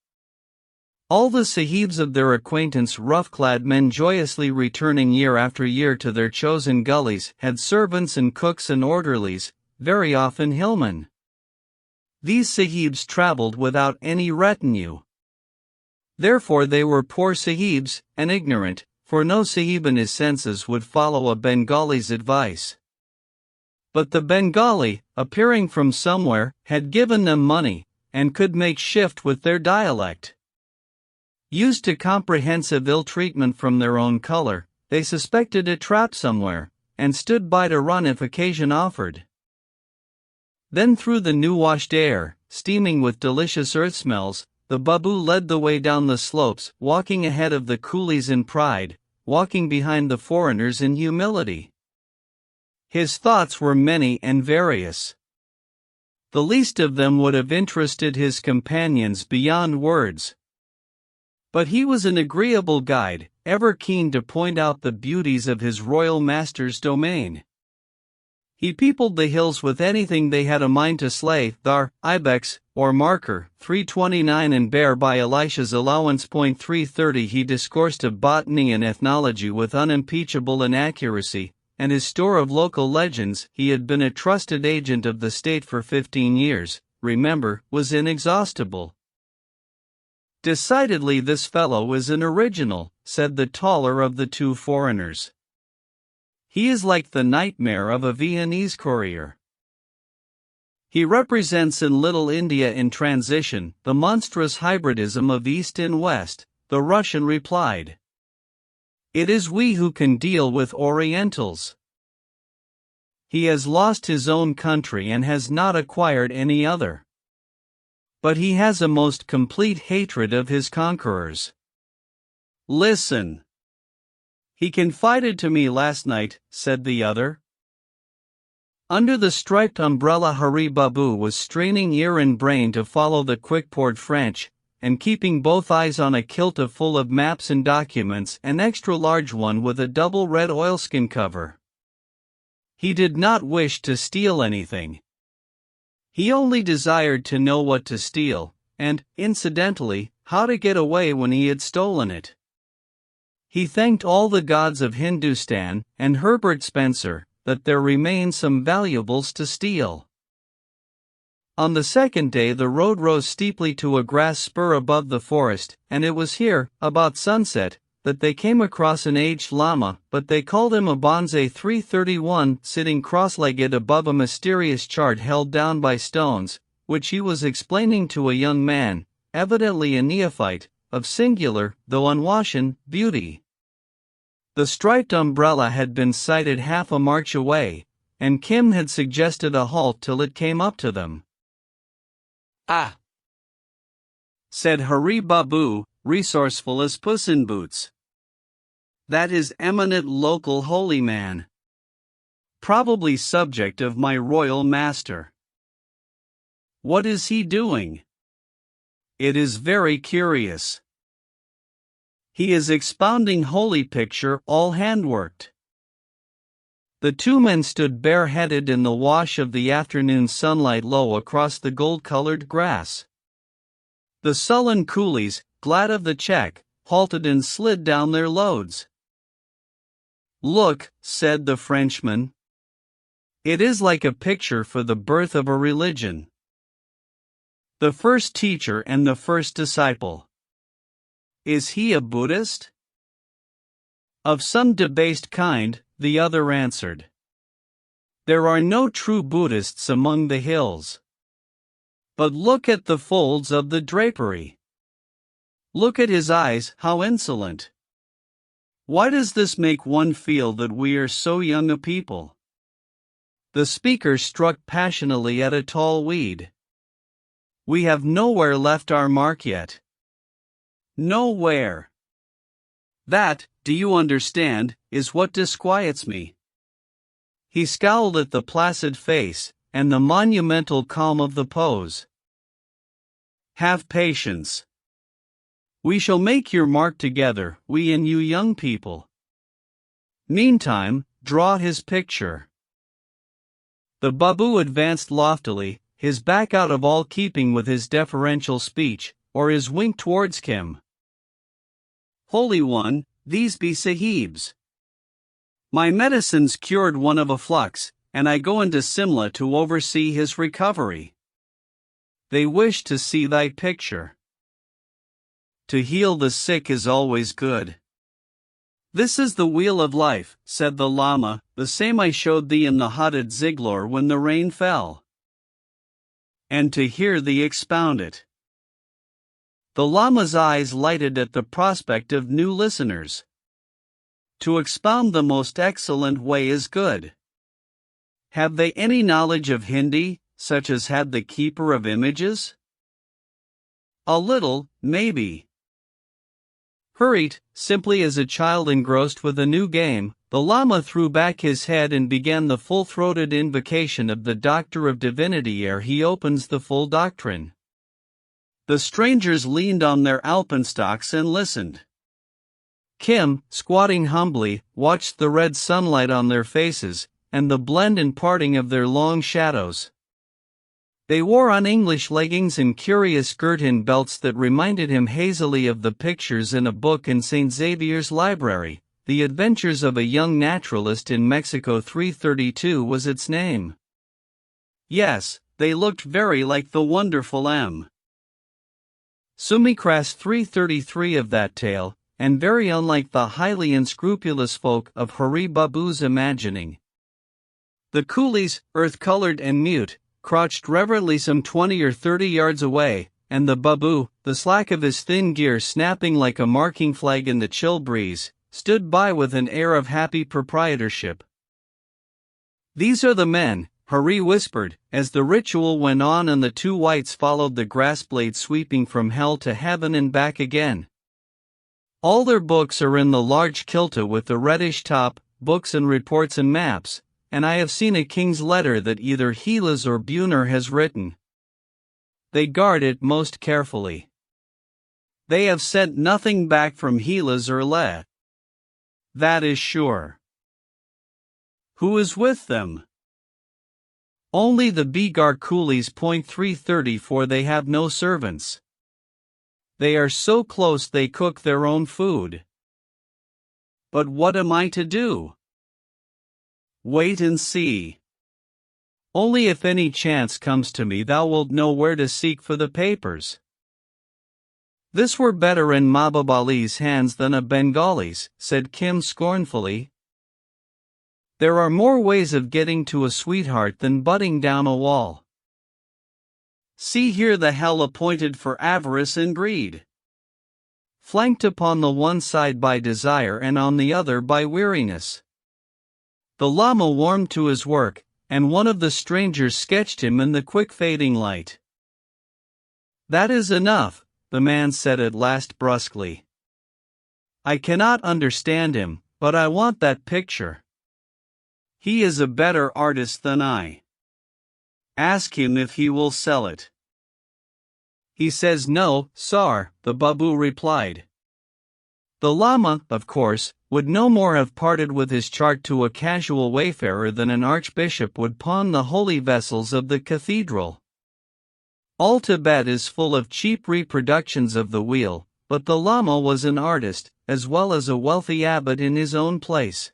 All the sahibs of their acquaintance, rough-clad men joyously returning year after year to their chosen gullies, had servants and cooks and orderlies, very often hillmen. These sahibs travelled without any retinue. Therefore they were poor sahibs, and ignorant, for no sahib in his senses would follow a Bengali's advice. But the Bengali, appearing from somewhere, had given them money, and could make shift with their dialect. Used to comprehensive ill-treatment from their own color, they suspected a trap somewhere, and stood by to run if occasion offered. Then through the new-washed air, steaming with delicious earth smells, the Babu led the way down the slopes, walking ahead of the coolies in pride, walking behind the foreigners in humility. His thoughts were many and various. The least of them would have interested his companions beyond words. But he was an agreeable guide, ever keen to point out the beauties of his royal master's domain. He peopled the hills with anything they had a mind to slay, thar, ibex, or marker, 329 and bear by Elisha's allowance. 330 He discoursed of botany and ethnology with unimpeachable inaccuracy, and his store of local legends, he had been a trusted agent of the state for 15 years, remember, was inexhaustible. Decidedly this fellow is an original, said the taller of the two foreigners. He is like the nightmare of a Viennese courier. He represents in Little India in transition, the monstrous hybridism of East and West, the Russian replied. It is we who can deal with Orientals. He has lost his own country and has not acquired any other. But he has a most complete hatred of his conquerors. Listen. He confided to me last night, said the other. Under the striped umbrella Hari Babu was straining ear and brain to follow the quick-poured French, and keeping both eyes on a kilta full of maps and documents, an extra-large one with a double red oilskin cover. He did not wish to steal anything. He only desired to know what to steal, and, incidentally, how to get away when he had stolen it. He thanked all the gods of Hindustan, and Herbert Spencer, that there remained some valuables to steal. On the second day the road rose steeply to a grass spur above the forest, and it was here, about sunset, that they came across an aged lama, but they called him a bonze 331, sitting cross-legged above a mysterious chart held down by stones, which he was explaining to a young man, evidently a neophyte, of singular, though unwashen, beauty. The striped umbrella had been sighted half a march away, and Kim had suggested a halt till it came up to them. Ah! Said Hari Babu, resourceful as Puss in Boots. That is eminent local holy man. Probably subject of my royal master. What is he doing? It is very curious. He is expounding holy picture, all handworked. The two men stood bareheaded in the wash of the afternoon sunlight low across the gold-colored grass. The sullen coolies, glad of the check, halted and slid down their loads. "Look," said the Frenchman. "It is like a picture for the birth of a religion. The first teacher and the first disciple. Is he a Buddhist?" "Of some debased kind," the other answered. "There are no true Buddhists among the hills. But look at the folds of the drapery. Look at his eyes, how insolent. Why does this make one feel that we are so young a people?" The speaker struck passionately at a tall weed. "We have nowhere left our mark yet. Nowhere. That, do you understand, is what disquiets me." He scowled at the placid face and the monumental calm of the pose. "Have patience. We shall make your mark together, we and you young people. Meantime, draw his picture." The Babu advanced loftily, his back out of all keeping with his deferential speech, or his wink towards Kim. "Holy One, these be Sahibs. My medicines cured one of a flux, and I go into Simla to oversee his recovery. They wish to see thy picture. To heal the sick is always good. This is the wheel of life," said the Lama, "the same I showed thee in the hut at Ziglor when the rain fell. And to hear thee expound it." The Lama's eyes lighted at the prospect of new listeners. To expound the most excellent way is good. Have they any knowledge of Hindi, such as had the keeper of images? A little, maybe. Hurried, simply as a child engrossed with a new game, the Lama threw back his head and began the full-throated invocation of the Doctor of Divinity ere he opens the full doctrine. The strangers leaned on their alpenstocks and listened. Kim, squatting humbly, watched the red sunlight on their faces, and the blend and parting of their long shadows. They wore un-English leggings and curious skirt-in belts that reminded him hazily of the pictures in a book in St. Xavier's library. The Adventures of a Young Naturalist in Mexico 332 was its name. Yes, they looked very like the wonderful M. Sumikras 333 of that tale, and very unlike the highly unscrupulous folk of Hari Babu's imagining. The coolies, earth-colored and mute, crouched reverently some 20 or 30 yards away, and the Babu, the slack of his thin gear snapping like a marking flag in the chill breeze, stood by with an air of happy proprietorship. "These are the men," Hari whispered, as the ritual went on and the two whites followed the grass blade sweeping from hell to heaven and back again. "All their books are in the large kilta with the reddish top, books and reports and maps, and I have seen a king's letter that either Hilas or Buner has written. They guard it most carefully. They have sent nothing back from Hilas or Le. That is sure." "Who is with them?" "Only the Bigar coolies. 330 for they have no servants. They are so close they cook their own food." "But what am I to do?" "Wait and see. Only if any chance comes to me thou wilt know where to seek for the papers." "This were better in Mahbubali's hands than a Bengali's," said Kim scornfully. "There are more ways of getting to a sweetheart than butting down a wall. See here the hell appointed for avarice and greed. Flanked upon the one side by desire and on the other by weariness." The Lama warmed to his work, and one of the strangers sketched him in the quick fading light. "That is enough," the man said at last brusquely. "I cannot understand him, but I want that picture. He is a better artist than I. Ask him if he will sell it." "He says no, sar," the Babu replied. The Lama, of course, would no more have parted with his chart to a casual wayfarer than an archbishop would pawn the holy vessels of the cathedral. All Tibet is full of cheap reproductions of the wheel, but the Lama was an artist, as well as a wealthy abbot in his own place.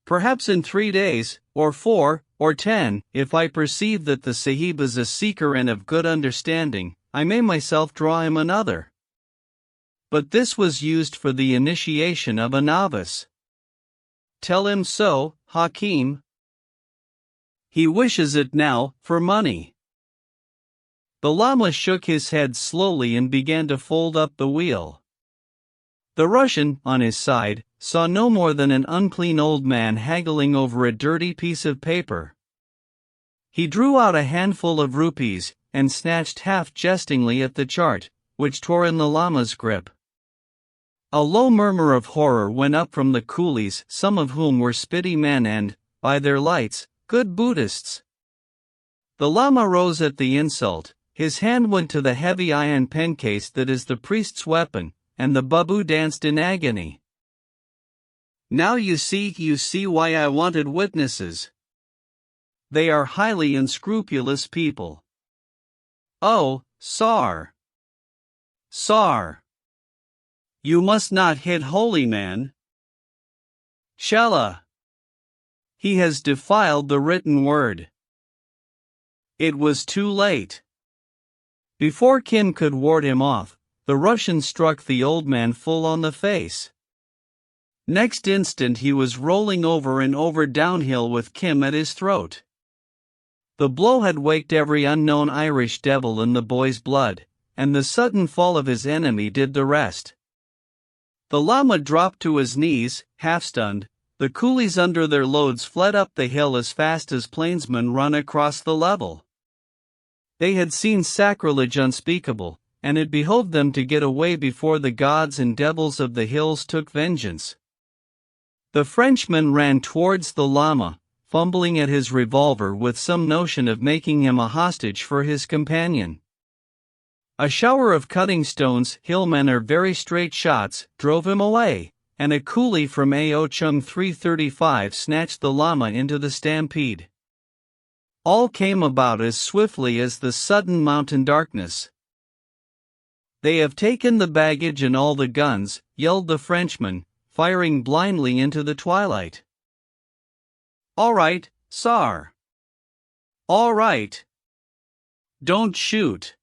Perhaps in 3 days, or 4, or 10, if I perceive that the Sahib is a seeker and of good understanding, I may myself draw him another. But this was used for the initiation of a novice. Tell him so, Hakim. He wishes it now, for money. The Lama shook his head slowly and began to fold up the wheel. The Russian, on his side, saw no more than an unclean old man haggling over a dirty piece of paper. He drew out a handful of rupees, and snatched half jestingly at the chart, which tore in the Lama's grip. A low murmur of horror went up from the coolies, some of whom were spitty men and, by their lights, good Buddhists. The Lama rose at the insult. His hand went to the heavy iron pencase that is the priest's weapon, and the babu danced in agony. Now you see why I wanted witnesses. They are highly unscrupulous people. Oh, Sar. Sar. You must not hit holy man. Shalla. He has defiled the written word. It was too late. Before Kim could ward him off, the Russian struck the old man full on the face. Next instant he was rolling over and over downhill with Kim at his throat. The blow had waked every unknown Irish devil in the boy's blood, and the sudden fall of his enemy did the rest. The Lama dropped to his knees, half-stunned. The coolies under their loads fled up the hill as fast as plainsmen run across the level. They had seen sacrilege unspeakable, and it behoved them to get away before the gods and devils of the hills took vengeance. The Frenchman ran towards the Lama, fumbling at his revolver with some notion of making him a hostage for his companion. A shower of cutting stones, hillmen or very straight shots, drove him away, and a coolie from Ao Chung 335 snatched the Lama into the stampede. All came about as swiftly as the sudden mountain darkness. They have taken the baggage and all the guns, yelled the Frenchman, firing blindly into the twilight. All right, Sar. All right. Don't shoot.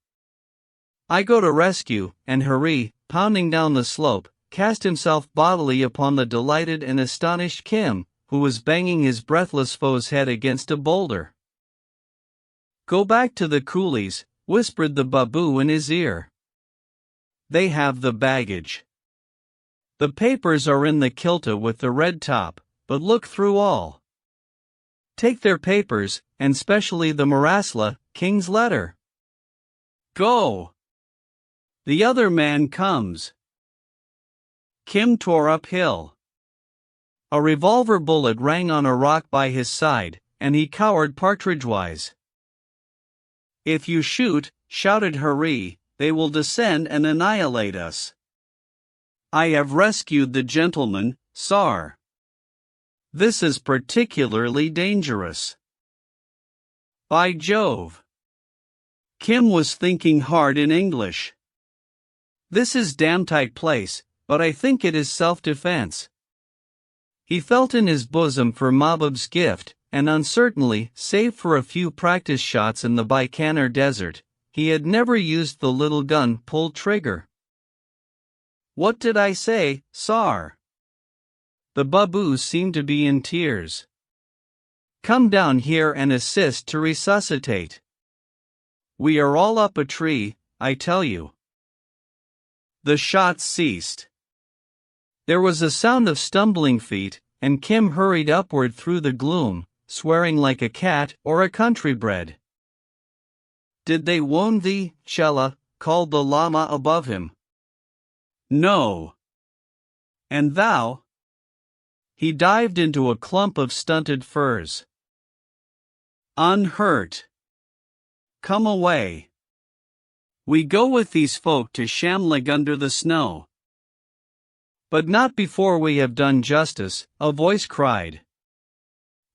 I go to rescue, and Hari, pounding down the slope, cast himself bodily upon the delighted and astonished Kim, who was banging his breathless foe's head against a boulder. Go back to the coolies, whispered the babu in his ear. They have the baggage. The papers are in the kilta with the red top, but look through all. Take their papers, and specially the Marasla, King's letter. Go! The other man comes. Kim tore uphill. A revolver bullet rang on a rock by his side, and he cowered partridge-wise. If you shoot, shouted Hari, they will descend and annihilate us. I have rescued the gentleman, Sar. This is particularly dangerous. By Jove! Kim was thinking hard in English. This is damn tight place, but I think it is self-defense. He felt in his bosom for Mahbub's gift, and uncertainly, save for a few practice shots in the Bikaner desert, he had never used the little gun pulled trigger. What did I say, Sar? The babu seemed to be in tears. Come down here and assist to resuscitate. We are all up a tree, I tell you. The shots ceased. There was a sound of stumbling feet, and Kim hurried upward through the gloom, swearing like a cat or a country bred. Did they wound thee, Chella? Called the Lama above him. No. And thou? He dived into a clump of stunted firs. Unhurt. Come away. We go with these folk to Shamlig under the snow. But not before we have done justice, a voice cried.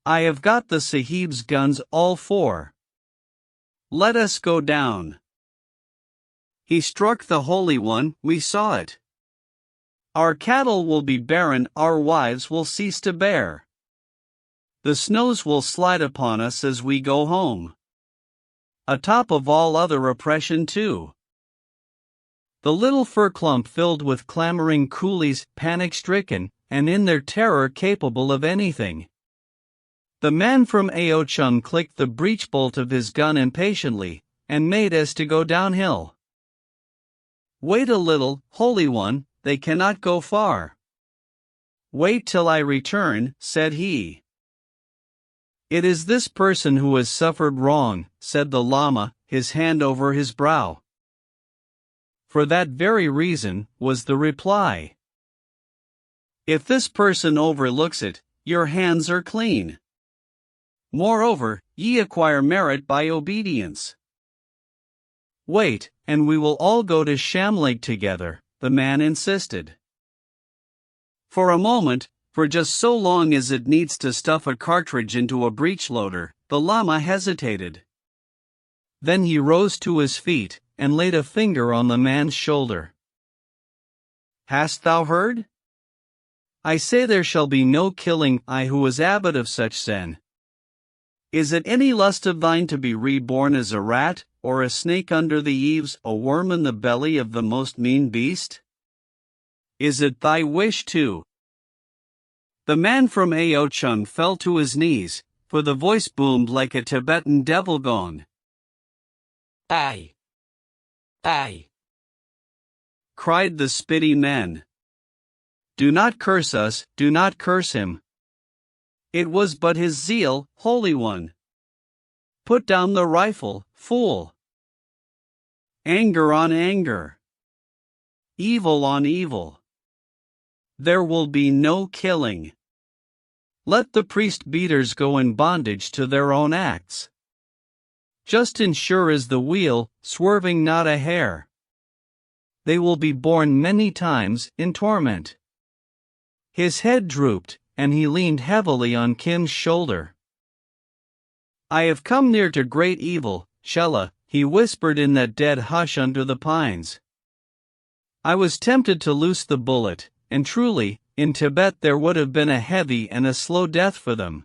I have got the Sahib's guns all four. Let us go down. He struck the Holy One, we saw it. Our cattle will be barren, our wives will cease to bear. The snows will slide upon us as we go home. Atop of all other oppression too. The little fur clump filled with clamoring coolies, panic-stricken, and in their terror capable of anything. The man from Aochung clicked the breech bolt of his gun impatiently, and made as to go downhill. Wait a little, Holy One, they cannot go far. Wait till I return, said he. It is this person who has suffered wrong, said the Lama, his hand over his brow. For that very reason, was the reply. If this person overlooks it, your hands are clean. Moreover, ye acquire merit by obedience. Wait, and we will all go to Shamleg together, the man insisted. For a moment, for just so long as it needs to stuff a cartridge into a breech loader, the Lama hesitated. Then he rose to his feet, and laid a finger on the man's shoulder. Hast thou heard? I say there shall be no killing, I who was abbot of such sen. Is it any lust of thine to be reborn as a rat, or a snake under the eaves, a worm in the belly of the most mean beast? Is it thy wish too? The man from Aochung fell to his knees, for the voice boomed like a Tibetan devil gong. Aye! Aye! Cried the spitty men. Do not curse us, do not curse him. It was but his zeal, Holy One. Put down the rifle, fool. Anger on anger. Evil on evil. There will be no killing. Let the priest-beaters go in bondage to their own acts. Just and sure as the wheel, swerving not a hair. They will be born many times in torment. His head drooped, and he leaned heavily on Kim's shoulder. I have come near to great evil, Shella, he whispered in that dead hush under the pines. I was tempted to loose the bullet, and truly, in Tibet there would have been a heavy and a slow death for them.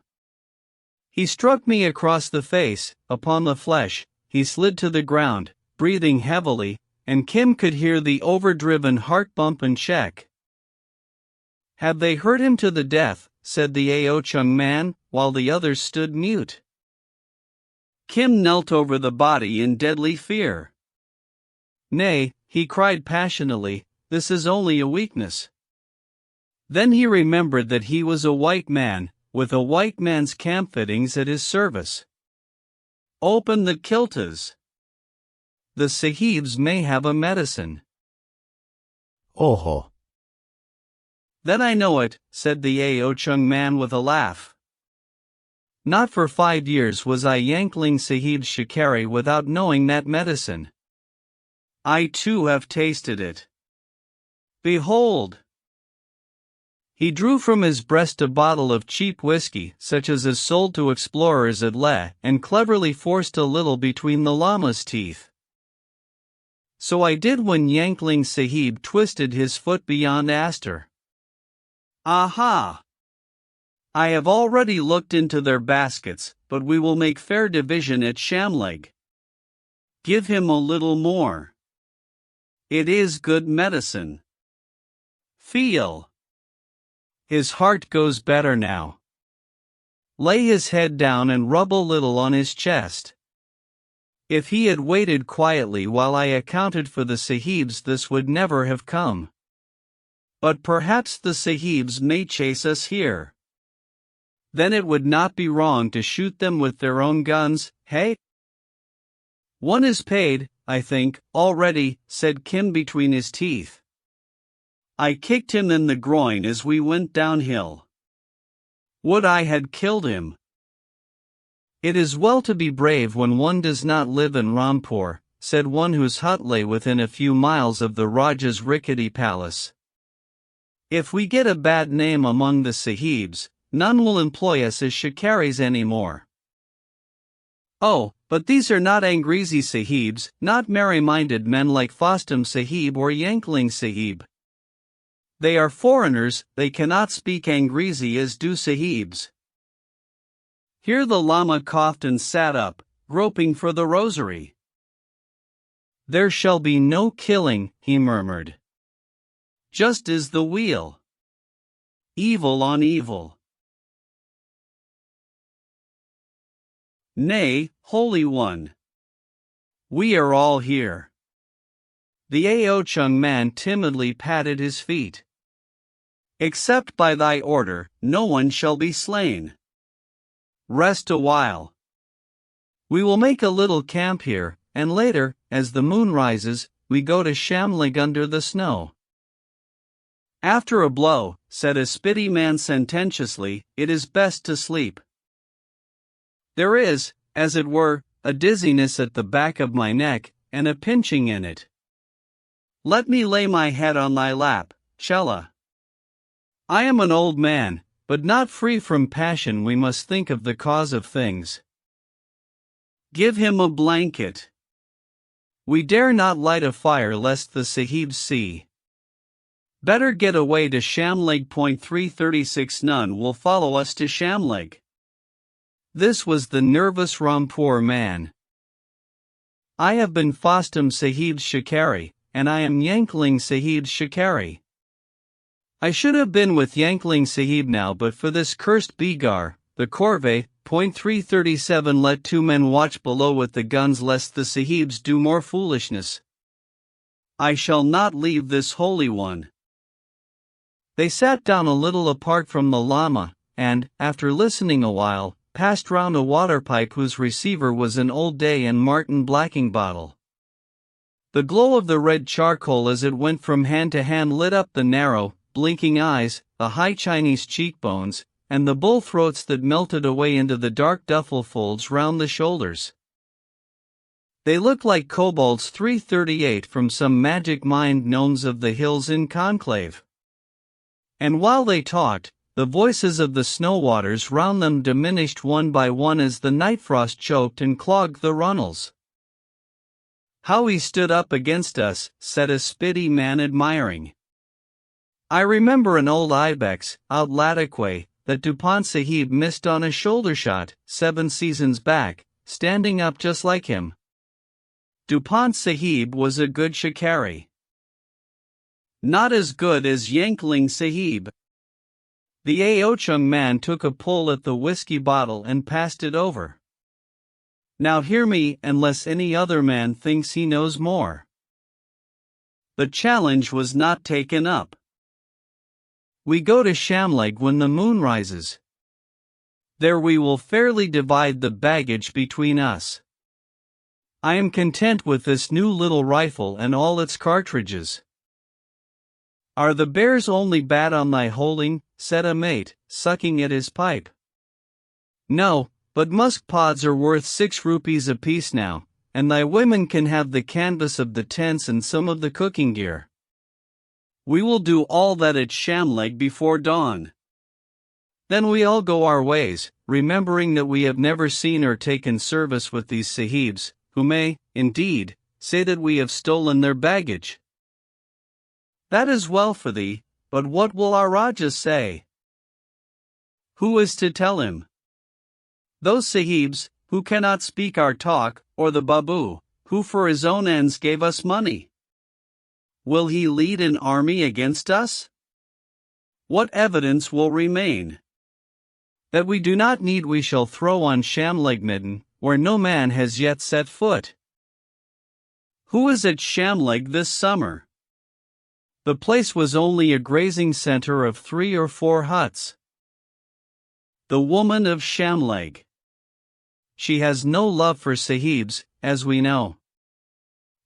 He struck me across the face, upon the flesh, he slid to the ground, breathing heavily, and Kim could hear the overdriven heart bump and check. Have they hurt him to the death, said the Aochung man, while the others stood mute. Kim knelt over the body in deadly fear. Nay, he cried passionately, this is only a weakness. Then he remembered that he was a white man, with a white man's camp fittings at his service. Open the kiltas. The Sahibs may have a medicine. Oho. Then I know it, said the Aochung man with a laugh. Not for 5 years was I Yankling Sahib's shikari without knowing that medicine. I too have tasted it. Behold! He drew from his breast a bottle of cheap whiskey, such as is sold to explorers at Leh, and cleverly forced a little between the Lama's teeth. So I did when Yankling Sahib twisted his foot beyond Astor. Aha! I have already looked into their baskets, but we will make fair division at Shamleg. Give him a little more. It is good medicine. Feel. His heart goes better now. Lay his head down and rub a little on his chest. If he had waited quietly while I accounted for the Sahibs, this would never have come. But perhaps the Sahibs may chase us here. Then it would not be wrong to shoot them with their own guns, hey? One is paid, I think, already, said Kim between his teeth. I kicked him in the groin as we went downhill. Would I had killed him. It is well to be brave when one does not live in Rampur, said one whose hut lay within a few miles of the Rajah's rickety palace. If we get a bad name among the sahibs, none will employ us as shikaris anymore. Oh, but these are not Angrezi sahibs, not merry-minded men like Fostam sahib or Yankling sahib. They are foreigners, they cannot speak Angrezi as do sahibs. Here the Lama coughed and sat up, groping for the rosary. There shall be no killing, he murmured. Just is the wheel. Evil on evil. Nay, Holy One. We are all here. The Aochung man timidly patted his feet. Except by thy order, no one shall be slain. Rest a while. We will make a little camp here, and later, as the moon rises, we go to Shamlig under the snow. After a blow, said a Spiti man sententiously, it is best to sleep. There is, as it were, a dizziness at the back of my neck, and a pinching in it. Let me lay my head on thy lap, Chella. I am an old man, but not free from passion. We must think of the cause of things. Give him a blanket. We dare not light a fire lest the sahibs see. Better get away to Shamleg. 336 None will follow us to Shamleg. This was the nervous Rampur man. I have been Fostam Sahib's shikari, and I am Yankling Sahib's shikari. I should have been with Yankling Sahib now but for this cursed Bigar, the Corvée. 337 Let two men watch below with the guns lest the Sahibs do more foolishness. I shall not leave this holy one. They sat down a little apart from the Lama, and, after listening a while, passed round a water pipe whose receiver was an Old Day and Martin blacking bottle. The glow of the red charcoal as it went from hand to hand lit up the narrow, blinking eyes, the high Chinese cheekbones, and the bull throats that melted away into the dark duffel folds round the shoulders. They looked like kobolds 338 from some magic mind gnomes of the hills in conclave. And while they talked, the voices of the snow waters round them diminished one by one as the night frost choked and clogged the runnels. How he stood up against us, said a Spiti man admiring. I remember an old ibex, out Ladakwe, that Dupont Sahib missed on a shoulder shot, 7 seasons back, standing up just like him. Dupont Sahib was a good shikari. Not as good as Yankling Sahib. The Aochung man took a pull at the whiskey bottle and passed it over. Now hear me, unless any other man thinks he knows more. The challenge was not taken up. We go to Shamleg when the moon rises. There we will fairly divide the baggage between us. I am content with this new little rifle and all its cartridges. Are the bears only bad on thy holding? Said a mate, sucking at his pipe. No, but musk pods are worth 6 rupees apiece now, and thy women can have the canvas of the tents and some of the cooking gear. We will do all that at Shamleg before dawn. Then we all go our ways, remembering that we have never seen or taken service with these sahibs, who may, indeed, say that we have stolen their baggage. That is well for thee, but what will our Raja say? Who is to tell him? Those sahibs, who cannot speak our talk, or the Babu, who for his own ends gave us money? Will he lead an army against us? What evidence will remain? That we do not need we shall throw on Shamleg midden, where no man has yet set foot. Who is at Shamleg this summer? The place was only a grazing center of 3 or 4 huts. The woman of Shamleg. She has no love for sahibs, as we know.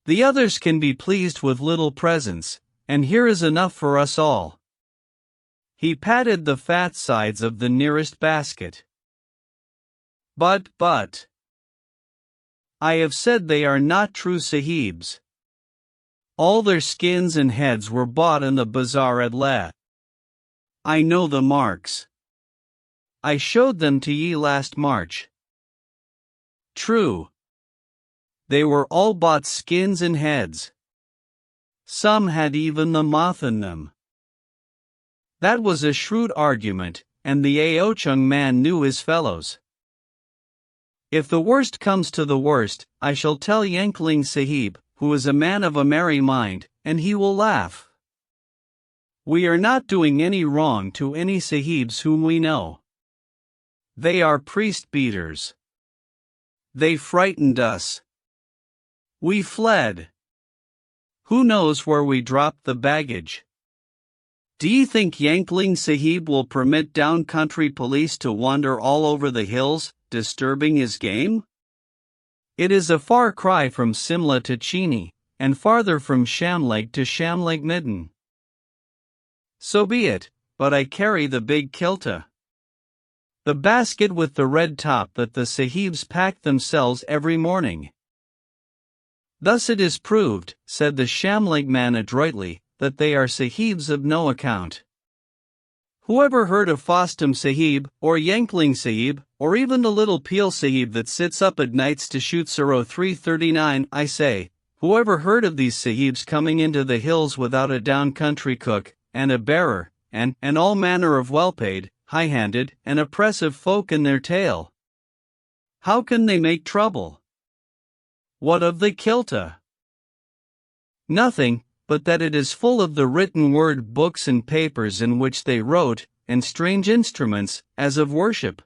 The others can be pleased with little presents, and here is enough for us all. He patted the fat sides of the nearest basket. But, I have said they are not true sahibs. All their skins and heads were bought in the bazaar at Leh. I know the marks. I showed them to ye last March. True. They were all bought skins and heads. Some had even the moth in them. That was a shrewd argument, and the Ao-chung man knew his fellows. If the worst comes to the worst, I shall tell Yankling Sahib, who is a man of a merry mind, and he will laugh. We are not doing any wrong to any Sahibs whom we know. They are priest beaters. They frightened us. We fled. Who knows where we dropped the baggage? Do you think Yankling Sahib will permit down-country police to wander all over the hills, disturbing his game? It is a far cry from Simla to Chini, and farther from Shamleg to Shamleg Midden. So be it, but I carry the big kilta. The basket with the red top that the Sahibs pack themselves every morning. Thus it is proved, said the Shamleg man adroitly, that they are Sahibs of no account. Whoever heard of Fostum Sahib, or Yankling Sahib, or even the little Peel Sahib that sits up at nights to shoot Suro 339, I say, whoever heard of these Sahibs coming into the hills without a down-country cook, and a bearer, and all manner of well-paid, high-handed, and oppressive folk in their tail? How can they make trouble? What of the kilta? Nothing, but that it is full of the written word books and papers in which they wrote, and strange instruments, as of worship.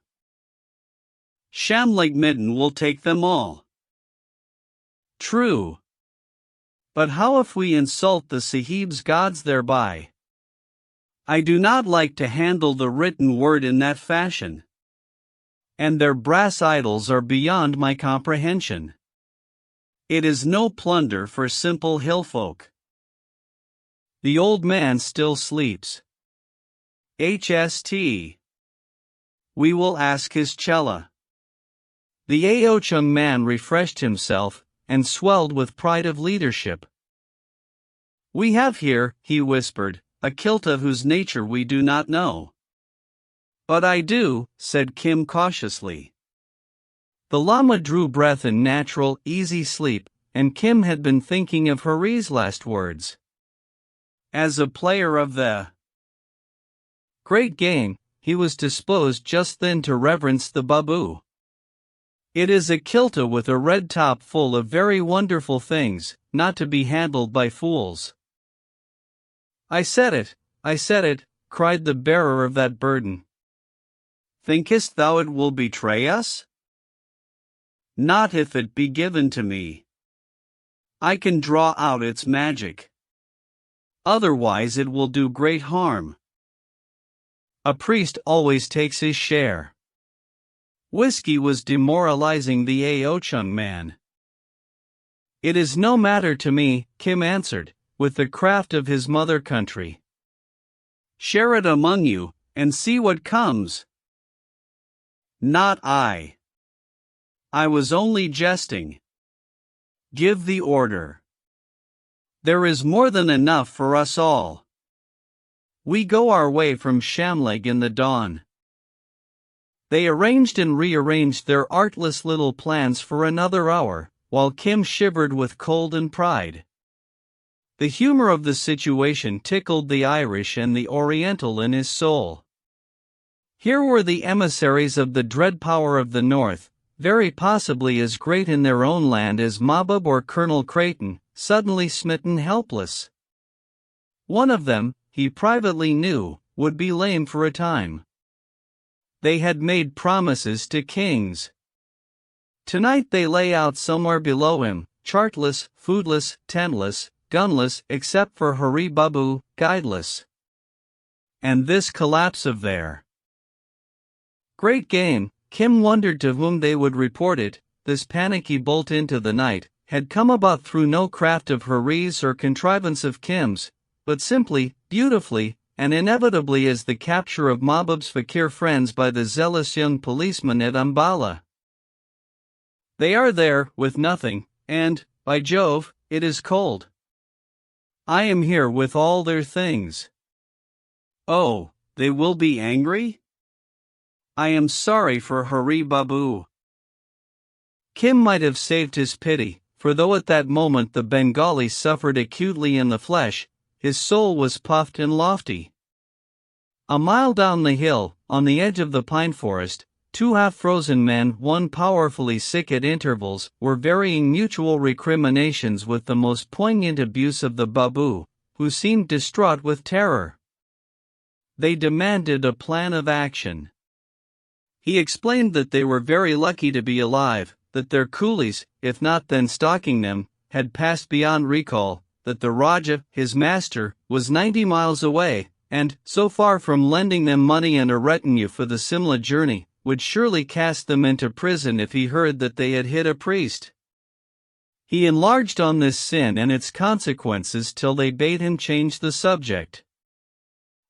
Shamleg Midden will take them all. True. But how if we insult the Sahib's gods thereby? I do not like to handle the written word in that fashion. And their brass idols are beyond my comprehension. It is no plunder for simple hill folk. The old man still sleeps. HST. We will ask his chela. The Ao-chung man refreshed himself, and swelled with pride of leadership. We have here, he whispered, a kilta whose nature we do not know. But I do, said Kim cautiously. The Lama drew breath in natural, easy sleep, and Kim had been thinking of Hari's last words. As a player of the great game, he was disposed just then to reverence the babu. It is a kilta with a red top full of very wonderful things, not to be handled by fools. I said it, cried the bearer of that burden. Thinkest thou it will betray us? Not if it be given to me. I can draw out its magic. Otherwise it will do great harm. A priest always takes his share. Whiskey was demoralizing the Ao-chung man. It is no matter to me, Kim answered, with the craft of his mother country. Share it among you, and see what comes. Not I. I was only jesting. Give the order. There is more than enough for us all. We go our way from Shamleg in the dawn. They arranged and rearranged their artless little plans for another hour, while Kim shivered with cold and pride. The humor of the situation tickled the Irish and the Oriental in his soul. Here were the emissaries of the dread power of the North, very possibly as great in their own land as Mabub or Colonel Creighton, suddenly smitten helpless. One of them, he privately knew, would be lame for a time. They had made promises to kings. Tonight they lay out somewhere below him, chartless, foodless, tentless, gunless except for Hari Babu, guideless. And this collapse of their great game, Kim wondered to whom they would report it. This panicky bolt into the night had come about through no craft of Hari's or contrivance of Kim's, but simply, beautifully, and inevitably as the capture of Mabub's fakir friends by the zealous young policeman at Ambala. They are there, with nothing, and, by Jove, it is cold. I am here with all their things. Oh, They will be angry? I am sorry for Hari Babu. Kim might have saved his pity, for though at that moment the Bengali suffered acutely in the flesh, his soul was puffed and lofty. A mile down the hill, on the edge of the pine forest, two half-frozen men, one powerfully sick at intervals, were varying mutual recriminations with the most poignant abuse of the Babu, who seemed distraught with terror. They demanded a plan of action. He explained that they were very lucky to be alive, that their coolies, if not then stalking them, had passed beyond recall, that the Rajah, his master, was 90 miles away, and, so far from lending them money and a retinue for the Simla journey, would surely cast them into prison if he heard that they had hit a priest. He enlarged on this sin and its consequences till they bade him change the subject.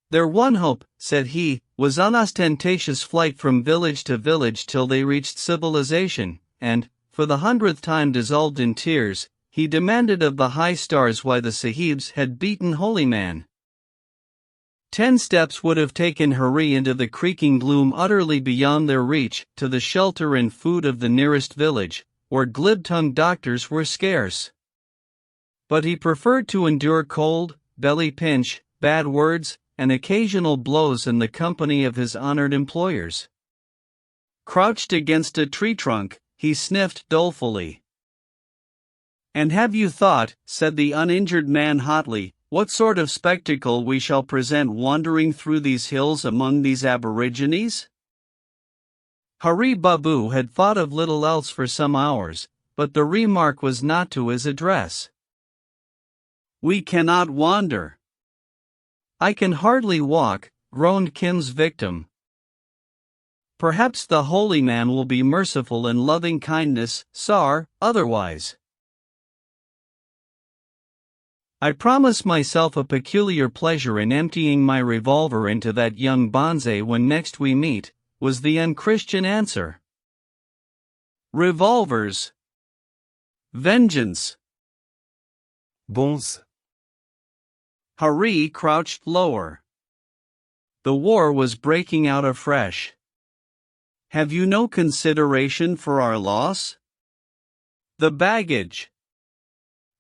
Their one hope, said he, was unostentatious flight from village to village till they reached civilization, and, for the 100th time dissolved in tears, he demanded of the high stars why the Sahibs had beaten Holy Man. 10 steps would have taken Hari into the creaking gloom utterly beyond their reach, to the shelter and food of the nearest village, where glib-tongued doctors were scarce. But he preferred to endure cold, belly pinch, bad words, and occasional blows in the company of his honored employers. Crouched against a tree trunk, he sniffed dolefully. "And have you thought," said the uninjured man hotly, "what sort of spectacle we shall present wandering through these hills among these aborigines?" Hari Babu had thought of little else for some hours, but the remark was not to his address. "We cannot wander." "I can hardly walk," groaned Kim's victim. "Perhaps the holy man will be merciful in loving kindness, sir, otherwise." "I promise myself a peculiar pleasure in emptying my revolver into that young bonze when next we meet," was the unchristian answer. Revolvers. Vengeance. Bons. Hari crouched lower. The war was breaking out afresh. "Have you no consideration for our loss?" "The baggage."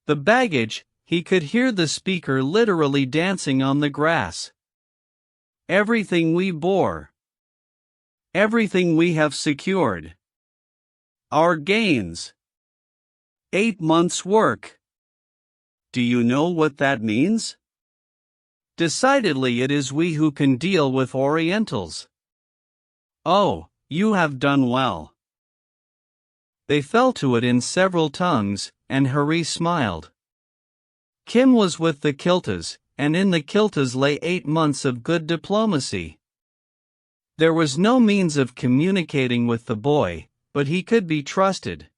The baggage, he could hear the speaker literally dancing on the grass. "Everything we bore. Everything we have secured. Our gains. 8 months' work. Do you know what that means? Decidedly it is we who can deal with Orientals. Oh, you have done well." They fell to it in several tongues, and Hari smiled. Kim was with the Kiltas, and in the Kiltas lay 8 months of good diplomacy. There was no means of communicating with the boy, but he could be trusted.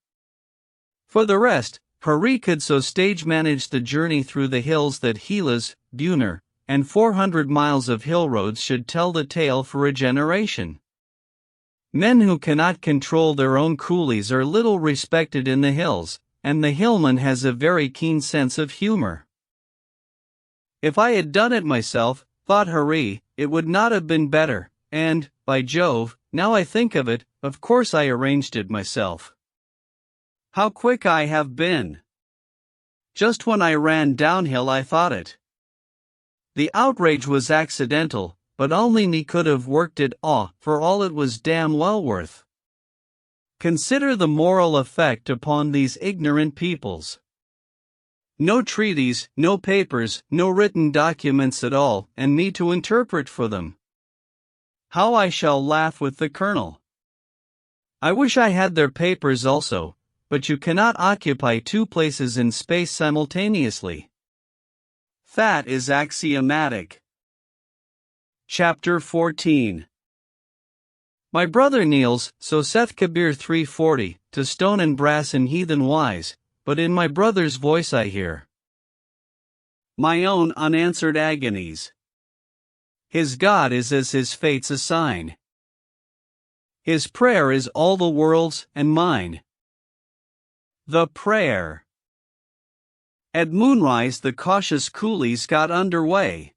For the rest, Hari could so stage manage the journey through the hills that Hilas, Buner, and 400 miles of hill roads should tell the tale for a generation. Men who cannot control their own coolies are little respected in the hills, and the hillman has a very keen sense of humor. "If I had done it myself," thought Hari, "it would not have been better, and, by Jove, now I think of it, of course I arranged it myself. How quick I have been! Just when I ran downhill I thought it. The outrage was accidental, but only me could have worked it off, for all it was damn well worth. Consider the moral effect upon these ignorant peoples. No treaties, no papers, no written documents at all, and me to interpret for them. How I shall laugh with the colonel. I wish I had their papers also, but you cannot occupy 2 places in space simultaneously. That is axiomatic." Chapter 14. My brother kneels, so saith Kabir 340, to stone and brass and heathen wise, but in my brother's voice I hear my own unanswered agonies. His God is as his fates assign. His prayer is all the world's and mine. The prayer. At moonrise the cautious coolies got under way.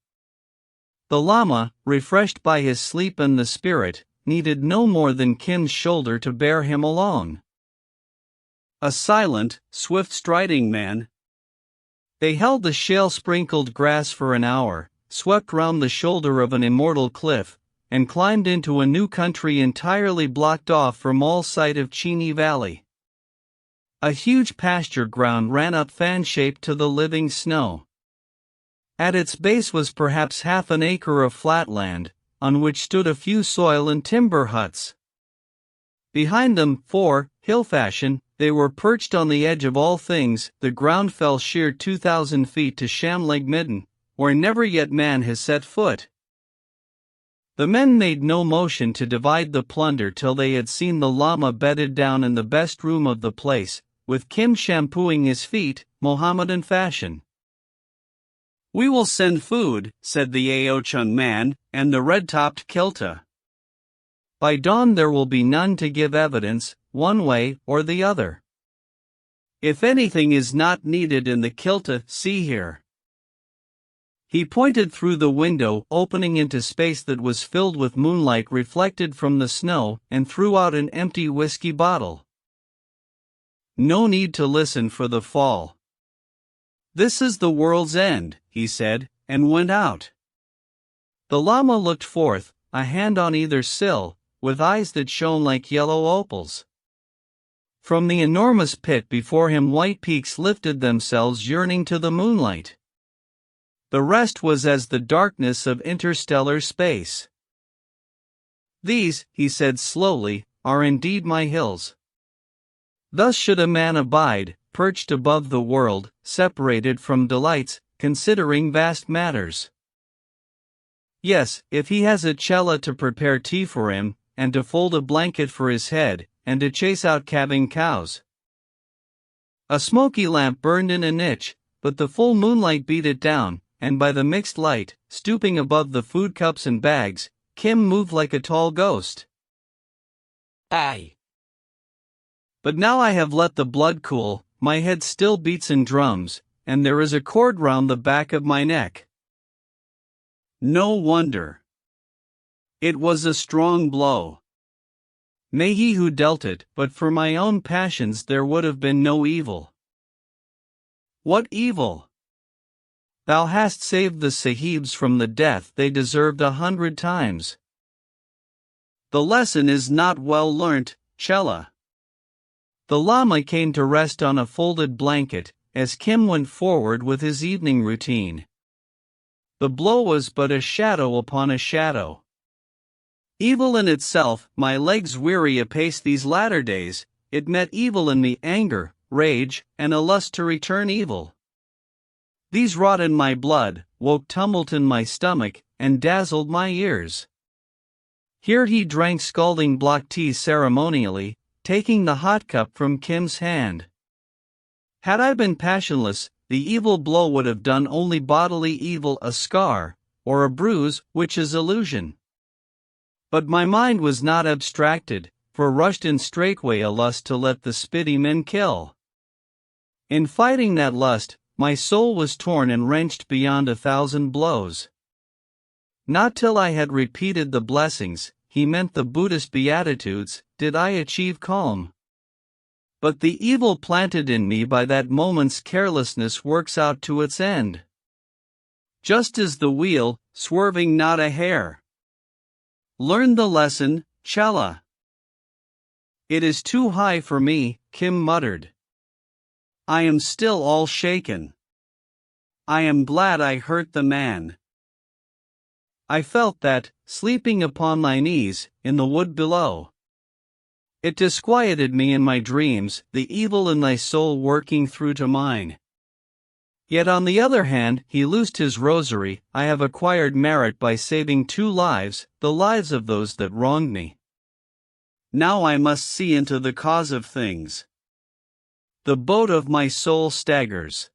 The Lama, refreshed by his sleep and the spirit, needed no more than Kim's shoulder to bear him along. A silent, swift-striding man. They held the shale-sprinkled grass for an hour, swept round the shoulder of an immortal cliff, and climbed into a new country entirely blocked off from all sight of Chini Valley. A huge pasture ground ran up fan-shaped to the living snow. At its base was perhaps half an acre of flat land, on which stood a few soil and timber huts. Behind them, hill-fashion, they were perched on the edge of all things. The ground fell sheer 2,000 feet to Shamleg Midden, where never yet man has set foot. The men made no motion to divide the plunder till they had seen the Lama bedded down in the best room of the place, with Kim shampooing his feet, Mohammedan fashion. "We will send food," said the Aochung man, and the red-topped kilta. "By dawn there will be none to give evidence, one way or the other. If anything is not needed in the kilta, see here." He pointed through the window opening into space that was filled with moonlight reflected from the snow, and threw out an empty whiskey bottle. "No need to listen for the fall. This is the world's end," he said, and went out. The Lama looked forth, a hand on either sill, with eyes that shone like yellow opals. From the enormous pit before him white peaks lifted themselves yearning to the moonlight. The rest was as the darkness of interstellar space. "These," he said slowly, "are indeed my hills. Thus should a man abide, perched above the world, separated from delights, considering vast matters. Yes, if he has a chela to prepare tea for him, and to fold a blanket for his head, and to chase out calving cows." A smoky lamp burned in a niche, but the full moonlight beat it down, and by the mixed light, stooping above the food cups and bags, Kim moved like a tall ghost. "Aye. But now I have let the blood cool, my head still beats and drums, and there is a cord round the back of my neck. No wonder. It was a strong blow. May he who dealt it, but for my own passions there would have been no evil." "What evil?" "Thou hast saved the Sahibs from the death they deserved 100 times. The lesson is not well learnt, Chela." The Lama came to rest on a folded blanket, as Kim went forward with his evening routine. The blow was but a shadow upon a shadow. Evil in itself, my legs weary apace these latter days, it met evil in me, anger, rage, and a lust to return evil. These wrought in my blood, woke tumult in my stomach, and dazzled my ears. Here he drank scalding black tea ceremonially, taking the hot cup from Kim's hand. Had I been passionless, the evil blow would have done only bodily evil, a scar, or a bruise, which is illusion. But my mind was not abstracted, for rushed in straightway a lust to let the spitty men kill. In fighting that lust, my soul was torn and wrenched beyond 1,000 blows. Not till I had repeated the blessings, he meant the Buddhist beatitudes, did I achieve calm. But the evil planted in me by that moment's carelessness works out to its end. Just as the wheel, swerving not a hair. Learn the lesson, Chela. It is too high for me, Kim muttered. I am still all shaken. I am glad I hurt the man. I felt that, sleeping upon my knees, in the wood below. It disquieted me in my dreams, the evil in thy soul working through to mine. Yet on the other hand, he loosed his rosary, I have acquired merit by saving 2 lives, the lives of those that wronged me. Now I must see into the cause of things. The boat of my soul staggers.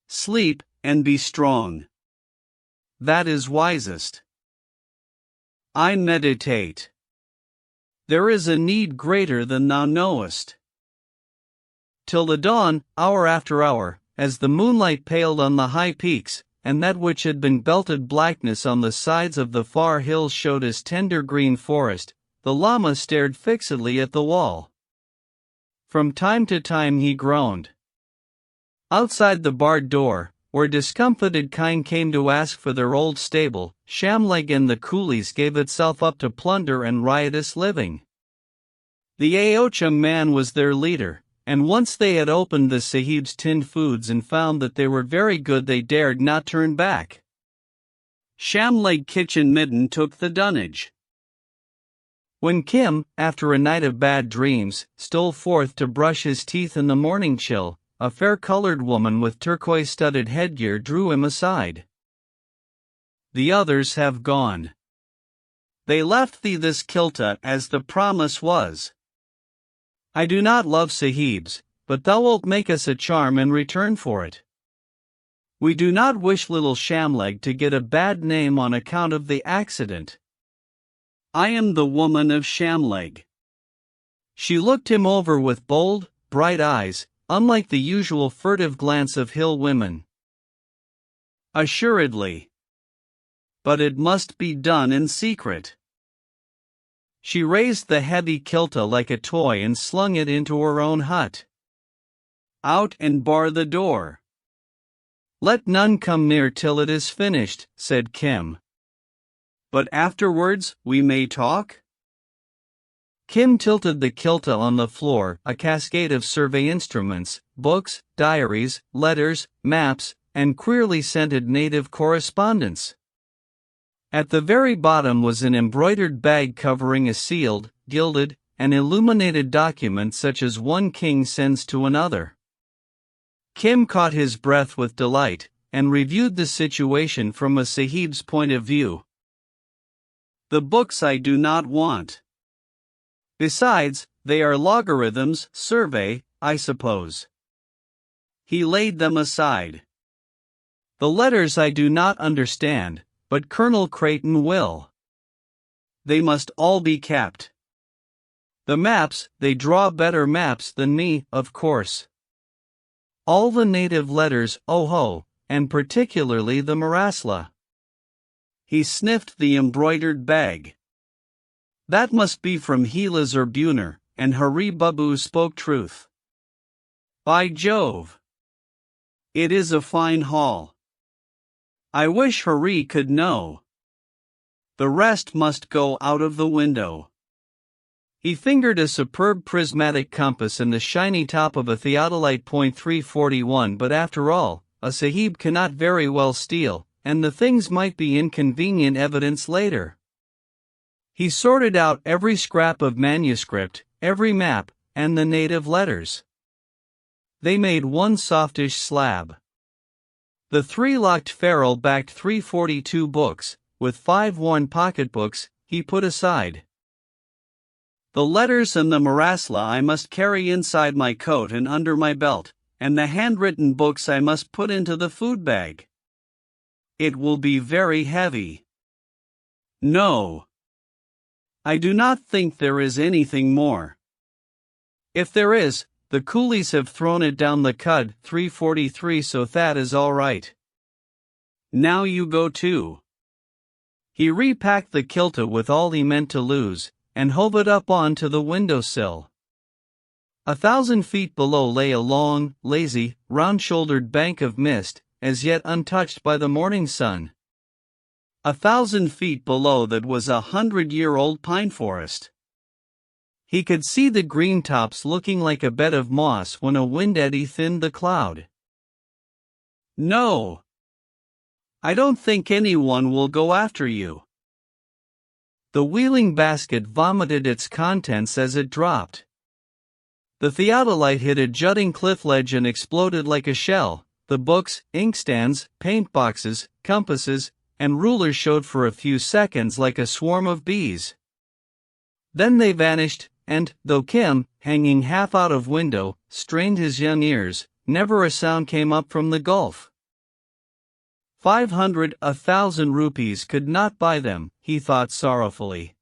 Sleep, and be strong. That is wisest. I meditate. There is a need greater than thou knowest. Till the dawn, hour after hour, as the moonlight paled on the high peaks, and that which had been belted blackness on the sides of the far hills showed as tender green forest, the llama stared fixedly at the wall. From time to time he groaned. Outside the barred door, where discomfited kine came to ask for their old stable, Shamleg and the coolies gave itself up to plunder and riotous living. The Aocha man was their leader, and once they had opened the Sahib's tinned foods and found that they were very good, they dared not turn back. Shamleg Kitchen Midden took the dunnage. When Kim, after a night of bad dreams, stole forth to brush his teeth in the morning chill, a fair-colored woman with turquoise-studded headgear drew him aside. "The others have gone. They left thee this kilta as the promise was. I do not love Sahibs, but thou wilt make us a charm in return for it. We do not wish little Shamleg to get a bad name on account of the accident. I am the woman of Shamleg." She looked him over with bold, bright eyes, unlike the usual furtive glance of hill women. "Assuredly. But it must be done in secret." She raised the heavy kilta like a toy and slung it into her own hut. "Out and bar the door. Let none come near till it is finished," said Kim. "But afterwards we may talk?" Kim tilted the kilta on the floor, a cascade of survey instruments, books, diaries, letters, maps, and queerly scented native correspondence. At the very bottom was an embroidered bag covering a sealed, gilded, and illuminated document such as one king sends to another. Kim caught his breath with delight, and reviewed the situation from a Sahib's point of view. "The books I do not want. Besides, they are logarithms, survey, I suppose." He laid them aside. "The letters I do not understand, but Colonel Creighton will. They must all be kept. The maps, they draw better maps than me, of course. All the native letters, oh ho, and particularly the Marasla." He sniffed the embroidered bag. "That must be from Hilas or Buner," and Hari Babu spoke truth. "By Jove! It is a fine haul. I wish Hari could know. The rest must go out of the window." He fingered a superb prismatic compass and the shiny top of a theodolite .341, but after all, a Sahib cannot very well steal, and the things might be inconvenient evidence later. He sorted out every scrap of manuscript, every map, and the native letters. They made one softish slab. The three-locked ferrule backed 342 books, with 5 worn pocketbooks, he put aside. "The letters and the Marasla I must carry inside my coat and under my belt, and the handwritten books I must put into the food bag. It will be very heavy. No. I do not think there is anything more. If there is, the coolies have thrown it down the cud 343, so that is all right. Now you go too." He repacked the kilta with all he meant to lose, and hove it up onto the windowsill. 1,000 feet below lay a long, lazy, round-shouldered bank of mist, as yet untouched by the morning sun. 1,000 feet below that was a 100-year-old pine forest. He could see the green tops looking like a bed of moss when a wind eddy thinned the cloud. "No. I don't think anyone will go after you." The wheeling basket vomited its contents as it dropped. The theodolite hit a jutting cliff ledge and exploded like a shell. The books, inkstands, paint boxes, compasses, and rulers showed for a few seconds like a swarm of bees. Then they vanished, and, though Kim, hanging half out of window, strained his young ears, never a sound came up from the gulf. 1,000 rupees could not buy them, he thought sorrowfully.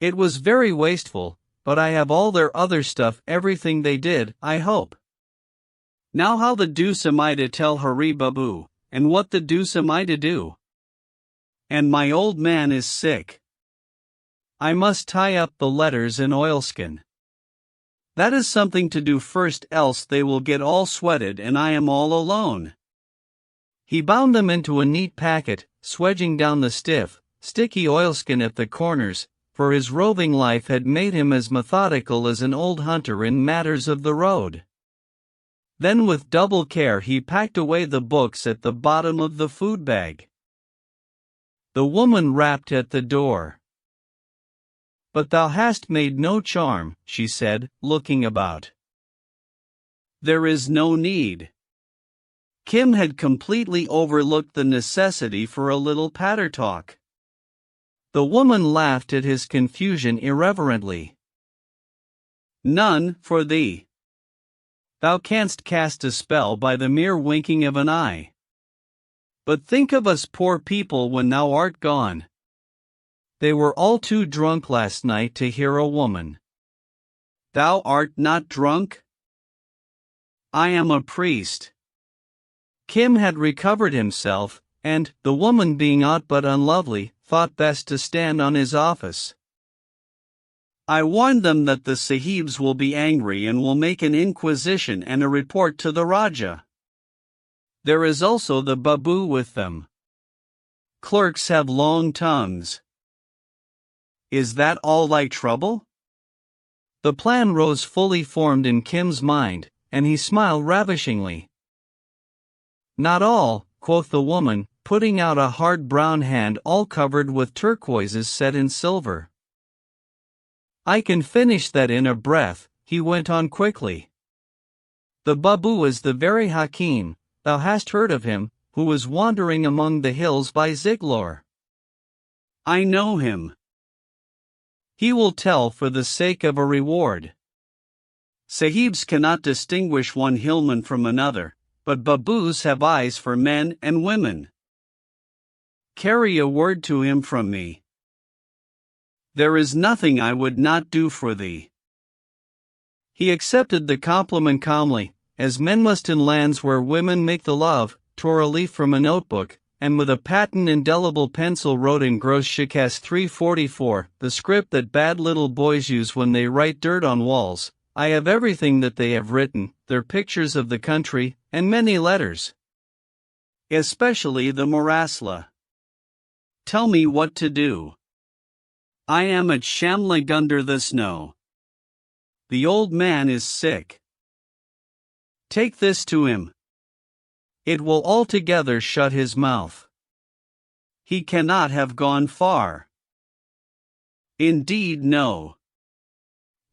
It was very wasteful, but I have all their other stuff, everything they did, I hope. Now how the deuce am I to tell Hari Babu, and what the deuce am I to do? And my old man is sick. I must tie up the letters in oilskin. That is something to do first, else they will get all sweated and I am all alone. He bound them into a neat packet, swedging down the stiff, sticky oilskin at the corners, for his roving life had made him as methodical as an old hunter in matters of the road. Then with double care he packed away the books at the bottom of the food bag. The woman rapped at the door. "But thou hast made no charm," she said, looking about. "There is no need." Kim had completely overlooked the necessity for a little patter talk. The woman laughed at his confusion irreverently. "None for thee. Thou canst cast a spell by the mere winking of an eye. But think of us poor people when thou art gone. They were all too drunk last night to hear a woman." "Thou art not drunk?" "I am a priest." Kim had recovered himself, and, the woman being aught but unlovely, thought best to stand on his office. "I warned them that the Sahibs will be angry and will make an inquisition and a report to the Raja. There is also the Babu with them. Clerks have long tongues." "Is that all thy trouble?" The plan rose fully formed in Kim's mind, and he smiled ravishingly. "Not all," quoth the woman, putting out a hard brown hand all covered with turquoises set in silver. "I can finish that in a breath," he went on quickly. "The Babu is the very Hakim, thou hast heard of him, who was wandering among the hills by Ziglor." "I know him." "He will tell for the sake of a reward. Sahibs cannot distinguish one hillman from another, but Babus have eyes for men and women. Carry a word to him from me. There is nothing I would not do for thee." He accepted the compliment calmly, as men must in lands where women make the love, tore a leaf from a notebook, and with a patent indelible pencil wrote in gross shikast 344, the script that bad little boys use when they write dirt on walls. "I have everything that they have written, their pictures of the country, and many letters. Especially the Murasla. Tell me what to do. I am at Shamlig under the snow. The old man is sick. Take this to him. It will altogether shut his mouth. He cannot have gone far." "Indeed no.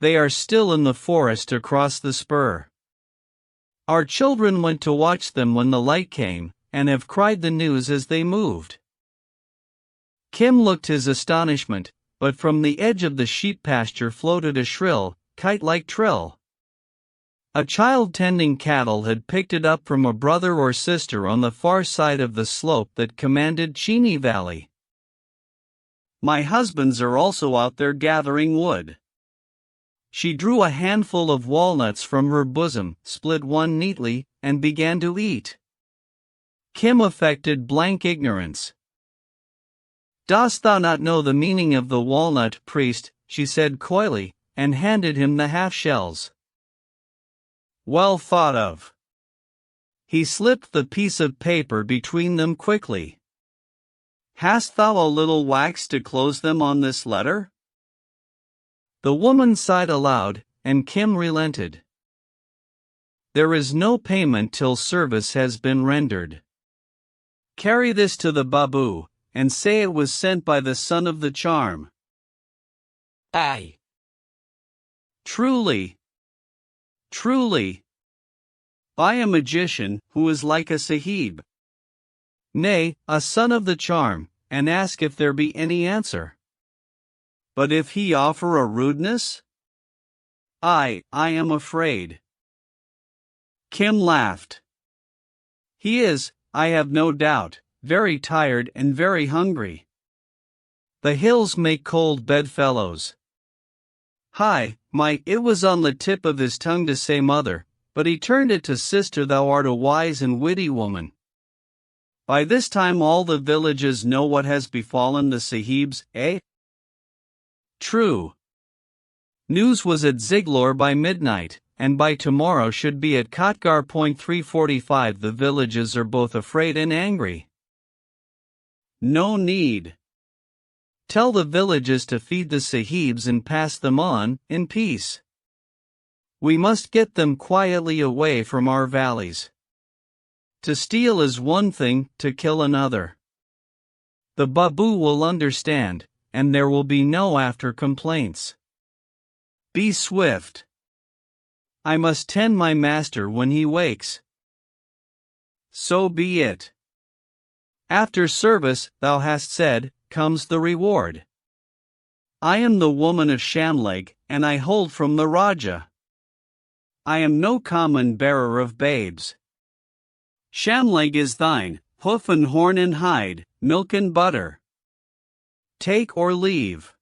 They are still in the forest across the spur. Our children went to watch them when the light came, and have cried the news as they moved." Kim looked his astonishment, but from the edge of the sheep pasture floated a shrill, kite-like trill. A child tending cattle had picked it up from a brother or sister on the far side of the slope that commanded Chini Valley. "My husbands are also out there gathering wood." She drew a handful of walnuts from her bosom, split one neatly, and began to eat. Kim affected blank ignorance. "Dost thou not know the meaning of the walnut, priest?" she said coyly, and handed him the half-shells. "Well thought of." He slipped the piece of paper between them quickly. "Hast thou a little wax to close them on this letter?" The woman sighed aloud, and Kim relented. "There is no payment till service has been rendered. Carry this to the Babu, and say it was sent by the son of the charm." Aye. "Truly. Truly. By a magician, who is like a sahib. Nay, a son of the charm, and ask if there be any answer. But if he offer a rudeness? I am afraid." Kim laughed. "He is, I have no doubt, very tired and very hungry. The hills make cold bedfellows. Hi, it was on the tip of his tongue to say mother, but he turned it to sister. Thou art a wise and witty woman. By this time all the villages know what has befallen the Sahibs, eh? True. News was at Ziglor by midnight, and by tomorrow should be at Kotgar. 3:45. The villages are both afraid and angry. No need. Tell the villages to feed the Sahibs and pass them on, in peace. We must get them quietly away from our valleys. To steal is one thing, to kill another. The Babu will understand, and there will be no after complaints. Be swift. I must tend my master when he wakes. So be it. After service, thou hast said, comes the reward. I am the woman of Shamleg, and I hold from the Raja. I am no common bearer of babes. Shamleg is thine, hoof and horn and hide, milk and butter. Take or leave.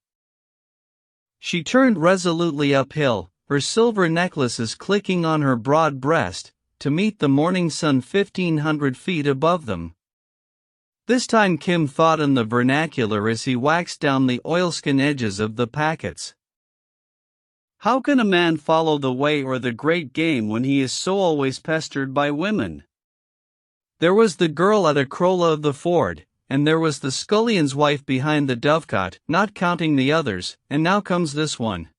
She turned resolutely uphill, her silver necklaces clicking on her broad breast, to meet the morning sun 1,500 feet above them. This time Kim thought in the vernacular as he waxed down the oilskin edges of the packets. How can a man follow the way or the great game when he is so always pestered by women? There was the girl at Akrola of the ford, and there was the scullion's wife behind the dovecot, not counting the others, and now comes this one.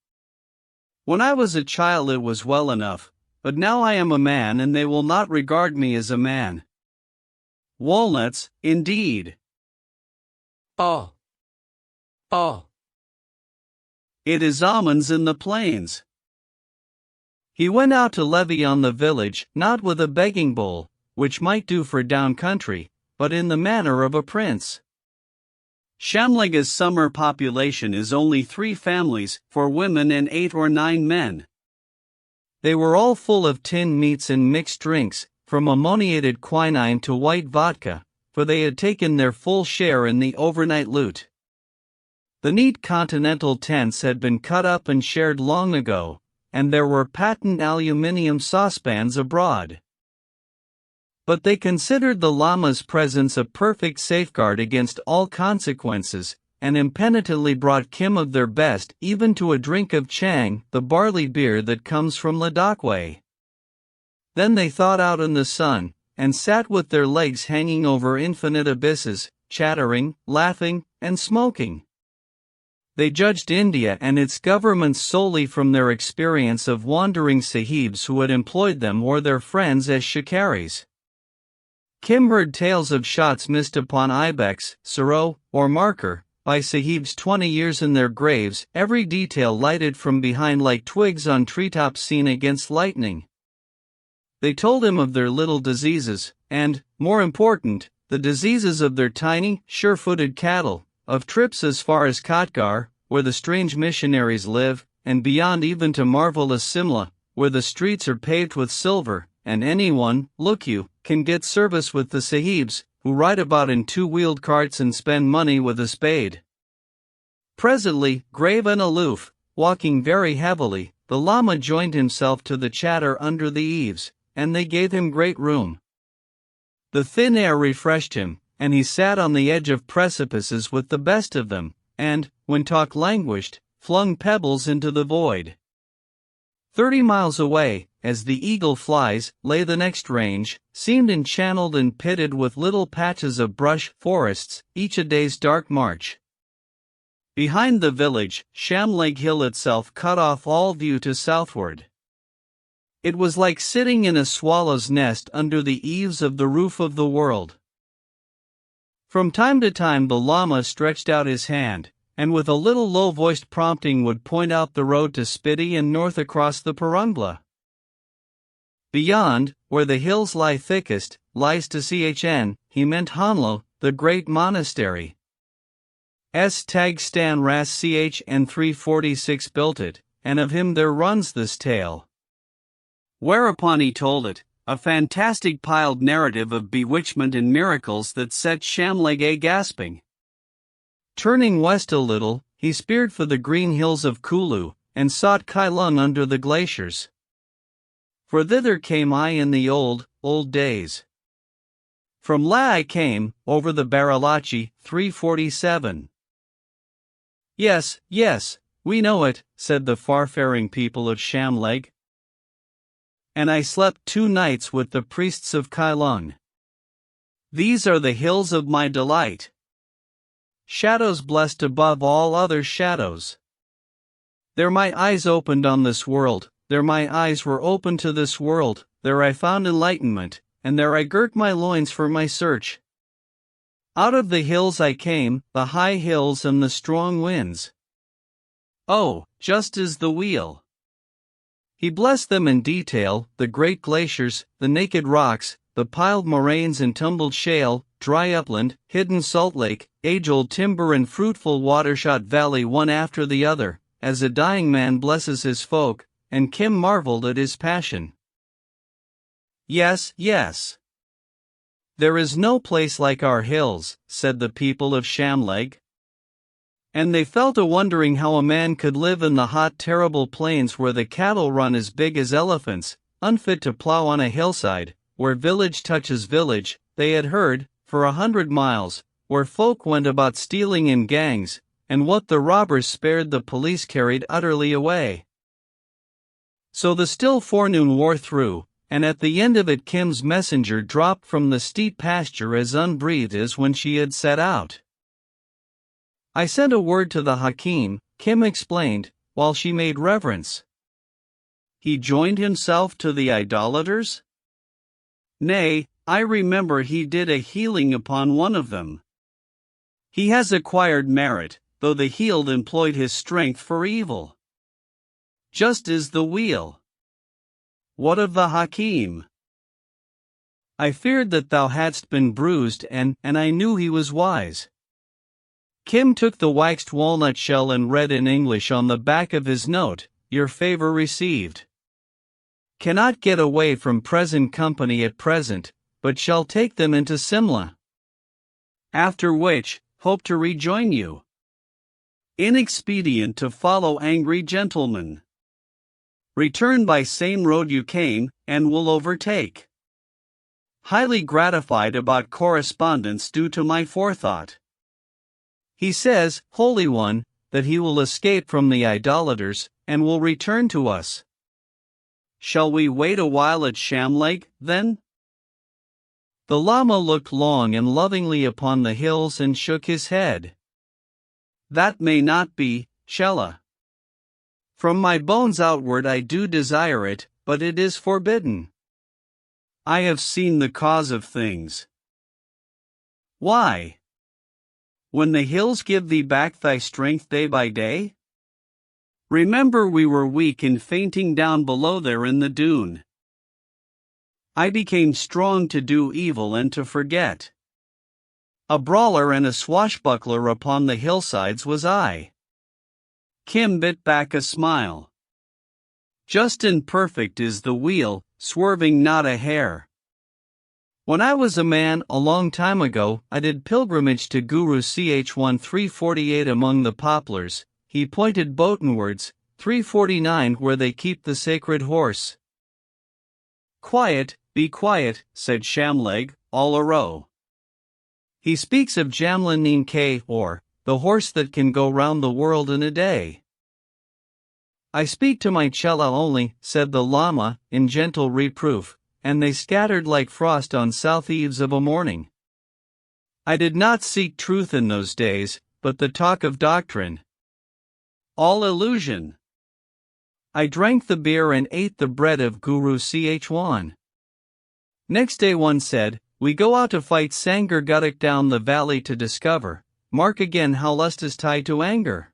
When I was a child it was well enough, but now I am a man and they will not regard me as a man. Walnuts, indeed. Oh. It is almonds in the plains. He went out to levy on the village, not with a begging bowl, which might do for down country, but in the manner of a prince. Shamleg's summer population is only 3 families, 4 women and 8 or 9 men. They were all full of tinned meats and mixed drinks, from ammoniated quinine to white vodka, for they had taken their full share in the overnight loot. The neat continental tents had been cut up and shared long ago, and there were patent aluminium saucepans abroad. But they considered the Lama's presence a perfect safeguard against all consequences, and impenitently brought Kim of their best even to a drink of Chang, the barley beer that comes from Ladakh. Then they thawed out in the sun, and sat with their legs hanging over infinite abysses, chattering, laughing, and smoking. They judged India and its government solely from their experience of wandering Sahibs who had employed them or their friends as shikaris. Kim heard tales of shots missed upon ibex, serow, or marker, by Sahibs 20 years in their graves, every detail lighted from behind like twigs on treetops seen against lightning. They told him of their little diseases, and, more important, the diseases of their tiny, sure-footed cattle, of trips as far as Kotgar, where the strange missionaries live, and beyond even to marvelous Simla, where the streets are paved with silver, and anyone, look you, can get service with the Sahibs, who ride about in 2-wheeled carts and spend money with a spade. Presently, grave and aloof, walking very heavily, the Lama joined himself to the chatter under the eaves, and they gave him great room. The thin air refreshed him, and he sat on the edge of precipices with the best of them, and, when talk languished, flung pebbles into the void. 30 miles away, as the eagle flies, lay the next range, seemed enchanneled and pitted with little patches of brush forests, each a day's dark march. Behind the village, Shamleg Hill itself cut off all view to southward. It was like sitting in a swallow's nest under the eaves of the roof of the world. From time to time the Lama stretched out his hand, and with a little low-voiced prompting would point out the road to Spiti and north across the Parungla. Beyond, where the hills lie thickest, lies to Chn, he meant Hanlo, the great monastery. Tag Stan Ras Chn 346 built it, and of him there runs this tale. Whereupon he told it, a fantastic piled narrative of bewitchment and miracles that set Shamleg gasping. Turning west a little, he speared for the green hills of Kulu, and sought Kailung under the glaciers. For thither came I in the old days. From La I came, over the Bariloche, 347. Yes, yes, we know it, said the far-faring people of Shamleg. And I slept 2 nights with the priests of Kailung. These are the hills of my delight. Shadows blessed above all other shadows. There my eyes opened on this world, there my eyes were open to this world, there I found enlightenment, and there I girt my loins for my search. Out of the hills I came, the high hills and the strong winds. Oh, just as the wheel. He blessed them in detail, the great glaciers, the naked rocks, the piled moraines and tumbled shale, dry upland, hidden salt lake, age-old timber and fruitful water-shot valley one after the other, as a dying man blesses his folk, and Kim marveled at his passion. Yes, yes. There is no place like our hills, said the people of Shamleg. And they fell to wondering how a man could live in the hot, terrible plains where the cattle run as big as elephants, unfit to plow on a hillside, where village touches village, they had heard, for 100 miles, where folk went about stealing in gangs, and what the robbers spared the police carried utterly away. So the still forenoon wore through, and at the end of it Kim's messenger dropped from the steep pasture as unbreathed as when she had set out. I sent a word to the Hakim, Kim explained, while she made reverence. He joined himself to the idolaters? Nay, I remember he did a healing upon one of them. He has acquired merit, though the healed employed his strength for evil. Just as the wheel. What of the Hakim? I feared that thou hadst been bruised and I knew he was wise. Kim took the waxed walnut shell and read in English on the back of his note, your favor received. Cannot get away from present company at present, but shall take them into Simla. After which, hope to rejoin you. Inexpedient to follow angry gentlemen. Return by same road you came, and will overtake. Highly gratified about correspondence due to my forethought. He says, Holy One, that he will escape from the idolaters, and will return to us. Shall we wait a while at Shamleg, then? The Lama looked long and lovingly upon the hills and shook his head. That may not be, Shella. From my bones outward I do desire it, but it is forbidden. I have seen the cause of things. Why? When the hills give thee back thy strength day by day? Remember we were weak and fainting down below there in the dune. I became strong to do evil and to forget. A brawler and a swashbuckler upon the hillsides was I. Kim bit back a smile. Just and perfect is the wheel, swerving not a hair. When I was a man a long time ago, I did pilgrimage to Guru Ch1 348 among the poplars. He pointed Botanwards, 349 where they keep the sacred horse. Quiet, be quiet, said Shamleg, all a row. He speaks of Jamlanin K or, the horse that can go round the world in a day. I speak to my Chela only, said the Lama, in gentle reproof, and they scattered like frost on south eves of a morning. I did not seek truth in those days, but the talk of doctrine. All illusion. I drank the beer and ate the bread of Guru Ch1. Next day one said, we go out to fight Sangar Guttuk down the valley to discover, mark again how lust is tied to anger.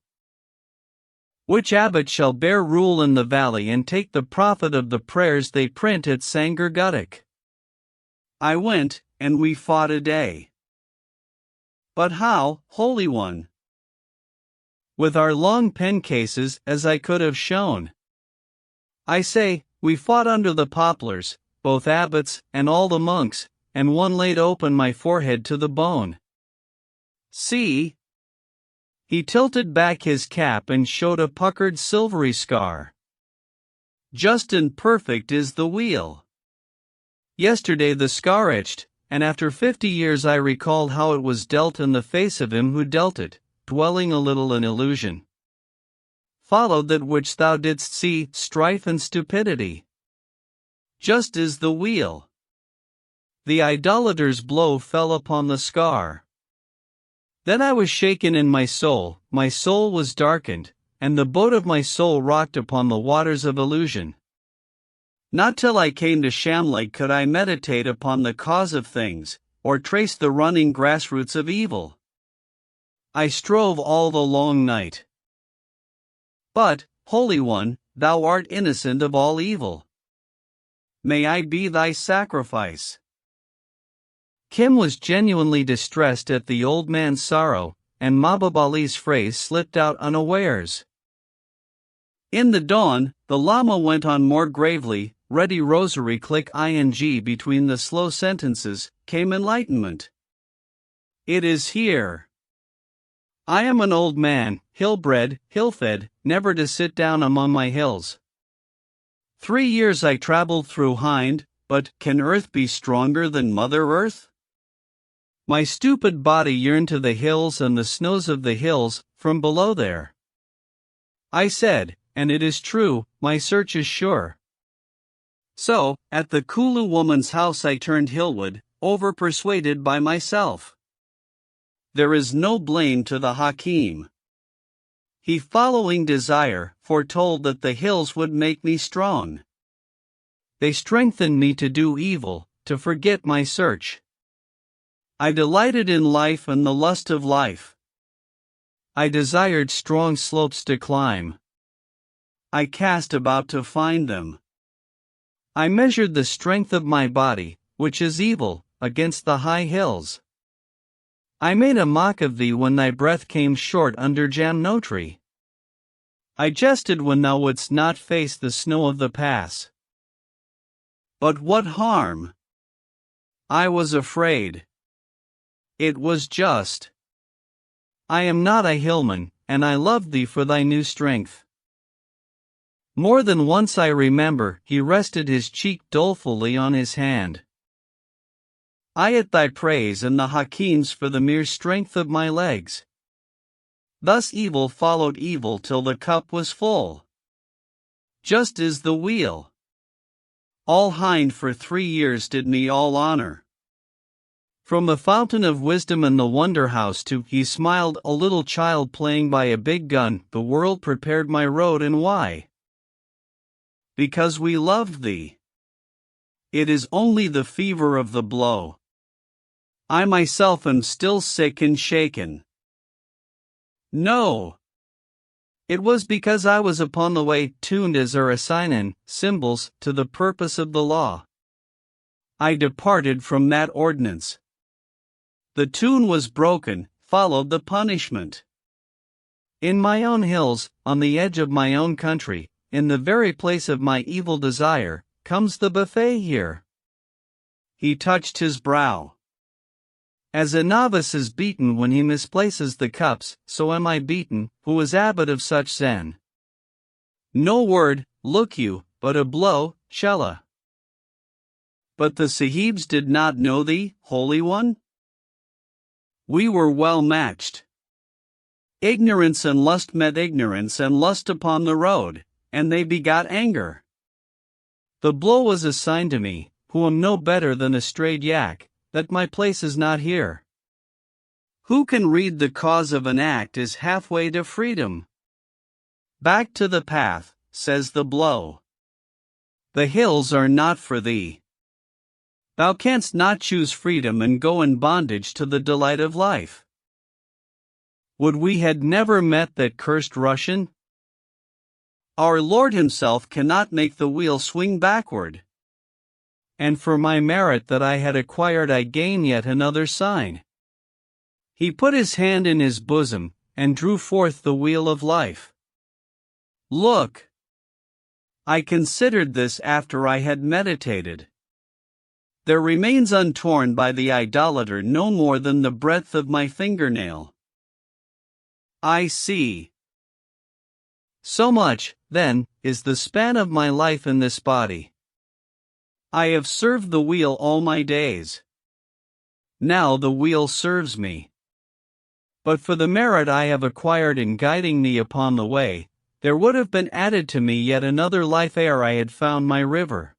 Which abbot shall bear rule in the valley and take the profit of the prayers they print at Sangar Guttuk? I went, and we fought a day. But how, Holy One? With our long pen cases, as I could have shown. I say, we fought under the poplars, both abbots and all the monks, and one laid open my forehead to the bone. See? He tilted back his cap and showed a puckered silvery scar. Just and perfect is the wheel. Yesterday the scar itched, and after 50 years I recalled how it was dealt in the face of him who dealt it, dwelling a little in illusion. Followed that which thou didst see, strife and stupidity. Just is the wheel. The idolater's blow fell upon the scar. Then I was shaken in my soul was darkened, and the boat of my soul rocked upon the waters of illusion. Not till I came to Shamlake could I meditate upon the cause of things, or trace the running grassroots of evil. I strove all the long night. But, Holy One, thou art innocent of all evil. May I be thy sacrifice. Kim was genuinely distressed at the old man's sorrow, and Mahbub phrase slipped out unawares. In the dawn, the Lama went on more gravely, ready rosary click ing between the slow sentences, came enlightenment. It is here. I am an old man, hill-bred, hill-fed, never to sit down among my hills. 3 years I traveled through Hind, but can earth be stronger than Mother Earth? My stupid body yearned to the hills and the snows of the hills, from below there. I said, and it is true, my search is sure. So, at the Kulu woman's house I turned hillward, over-persuaded by myself. There is no blame to the Hakim. He following desire, foretold that the hills would make me strong. They strengthened me to do evil, to forget my search. I delighted in life and the lust of life. I desired strong slopes to climb. I cast about to find them. I measured the strength of my body, which is evil, against the high hills. I made a mock of thee when thy breath came short under Jamnotri. I jested when thou wouldst not face the snow of the pass. But what harm? I was afraid. It was just. I am not a hillman, and I loved thee for thy new strength. More than once I remember, he rested his cheek dolefully on his hand. I at thy praise and the Hakim's for the mere strength of my legs. Thus evil followed evil till the cup was full. Just is the wheel. All Hind for 3 years did me all honor. From the fountain of wisdom and the wonder house to he smiled a little child playing by a big gun, the world prepared my road and why? Because we loved thee. It is only the fever of the blow. I myself am still sick and shaken. No. It was because I was upon the way, tuned as are assignin, symbols, to the purpose of the law. I departed from that ordinance. The tune was broken, followed the punishment. In my own hills, on the edge of my own country, in the very place of my evil desire, comes the buffet here. He touched his brow. As a novice is beaten when he misplaces the cups, so am I beaten, who is abbot of such Zen. No word, look you, but a blow, Shella. But the Sahibs did not know thee, Holy One? We were well matched. Ignorance and lust met ignorance and lust upon the road, and they begot anger. The blow was assigned to me, who am no better than a strayed yak, that my place is not here. Who can read the cause of an act is halfway to freedom. Back to the path, says the blow. The hills are not for thee. Thou canst not choose freedom and go in bondage to the delight of life. Would we had never met that cursed Russian? Our Lord himself cannot make the wheel swing backward. And for my merit that I had acquired I gain yet another sign. He put his hand in his bosom, and drew forth the wheel of life. Look! I considered this after I had meditated. There remains untorn by the idolater no more than the breadth of my fingernail. I see. So much, then, is the span of my life in this body. I have served the wheel all my days. Now the wheel serves me. But for the merit I have acquired in guiding thee upon the way, there would have been added to me yet another life ere I had found my river.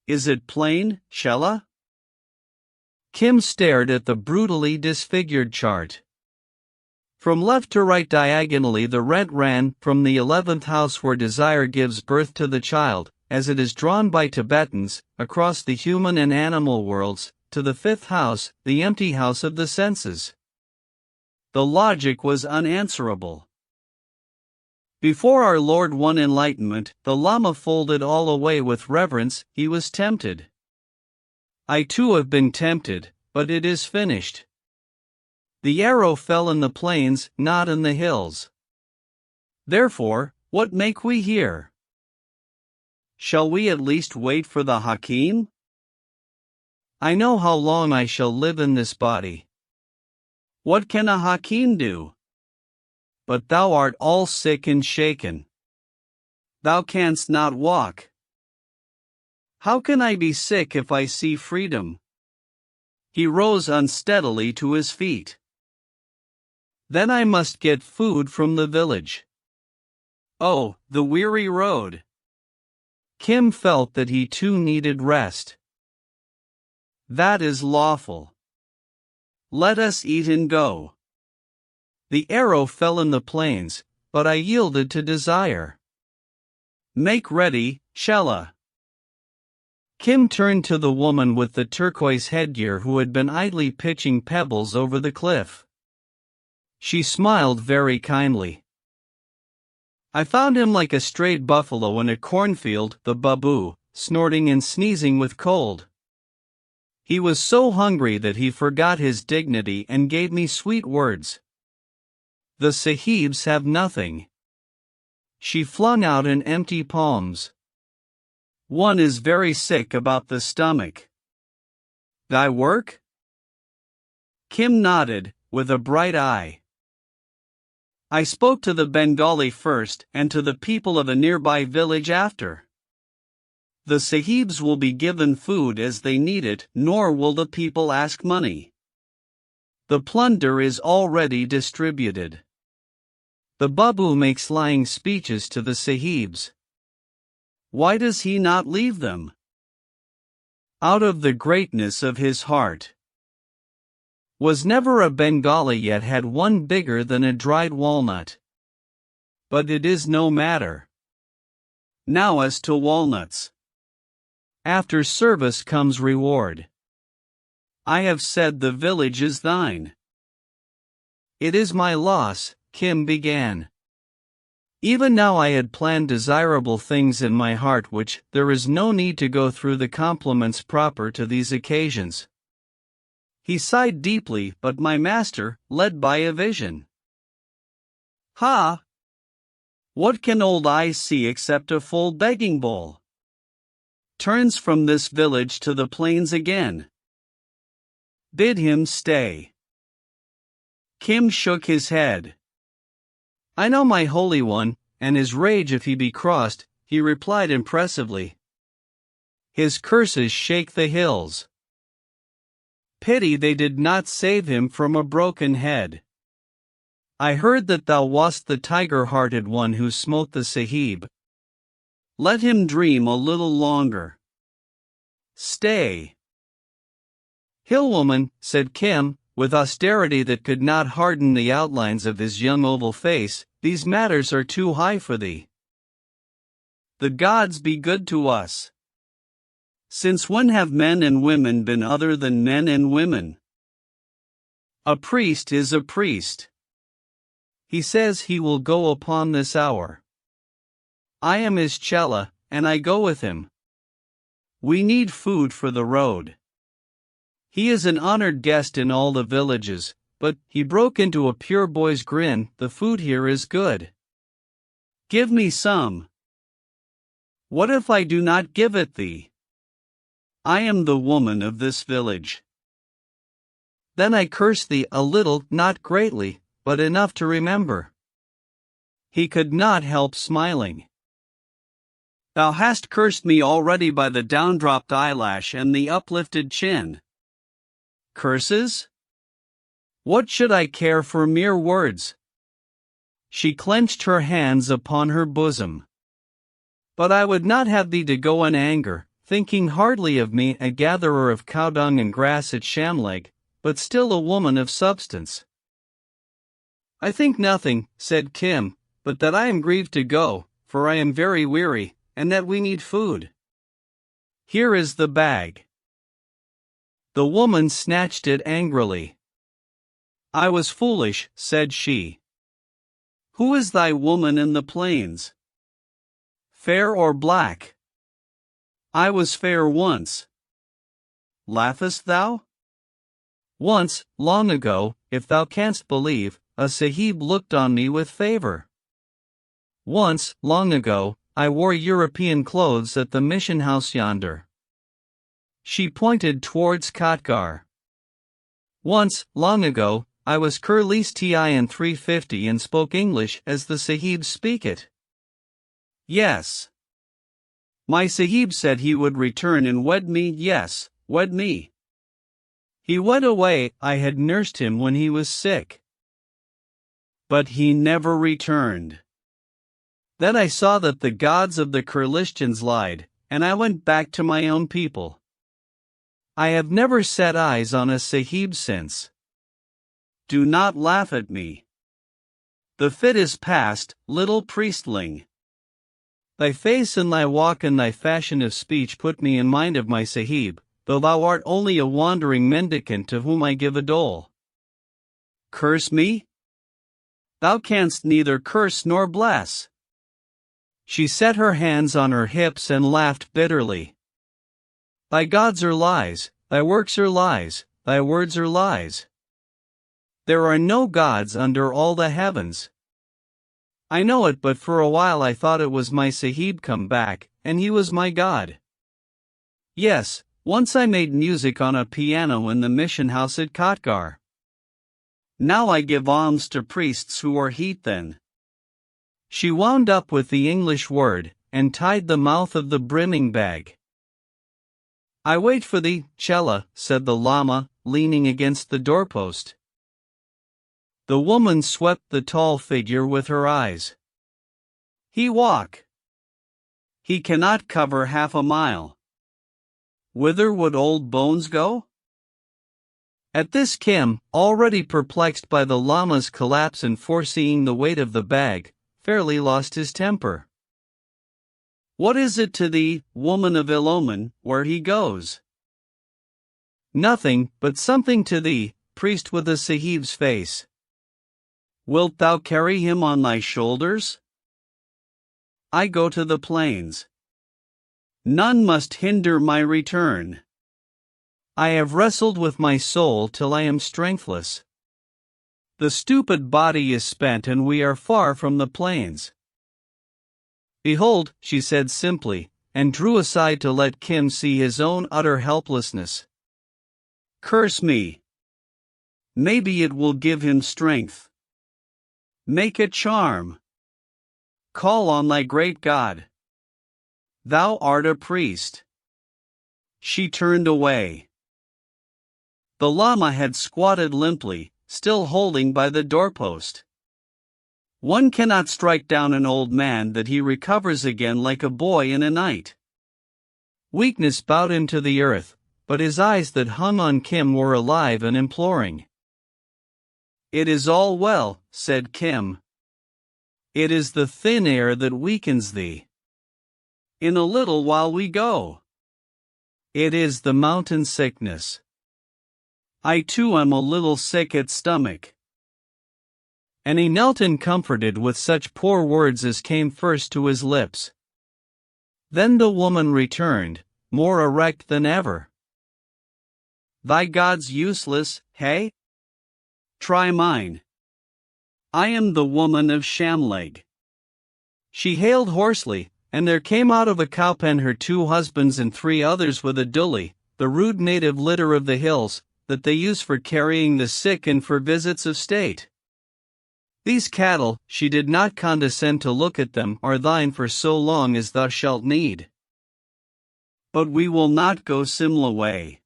Is it plain, Shella? Kim stared at the brutally disfigured chart. From left to right diagonally the rent ran from the 11th house where desire gives birth to the child, as it is drawn by Tibetans, across the human and animal worlds, to the 5th house, the empty house of the senses. The logic was unanswerable. Before our Lord won enlightenment, the Lama folded all away with reverence. He was tempted. I too have been tempted, but it is finished. The arrow fell in the plains, not in the hills. Therefore, what make we here? Shall we at least wait for the Hakim? I know how long I shall live in this body. What can a Hakim do? But thou art all sick and shaken. Thou canst not walk. How can I be sick if I see freedom? He rose unsteadily to his feet. Then I must get food from the village. Oh, the weary road. Kim felt that he too needed rest. That is lawful. Let us eat and go. The arrow fell in the plains, but I yielded to desire. Make ready, Shella. Kim turned to the woman with the turquoise headgear who had been idly pitching pebbles over the cliff. She smiled very kindly. I found him like a strayed buffalo in a cornfield, the babu, snorting and sneezing with cold. He was so hungry that he forgot his dignity and gave me sweet words. The sahibs have nothing. She flung out in empty palms. One is very sick about the stomach. Thy work? Kim nodded, with a bright eye. I spoke to the Bengali first and to the people of a nearby village after. The sahibs will be given food as they need it, nor will the people ask money. The plunder is already distributed. The babu makes lying speeches to the sahibs. Why does he not leave them? Out of the greatness of his heart. Was never a Bengali yet had one bigger than a dried walnut. But it is no matter. Now as to walnuts. After service comes reward. I have said the village is thine. It is my loss, Kim began. Even now I had planned desirable things in my heart which there is no need to go through the compliments proper to these occasions. He sighed deeply, but my master, led by a vision. Ha! What can old eyes see except a full begging bowl? Turns from this village to the plains again. Bid him stay. Kim shook his head. I know my Holy One, and his rage if he be crossed, he replied impressively. His curses shake the hills. Pity they did not save him from a broken head. I heard that thou wast the tiger-hearted one who smote the sahib. Let him dream a little longer. Stay. Hillwoman, said Kim, with austerity that could not harden the outlines of his young oval face, these matters are too high for thee. The gods be good to us. Since when have men and women been other than men and women? A priest is a priest. He says he will go upon this hour. I am his chela, and I go with him. We need food for the road. He is an honored guest in all the villages, but, he broke into a pure boy's grin, the food here is good. Give me some. What if I do not give it thee? I am the woman of this village. Then I curse thee a little, not greatly, but enough to remember. He could not help smiling. Thou hast cursed me already by the down-dropped eyelash and the uplifted chin. Curses? What should I care for mere words? She clenched her hands upon her bosom. But I would not have thee to go in anger, thinking hardly of me a gatherer of cow-dung and grass at Shamleg, but still a woman of substance. I think nothing, said Kim, but that I am grieved to go, for I am very weary, and that we need food. Here is the bag. The woman snatched it angrily. I was foolish, said she. Who is thy woman in the plains? Fair or black? I was fair once. Laughest thou? Once, long ago, if thou canst believe, a sahib looked on me with favor. Once, long ago, I wore European clothes at the mission house yonder. She pointed towards Khatgar. Once, long ago, I was Kurlis TIN 350 and spoke English as the sahibs speak it. Yes. My sahib said he would return and wed me, yes, wed me. He went away, I had nursed him when he was sick. But he never returned. Then I saw that the gods of the Kurlistians lied, and I went back to my own people. I have never set eyes on a sahib since. Do not laugh at me. The fit is past, little priestling. Thy face and thy walk and thy fashion of speech put me in mind of my sahib, though thou art only a wandering mendicant to whom I give a dole. Curse me? Thou canst neither curse nor bless. She set her hands on her hips and laughed bitterly. Thy gods are lies, thy works are lies, thy words are lies. There are no gods under all the heavens. I know it, but for a while I thought it was my sahib come back, and he was my god. Yes, once I made music on a piano in the mission house at Khatgar. Now I give alms to priests who are heathen. She wound up with the English word, and tied the mouth of the brimming bag. I wait for thee, Chela, said the Lama, leaning against the doorpost. The woman swept the tall figure with her eyes. He walk. He cannot cover half a mile. Whither would old bones go? At this Kim, already perplexed by the Lama's collapse and foreseeing the weight of the bag, fairly lost his temper. What is it to thee, woman of ill omen, where he goes? Nothing, but something to thee, priest with a sahib's face. Wilt thou carry him on thy shoulders? I go to the plains. None must hinder my return. I have wrestled with my soul till I am strengthless. The stupid body is spent and we are far from the plains. Behold, she said simply, and drew aside to let Kim see his own utter helplessness. Curse me. Maybe it will give him strength. Make a charm. Call on thy great God. Thou art a priest. She turned away. The Lama had squatted limply, still holding by the doorpost. One cannot strike down an old man that he recovers again like a boy in a night. Weakness bowed him to the earth, but his eyes that hung on Kim were alive and imploring. It is all well, said Kim. It is the thin air that weakens thee. In a little while we go. It is the mountain sickness. I too am a little sick at stomach. And he knelt and comforted with such poor words as came first to his lips. Then the woman returned, more erect than ever. Thy God's useless, hey? Try mine. I am the woman of Shamleg. She hailed hoarsely, and there came out of a cowpen her 2 husbands and 3 others with a dully, the rude native litter of the hills, that they use for carrying the sick and for visits of state. These cattle, she did not condescend to look at them, are thine for so long as thou shalt need. But we will not go Simla way.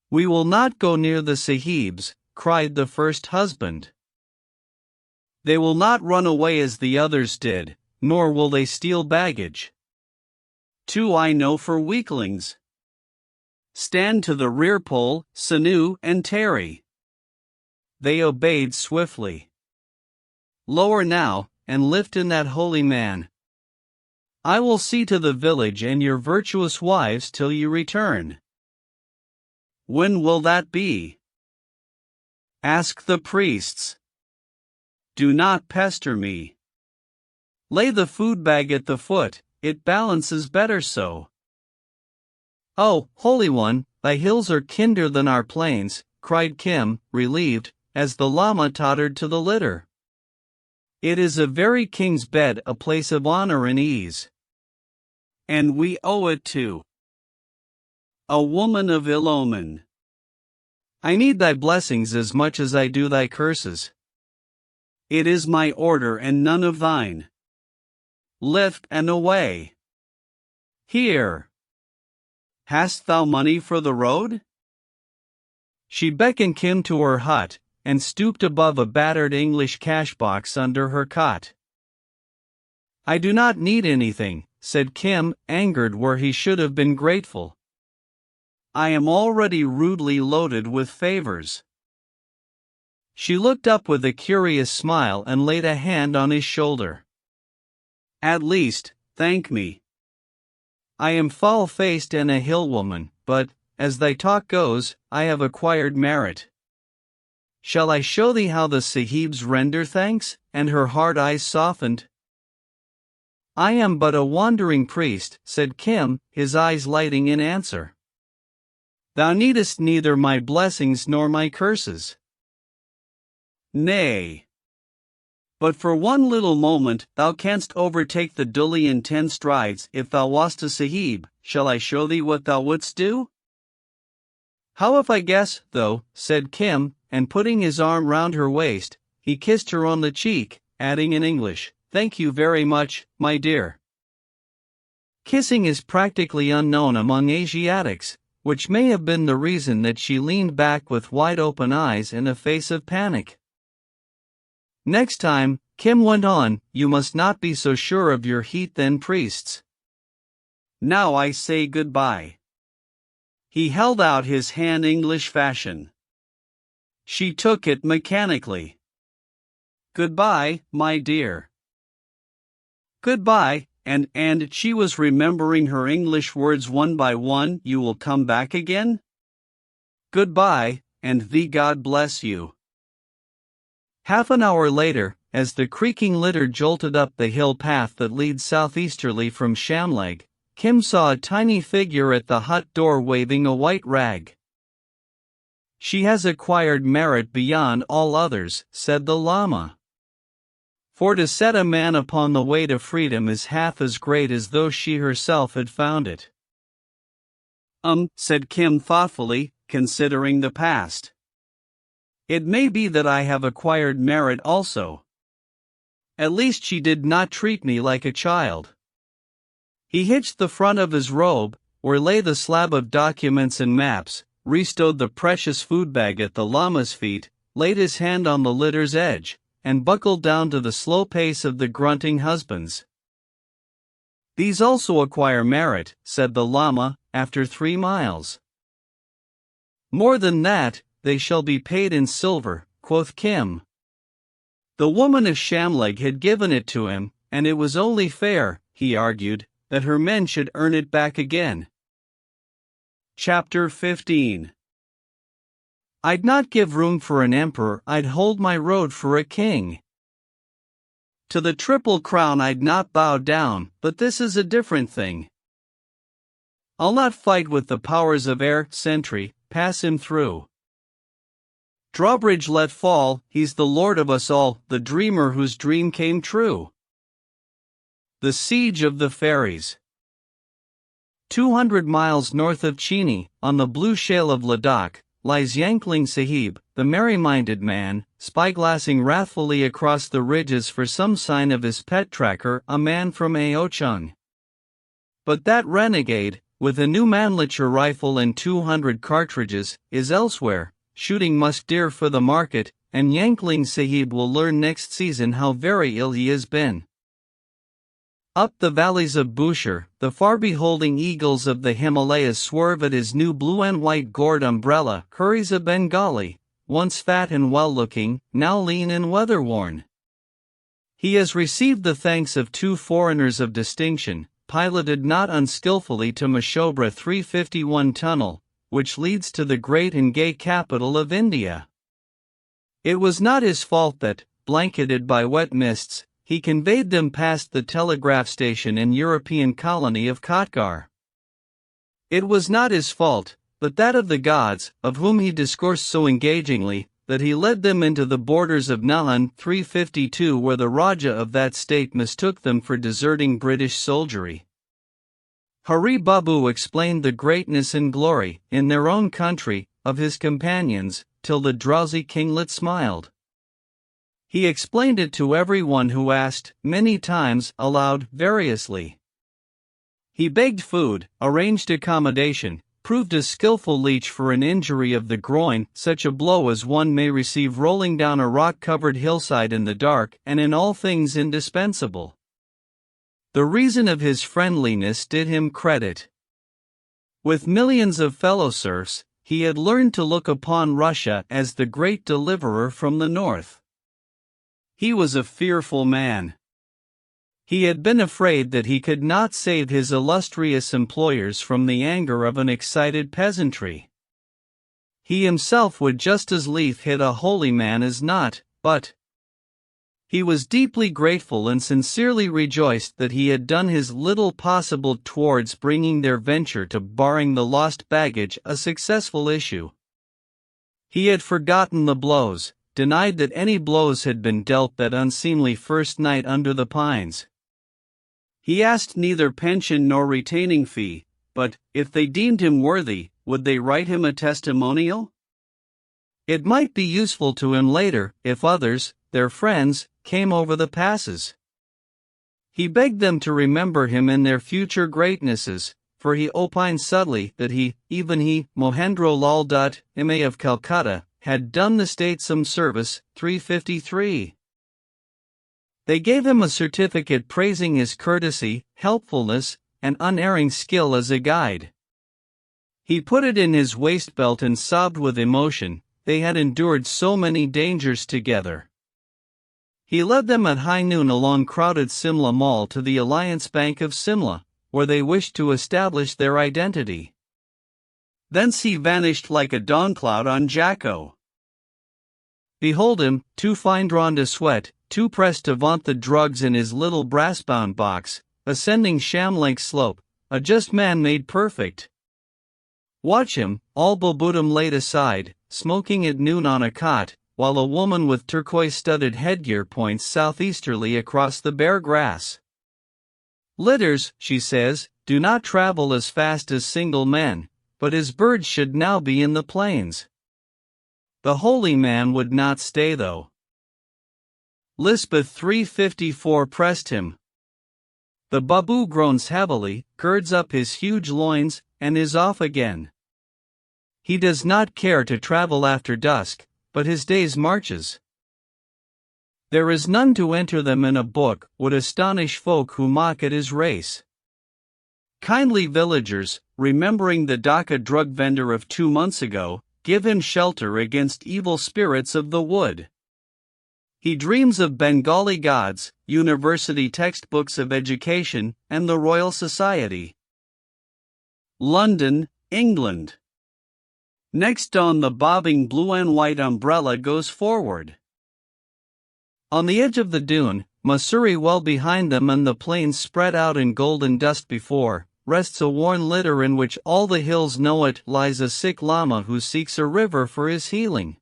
We will not go near the Sahibs, cried the first husband. They will not run away as the others did, nor will they steal baggage. 2 I know for weaklings. Stand to the rear pole, Sanu and Terry. They obeyed swiftly. Lower now, and lift in that holy man. I will see to the village and your virtuous wives till you return. When will that be? Ask the priests. Do not pester me. Lay the food bag at the foot, it balances better so. Oh, Holy One, thy hills are kinder than our plains, cried Kim, relieved, as the Lama tottered to the litter. It is a very king's bed, a place of honor and ease. And we owe it to a woman of ill omen. I need thy blessings as much as I do thy curses. It is my order and none of thine. Lift and away. Here. Hast thou money for the road? She beckoned Kim to her hut, and stooped above a battered English cash box under her cot. I do not need anything, said Kim, angered where he should have been grateful. I am already rudely loaded with favors. She looked up with a curious smile and laid a hand on his shoulder. At least, thank me. I am foul-faced and a hill woman, but, as thy talk goes, I have acquired merit. Shall I show thee how the Sahibs render thanks? And her hard eyes softened. I am but a wandering priest, said Kim, his eyes lighting in answer. Thou needest neither my blessings nor my curses. Nay. But for one little moment thou canst overtake the Duli in 10 strides if thou wast a Sahib. Shall I show thee what thou wouldst do? How if I guess, though, said Kim, and putting his arm round her waist, he kissed her on the cheek, adding in English, Thank you very much, my dear. Kissing is practically unknown among Asiatics, which may have been the reason that she leaned back with wide-open eyes and a face of panic. Next time, Kim went on, you must not be so sure of your heathen priests. Now I say goodbye. He held out his hand English fashion. She took it mechanically. Goodbye, my dear. Goodbye, and she was remembering her English words one by one. You will come back again? Goodbye, and thee God bless you. Half an hour later, as the creaking litter jolted up the hill path that leads southeasterly from Shamleg, Kim saw a tiny figure at the hut door waving a white rag. She has acquired merit beyond all others, said the Lama. For to set a man upon the way to freedom is half as great as though she herself had found it. Said Kim thoughtfully, considering the past. It may be that I have acquired merit also. At least she did not treat me like a child. He hitched the front of his robe, where lay the slab of documents and maps, restowed the precious food bag at the Lama's feet, laid his hand on the litter's edge, and buckled down to the slow pace of the grunting husbands. These also acquire merit, said the Lama, after 3 miles. More than that, they shall be paid in silver, quoth Kim. The woman of Shamleg had given it to him, and it was only fair, he argued, that her men should earn it back again. Chapter 15. I'd not give room for an emperor, I'd hold my road for a king. To the triple crown I'd not bow down, but this is a different thing. I'll not fight with the powers of air, sentry, pass him through. Drawbridge let fall, he's the lord of us all, the dreamer whose dream came true. The Siege of the Fairies. 200 miles north of Chini, on the blue shale of Ladakh, lies Yankling Sahib, the merry-minded man, spyglassing wrathfully across the ridges for some sign of his pet tracker, a man from Aochung. But that renegade, with a new Mannlicher rifle and 200 cartridges, is elsewhere, shooting musk deer for the market, and Yankling Sahib will learn next season how very ill he has been. Up the valleys of Bushehr, the far-beholding eagles of the Himalayas swerve at his new blue and white gourd umbrella. Hurries a Bengali, once fat and well-looking, now lean and weather-worn. He has received the thanks of 2 foreigners of distinction, piloted not unskillfully to Mashobra 351 tunnel, which leads to the great and gay capital of India. It was not his fault that, blanketed by wet mists, he conveyed them past the telegraph station and European colony of Khatgar. It was not his fault, but that of the gods, of whom he discoursed so engagingly, that he led them into the borders of Nahan 352, where the Raja of that state mistook them for deserting British soldiery. Hari Babu explained the greatness and glory, in their own country, of his companions, till the drowsy kinglet smiled. He explained it to everyone who asked, many times, aloud, variously. He begged food, arranged accommodation, proved a skillful leech for an injury of the groin, such a blow as one may receive rolling down a rock-covered hillside in the dark, and in all things indispensable. The reason of his friendliness did him credit. With millions of fellow serfs, he had learned to look upon Russia as the great deliverer from the north. He was a fearful man. He had been afraid that he could not save his illustrious employers from the anger of an excited peasantry. He himself would just as lief hit a holy man as not, but he was deeply grateful and sincerely rejoiced that he had done his little possible towards bringing their venture to barring the lost baggage a successful issue. He had forgotten the blows, denied that any blows had been dealt that unseemly first night under the pines. He asked neither pension nor retaining fee, but, if they deemed him worthy, would they write him a testimonial? It might be useful to him later, if others, their friends, came over the passes. He begged them to remember him in their future greatnesses, for he opined subtly that he, even he, Mohendro Lal Dutt, M.A. of Calcutta, had done the state some service. 353. They gave him a certificate praising his courtesy, helpfulness, and unerring skill as a guide. He put it in his waistbelt and sobbed with emotion. They had endured so many dangers together. He led them at high noon along crowded Simla Mall to the Alliance Bank of Simla, where they wished to establish their identity. Thence he vanished like a dawn cloud on Jacko. Behold him, too fine-drawn to sweat, too pressed to vaunt the drugs in his little brass-bound box, ascending sham-length slope, a just man made perfect. Watch him, all Bobutum laid aside, smoking at noon on a cot, while a woman with turquoise-studded headgear points southeasterly across the bare grass. Litters, she says, do not travel as fast as single men, but his birds should now be in the plains. The holy man would not stay though. Lisbeth 354 pressed him. The Babu groans heavily, girds up his huge loins, and is off again. He does not care to travel after dusk, but his days marches. There is none to enter them in a book, would astonish folk who mock at his race. Kindly villagers, remembering the Dhaka drug vendor of 2 months ago, give him shelter against evil spirits of the wood. He dreams of Bengali gods, university textbooks of education, and the Royal Society. London, England. Next dawn the bobbing blue and white umbrella goes forward. On the edge of the dune, Mussoorie well behind them and the plains spread out in golden dust before, rests a worn litter in which all the hills know it, lies a sick lama who seeks a river for his healing.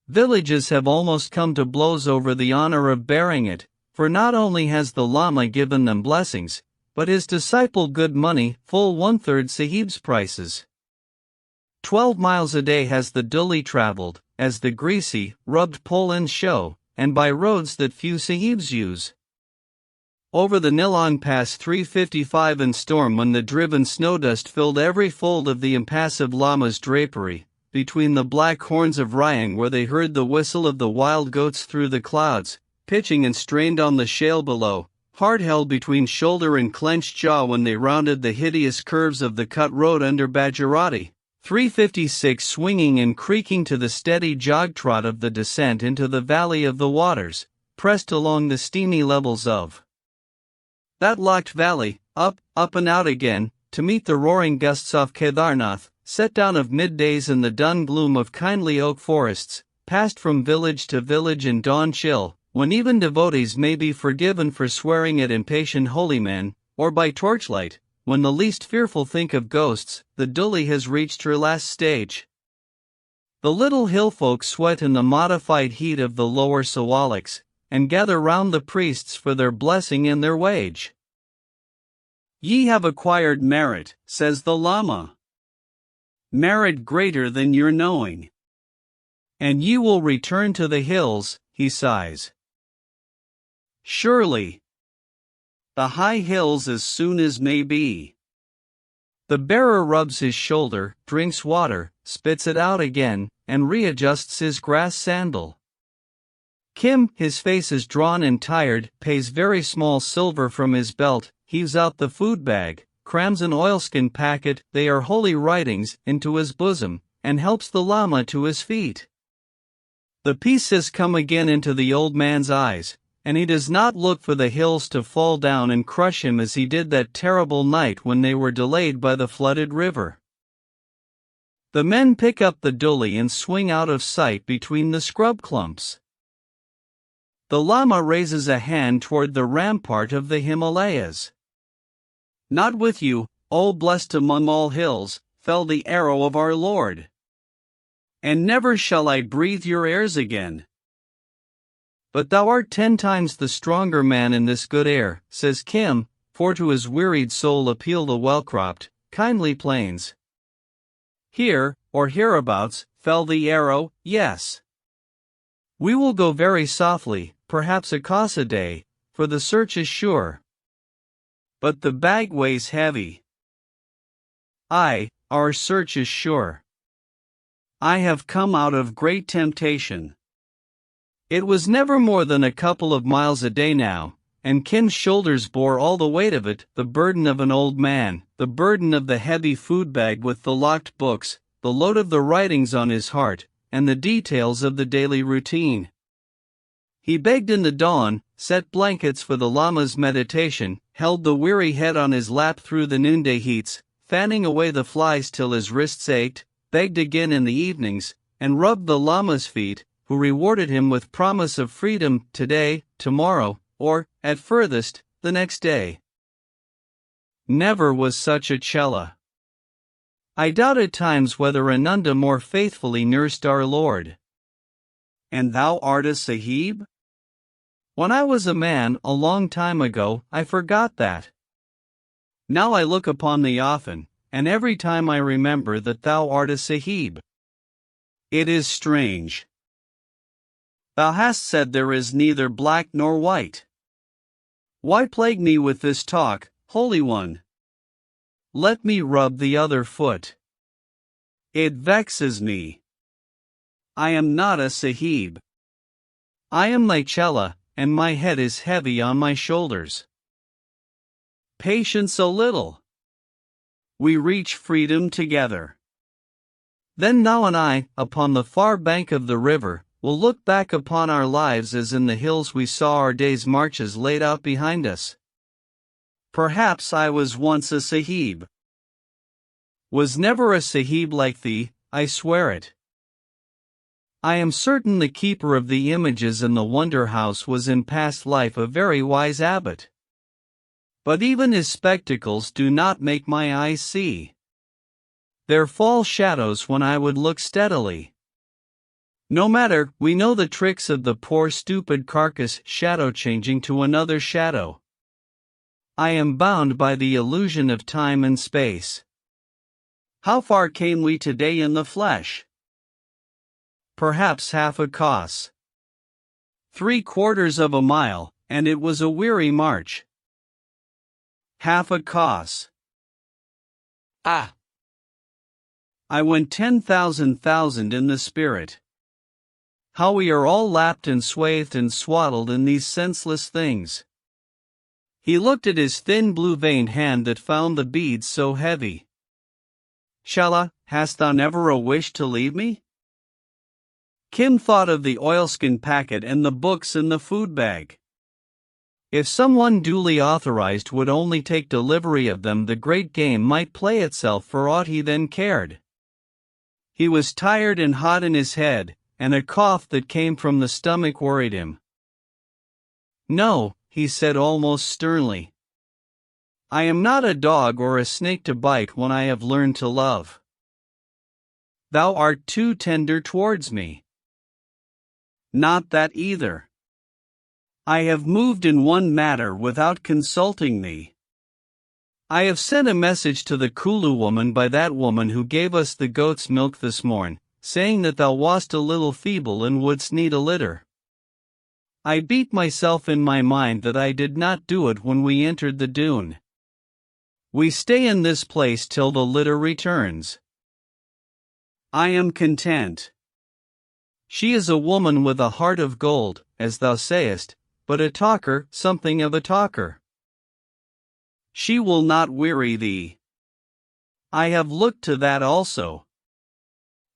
Villages have almost come to blows over the honor of bearing it, for not only has the lama given them blessings, but his disciple good money, full 1/3 sahib's prices. 12 miles a day has the duli traveled, as the greasy, rubbed Polans show, and by roads that few sahibs use. Over the Nilong Pass 355 in storm when the driven snow dust filled every fold of the impassive llama's drapery, between the black horns of Ryang where they heard the whistle of the wild goats through the clouds, pitching and strained on the shale below, hard held between shoulder and clenched jaw when they rounded the hideous curves of the cut road under Bajarati, 356 swinging and creaking to the steady jog-trot of the descent into the Valley of the Waters, pressed along the steamy levels of that locked valley, up and out again, to meet the roaring gusts off Kedarnath, set down of middays in the dun gloom of kindly oak forests, passed from village to village in dawn chill, when even devotees may be forgiven for swearing at impatient holy men, or by torchlight, when the least fearful think of ghosts, the Duli has reached her last stage. The little hill folk sweat in the modified heat of the lower Sawaliks, and gather round the priests for their blessing and their wage. Ye have acquired merit, says the Lama. Merit greater than your knowing. And ye will return to the hills, he sighs. Surely. The high hills as soon as may be. The bearer rubs his shoulder, drinks water, spits it out again, and readjusts his grass sandal. Kim, his face is drawn and tired, pays very small silver from his belt, heaves out the food bag, crams an oilskin packet, they are holy writings, into his bosom, and helps the Lama to his feet. The peace has come again into the old man's eyes, and he does not look for the hills to fall down and crush him as he did that terrible night when they were delayed by the flooded river. The men pick up the duli and swing out of sight between the scrub clumps. The Lama raises a hand toward the rampart of the Himalayas. Not with you, O blessed among all hills, fell the arrow of our Lord. And never shall I breathe your airs again. But thou art 10 times the stronger man in this good air, says Kim, for to his wearied soul appeal the well-cropped, kindly plains. Here, or hereabouts, fell the arrow, yes. We will go very softly, perhaps a coss a day, for the search is sure. But the bag weighs heavy. Aye, our search is sure. I have come out of great temptation. It was never more than a couple of miles a day now, and Kim's shoulders bore all the weight of it, the burden of an old man, the burden of the heavy food bag with the locked books, the load of the writings on his heart, and the details of the daily routine. He begged in the dawn, set blankets for the Lama's meditation, held the weary head on his lap through the noonday heats, fanning away the flies till his wrists ached, begged again in the evenings, and rubbed the Lama's feet, who rewarded him with promise of freedom today, tomorrow, or, at furthest, the next day. Never was such a chela. I doubt at times whether Ananda more faithfully nursed our Lord. And thou art a Sahib? When I was a man, a long time ago, I forgot that. Now I look upon thee often, and every time I remember that thou art a Sahib. It is strange. Thou hast said there is neither black nor white. Why plague me with this talk, Holy One? Let me rub the other foot. It vexes me. I am not a Sahib. I am thy chela, and my head is heavy on my shoulders. Patience a little. We reach freedom together. Then thou and I, upon the far bank of the river, will look back upon our lives as in the hills we saw our day's marches laid out behind us. Perhaps I was once a Sahib. Was never a Sahib like thee, I swear it. I am certain the keeper of the images in the wonder house was in past life a very wise abbot. But even his spectacles do not make my eyes see. There fall shadows when I would look steadily. No matter, we know the tricks of the poor stupid carcass shadow changing to another shadow. I am bound by the illusion of time and space. How far came we today in the flesh? Perhaps half a koss. 3/4 of a mile, and it was a weary march. half a cos. A. I went 10,000 in the spirit. How we are all lapped and swathed and swaddled in these senseless things. He looked at his thin blue-veined hand that found the beads so heavy. Shalla, hast thou never a wish to leave me? Kim thought of the oilskin packet and the books in the food bag. If someone duly authorized would only take delivery of them, the great game might play itself for aught he then cared. He was tired and hot in his head, and a cough that came from the stomach worried him. No, he said almost sternly. I am not a dog or a snake to bite when I have learned to love. Thou art too tender towards me. Not that either. I have moved in one matter without consulting thee. I have sent a message to the Kulu woman by that woman who gave us the goat's milk this morn, saying that thou wast a little feeble and wouldst need a litter. I beat myself in my mind that I did not do it when we entered the dune. We stay in this place till the litter returns. I am content. She is a woman with a heart of gold, as thou sayest, but a talker, something of a talker. She will not weary thee. I have looked to that also.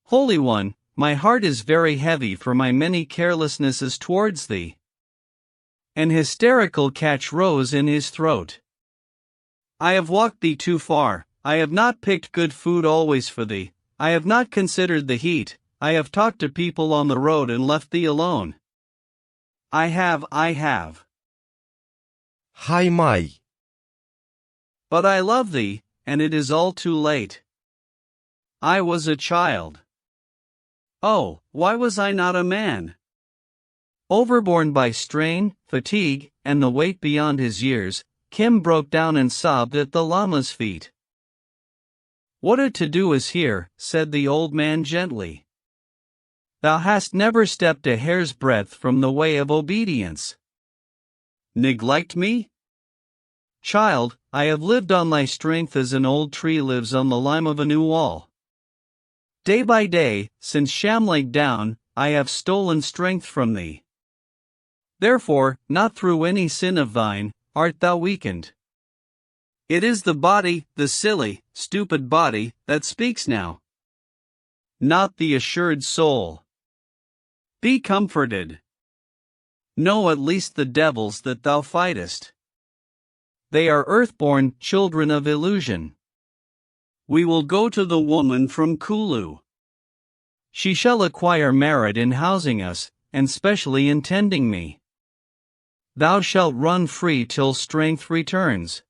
Holy One, my heart is very heavy for my many carelessnesses towards thee. An hysterical catch rose in his throat. I have walked thee too far, I have not picked good food always for thee, I have not considered the heat, I have talked to people on the road and left thee alone. I have. Hai mai. But I love thee, and it is all too late. I was a child. Oh, why was I not a man? Overborne by strain, fatigue, and the weight beyond his years, Kim broke down and sobbed at the Lama's feet. What a to-do is here, said the old man gently. Thou hast never stepped a hair's breadth from the way of obedience. Neglect me? Child, I have lived on thy strength as an old tree lives on the lime of a new wall. Day by day, since Sham laid down, I have stolen strength from thee. Therefore, not through any sin of thine, art thou weakened. It is the body, the silly, stupid body, that speaks now. Not the assured soul. Be comforted. Know at least the devils that thou fightest. They are earthborn children of illusion. We will go to the woman from Kulu. She shall acquire merit in housing us, and specially in tending me. Thou shalt run free till strength returns.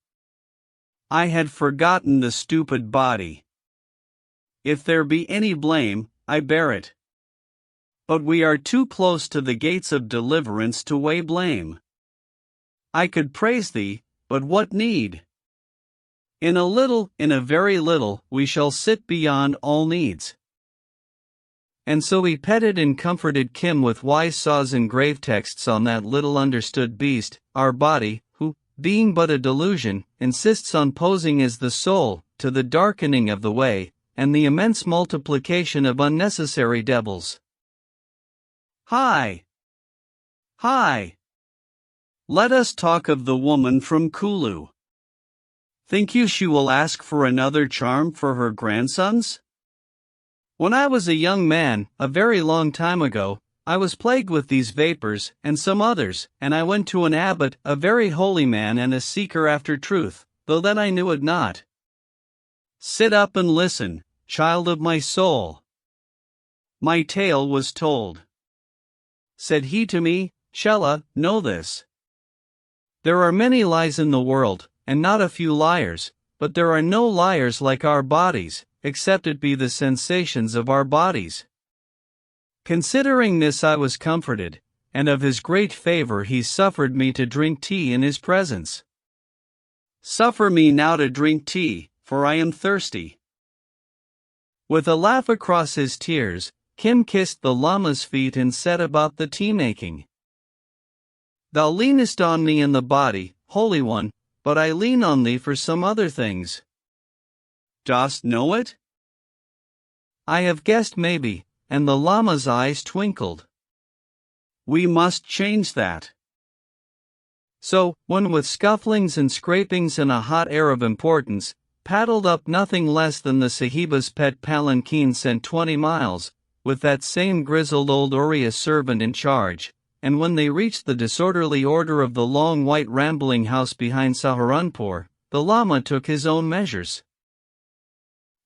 I had forgotten the stupid body. If there be any blame, I bear it. But we are too close to the gates of deliverance to weigh blame. I could praise thee, but what need? In a very little, we shall sit beyond all needs. And so he petted and comforted Kim with wise saws and grave texts on that little understood beast, our body, who, being but a delusion, insists on posing as the soul, to the darkening of the way, and the immense multiplication of unnecessary devils. Hi! Let us talk of the woman from Kulu. Think you she will ask for another charm for her grandsons? When I was a young man, a very long time ago, I was plagued with these vapors and some others, and I went to an abbot, a very holy man and a seeker after truth, though that I knew it not. Sit up and listen, child of my soul. My tale was told. Said he to me, Shella, know this. There are many lies in the world, and not a few liars, but there are no liars like our bodies, except it be the sensations of our bodies. Considering this I was comforted, and of his great favor he suffered me to drink tea in his presence. Suffer me now to drink tea, for I am thirsty. With a laugh across his tears, Kim kissed the Lama's feet and set about the tea-making. Thou leanest on me in the body, Holy One, but I lean on thee for some other things. Dost know it? I have guessed maybe, and the Lama's eyes twinkled. We must change that. So, when with scufflings and scrapings and a hot air of importance, paddled up nothing less than the Sahiba's pet palanquin sent 20 miles, with that same grizzled old Oriya servant in charge, and when they reached the disorderly order of the long white rambling house behind Saharanpur, the Lama took his own measures.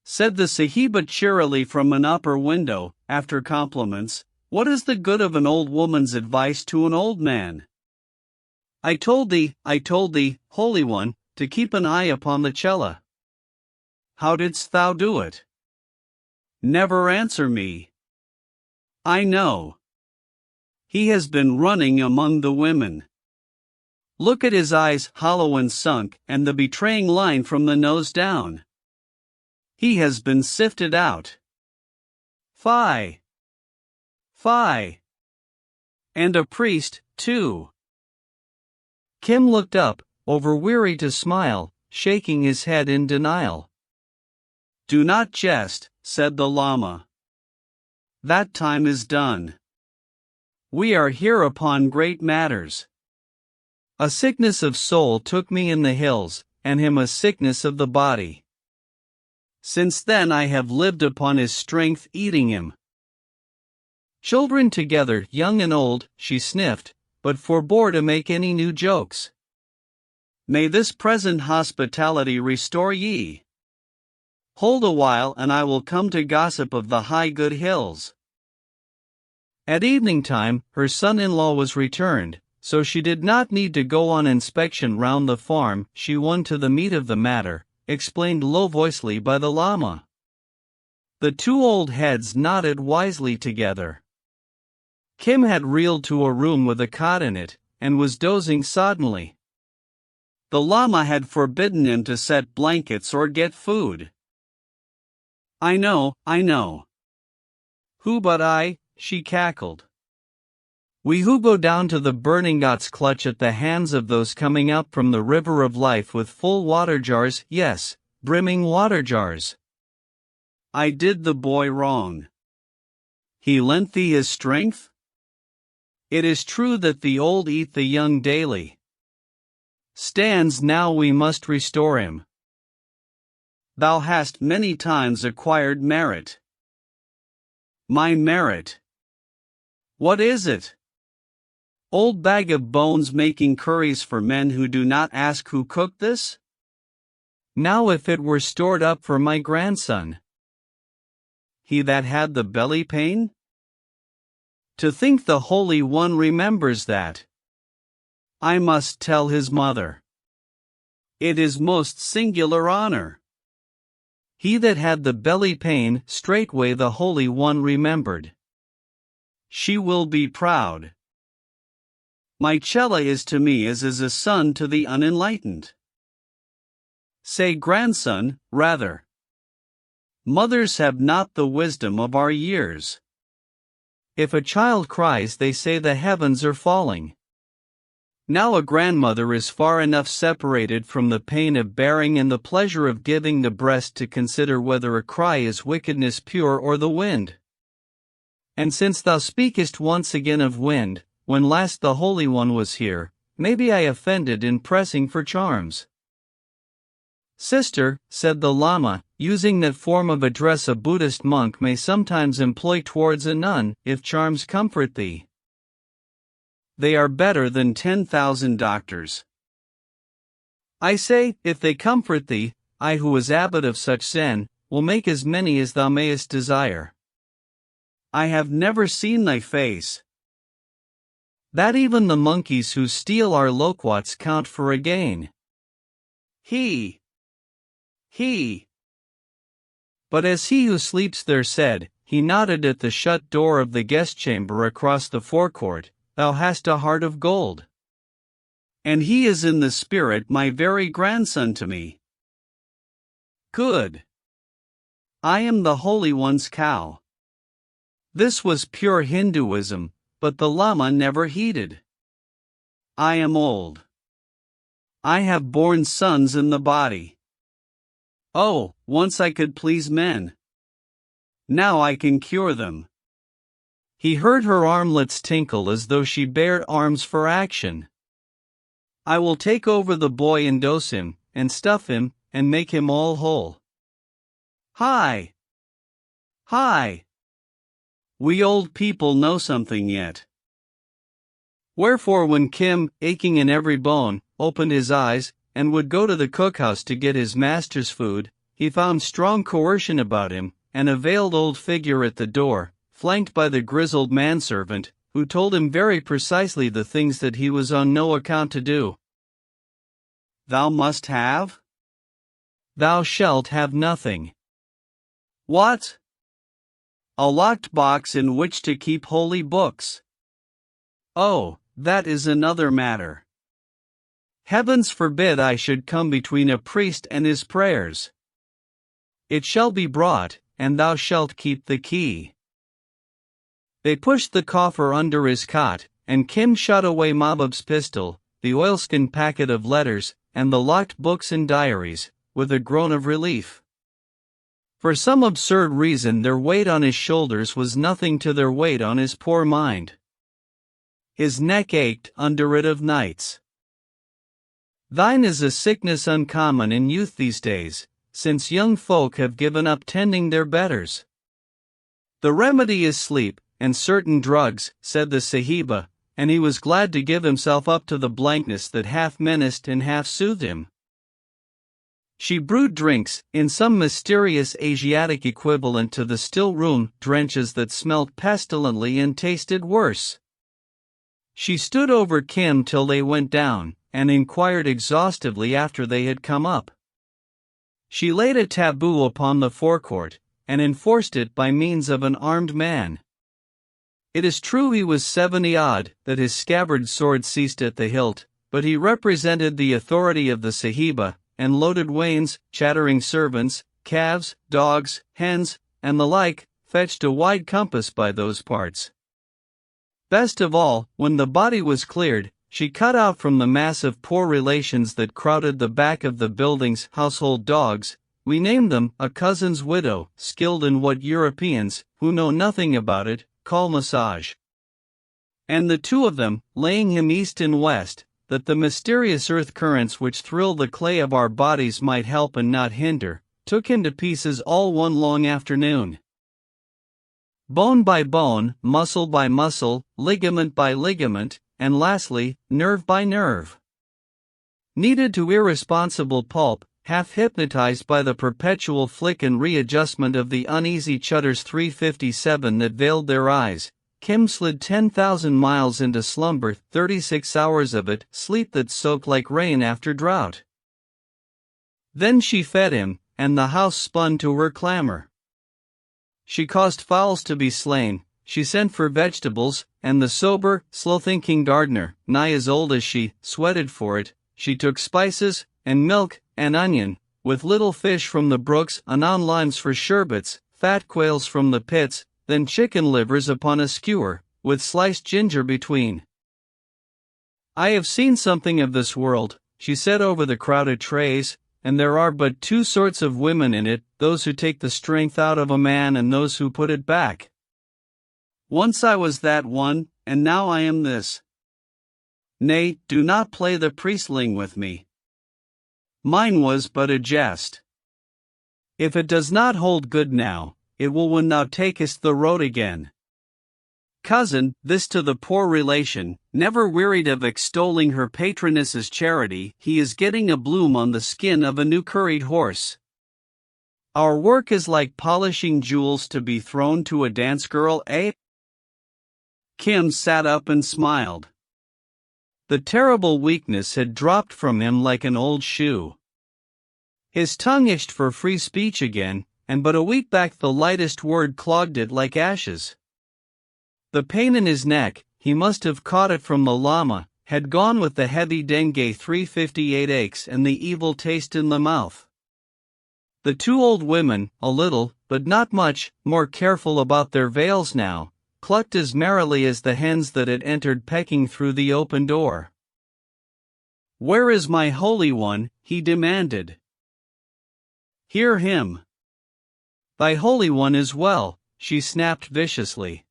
Said the Sahiba cheerily from an upper window, after compliments, "What is the good of an old woman's advice to an old man? I told thee, Holy One, to keep an eye upon the cella. How didst thou do it? Never answer me. I know. He has been running among the women. Look at his eyes, hollow and sunk, and the betraying line from the nose down. He has been sifted out. Fie! Fie! And a priest, too." Kim looked up, overweary to smile, shaking his head in denial. "Do not jest," said the Lama. "That time is done. We are here upon great matters. A sickness of soul took me in the hills, and him a sickness of the body. Since then I have lived upon his strength, eating him. Children together, young and old," she sniffed, but forbore to make any new jokes. "May this present hospitality restore ye. Hold a while and I will come to gossip of the high good hills." At evening time, her son-in-law was returned, so she did not need to go on inspection round the farm. She won to the meat of the matter, explained low-voicedly by the Lama. The two old heads nodded wisely together. Kim had reeled to a room with a cot in it, and was dozing soddenly. The Lama had forbidden him to set blankets or get food. I know. Who but I?" she cackled. "We who go down to the burning gods clutch at the hands of those coming up from the river of life with full water jars, yes, brimming water jars. I did the boy wrong. He lent thee his strength? It is true that the old eat the young daily. Stands now we must restore him. Thou hast many times acquired merit." "My merit? What is it? Old bag of bones making curries for men who do not ask who cooked this? Now if it were stored up for my grandson. He that had the belly pain? To think the Holy One remembers that. I must tell his mother. It is most singular honor. He that had the belly pain, straightway the Holy One remembered. She will be proud. My Chela is to me as is a son to the unenlightened. Say grandson, rather. Mothers have not the wisdom of our years. If a child cries, they say the heavens are falling. Now a grandmother is far enough separated from the pain of bearing and the pleasure of giving the breast to consider whether a cry is wickedness pure or the wind. And since thou speakest once again of wind, when last the Holy One was here, maybe I offended in pressing for charms." "Sister," said the Lama, using that form of address a Buddhist monk may sometimes employ towards a nun, "if charms comfort thee, they are better than 10,000 doctors. I say, if they comfort thee, I who was abbot of such Zen, will make as many as thou mayest desire. I have never seen thy face. That even the monkeys who steal our loquats count for a gain. He. But as he who sleeps there said, he nodded at the shut door of the guest chamber across the forecourt, "Thou hast a heart of gold. And he is in the spirit my very grandson to me. Good. I am the Holy One's cow." This was pure Hinduism, but the Lama never heeded. "I am old. I have borne sons in the body. Oh, once I could please men. Now I can cure them. He heard her armlets tinkle as though she bared arms for action. I will take over the boy and dose him, and stuff him, and make him all whole. Hi! Hi! We old people know something yet. Wherefore when Kim, aching in every bone, opened his eyes, and would go to the cookhouse to get his master's food, he found strong coercion about him, and a veiled old figure at the door, flanked by the grizzled manservant, who told him very precisely the things that he was on no account to do. Thou must have? Thou shalt have nothing. What? A locked box in which to keep holy books. Oh, that is another matter. Heavens forbid I should come between a priest and his prayers. It shall be brought, and thou shalt keep the key. They pushed the coffer under his cot, and Kim shot away Mahbub's pistol, the oilskin packet of letters, and the locked books and diaries, with a groan of relief. For some absurd reason their weight on his shoulders was nothing to their weight on his poor mind. His neck ached under it of nights. Thine is a sickness uncommon in youth these days, since young folk have given up tending their betters. The remedy is sleep, and certain drugs, said the Sahiba, and he was glad to give himself up to the blankness that half menaced and half soothed him. She brewed drinks, in some mysterious Asiatic equivalent to the still room drenches that smelt pestilently and tasted worse. She stood over Kim till they went down, and inquired exhaustively after they had come up. She laid a taboo upon the forecourt, and enforced it by means of an armed man. It is true he was 70-odd, that his scabbard sword ceased at the hilt, but he represented the authority of the Sahiba, and loaded wains, chattering servants, calves, dogs, hens, and the like, fetched a wide compass by those parts. Best of all, when the body was cleared, she cut out from the mass of poor relations that crowded the back of the building's household dogs. We named them a cousin's widow, skilled in what Europeans, who know nothing about it, call massage. And the two of them, laying him east and west, that the mysterious earth currents which thrill the clay of our bodies might help and not hinder, took him to pieces all one long afternoon. Bone by bone, muscle by muscle, ligament by ligament, and lastly, nerve by nerve. Kneaded to irresponsible pulp, half hypnotized by the perpetual flick and readjustment of the uneasy Chudder's 357 that veiled their eyes, Kim slid 10,000 miles into slumber, 36 hours of it, sleep that soaked like rain after drought. Then she fed him, and the house spun to her clamor. She caused fowls to be slain, she sent for vegetables, and the sober, slow-thinking gardener, nigh as old as she, sweated for it. She took spices, and milk, and onion, with little fish from the brooks, anon limes for sherbets, fat quails from the pits, then chicken livers upon a skewer, with sliced ginger between. I have seen something of this world, she said over the crowded trays, and there are but two sorts of women in it, those who take the strength out of a man and those who put it back. Once I was that one, and now I am this. Nay, do not play the priestling with me. Mine was but a jest. If it does not hold good now, it will when thou takest the road again. Cousin, this to the poor relation, never wearied of extolling her patroness's charity, he is getting a bloom on the skin of a new curried horse. Our work is like polishing jewels to be thrown to a dance girl, eh? Kim sat up and smiled. The terrible weakness had dropped from him like an old shoe. His tongue itched for free speech again, and but a week back the lightest word clogged it like ashes. The pain in his neck, he must have caught it from the llama, had gone with the heavy dengue 358 aches and the evil taste in the mouth. The two old women, a little, but not much, more careful about their veils now, clucked as merrily as the hens that had entered pecking through the open door. "Where is my Holy One?" he demanded. "Hear him." "Thy Holy One is well," she snapped viciously.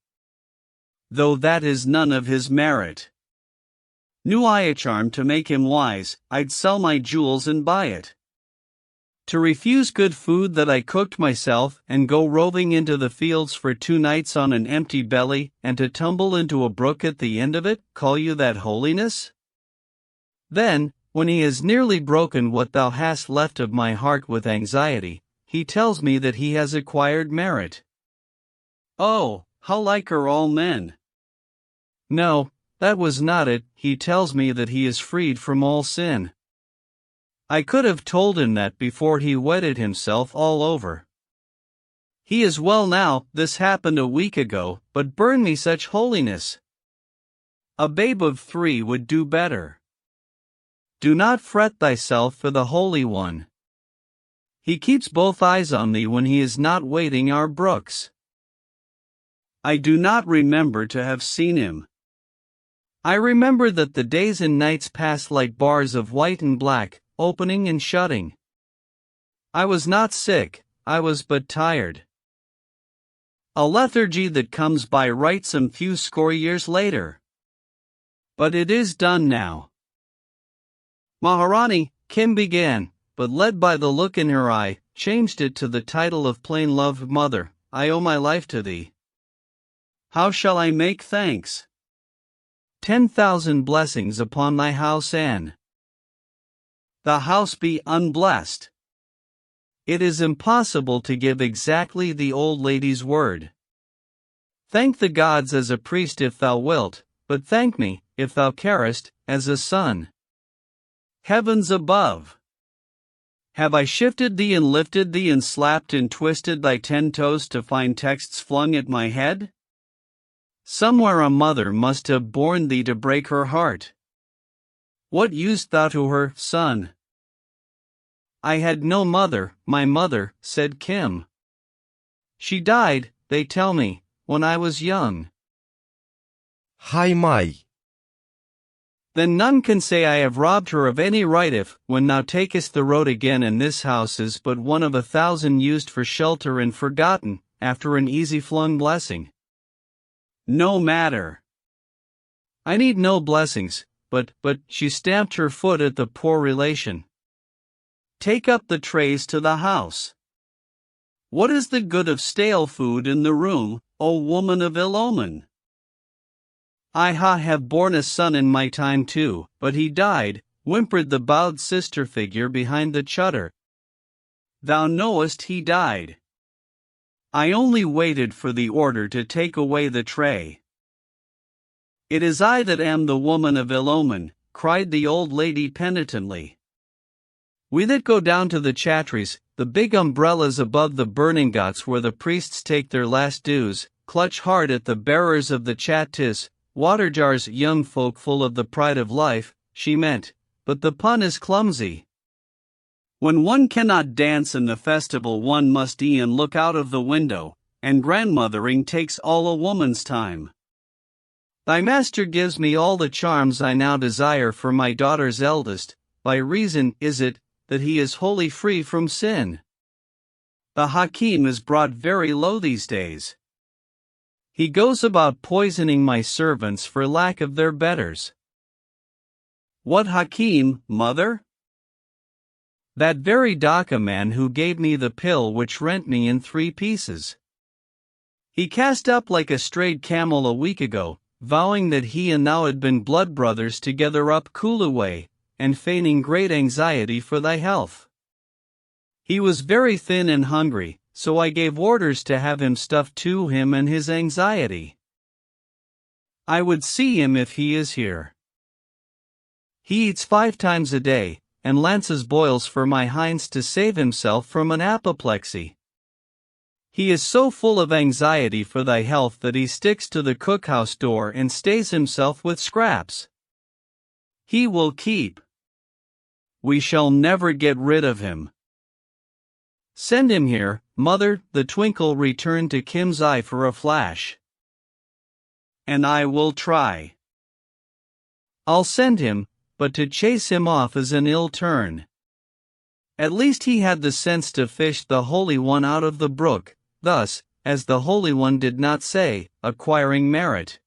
"Though that is none of his merit. Knew I a charm to make him wise, I'd sell my jewels and buy it. To refuse good food that I cooked myself, and go roving into the fields for 2 nights on an empty belly, and to tumble into a brook at the end of it, call you that holiness? Then, when he has nearly broken what thou hast left of my heart with anxiety, he tells me that he has acquired merit. Oh, how like are all men! No, that was not it. He tells me that he is freed from all sin. I could have told him that before he wetted himself all over. He is well now. This happened a week ago, but burn me such holiness! A babe of 3 would do better. Do not fret thyself for the Holy One. He keeps both eyes on thee when he is not wading our brooks. I do not remember to have seen him. I remember that the days and nights passed like bars of white and black, opening and shutting. I was not sick, I was but tired. A lethargy that comes by right some few score years later. But it is done now. Maharani, Kim began, but led by the look in her eye, changed it to the title of plain love. Mother, I owe my life to thee. How shall I make thanks? 10,000 blessings upon thy house and the house be unblessed. It is impossible to give exactly the old lady's word. Thank the gods as a priest if thou wilt, but thank me, if thou carest, as a son. Heavens above! Have I shifted thee and lifted thee and slapped and twisted thy 10 toes to find texts flung at my head? Somewhere a mother must have borne thee to break her heart. What used thou to her, son? I had no mother, my mother, said Kim. She died, they tell me, when I was young. Hai mai. Then none can say I have robbed her of any right if, when thou takest the road again and this house is but one of 1,000 used for shelter and forgotten, after an easy-flung blessing. No matter. I need no blessings, but she stamped her foot at the poor relation. Take up the trays to the house. What is the good of stale food in the room, O woman of ill omen? I have borne a son in my time too, but he died, whimpered the bowed sister figure behind the shutter. Thou knowest he died. I only waited for the order to take away the tray. It is I that am the woman of ill omen, cried the old lady penitently. We that go down to the chatries, the big umbrellas above the burning ghats where the priests take their last dues, clutch hard at the bearers of the chat-tis, water jars, young folk full of the pride of life, she meant, but the pun is clumsy. When one cannot dance in the festival one must e'en look out of the window, and grandmothering takes all a woman's time. Thy master gives me all the charms I now desire for my daughter's eldest, by reason is it, that he is wholly free from sin. The Hakim is brought very low these days. He goes about poisoning my servants for lack of their betters. What Hakim, mother? That very Dhaka man who gave me the pill which rent me in 3 pieces. He cast up like a strayed camel a week ago, vowing that he and thou had been blood brothers together up Kulu way, and feigning great anxiety for thy health. He was very thin and hungry, so I gave orders to have him stuffed to him and his anxiety. I would see him if he is here. He eats 5 times a day, and lances boils for my hinds to save himself from an apoplexy. He is so full of anxiety for thy health that he sticks to the cookhouse door and stays himself with scraps. He will keep. We shall never get rid of him. Send him here, mother. The twinkle returned to Kim's eye for a flash. And I will try. I'll send him, but to chase him off is an ill turn. At least he had the sense to fish the Holy One out of the brook, thus, as the Holy One did not say, acquiring merit.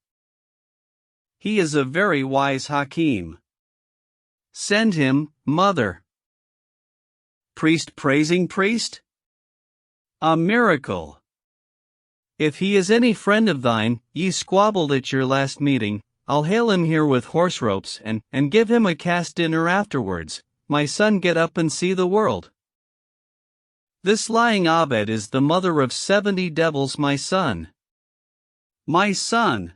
He is a very wise Hakim. Send him, mother. Priest praising priest? A miracle. If he is any friend of thine, ye squabbled at your last meeting, I'll hail him here with horse ropes and give him a cast dinner afterwards. My son, get up and see the world. This lying Abed is the mother of 70 devils, my son. My son.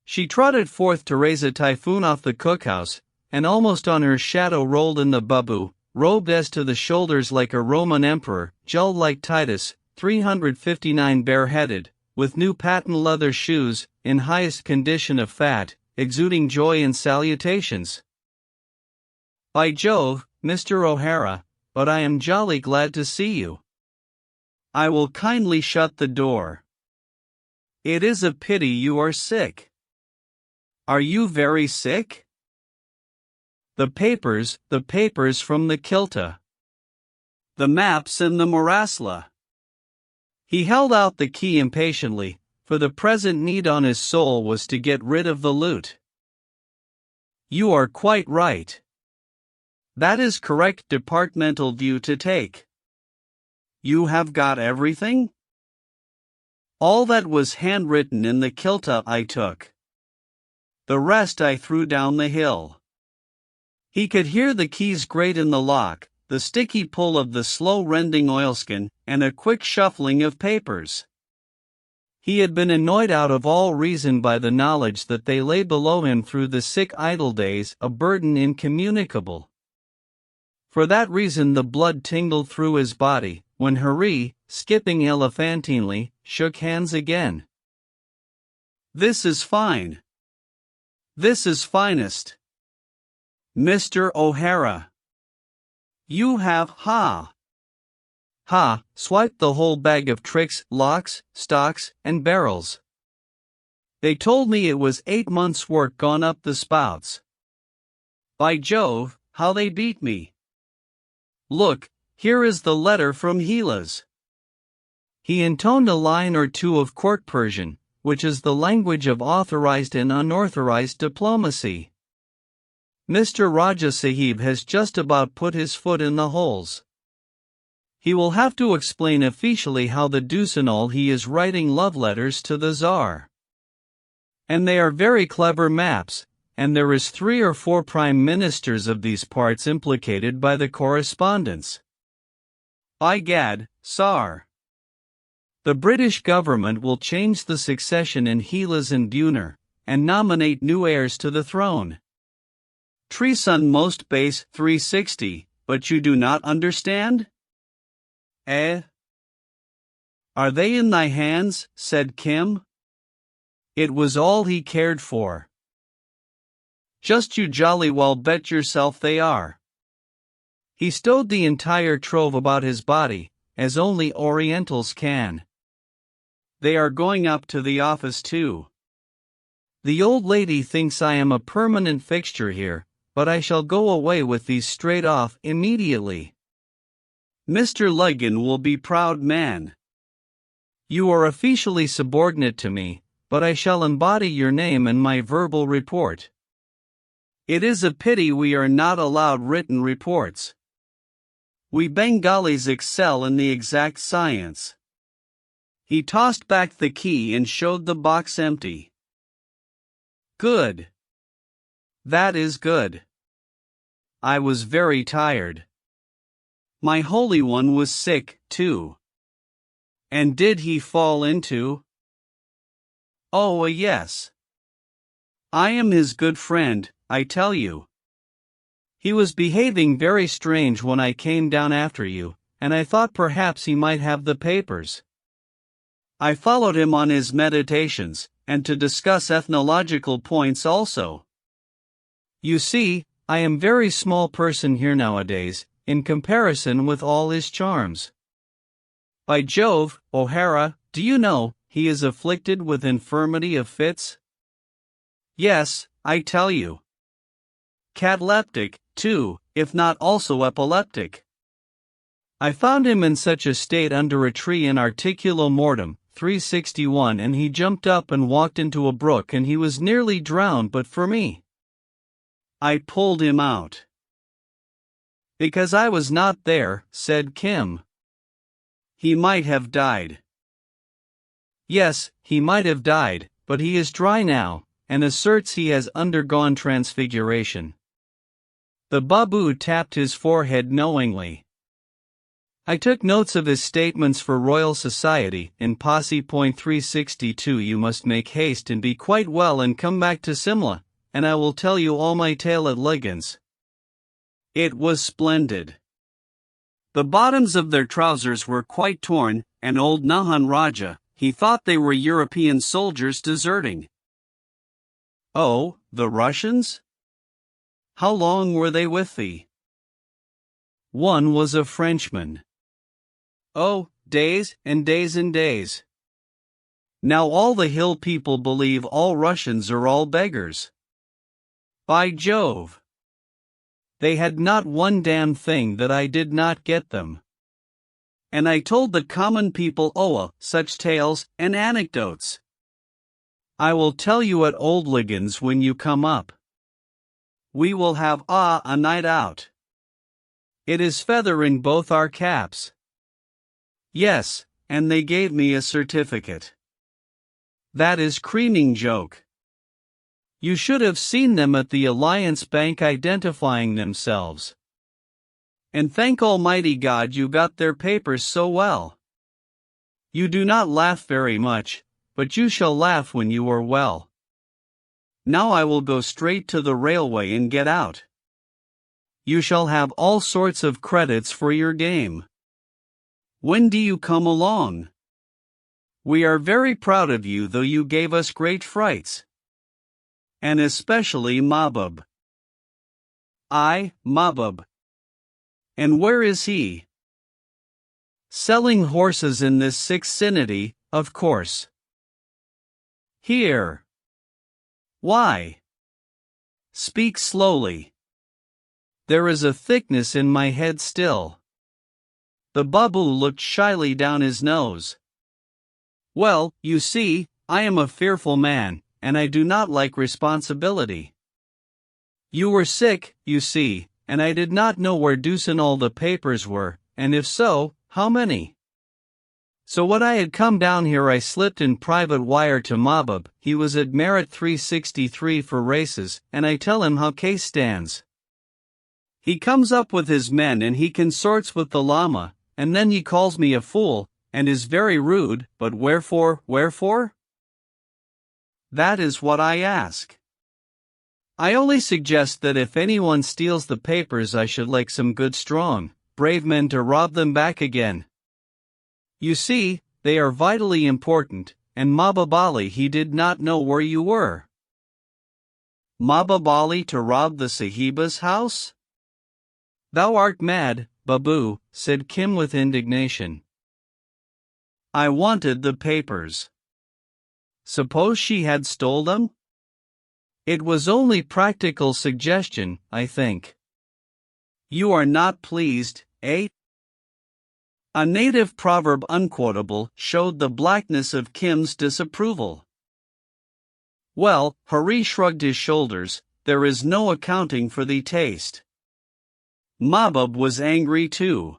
She trotted forth to raise a typhoon off the cookhouse, and almost on her shadow rolled in the babu, robed as to the shoulders like a Roman emperor, jowled like Titus, 359 bareheaded, with new patent leather shoes, in highest condition of fat, exuding joy and salutations. By Jove, Mr. O'Hara, but I am jolly glad to see you. I will kindly shut the door. It is a pity you are sick. Are you very sick? The papers from the Kilta. The maps and the Marasla. He held out the key impatiently, for the present need on his soul was to get rid of the loot. You are quite right. That is correct departmental view to take. You have got everything? All that was handwritten in the Kilta I took. The rest I threw down the hill. He could hear the keys grate in the lock, the sticky pull of the slow rending oilskin, and a quick shuffling of papers. He had been annoyed out of all reason by the knowledge that they lay below him through the sick idle days, a burden incommunicable. For that reason the blood tingled through his body, when Hari, skipping elephantinely, shook hands again. This is fine. This is finest. Mr. O'Hara. You have swiped the whole bag of tricks, locks, stocks, and barrels. They told me it was 8 months' work gone up the spouts. By Jove, how they beat me. Look, here is the letter from Hellas. He intoned a line or two of court Persian, which is the language of authorized and unauthorized diplomacy. Mr. Raja Sahib has just about put his foot in the holes. He will have to explain officially how the deuce and all he is writing love letters to the Tsar. And they are very clever maps, and there is 3 or 4 prime ministers of these parts implicated by the correspondence. By Gad, Tsar. The British government will change the succession in Hellas and Buner, and nominate new heirs to the throne. Treason most base 360, but you do not understand? Eh? Are they in thy hands? Said Kim. It was all he cared for. Just you jolly well bet yourself they are. He stowed the entire trove about his body, as only Orientals can. They are going up to the office too. The old lady thinks I am a permanent fixture here, but I shall go away with these straight off immediately. Mr. Luggin will be proud man. You are officially subordinate to me, but I shall embody your name in my verbal report. It is a pity we are not allowed written reports. We Bengalis excel in the exact science. He tossed back the key and showed the box empty. Good. That is good. I was very tired. My Holy One was sick, too. And did he fall into? Oh, yes. I am his good friend, I tell you. He was behaving very strange when I came down after you, and I thought perhaps he might have the papers. I followed him on his meditations, and to discuss ethnological points also. You see, I am very small person here nowadays, in comparison with all his charms. By Jove, O'Hara, do you know, he is afflicted with infirmity of fits? Yes, I tell you. cataleptic, too, if not also epileptic. I found him in such a state under a tree in Articulo Mortem, 361, and he jumped up and walked into a brook and he was nearly drowned but for me. I pulled him out. Because I was not there, said Kim. He might have died. Yes, he might have died, but he is dry now, and asserts he has undergone transfiguration. The Babu tapped his forehead knowingly. I took notes of his statements for Royal Society. In Posse Point 362 you must make haste and be quite well and come back to Simla, and I will tell you all my tale at Liggins. It was splendid. The bottoms of their trousers were quite torn, and old Nahan Raja, he thought they were European soldiers deserting. Oh, the Russians? How long were they with thee? One was a Frenchman. Oh, days and days and days. Now all the hill people believe all Russians are all beggars. By Jove! They had not one damn thing that I did not get them. And I told the common people such tales and anecdotes. I will tell you at Old Liggins when you come up. We will have a night out. It is feathering both our caps. Yes, and they gave me a certificate. That is creaming joke. You should have seen them at the Alliance Bank identifying themselves. And thank Almighty God you got their papers so well. You do not laugh very much, but you shall laugh when you are well. Now I will go straight to the railway and get out. You shall have all sorts of credits for your game. When do you come along? We are very proud of you, though you gave us great frights. And especially Mahbub. Mahbub. And where is he? Selling horses in this vicinity, of course. Here. Why? Speak slowly. There is a thickness in my head still. The Babu looked shyly down his nose. Well, you see, I am a fearful man, and I do not like responsibility. You were sick, you see, and I did not know where deucin all the papers were, and if so, how many? So when I had come down here I slipped in private wire to Mahbub. He was at Merit 363 for races, and I tell him how case stands. He comes up with his men and he consorts with the Lama, and then he calls me a fool, and is very rude, but wherefore? That is what I ask. I only suggest that if anyone steals the papers I should like some good strong, brave men to rob them back again. You see, they are vitally important, and Mahbub Ali he did not know where you were. Mahbub Ali to rob the Sahiba's house? Thou art mad, Babu, said Kim with indignation. I wanted the papers. Suppose she had stole them? It was only practical suggestion, I think. You are not pleased, eh? A native proverb unquotable showed the blackness of Kim's disapproval. Well, Hari shrugged his shoulders, there is no accounting for the taste. Mahbub was angry too.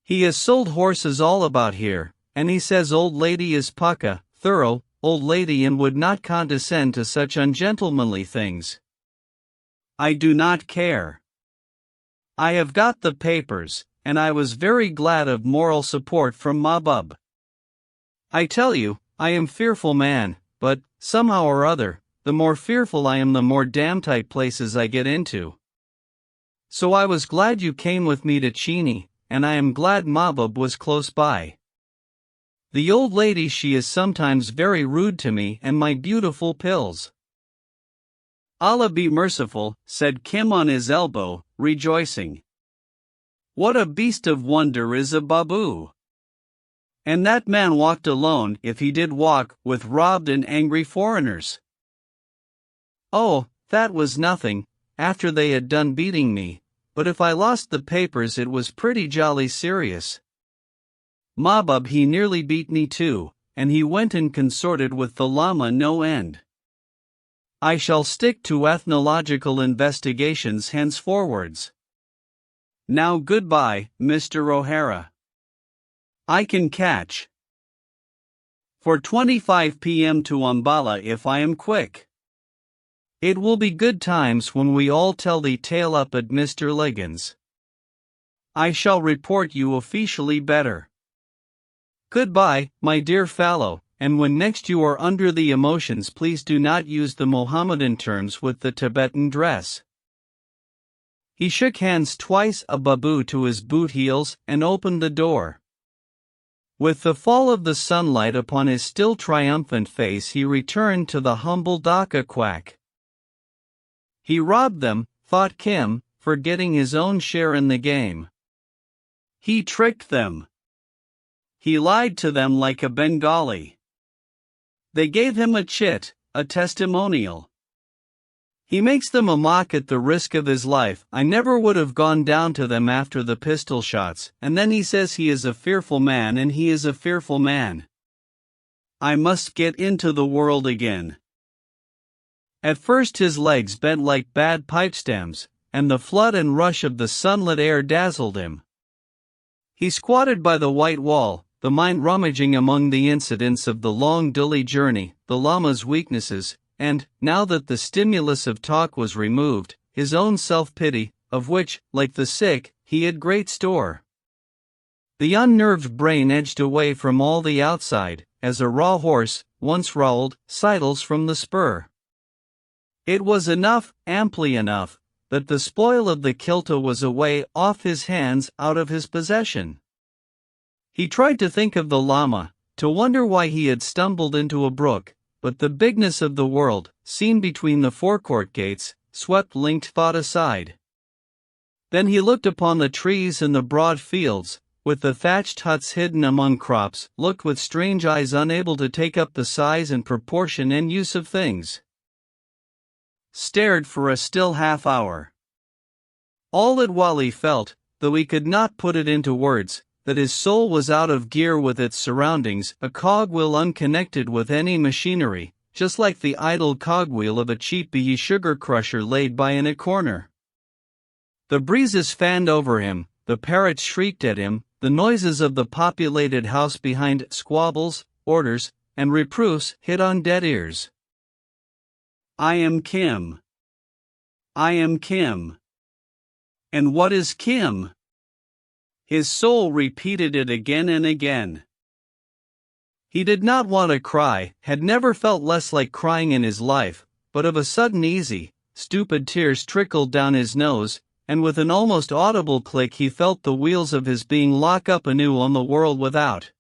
He has sold horses all about here, and he says old lady is pukka, thorough, old lady and would not condescend to such ungentlemanly things. I do not care. I have got the papers, and I was very glad of moral support from Mahbub. I tell you, I am fearful man, but, somehow or other, the more fearful I am the more damn tight places I get into. So I was glad you came with me to Chini, and I am glad Mahbub was close by. The old lady she is sometimes very rude to me and my beautiful pills. Allah be merciful, said Kim on his elbow, rejoicing. What a beast of wonder is a Babu! And that man walked alone, if he did walk, with robbed and angry foreigners. Oh, that was nothing, after they had done beating me, but if I lost the papers it was pretty jolly serious. Mabub he nearly beat me too, and he went and consorted with the llama no end. I shall stick to ethnological investigations henceforwards. Now goodbye, Mr. O'Hara. I can catch for 25 p.m. to Umballa if I am quick. It will be good times when we all tell the tale up at Mr. Liggins. I shall report you officially better. Goodbye, my dear fellow, and when next you are under the emotions please do not use the Mohammedan terms with the Tibetan dress. He shook hands twice a babu to his boot heels and opened the door. With the fall of the sunlight upon his still triumphant face he returned to the humble Dhaka quack. He robbed them, thought Kim, forgetting his own share in the game. He tricked them. He lied to them like a Bengali. They gave him a chit, a testimonial. He makes them a mock at the risk of his life. I never would have gone down to them after the pistol shots, and then he says he is a fearful man and he is a fearful man. I must get into the world again. At first his legs bent like bad pipe stems, and the flood and rush of the sunlit air dazzled him. He squatted by the white wall, the mind rummaging among the incidents of the long Dili journey, the lama's weaknesses, and, now that the stimulus of talk was removed, his own self-pity, of which, like the sick, he had great store. The unnerved brain edged away from all the outside, as a raw horse, once rowelled, sidles from the spur. It was enough, amply enough, that the spoil of the kilta was away off his hands, out of his possession. He tried to think of the Lama, to wonder why he had stumbled into a brook, but the bigness of the world, seen between the forecourt gates, swept linked thought aside. Then he looked upon the trees and the broad fields, with the thatched huts hidden among crops, looked with strange eyes unable to take up the size and proportion and use of things. Stared for a still half-hour. All it while he felt, though he could not put it into words, that his soul was out of gear with its surroundings, a cogwheel unconnected with any machinery, just like the idle cogwheel of a cheap sugar crusher laid by in a corner. The breezes fanned over him, the parrots shrieked at him, the noises of the populated house behind, squabbles, orders, and reproofs hit on dead ears. I am Kim. I am Kim. And what is Kim? His soul repeated it again and again. He did not want to cry, had never felt less like crying in his life, but of a sudden easy, stupid tears trickled down his nose, and with an almost audible click he felt the wheels of his being lock up anew on the world without.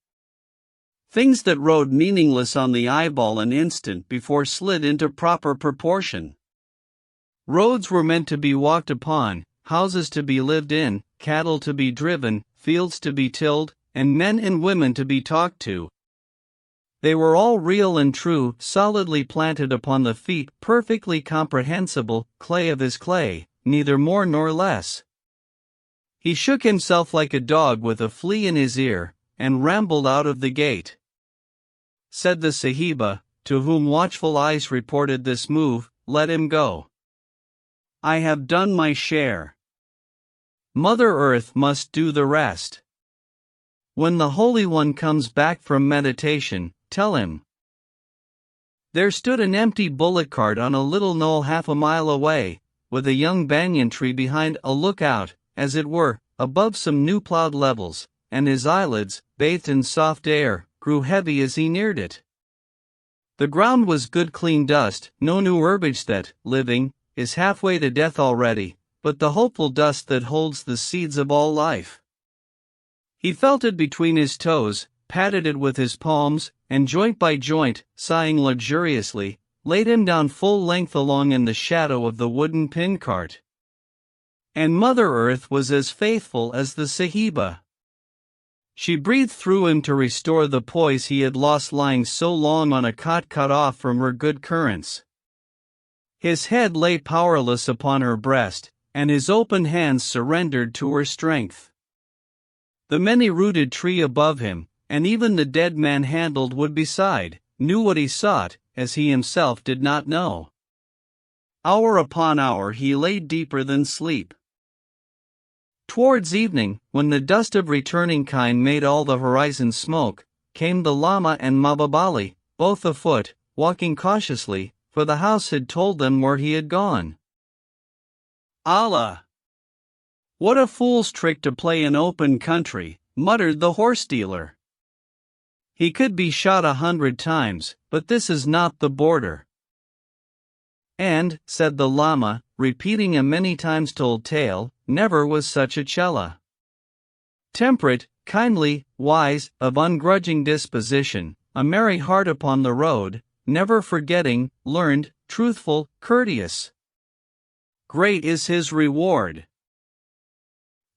Things that rode meaningless on the eyeball an instant before slid into proper proportion. Roads were meant to be walked upon, houses to be lived in, cattle to be driven, fields to be tilled, and men and women to be talked to. They were all real and true, solidly planted upon the feet, perfectly comprehensible, clay of his clay, neither more nor less. He shook himself like a dog with a flea in his ear, and rambled out of the gate. Said the Sahiba, to whom watchful eyes reported this move, let him go. I have done my share. Mother Earth must do the rest. When the Holy One comes back from meditation, tell him. There stood an empty bullock cart on a little knoll half a mile away, with a young banyan tree behind, a lookout, as it were, above some new plowed levels, and his eyelids, bathed in soft air, grew heavy as he neared it. The ground was good clean dust, no new herbage that, living, is halfway to death already, but the hopeful dust that holds the seeds of all life. He felt it between his toes, patted it with his palms, and joint by joint, sighing luxuriously, laid him down full length along in the shadow of the wooden pin cart. And Mother Earth was as faithful as the Sahiba. She breathed through him to restore the poise he had lost lying so long on a cot cut off from her good currents. His head lay powerless upon her breast, and his open hands surrendered to her strength. The many-rooted tree above him, and even the dead man-handled wood beside, knew what he sought, as he himself did not know. Hour upon hour he lay deeper than sleep. Towards evening, when the dust of returning kine made all the horizon smoke, came the Lama and Mababali, both afoot, walking cautiously, for the house had told them where he had gone. Allah! What a fool's trick to play in open country, muttered the horse-dealer. He could be shot 100 times, but this is not the border. And, said the Lama, repeating a many times told tale, never was such a chela. Temperate, kindly, wise, of ungrudging disposition, a merry heart upon the road, never forgetting, learned, truthful, courteous. Great is his reward.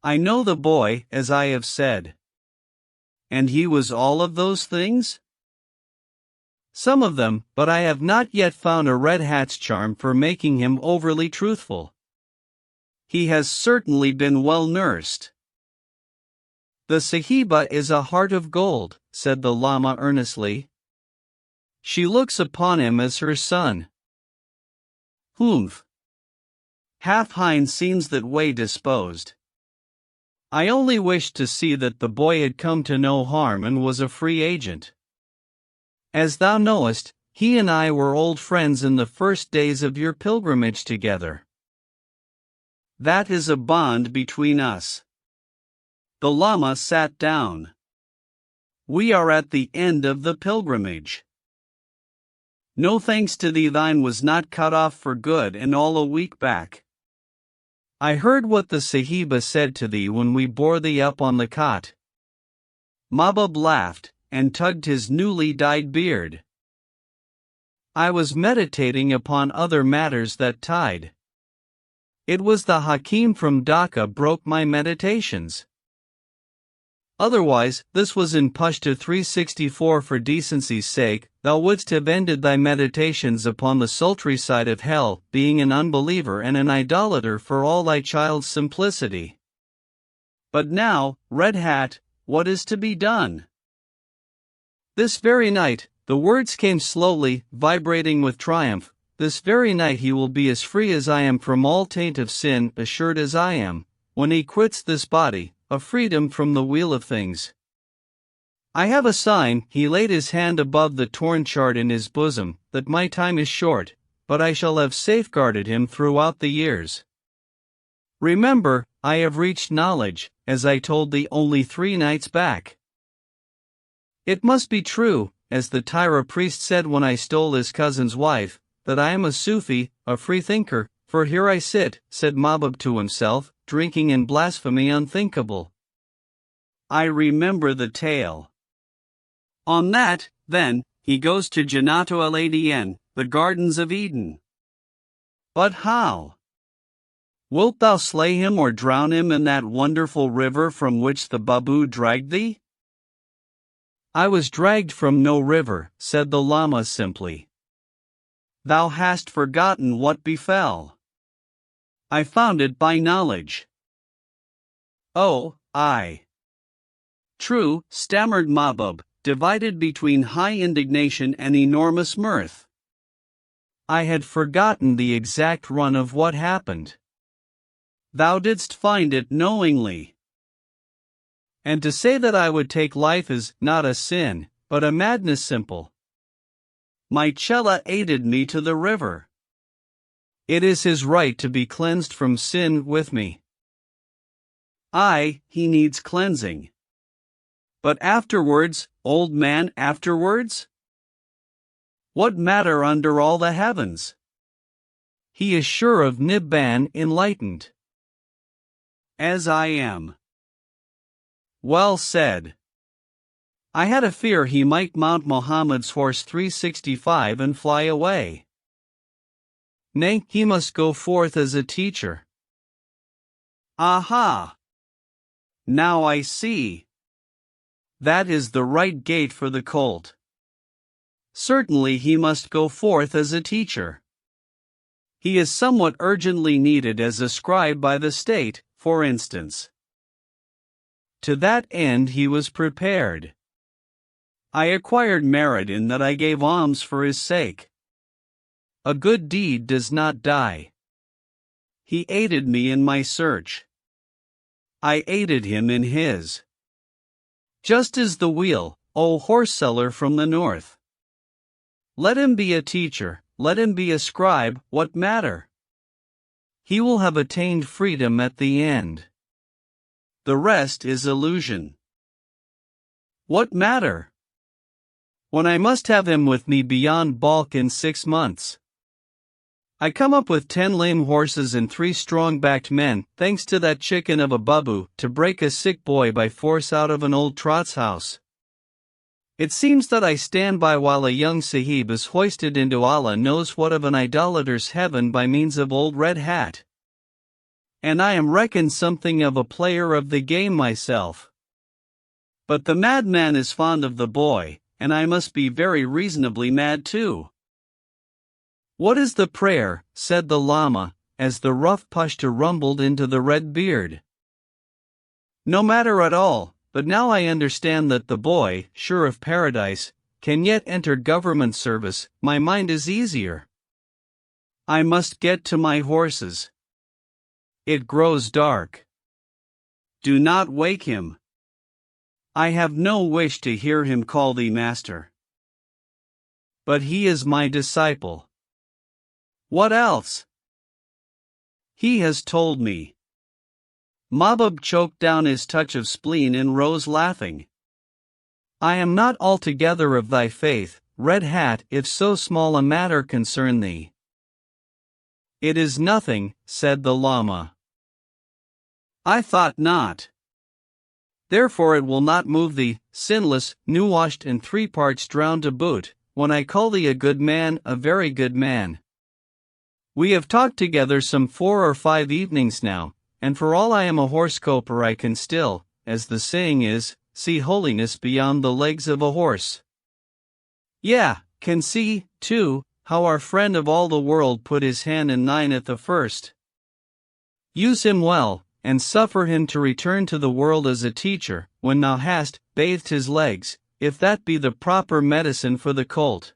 I know the boy, as I have said. And he was all of those things? Some of them, but I have not yet found a red hat's charm for making him overly truthful. He has certainly been well nursed. The Sahiba is a heart of gold, said the Lama earnestly. She looks upon him as her son. Humph. Half hind seems that way disposed. I only wished to see that the boy had come to no harm and was a free agent. As thou knowest, he and I were old friends in the first days of your pilgrimage together. That is a bond between us. The Lama sat down. We are at the end of the pilgrimage. No thanks to thee, thine was not cut off for good and all a week back. I heard what the Sahiba said to thee when we bore thee up on the cot. Mabab laughed, and tugged his newly dyed beard. I was meditating upon other matters that tide. It was the Hakim from Dhaka broke my meditations. Otherwise, this was in Pashto 364 for decency's sake, thou wouldst have ended thy meditations upon the sultry side of hell, being an unbeliever and an idolater for all thy child's simplicity. But now, Red Hat, what is to be done? This very night, the words came slowly, vibrating with triumph, this very night he will be as free as I am from all taint of sin, assured as I am, when he quits this body, a freedom from the wheel of things. I have a sign, he laid his hand above the torn chart in his bosom, that my time is short, but I shall have safeguarded him throughout the years. Remember, I have reached knowledge, as I told thee only 3 nights back. It must be true, as the Tyra priest said when I stole his cousin's wife, that I am a Sufi, a freethinker, for here I sit, said Mabab to himself, drinking in blasphemy unthinkable. I remember the tale. On that, then, he goes to Jannatu al-Adn, the gardens of Eden. But how? Wilt thou slay him or drown him in that wonderful river from which the Babu dragged thee? I was dragged from no river, said the Lama simply. Thou hast forgotten what befell. I found it by knowledge. Oh, aye. True, stammered Mabab, divided between high indignation and enormous mirth. I had forgotten the exact run of what happened. Thou didst find it knowingly. And to say that I would take life is not a sin, but a madness simple. My Chela aided me to the river. It is his right to be cleansed from sin with me. Aye, he needs cleansing. But afterwards, old man, afterwards? What matter under all the heavens? He is sure of Nibban enlightened. As I am. Well said. I had a fear he might mount Mohammed's horse 365 and fly away. Nay, he must go forth as a teacher. Aha! Now I see. That is the right gait for the colt. Certainly he must go forth as a teacher. He is somewhat urgently needed as a scribe by the state, for instance. To that end he was prepared. I acquired merit in that I gave alms for his sake. A good deed does not die. He aided me in my search. I aided him in his. Just as the wheel, O horse seller from the north. Let him be a teacher, let him be a scribe, what matter? He will have attained freedom at the end. The rest is illusion. What matter? When I must have him with me beyond Balk in 6 months. I come up with 10 lame horses and 3 strong-backed men, thanks to that chicken of a babu, to break a sick boy by force out of an old trot's house. It seems that I stand by while a young sahib is hoisted into Allah knows what of an idolater's heaven by means of old red hat. And I am reckoned something of a player of the game myself. But the madman is fond of the boy, and I must be very reasonably mad too. What is the prayer? Said the Lama, as the rough Pashto rumbled into the red beard. No matter at all, but now I understand that the boy, sure of paradise, can yet enter government service. My mind is easier. I must get to my horses. It grows dark. Do not wake him. I have no wish to hear him call thee master. But he is my disciple. What else? He has told me. Mahbub choked down his touch of spleen and rose laughing. I am not altogether of thy faith, Red Hat, if so small a matter concern thee. It is nothing, said the Lama. I thought not. Therefore it will not move thee, sinless, new-washed and 3 parts drowned to boot, when I call thee a good man, a very good man. We have talked together some 4 or 5 evenings now, and for all I am a horse-coper I can still, as the saying is, see holiness beyond the legs of a horse. Can see, too, how our friend of all the world put his hand in thine at the first. Use him well, and suffer him to return to the world as a teacher, when thou hast bathed his legs, if that be the proper medicine for the colt.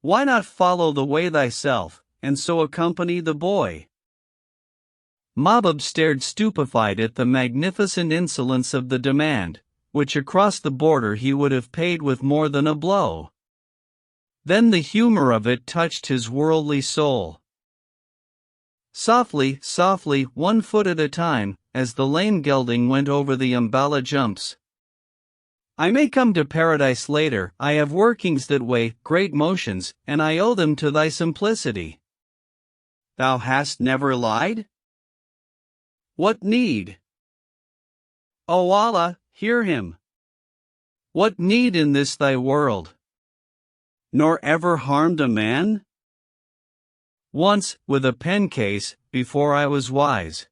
Why not follow the way thyself, and so accompany the boy? Mahbub stared stupefied at the magnificent insolence of the demand, which across the border he would have paid with more than a blow. Then the humor of it touched his worldly soul. Softly, softly, 1 foot at a time, as the lame gelding went over the Umballa jumps. I may come to paradise later, I have workings that weigh, great motions, and I owe them to thy simplicity. Thou hast never lied? What need? O Allah, hear him. What need in this thy world? Nor ever harmed a man? Once, with a pen case, before I was wise.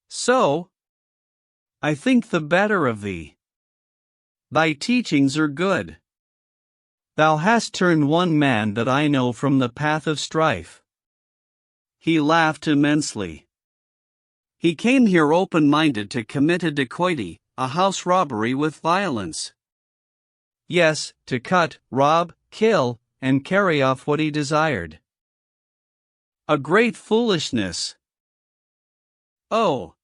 So, I think the better of thee. Thy teachings are good. Thou hast turned one man that I know from the path of strife. He laughed immensely. He came here open-minded to commit a dacoity, a house robbery with violence. Yes, to cut, rob, kill, and carry off what he desired. A great foolishness. Oh!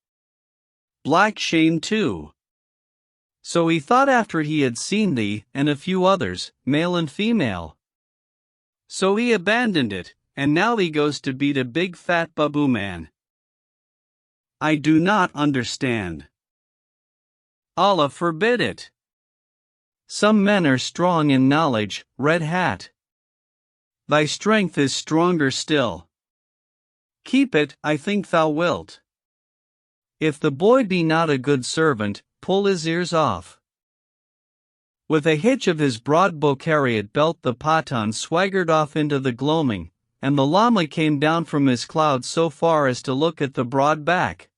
Black shame too. So he thought after he had seen thee, and a few others, male and female. So he abandoned it, and now he goes to beat a big fat babu man. I do not understand. Allah forbid it. Some men are strong in knowledge, Red Hat. Thy strength is stronger still. Keep it, I think thou wilt. If the boy be not a good servant, pull his ears off. With a hitch of his broad Bokhariot belt the Pathan swaggered off into the gloaming, and the Lama came down from his cloud so far as to look at the broad back.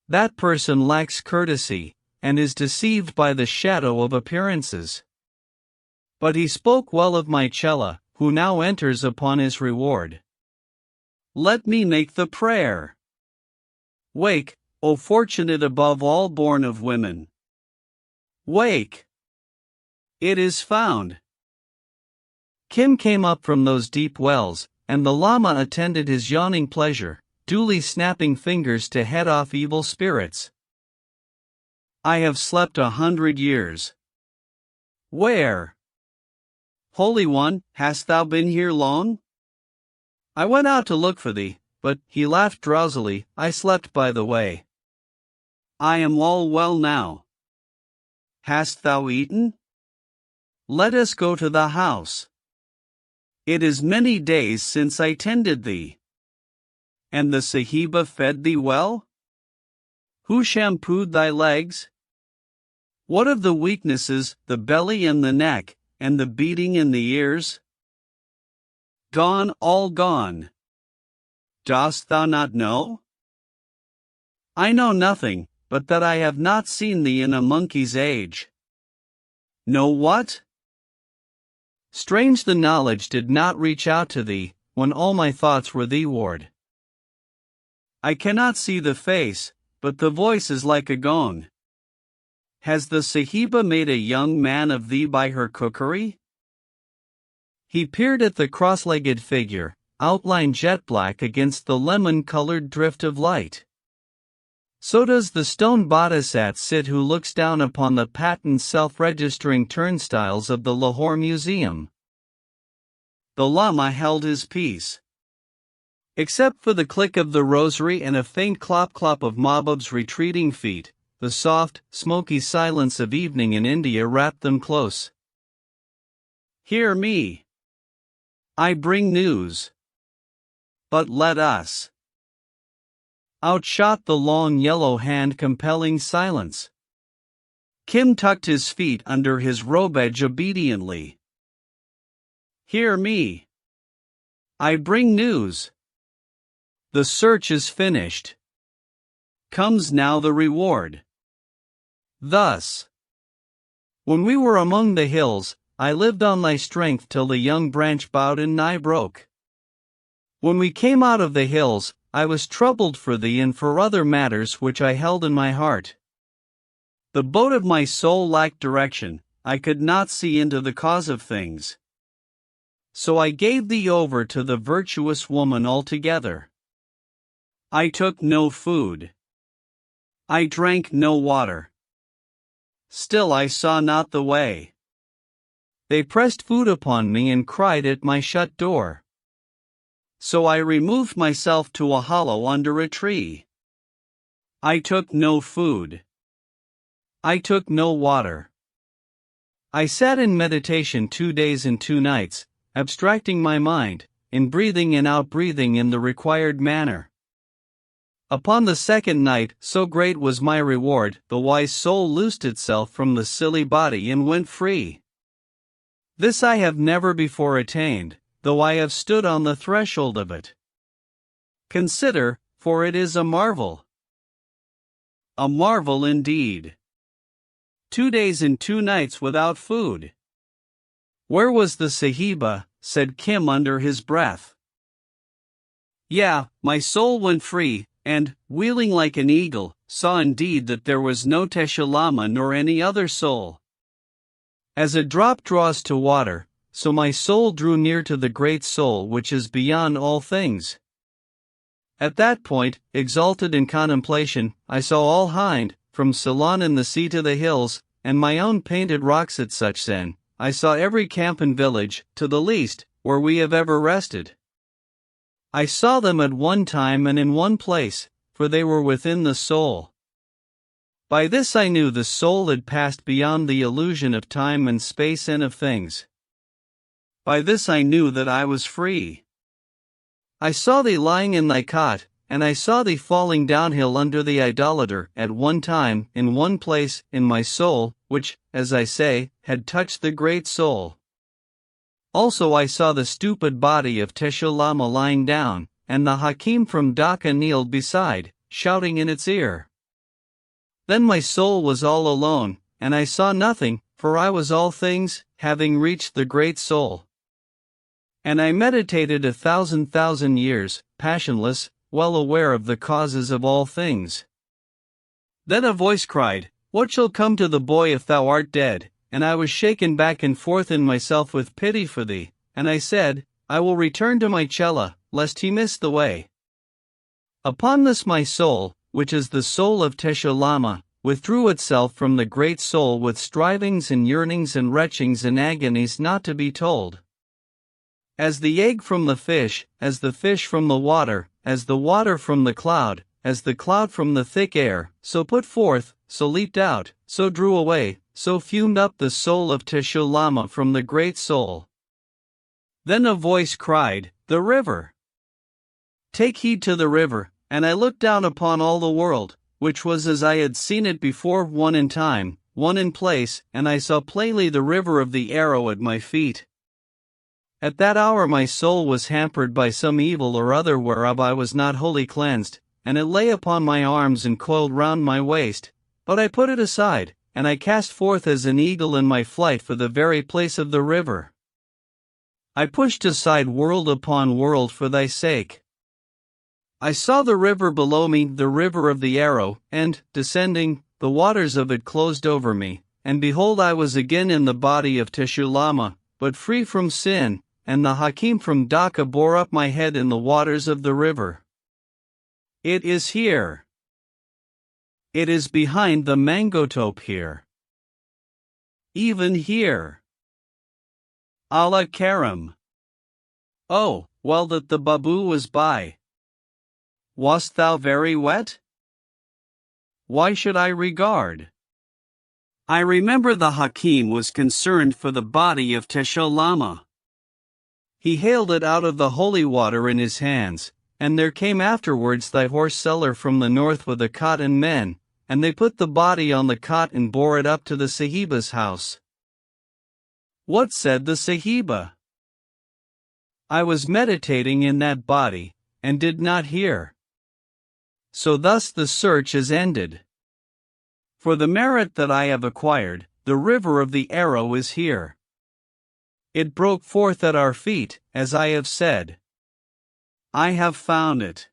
That person lacks courtesy, and is deceived by the shadow of appearances. But he spoke well of my Chela, who now enters upon his reward. Let me make the prayer. Wake, O fortunate above all born of women. Wake! It is found. Kim came up from those deep wells, and the Lama attended his yawning pleasure, duly snapping fingers to head off evil spirits. I have slept 100 years. Where? Holy One, hast thou been here long? I went out to look for thee, but, he laughed drowsily, I slept by the way. I am all well now. Hast thou eaten? Let us go to the house. It is many days since I tended thee. And the Sahiba fed thee well? Who shampooed thy legs? What of the weaknesses, the belly and the neck, and the beating in the ears? Gone, all gone. Dost thou not know? I know nothing, but that I have not seen thee in a monkey's age. Know what? Strange the knowledge did not reach out to thee, when all my thoughts were thee-ward. I cannot see the face, but the voice is like a gong. Has the Sahiba made a young man of thee by her cookery? He peered at the cross-legged figure, outlined jet-black against the lemon-colored drift of light. So does the stone bodhisat sit who looks down upon the patent self-registering turnstiles of the Lahore Museum. The Lama held his peace. Except for the click of the rosary and a faint clop-clop of Mahbub's retreating feet, the soft, smoky silence of evening in India wrapped them close. Hear me. I bring news. But let us. Outshot the long yellow hand compelling silence. Kim tucked his feet under his robe edge obediently. Hear me. I bring news. The search is finished. Comes now the reward. Thus. When we were among the hills, I lived on thy strength till the young branch bowed and nigh broke. When we came out of the hills, I was troubled for thee and for other matters which I held in my heart. The boat of my soul lacked direction, I could not see into the cause of things. So I gave thee over to the virtuous woman altogether. I took no food. I drank no water. Still I saw not the way. They pressed food upon me and cried at my shut door. So I removed myself to a hollow under a tree. I took no food. I took no water. I sat in meditation 2 days and 2 nights, abstracting my mind, in breathing and out-breathing in the required manner. Upon the second night, so great was my reward, the wise soul loosed itself from the silly body and went free. This I have never before attained, though I have stood on the threshold of it. Consider, for it is a marvel. A marvel indeed. 2 days and 2 nights without food. Where was the Sahiba? Said Kim under his breath. Yeah, my soul went free, and, wheeling like an eagle, saw indeed that there was no Tesha Lama nor any other soul. As a drop draws to water, so my soul drew near to the great soul which is beyond all things. At that point, exalted in contemplation, I saw all Hind, from Ceylon and the sea to the hills, and my own painted rocks at such sen. I saw every camp and village, to the least, where we have ever rested. I saw them at one time and in one place, for they were within the soul. By this I knew the soul had passed beyond the illusion of time and space and of things. By this I knew that I was free. I saw thee lying in thy cot, and I saw thee falling downhill under the idolater at one time, in one place, in my soul, which, as I say, had touched the great soul. Also I saw the stupid body of Tesha Lama lying down, and the Hakim from Dhaka kneeled beside, shouting in its ear. Then my soul was all alone, and I saw nothing, for I was all things, having reached the great soul. And I meditated 1,000 years, passionless, well aware of the causes of all things. Then a voice cried, "What shall come to the boy if thou art dead?" And I was shaken back and forth in myself with pity for thee, and I said, I will return to my cella, lest he miss the way. Upon this my soul, which is the soul of Tesha Lama, withdrew itself from the great soul with strivings and yearnings and retchings and agonies not to be told. As the egg from the fish, as the fish from the water from the cloud, as the cloud from the thick air, so put forth, so leaped out, so drew away, so fumed up the soul of Tesha Lama from the great soul. Then a voice cried, "The river! Take heed to the river," and I looked down upon all the world, which was as I had seen it before, one in time, one in place, and I saw plainly the river of the arrow at my feet. At that hour my soul was hampered by some evil or other whereof I was not wholly cleansed, and it lay upon my arms and coiled round my waist, but I put it aside, and I cast forth as an eagle in my flight for the very place of the river. I pushed aside world upon world for thy sake. I saw the river below me, the river of the arrow, and, descending, the waters of it closed over me, and behold I was again in the body of Tesha Lama, but free from sin, and the Hakim from Dhaka bore up my head in the waters of the river. It is here. It is behind the mango tope here. Even here. Allah Karam. Oh, well that the Babu was by. Wast thou very wet? Why should I regard? I remember the Hakim was concerned for the body of Tesha Lama. He haled it out of the holy water in his hands, and there came afterwards thy horse seller from the north with a cot and men, and they put the body on the cot and bore it up to the Sahiba's house. What said the Sahiba? I was meditating in that body, and did not hear. So thus the search is ended. For the merit that I have acquired, the river of the arrow is here. It broke forth at our feet, as I have said. I have found it.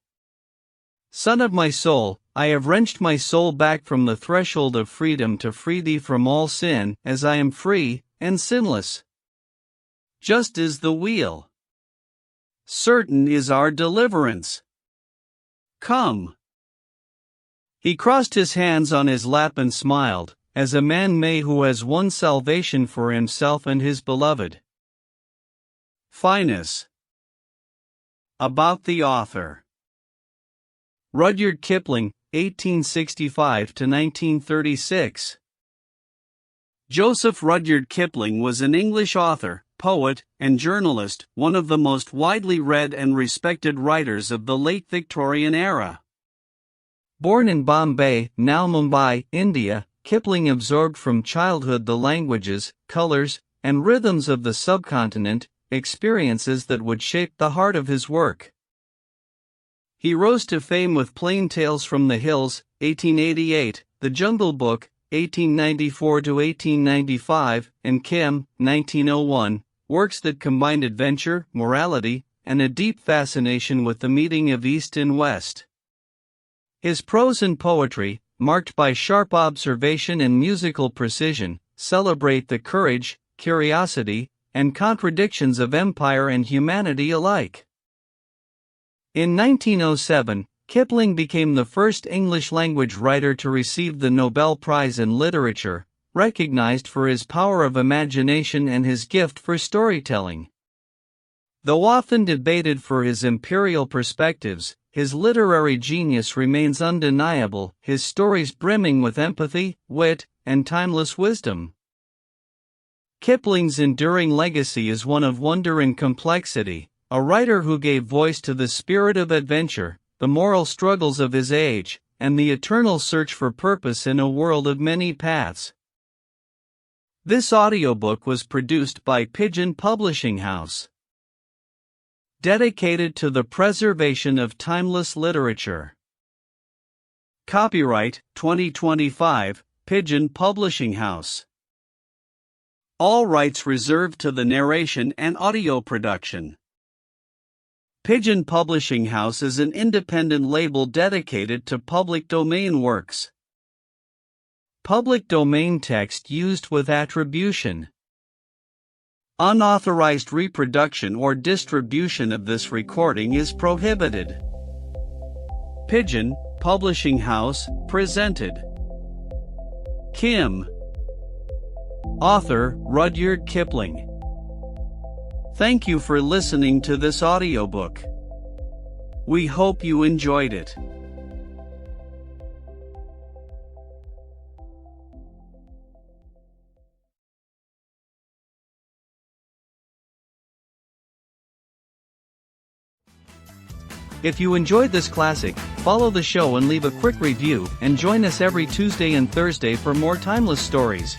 Son of my soul, I have wrenched my soul back from the threshold of freedom to free thee from all sin, as I am free and sinless. Just is the wheel. Certain is our deliverance. Come. He crossed his hands on his lap and smiled, as a man may who has won salvation for himself and his beloved. Finus. About the author. Rudyard Kipling, 1865–1936. Joseph Rudyard Kipling was an English author, poet, and journalist, one of the most widely read and respected writers of the late Victorian era. Born in Bombay, now Mumbai, India, Kipling absorbed from childhood the languages, colors, and rhythms of the subcontinent, experiences that would shape the heart of his work. He rose to fame with Plain Tales from the Hills, 1888, The Jungle Book, 1894–1895, and Kim, 1901, works that combined adventure, morality, and a deep fascination with the meeting of East and West. His prose and poetry, marked by sharp observation and musical precision, celebrate the courage, curiosity, and contradictions of empire and humanity alike. In 1907, Kipling became the first English-language writer to receive the Nobel Prize in Literature, recognized for his power of imagination and his gift for storytelling. Though often debated for his imperial perspectives, his literary genius remains undeniable, his stories brimming with empathy, wit, and timeless wisdom. Kipling's enduring legacy is one of wonder and complexity, a writer who gave voice to the spirit of adventure, the moral struggles of his age, and the eternal search for purpose in a world of many paths. This audiobook was produced by Pigeon Publishing House. Dedicated to the preservation of timeless literature. Copyright 2025, Pigeon Publishing House. All rights reserved to the narration and audio production. Pigeon Publishing House is an independent label dedicated to public domain works. Public domain text used with attribution. Unauthorized reproduction or distribution of this recording is prohibited. Pigeon Publishing House presented. Kim. Author Rudyard Kipling. Thank you for listening to this audiobook. We hope you enjoyed it. If you enjoyed this classic, follow the show and leave a quick review, and join us every Tuesday and Thursday for more timeless stories.